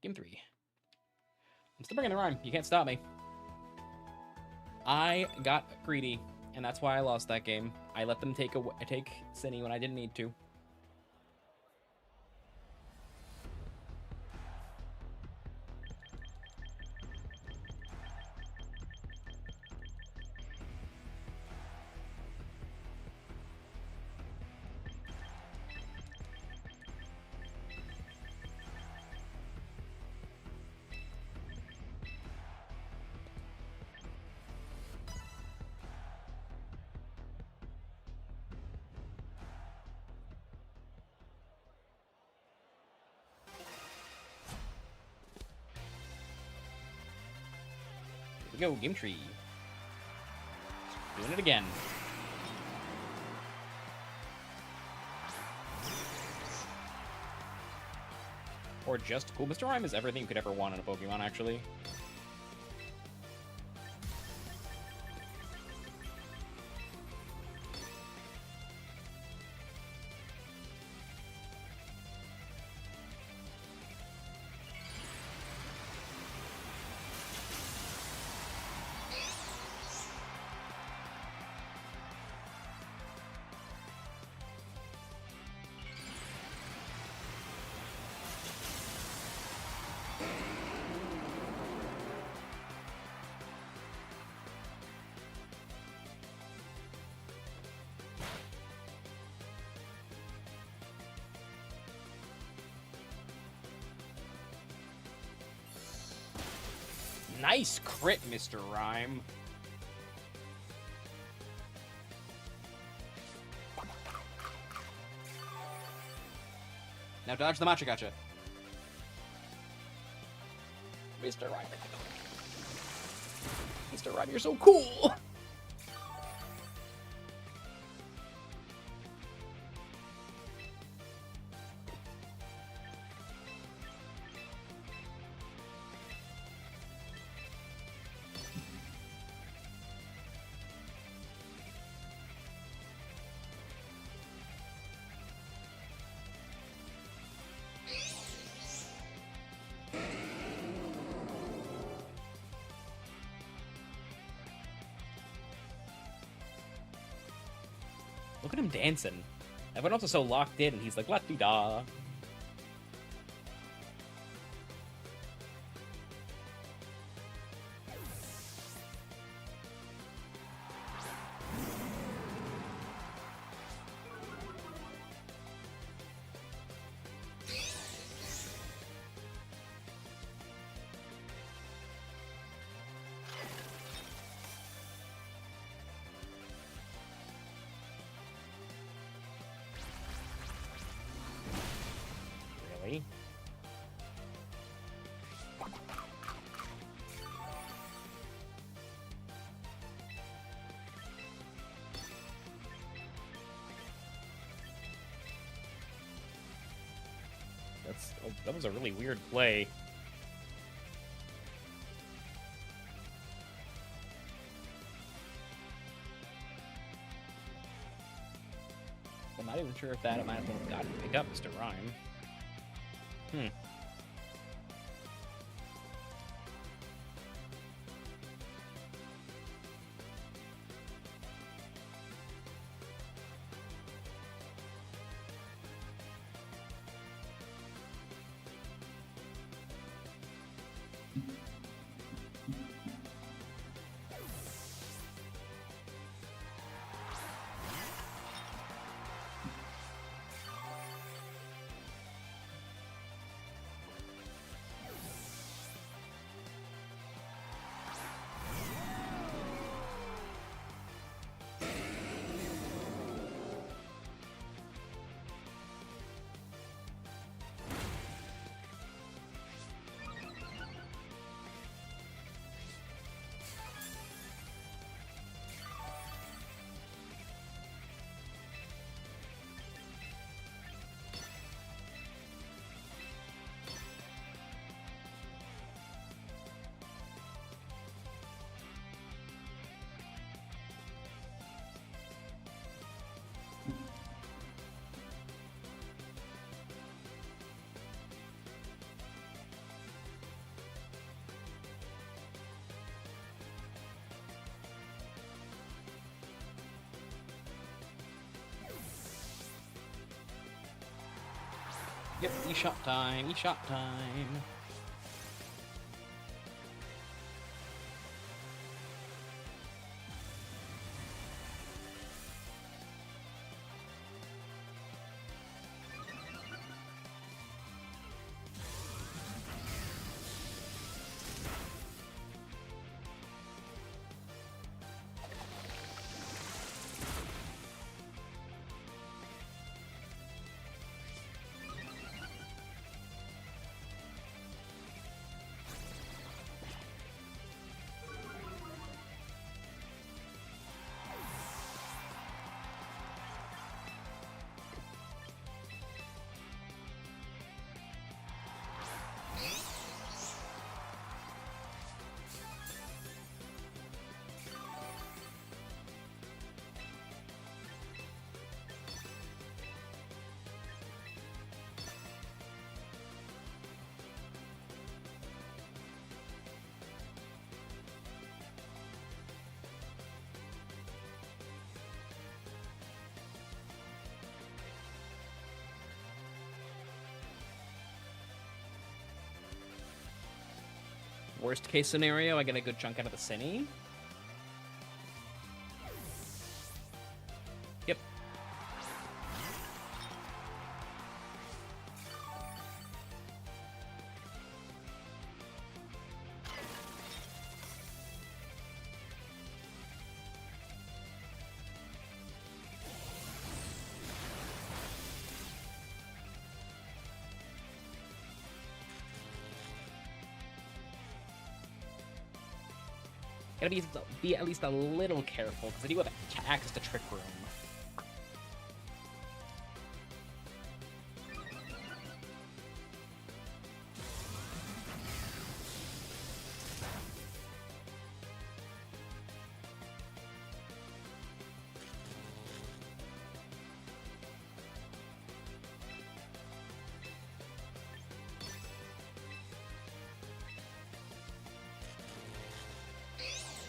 Game 3. I'm still bringing the Rime. You can't stop me. I got greedy, and that's why I lost that game. I let them take Cinny when I didn't need to. We go, Game Tree. Doing it again. Or just cool. Mr. Rime is everything you could ever want in a Pokemon, actually. Nice crit, Mr. Rime. Now dodge the Matcha Gotcha. Mr. Rime. Mr. Rime, you're so cool! Look at him dancing. Everyone else is so locked in, and he's like, la-di-da. Really? That was a really weird play. I'm not even sure if that might have gotten picked up, Mr. Rime. Yep, e-shop time, e-shop time. Worst case scenario, I get a good chunk out of the Cine. Yep. Gotta be at least a little careful, because I do have access to Trick Room.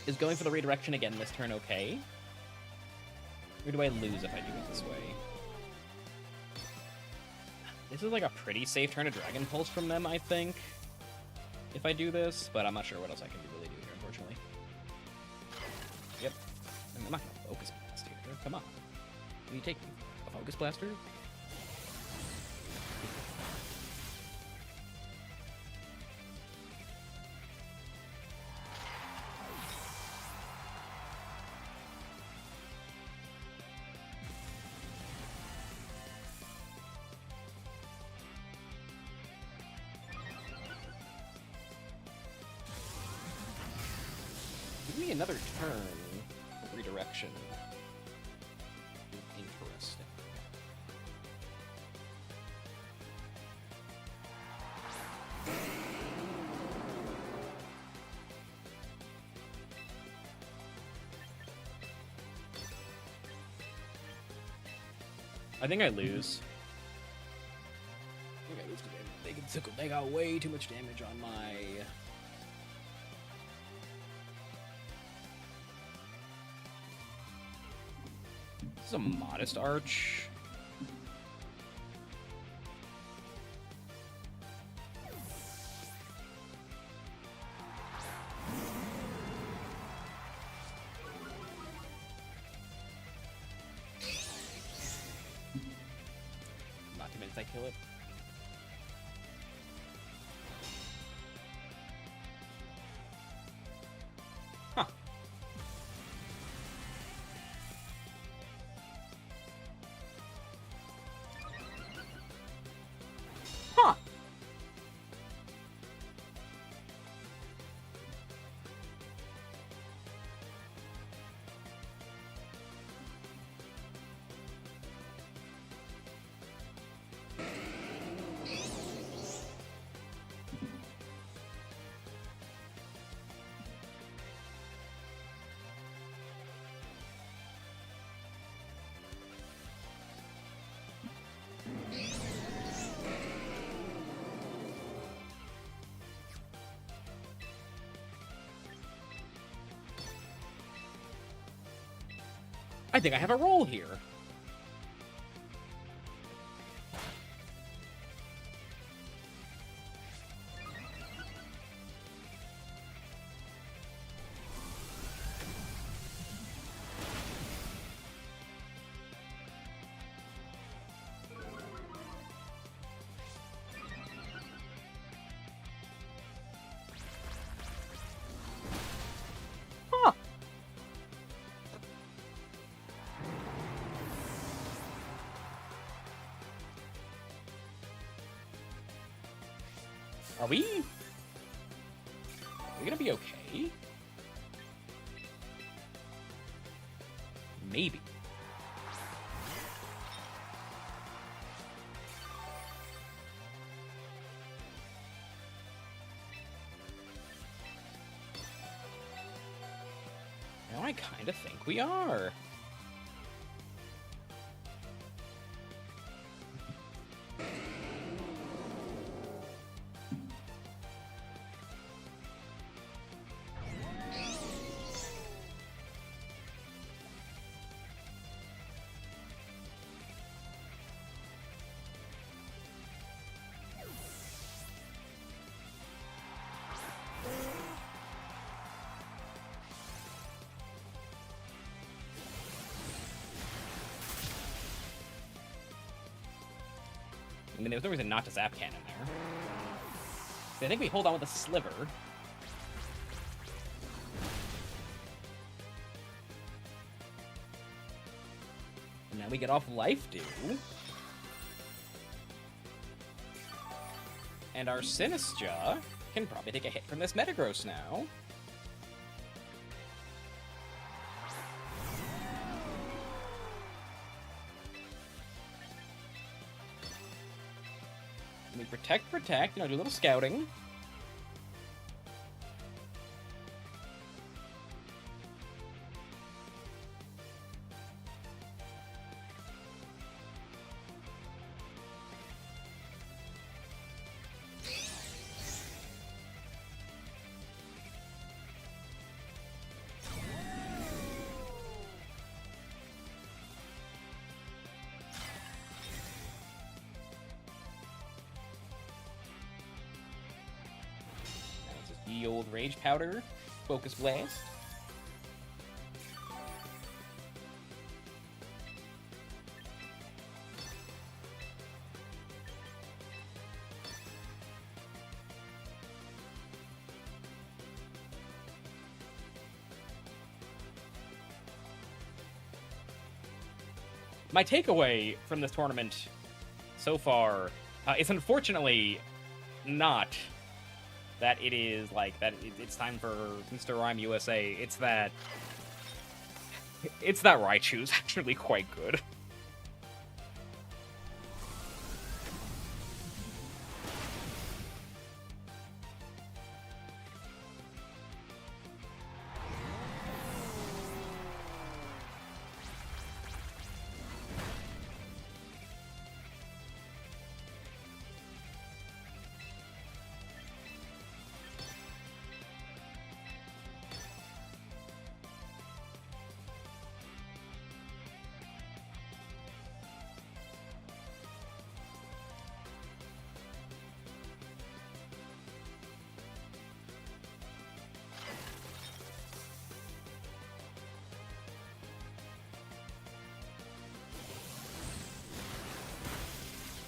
Is going for the redirection again this turn okay? Or do I lose if I do it this way? This is like a pretty safe turn of Dragon Pulse from them, I think. If I do this, but I'm not sure what else I can really do here, unfortunately. Yep. I'm not gonna Focus Blast here. Come on. What do you take me? A Focus Blaster? Give me another turn of redirection. Interesting. I think I lose. I think I lose because they got way too much damage on my... This is a Modest Arch. Not convinced I kill it. Huh. Huh. I think I have a roll here. Are we gonna be okay? Maybe. Now I kind of think we are. I mean, there's no reason not to zap cannon there. So I think we hold on with a sliver. And now we get off life dew. And our Sinistra can probably take a hit from this Metagross now. We protect, you know, do a little scouting. The old Rage Powder, Focus Blast. My takeaway from this tournament so far is unfortunately not that it is like that it's time for Mr. Rime USA. It's that Raichu's actually quite good.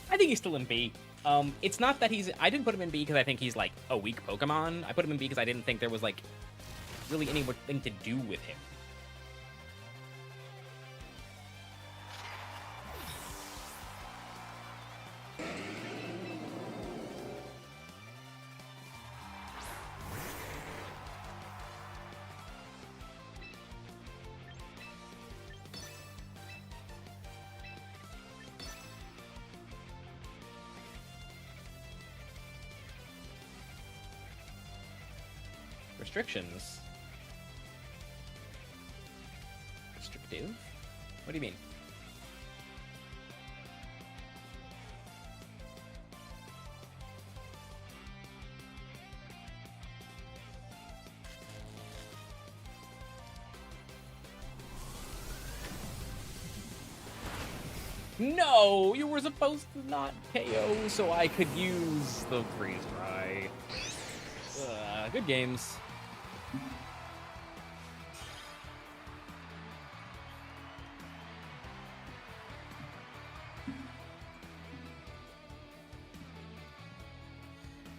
I think he's still in B. It's not that I didn't put him in B because I think he's, like, a weak Pokemon. I put him in B because I didn't think there was, like, really anything to do with him. Restrictions. Restrictive? What do you mean? No! You were supposed to not KO so I could use the freeze dry. Good games.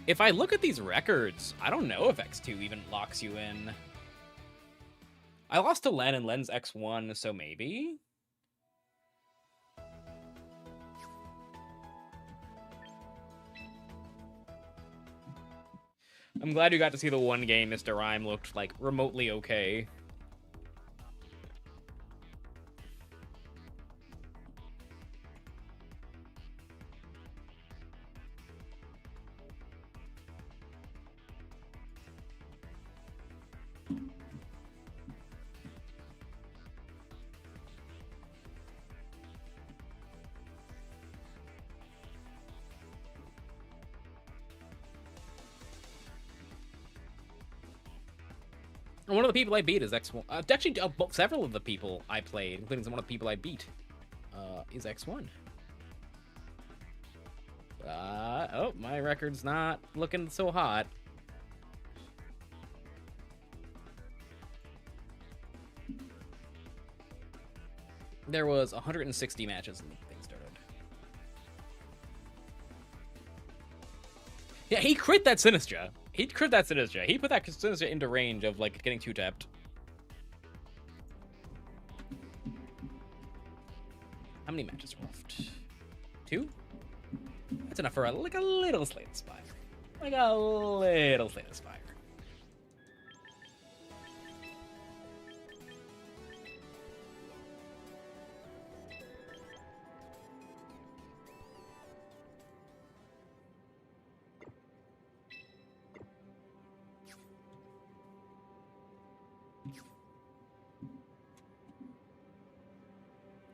If I look at these records, I don't know if X2 even locks you in. I lost to Len and Len's X1, so maybe? I'm glad you got to see the one game Mr. Rime looked, like, remotely okay. One of the people I beat is X1. Actually, several of the people I played, including one of the people I beat, is X1. Oh, my record's not looking so hot. There was 160 matches when the thing started. Yeah, he crit that Sinistra. He crit that Sinistra. He put that Sinistra into range of, like, getting 2-tapped. How many matches are left? 2? That's enough for, like, a little Slay the Spire. Like a little Slay the Spire.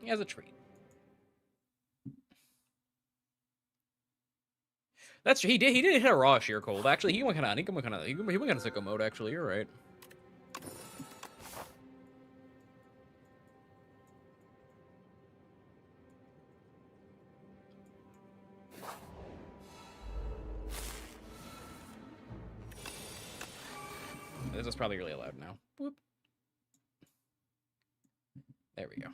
As a treat. That's true. He did hit a raw sheer cold. Actually, he went kind of sicko mode. Actually, you're right. This is probably really loud now. Whoop. There we go.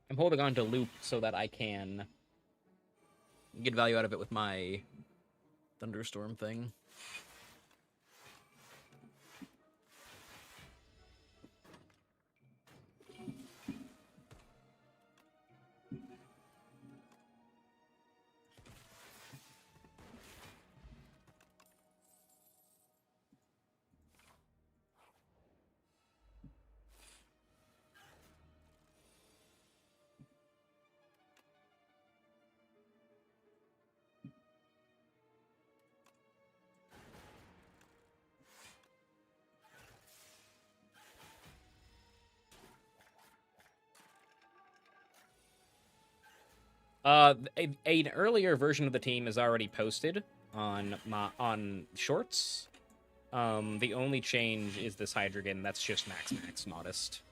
I'm holding on to loop so that I can get value out of it with my thunderstorm thing. An earlier version of the team is already posted on Shorts. The only change is this Hydreigon. That's just max modest.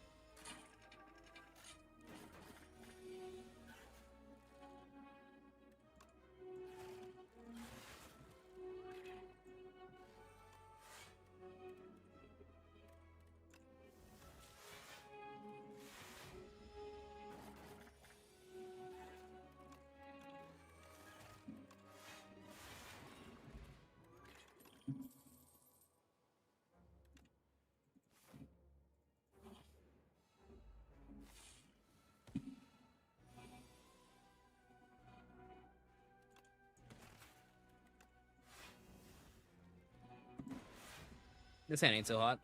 This hand ain't so hot.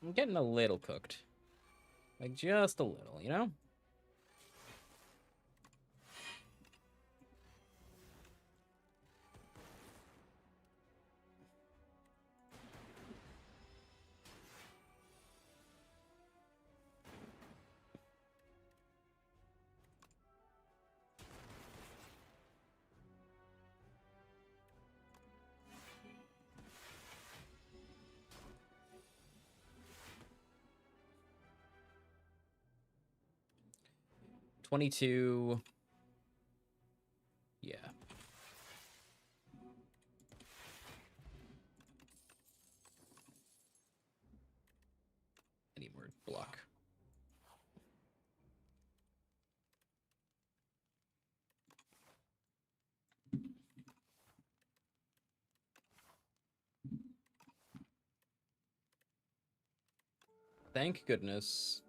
I'm getting a little cooked. Like, just a little, you know? $22. Yeah. Any more block. Thank goodness.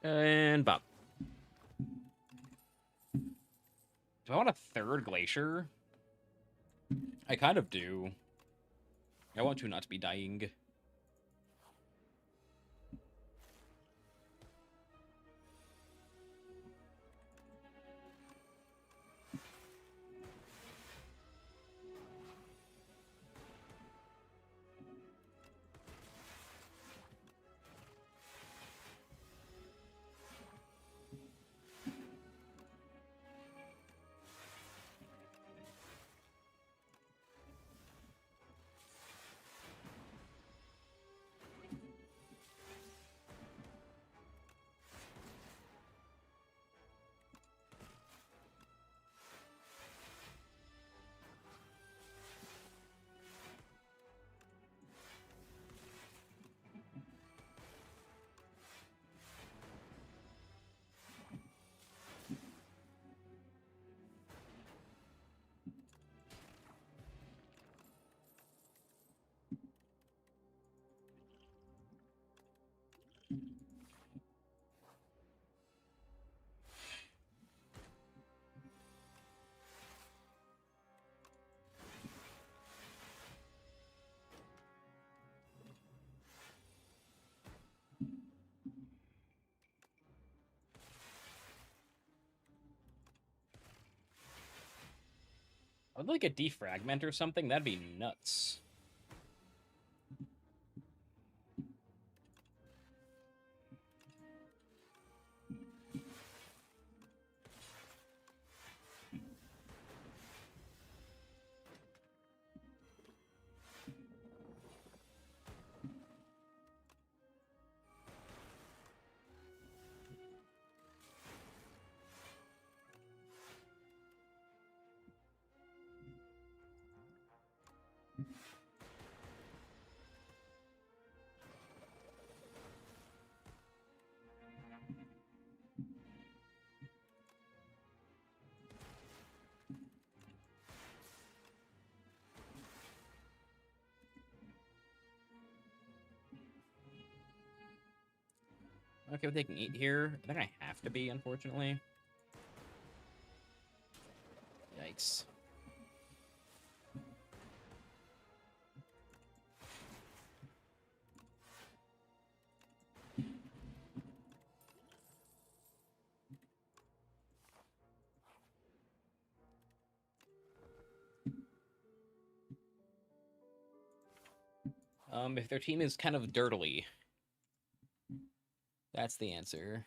And Bob. Do I want a third glacier? I kind of do. I want to not be dying. I would like a defragment or something. That'd be nuts. Okay, well, they can eat here. They're gonna have to be, unfortunately. Yikes. If their team is kind of dirtily, that's the answer.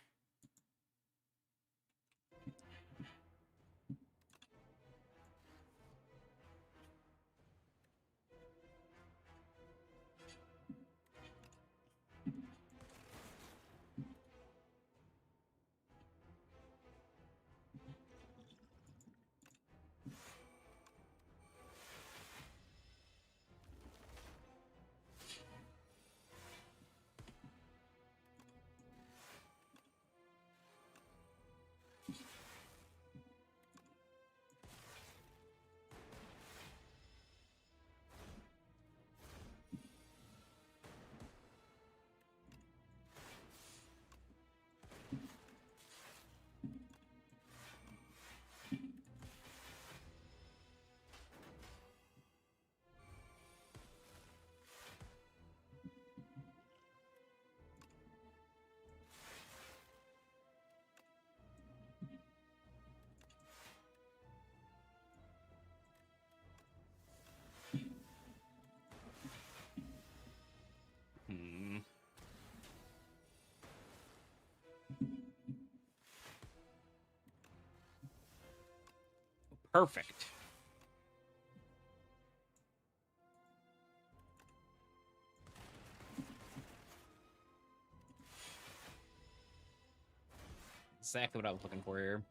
Hmm. Perfect. Exactly what I was looking for here.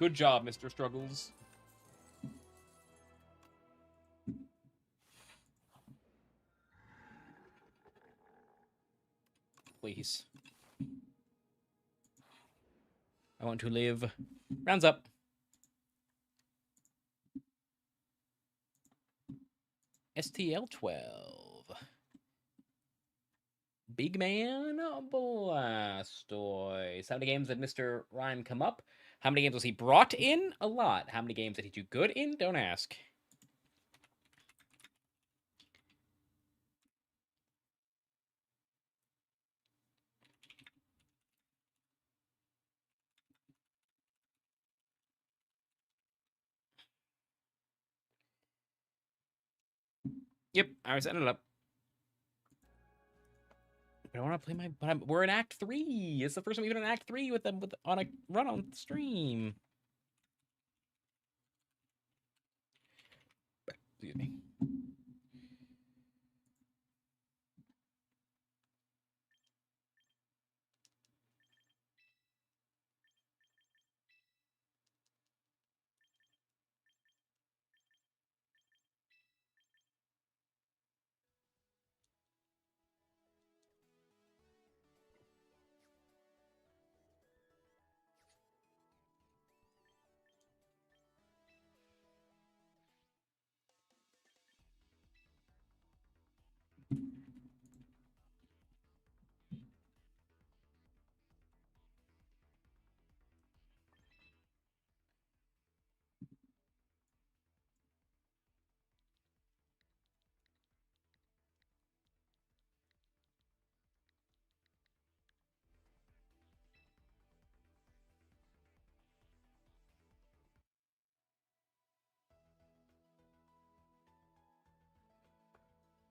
Good job, Mr. Struggles. Please. I want to live. Rounds up. STL12. Big Man Blastoise. How many games did Mr. Rime come up? How many games was he brought in? A lot. How many games did he do good in? Don't ask. Yep, I was setting it up. But I want to play my. We're in Act 3. It's the first time we've been in Act 3 with them on a run on stream. Excuse me.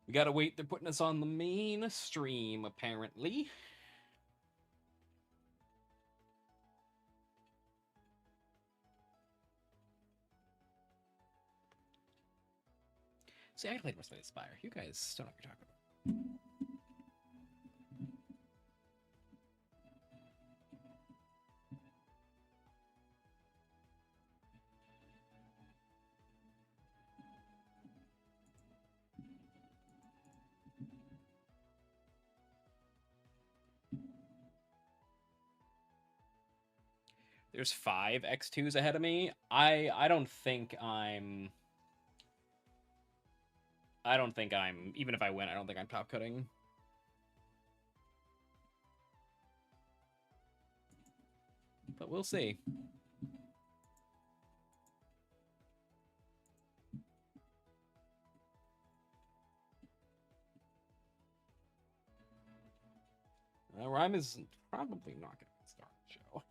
We gotta wait. They're putting us on the main stream, apparently. See, I gotta play the rest of the Spire. You guys don't know what you're talking about. There's 5 X2s ahead of me. I don't think I'm. Even if I win, I don't think I'm top cutting. But we'll see. Rime is probably not going to start the show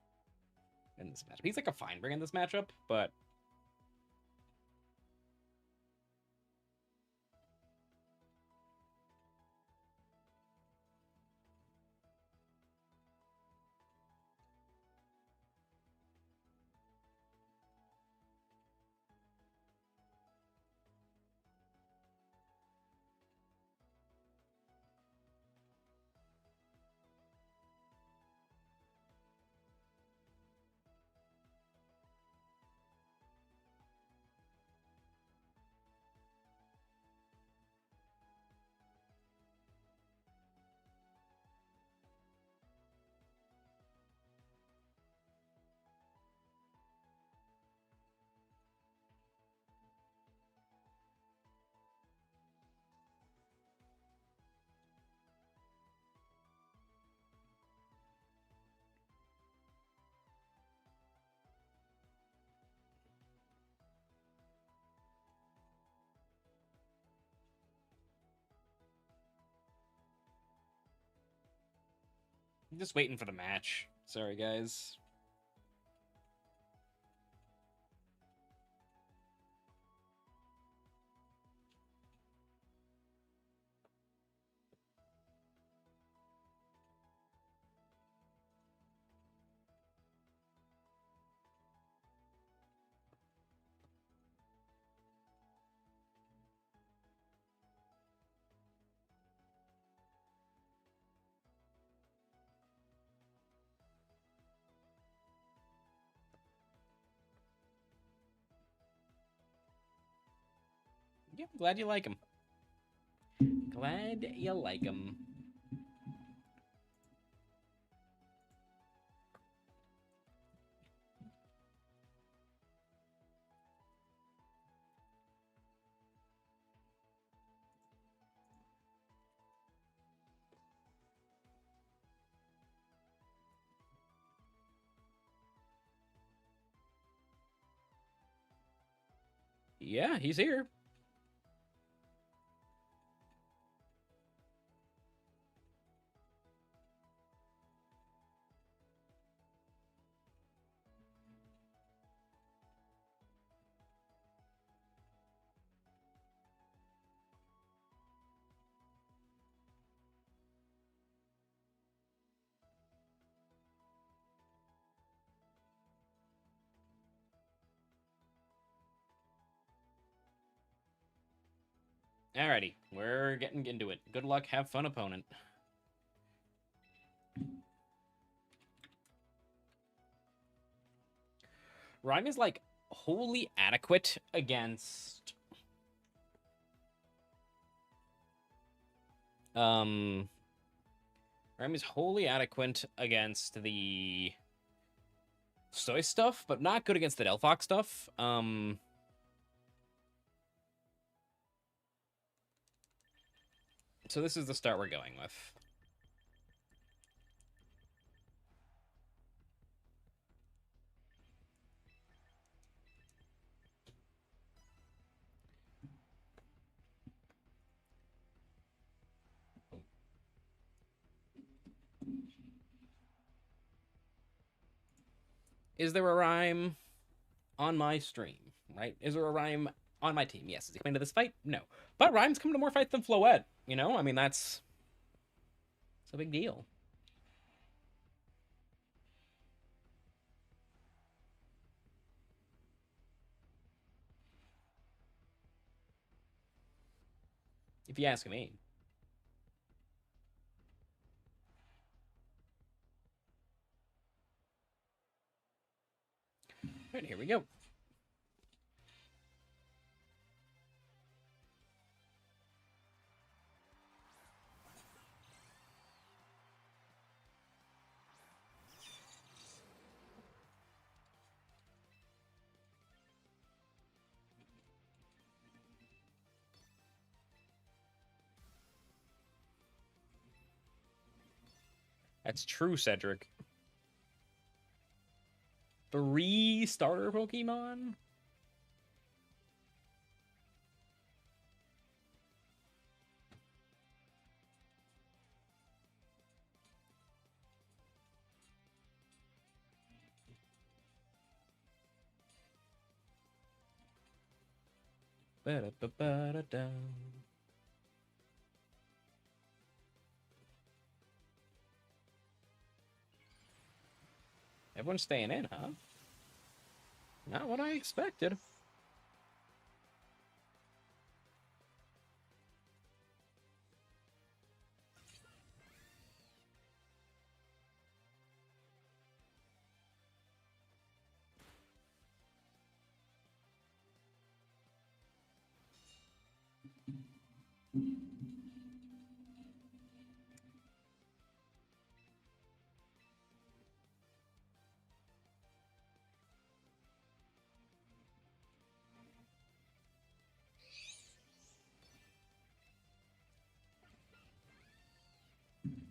in this matchup. He's like a fine bring in this matchup, but I'm just waiting for the match. Sorry, guys. Yeah, glad you like him. Glad you like him. Yeah, he's here. Alrighty, we're getting into it. Good luck, have fun, opponent. Rime is like wholly adequate against Rime is wholly adequate against the Soy stuff, but not good against the Delphox stuff. So this is the start we're going with. Is there a Rime on my stream? Right? Is there a Rime on my team? Yes. Is he coming to this fight? No. But Rime's coming to more fights than Floette. You know? I mean, it's a big deal. If you ask me. Right, here we go. That's true, Cedric. 3 starter Pokemon? Ba-da-ba-ba-da-da. Everyone's staying in, huh? Not what I expected.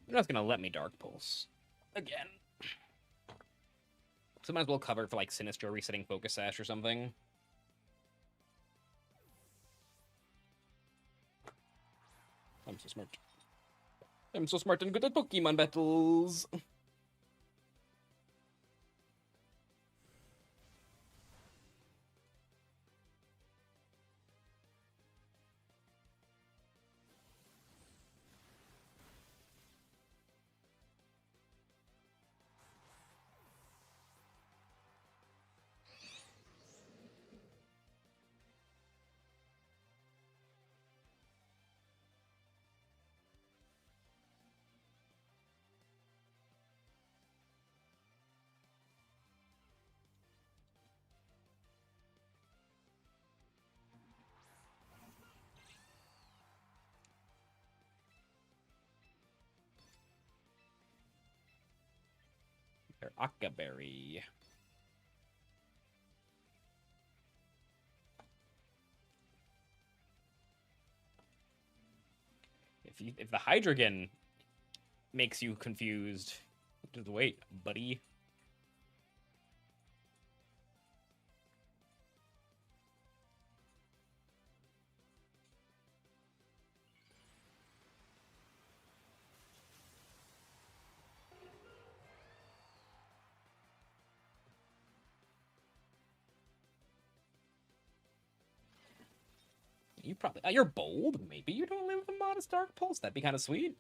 You're not gonna let me Dark Pulse. Again. So might as well cover for like Sinistro resetting Focus Sash or something. I'm so smart. I'm so smart and good at Pokemon battles. They're Akaberry. If the Hydreigon makes you confused, just wait, buddy. You probably you're bold. Maybe you don't live with a modest dark pulse. That'd be kind of sweet.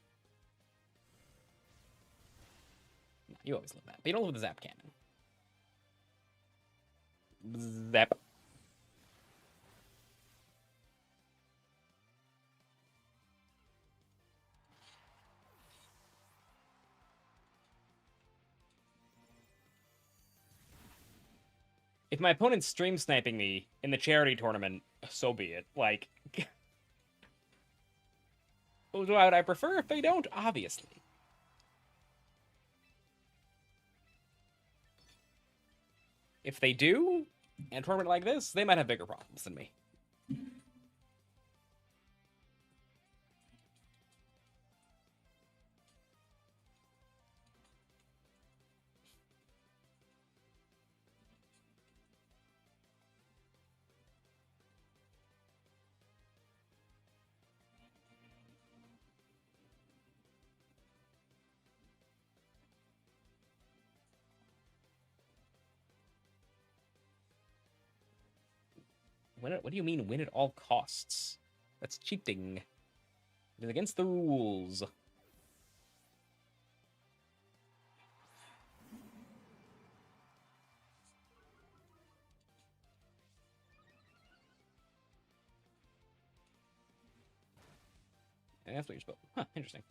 No, you always live that, but you don't live with the zap cannon. Zap. If my opponent's stream sniping me in the charity tournament, so be it. Like, what would I prefer if they don't? Obviously. If they do, in a tournament like this, they might have bigger problems than me. What do you mean win at all costs? That's cheating. It is against the rules. And that's what you're supposed. Huh, interesting.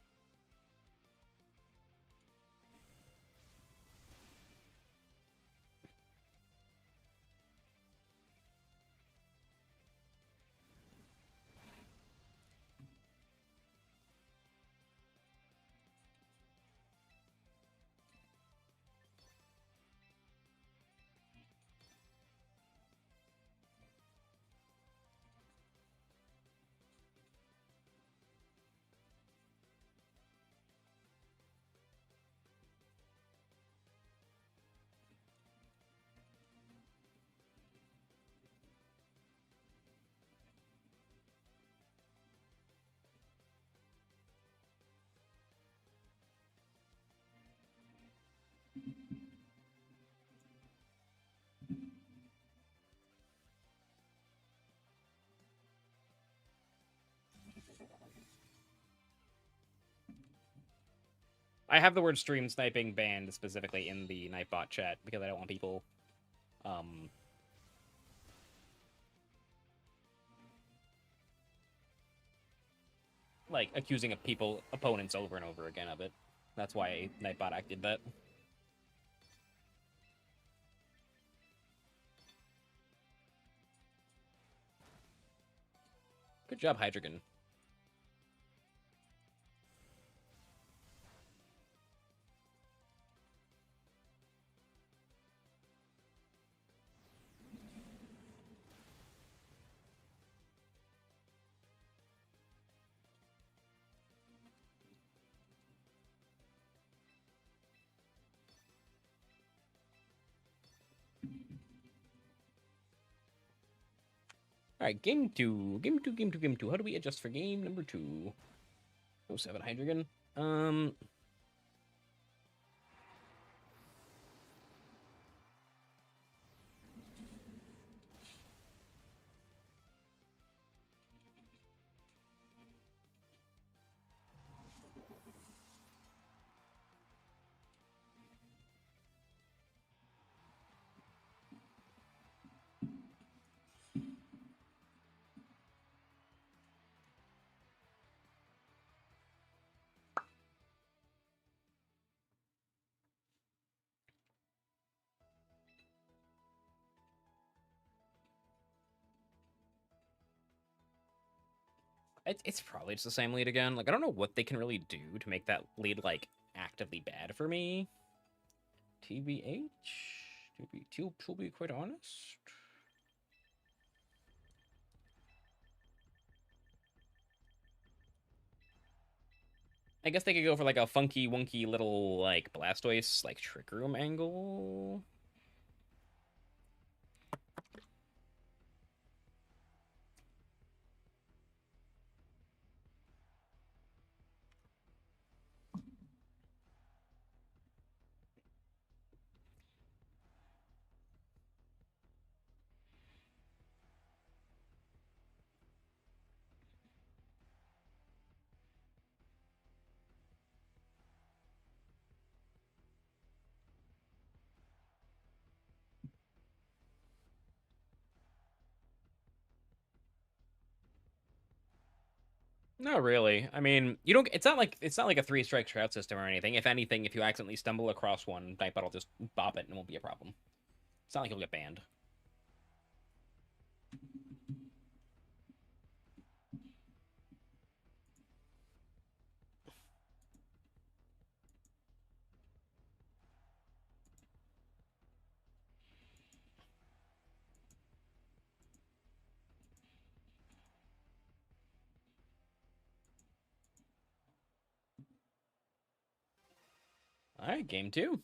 I have the word stream sniping banned specifically in the Nightbot chat because I don't want people um like accusing of people opponents over and over again of it. That's why Nightbot acted that. Good job, Hydrogen. All right, game two. Game two, game two, game two. How do we adjust for game number two? 07 Hydrogen. It's probably just the same lead again. Like, I don't know what they can really do to make that lead, like, actively bad for me. TBH? To be quite honest. I guess they could go for, like, a funky, wonky little, like, Blastoise, like, Trick Room angle. No, really. I mean, you don't. It's not like a three-strike shroud system or anything. If anything, if you accidentally stumble across one, Nightbot will just bop it and it won't be a problem. It's not like you'll get banned. All right, game two.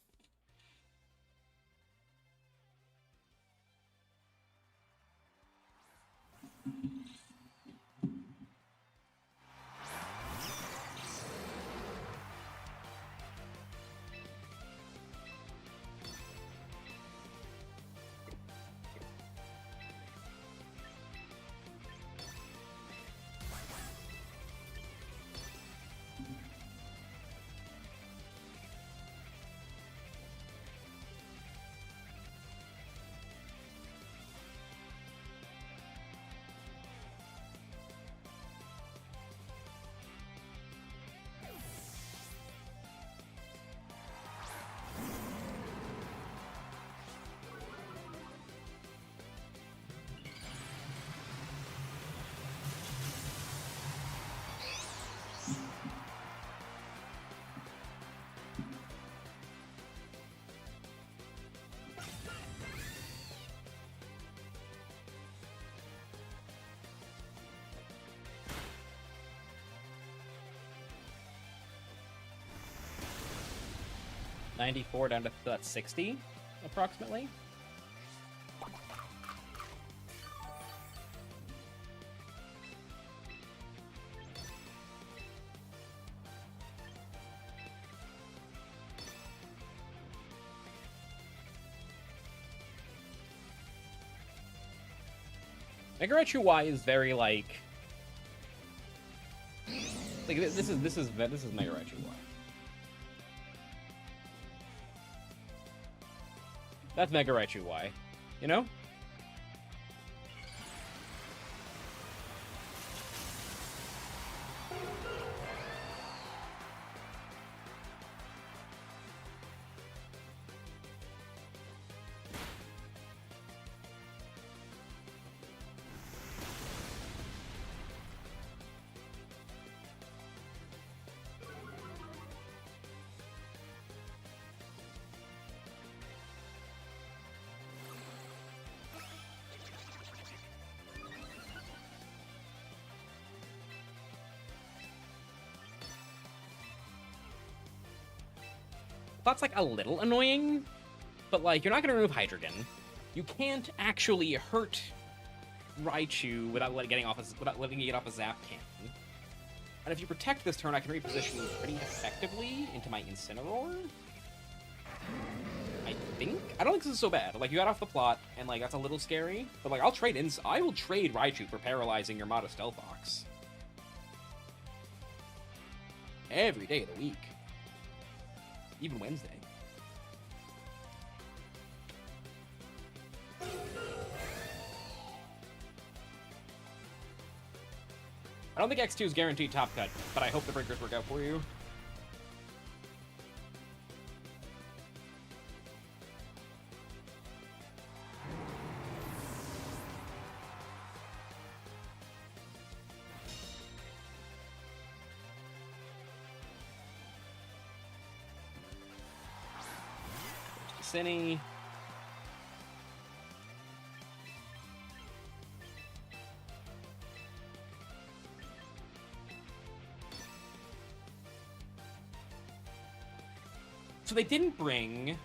$94 down to that $60, approximately. Megarachu Y is very like this is Megarachu Y. That's Megarachu Y, you know? That's like a little annoying, but like you're not gonna remove Hydreigon. You can't actually hurt Raichu without letting it off a Zap Cannon. And if you protect this turn, I can reposition pretty effectively into my Incineroar. I think. I don't think this is so bad. Like you got off the plot, and like that's a little scary. But like I will trade Raichu for paralyzing your Mata Stealth Fox every day of the week. Even Wednesday. I don't think X2 is guaranteed top cut, but I hope the breakers work out for you. Cine. So they didn't bring...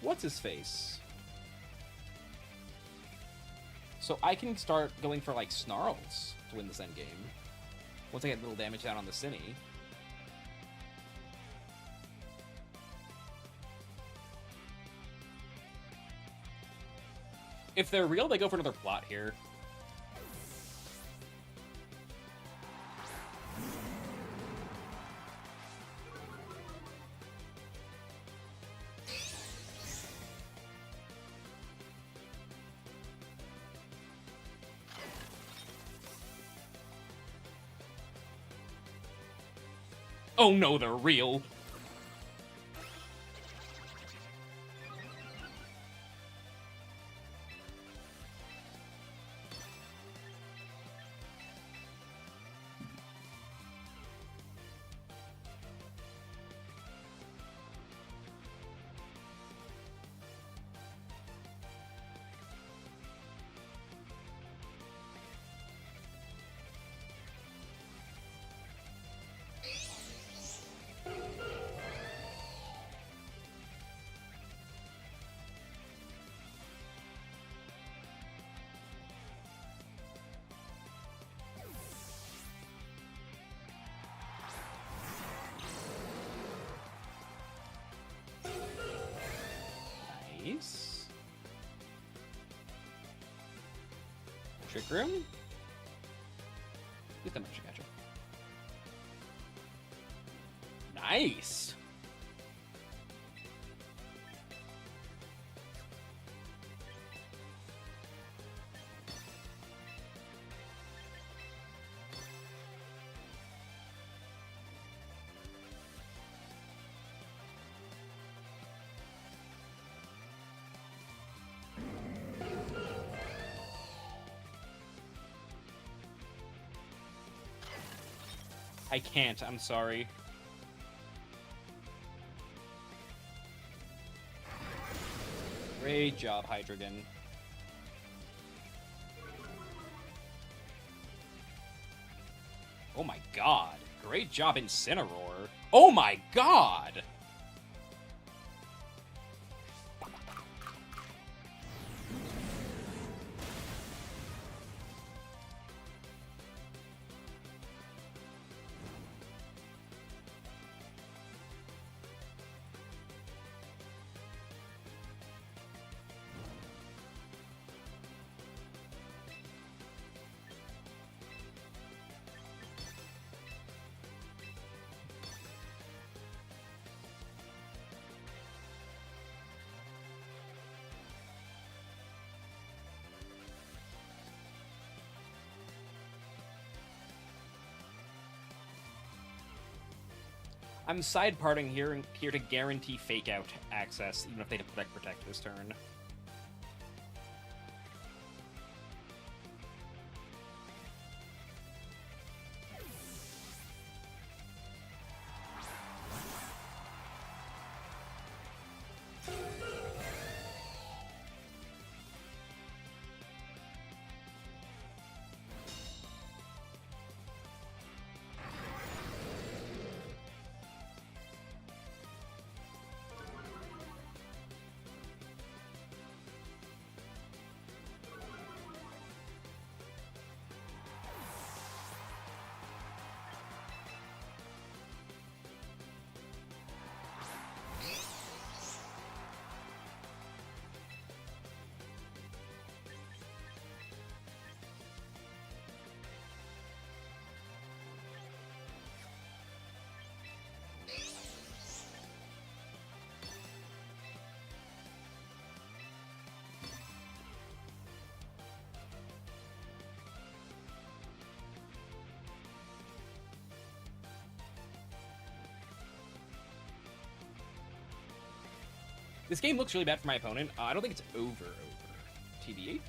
What's his face? So I can start going for, like, Snarls to win this endgame. Once I get a little damage down on the Cine. If they're real, they go for another plot here. Oh no, they're real. Nice. Trick room? At least I'm gonna catch him. Nice. I can't, I'm sorry. Great job, Hydreigon. Oh my god. Great job, Incineroar. Oh my god! I'm side parting here to guarantee fake out access, even if they protect this turn. This game looks really bad for my opponent. I don't think it's over. TBH.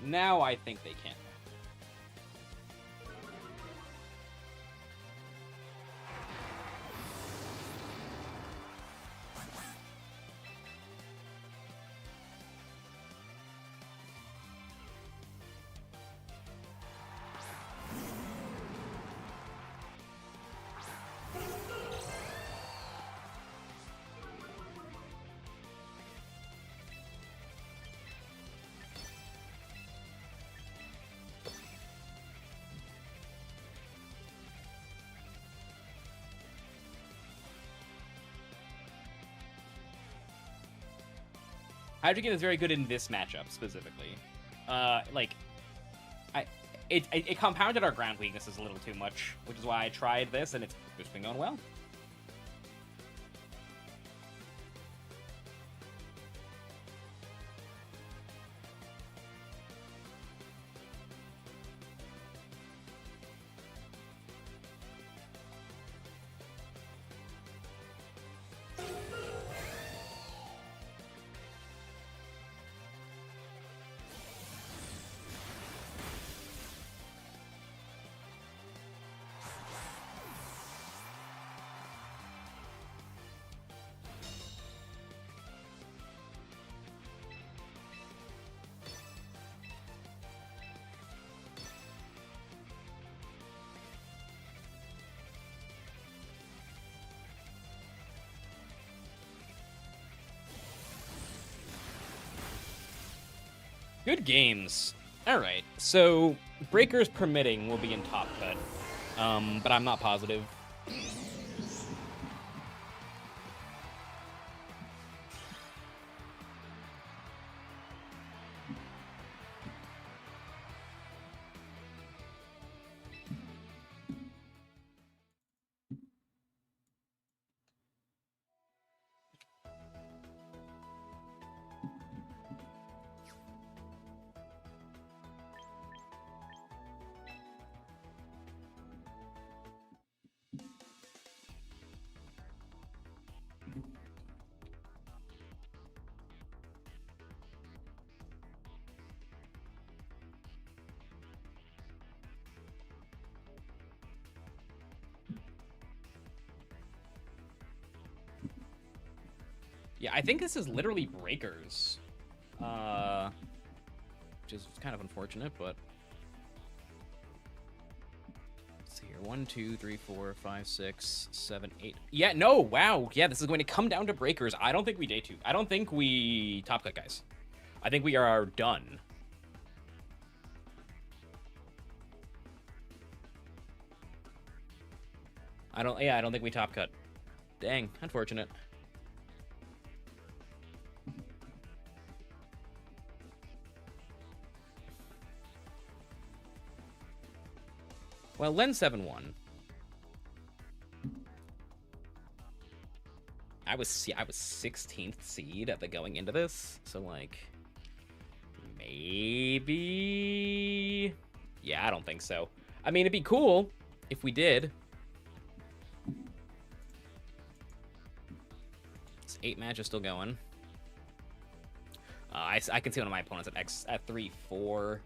Now I think they can. Hydreigon is very good in this matchup specifically. Like, it compounded our ground weaknesses a little too much, which is why I tried this, and it's just been going well. Good games. Alright, so Breakers permitting will be in top cut, but I'm not positive. Yeah, I think this is literally Breakers. Which is kind of unfortunate, but... Let's see here. 1, 2, 3, 4, 5, 6, 7, 8... Yeah, no! Wow! Yeah, this is going to come down to Breakers. I don't think we day 2. I don't think we top cut, guys. I think we are done. I don't think we top cut. Dang, unfortunate. Well, Len 7-1. I was 16th seed at the going into this, so like maybe. Yeah, I don't think so. I mean, it'd be cool if we did. This 8 match is still going. I can see one of my opponents at 3-4.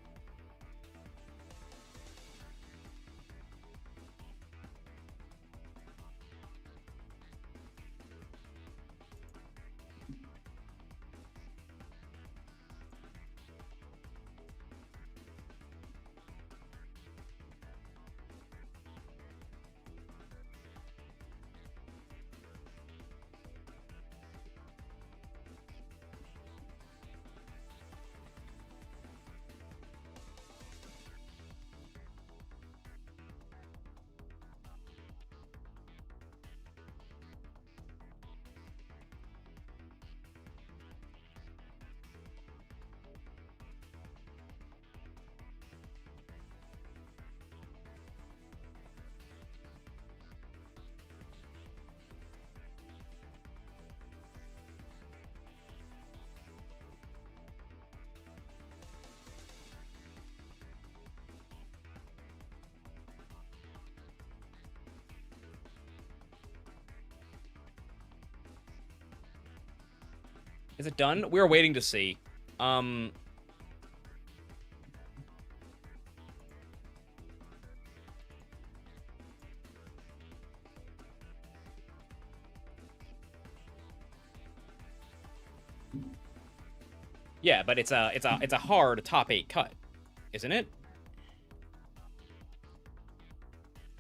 Is it done? We're waiting to see. Yeah, but it's a hard top 8 cut, isn't it?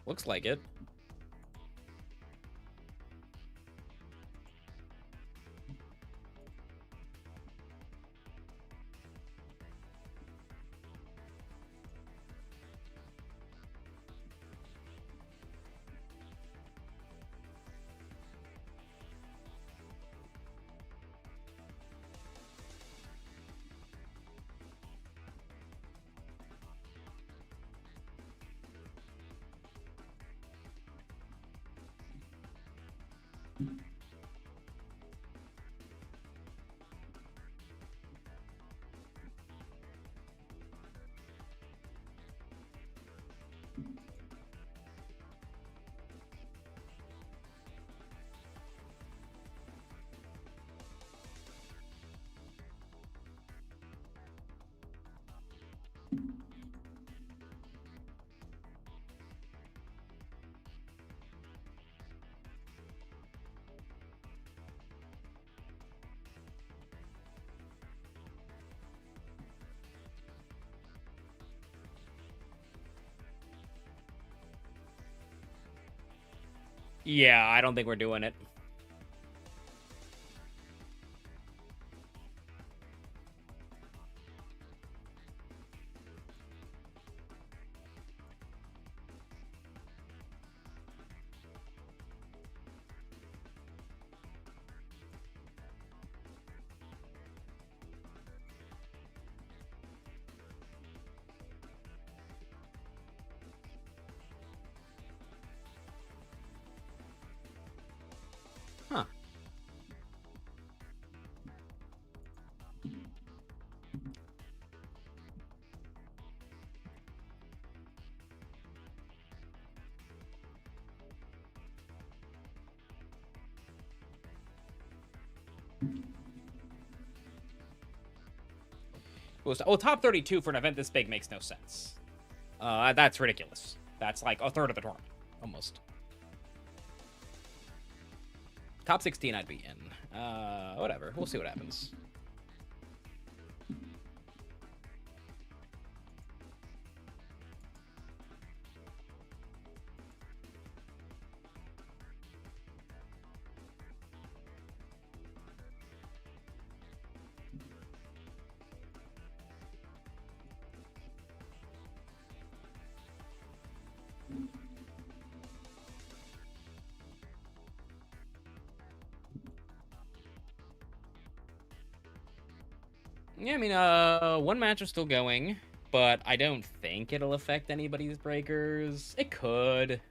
Looks like it. Yeah, I don't think we're doing it. Huh. Well, top 32 for an event this big makes no sense. That's ridiculous. That's like a third of the tournament, almost. Top 16 I'd be in. Whatever. We'll see what happens. Yeah, I mean, one match is still going, but I don't think it'll affect anybody's breakers. It could.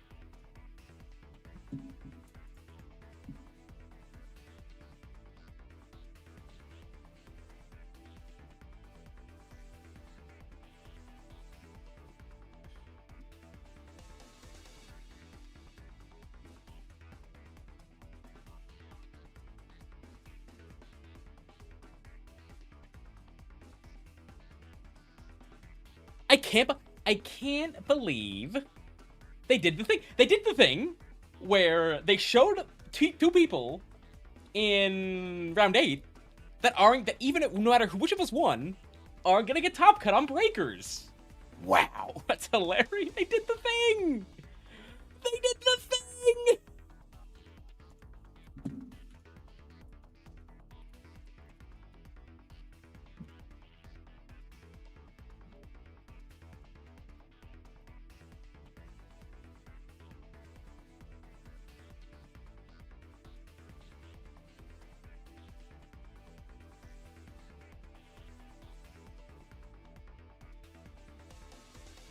I can't believe they did the thing. They did the thing where they showed two people in round 8 that even no matter which of us won, aren't gonna get top cut on breakers. Wow, that's hilarious. They did the thing. They did the thing.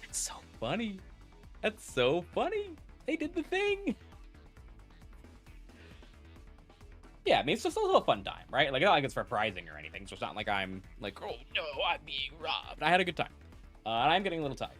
That's so funny. That's so funny. They did the thing. Yeah, I mean, it's just a little fun time, right? Like, it's not like it's surprising or anything, so it's not like I'm like, oh no, I'm being robbed. I had a good time. And I'm getting a little tired.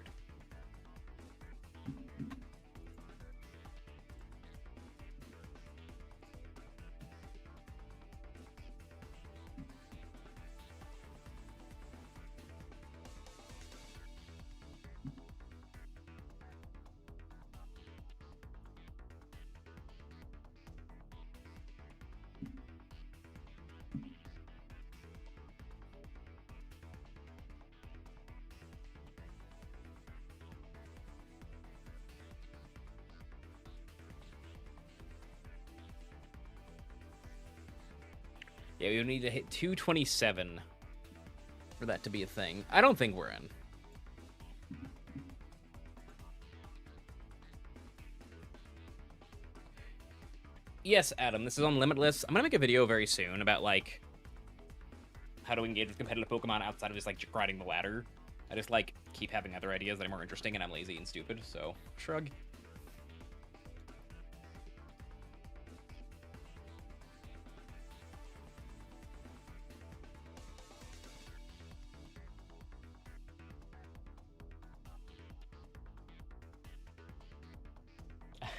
Yeah, we would need to hit 227 for that to be a thing. I don't think we're in. Yes, Adam, this is on Limitless. I'm gonna make a video very soon about, like, how to engage with competitive Pokemon outside of just, like, riding the ladder. I just, like, keep having other ideas that are more interesting, and I'm lazy and stupid, so shrug.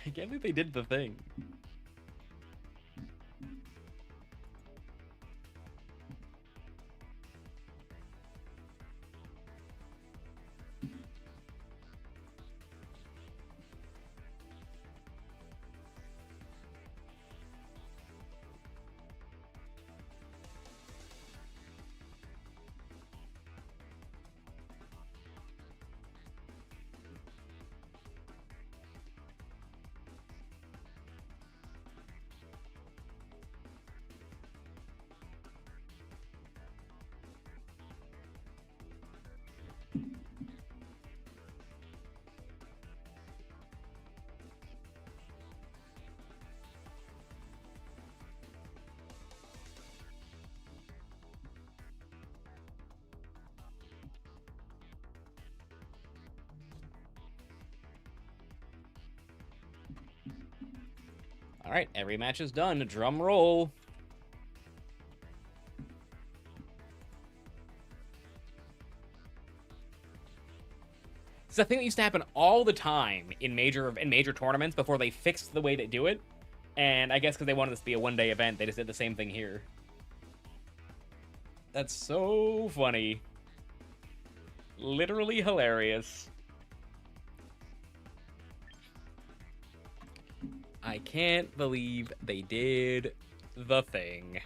I can't believe they did the thing. All right, every match is done. Drum roll. It's a thing that used to happen all the time in major tournaments before they fixed the way they do it. And I guess because they wanted this to be a one-day event, they just did the same thing here. That's so funny. Literally hilarious. I can't believe they did the thing.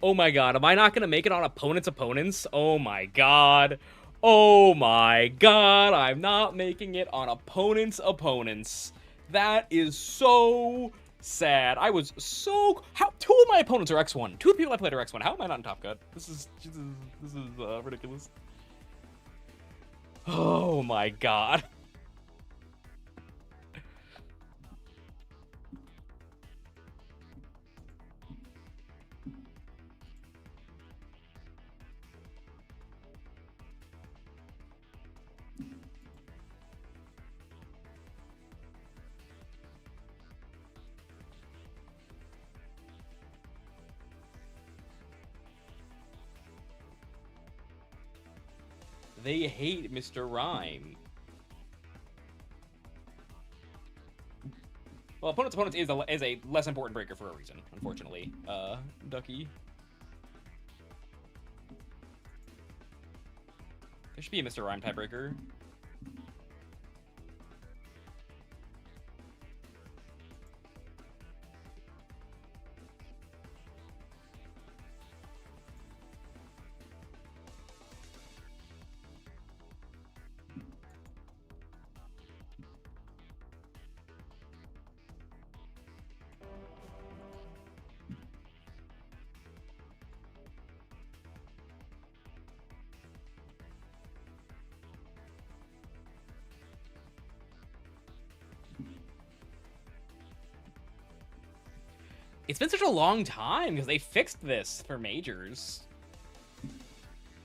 Oh my god, am I not gonna make it on opponents? Oh my god. Oh my god, I'm not making it on opponents. That is so sad. I was so... Two of my opponents are X1. Two of the people I played are X1. How am I not in Top Cut? This is ridiculous. Oh my god. They hate Mr. Rime. Well, opponents is a less important breaker for a reason, unfortunately. Ducky. There should be a Mr. Rime tiebreaker. It's been such a long time because they fixed this for majors.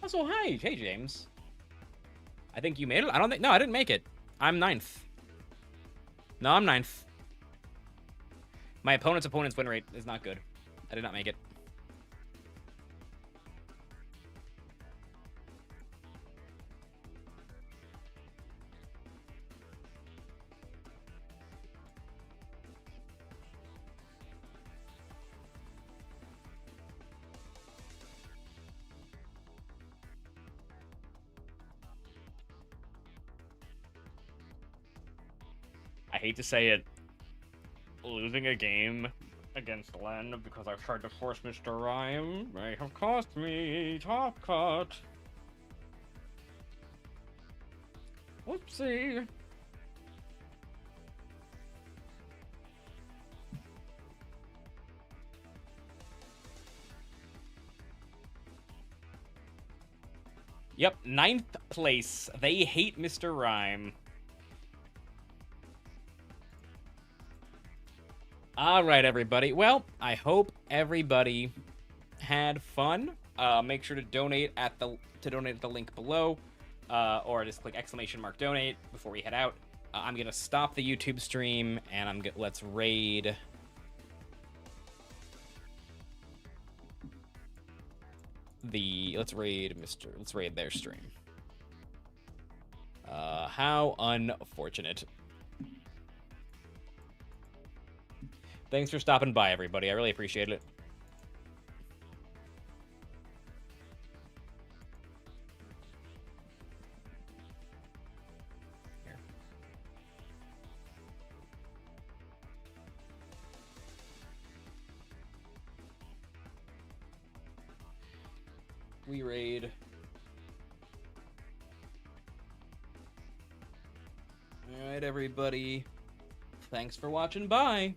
Also, hi, hey James. I think you made it. No, I didn't make it. I'm 9th. No, I'm 9th. My opponent's win rate is not good. I did not make it. I hate to say it, losing a game against Len because I've tried to force Mr. Rime may have cost me Top Cut. Whoopsie. Yep, 9th place. They hate Mr. Rime. All right, everybody. Well, I hope everybody had fun. Make sure to donate at the link below, or just click !donate before we head out. I'm gonna stop the YouTube stream, and let's raid. Let's raid their stream. How unfortunate. Thanks for stopping by, everybody. I really appreciate it. Here. We raid. All right, everybody. Thanks for watching. Bye.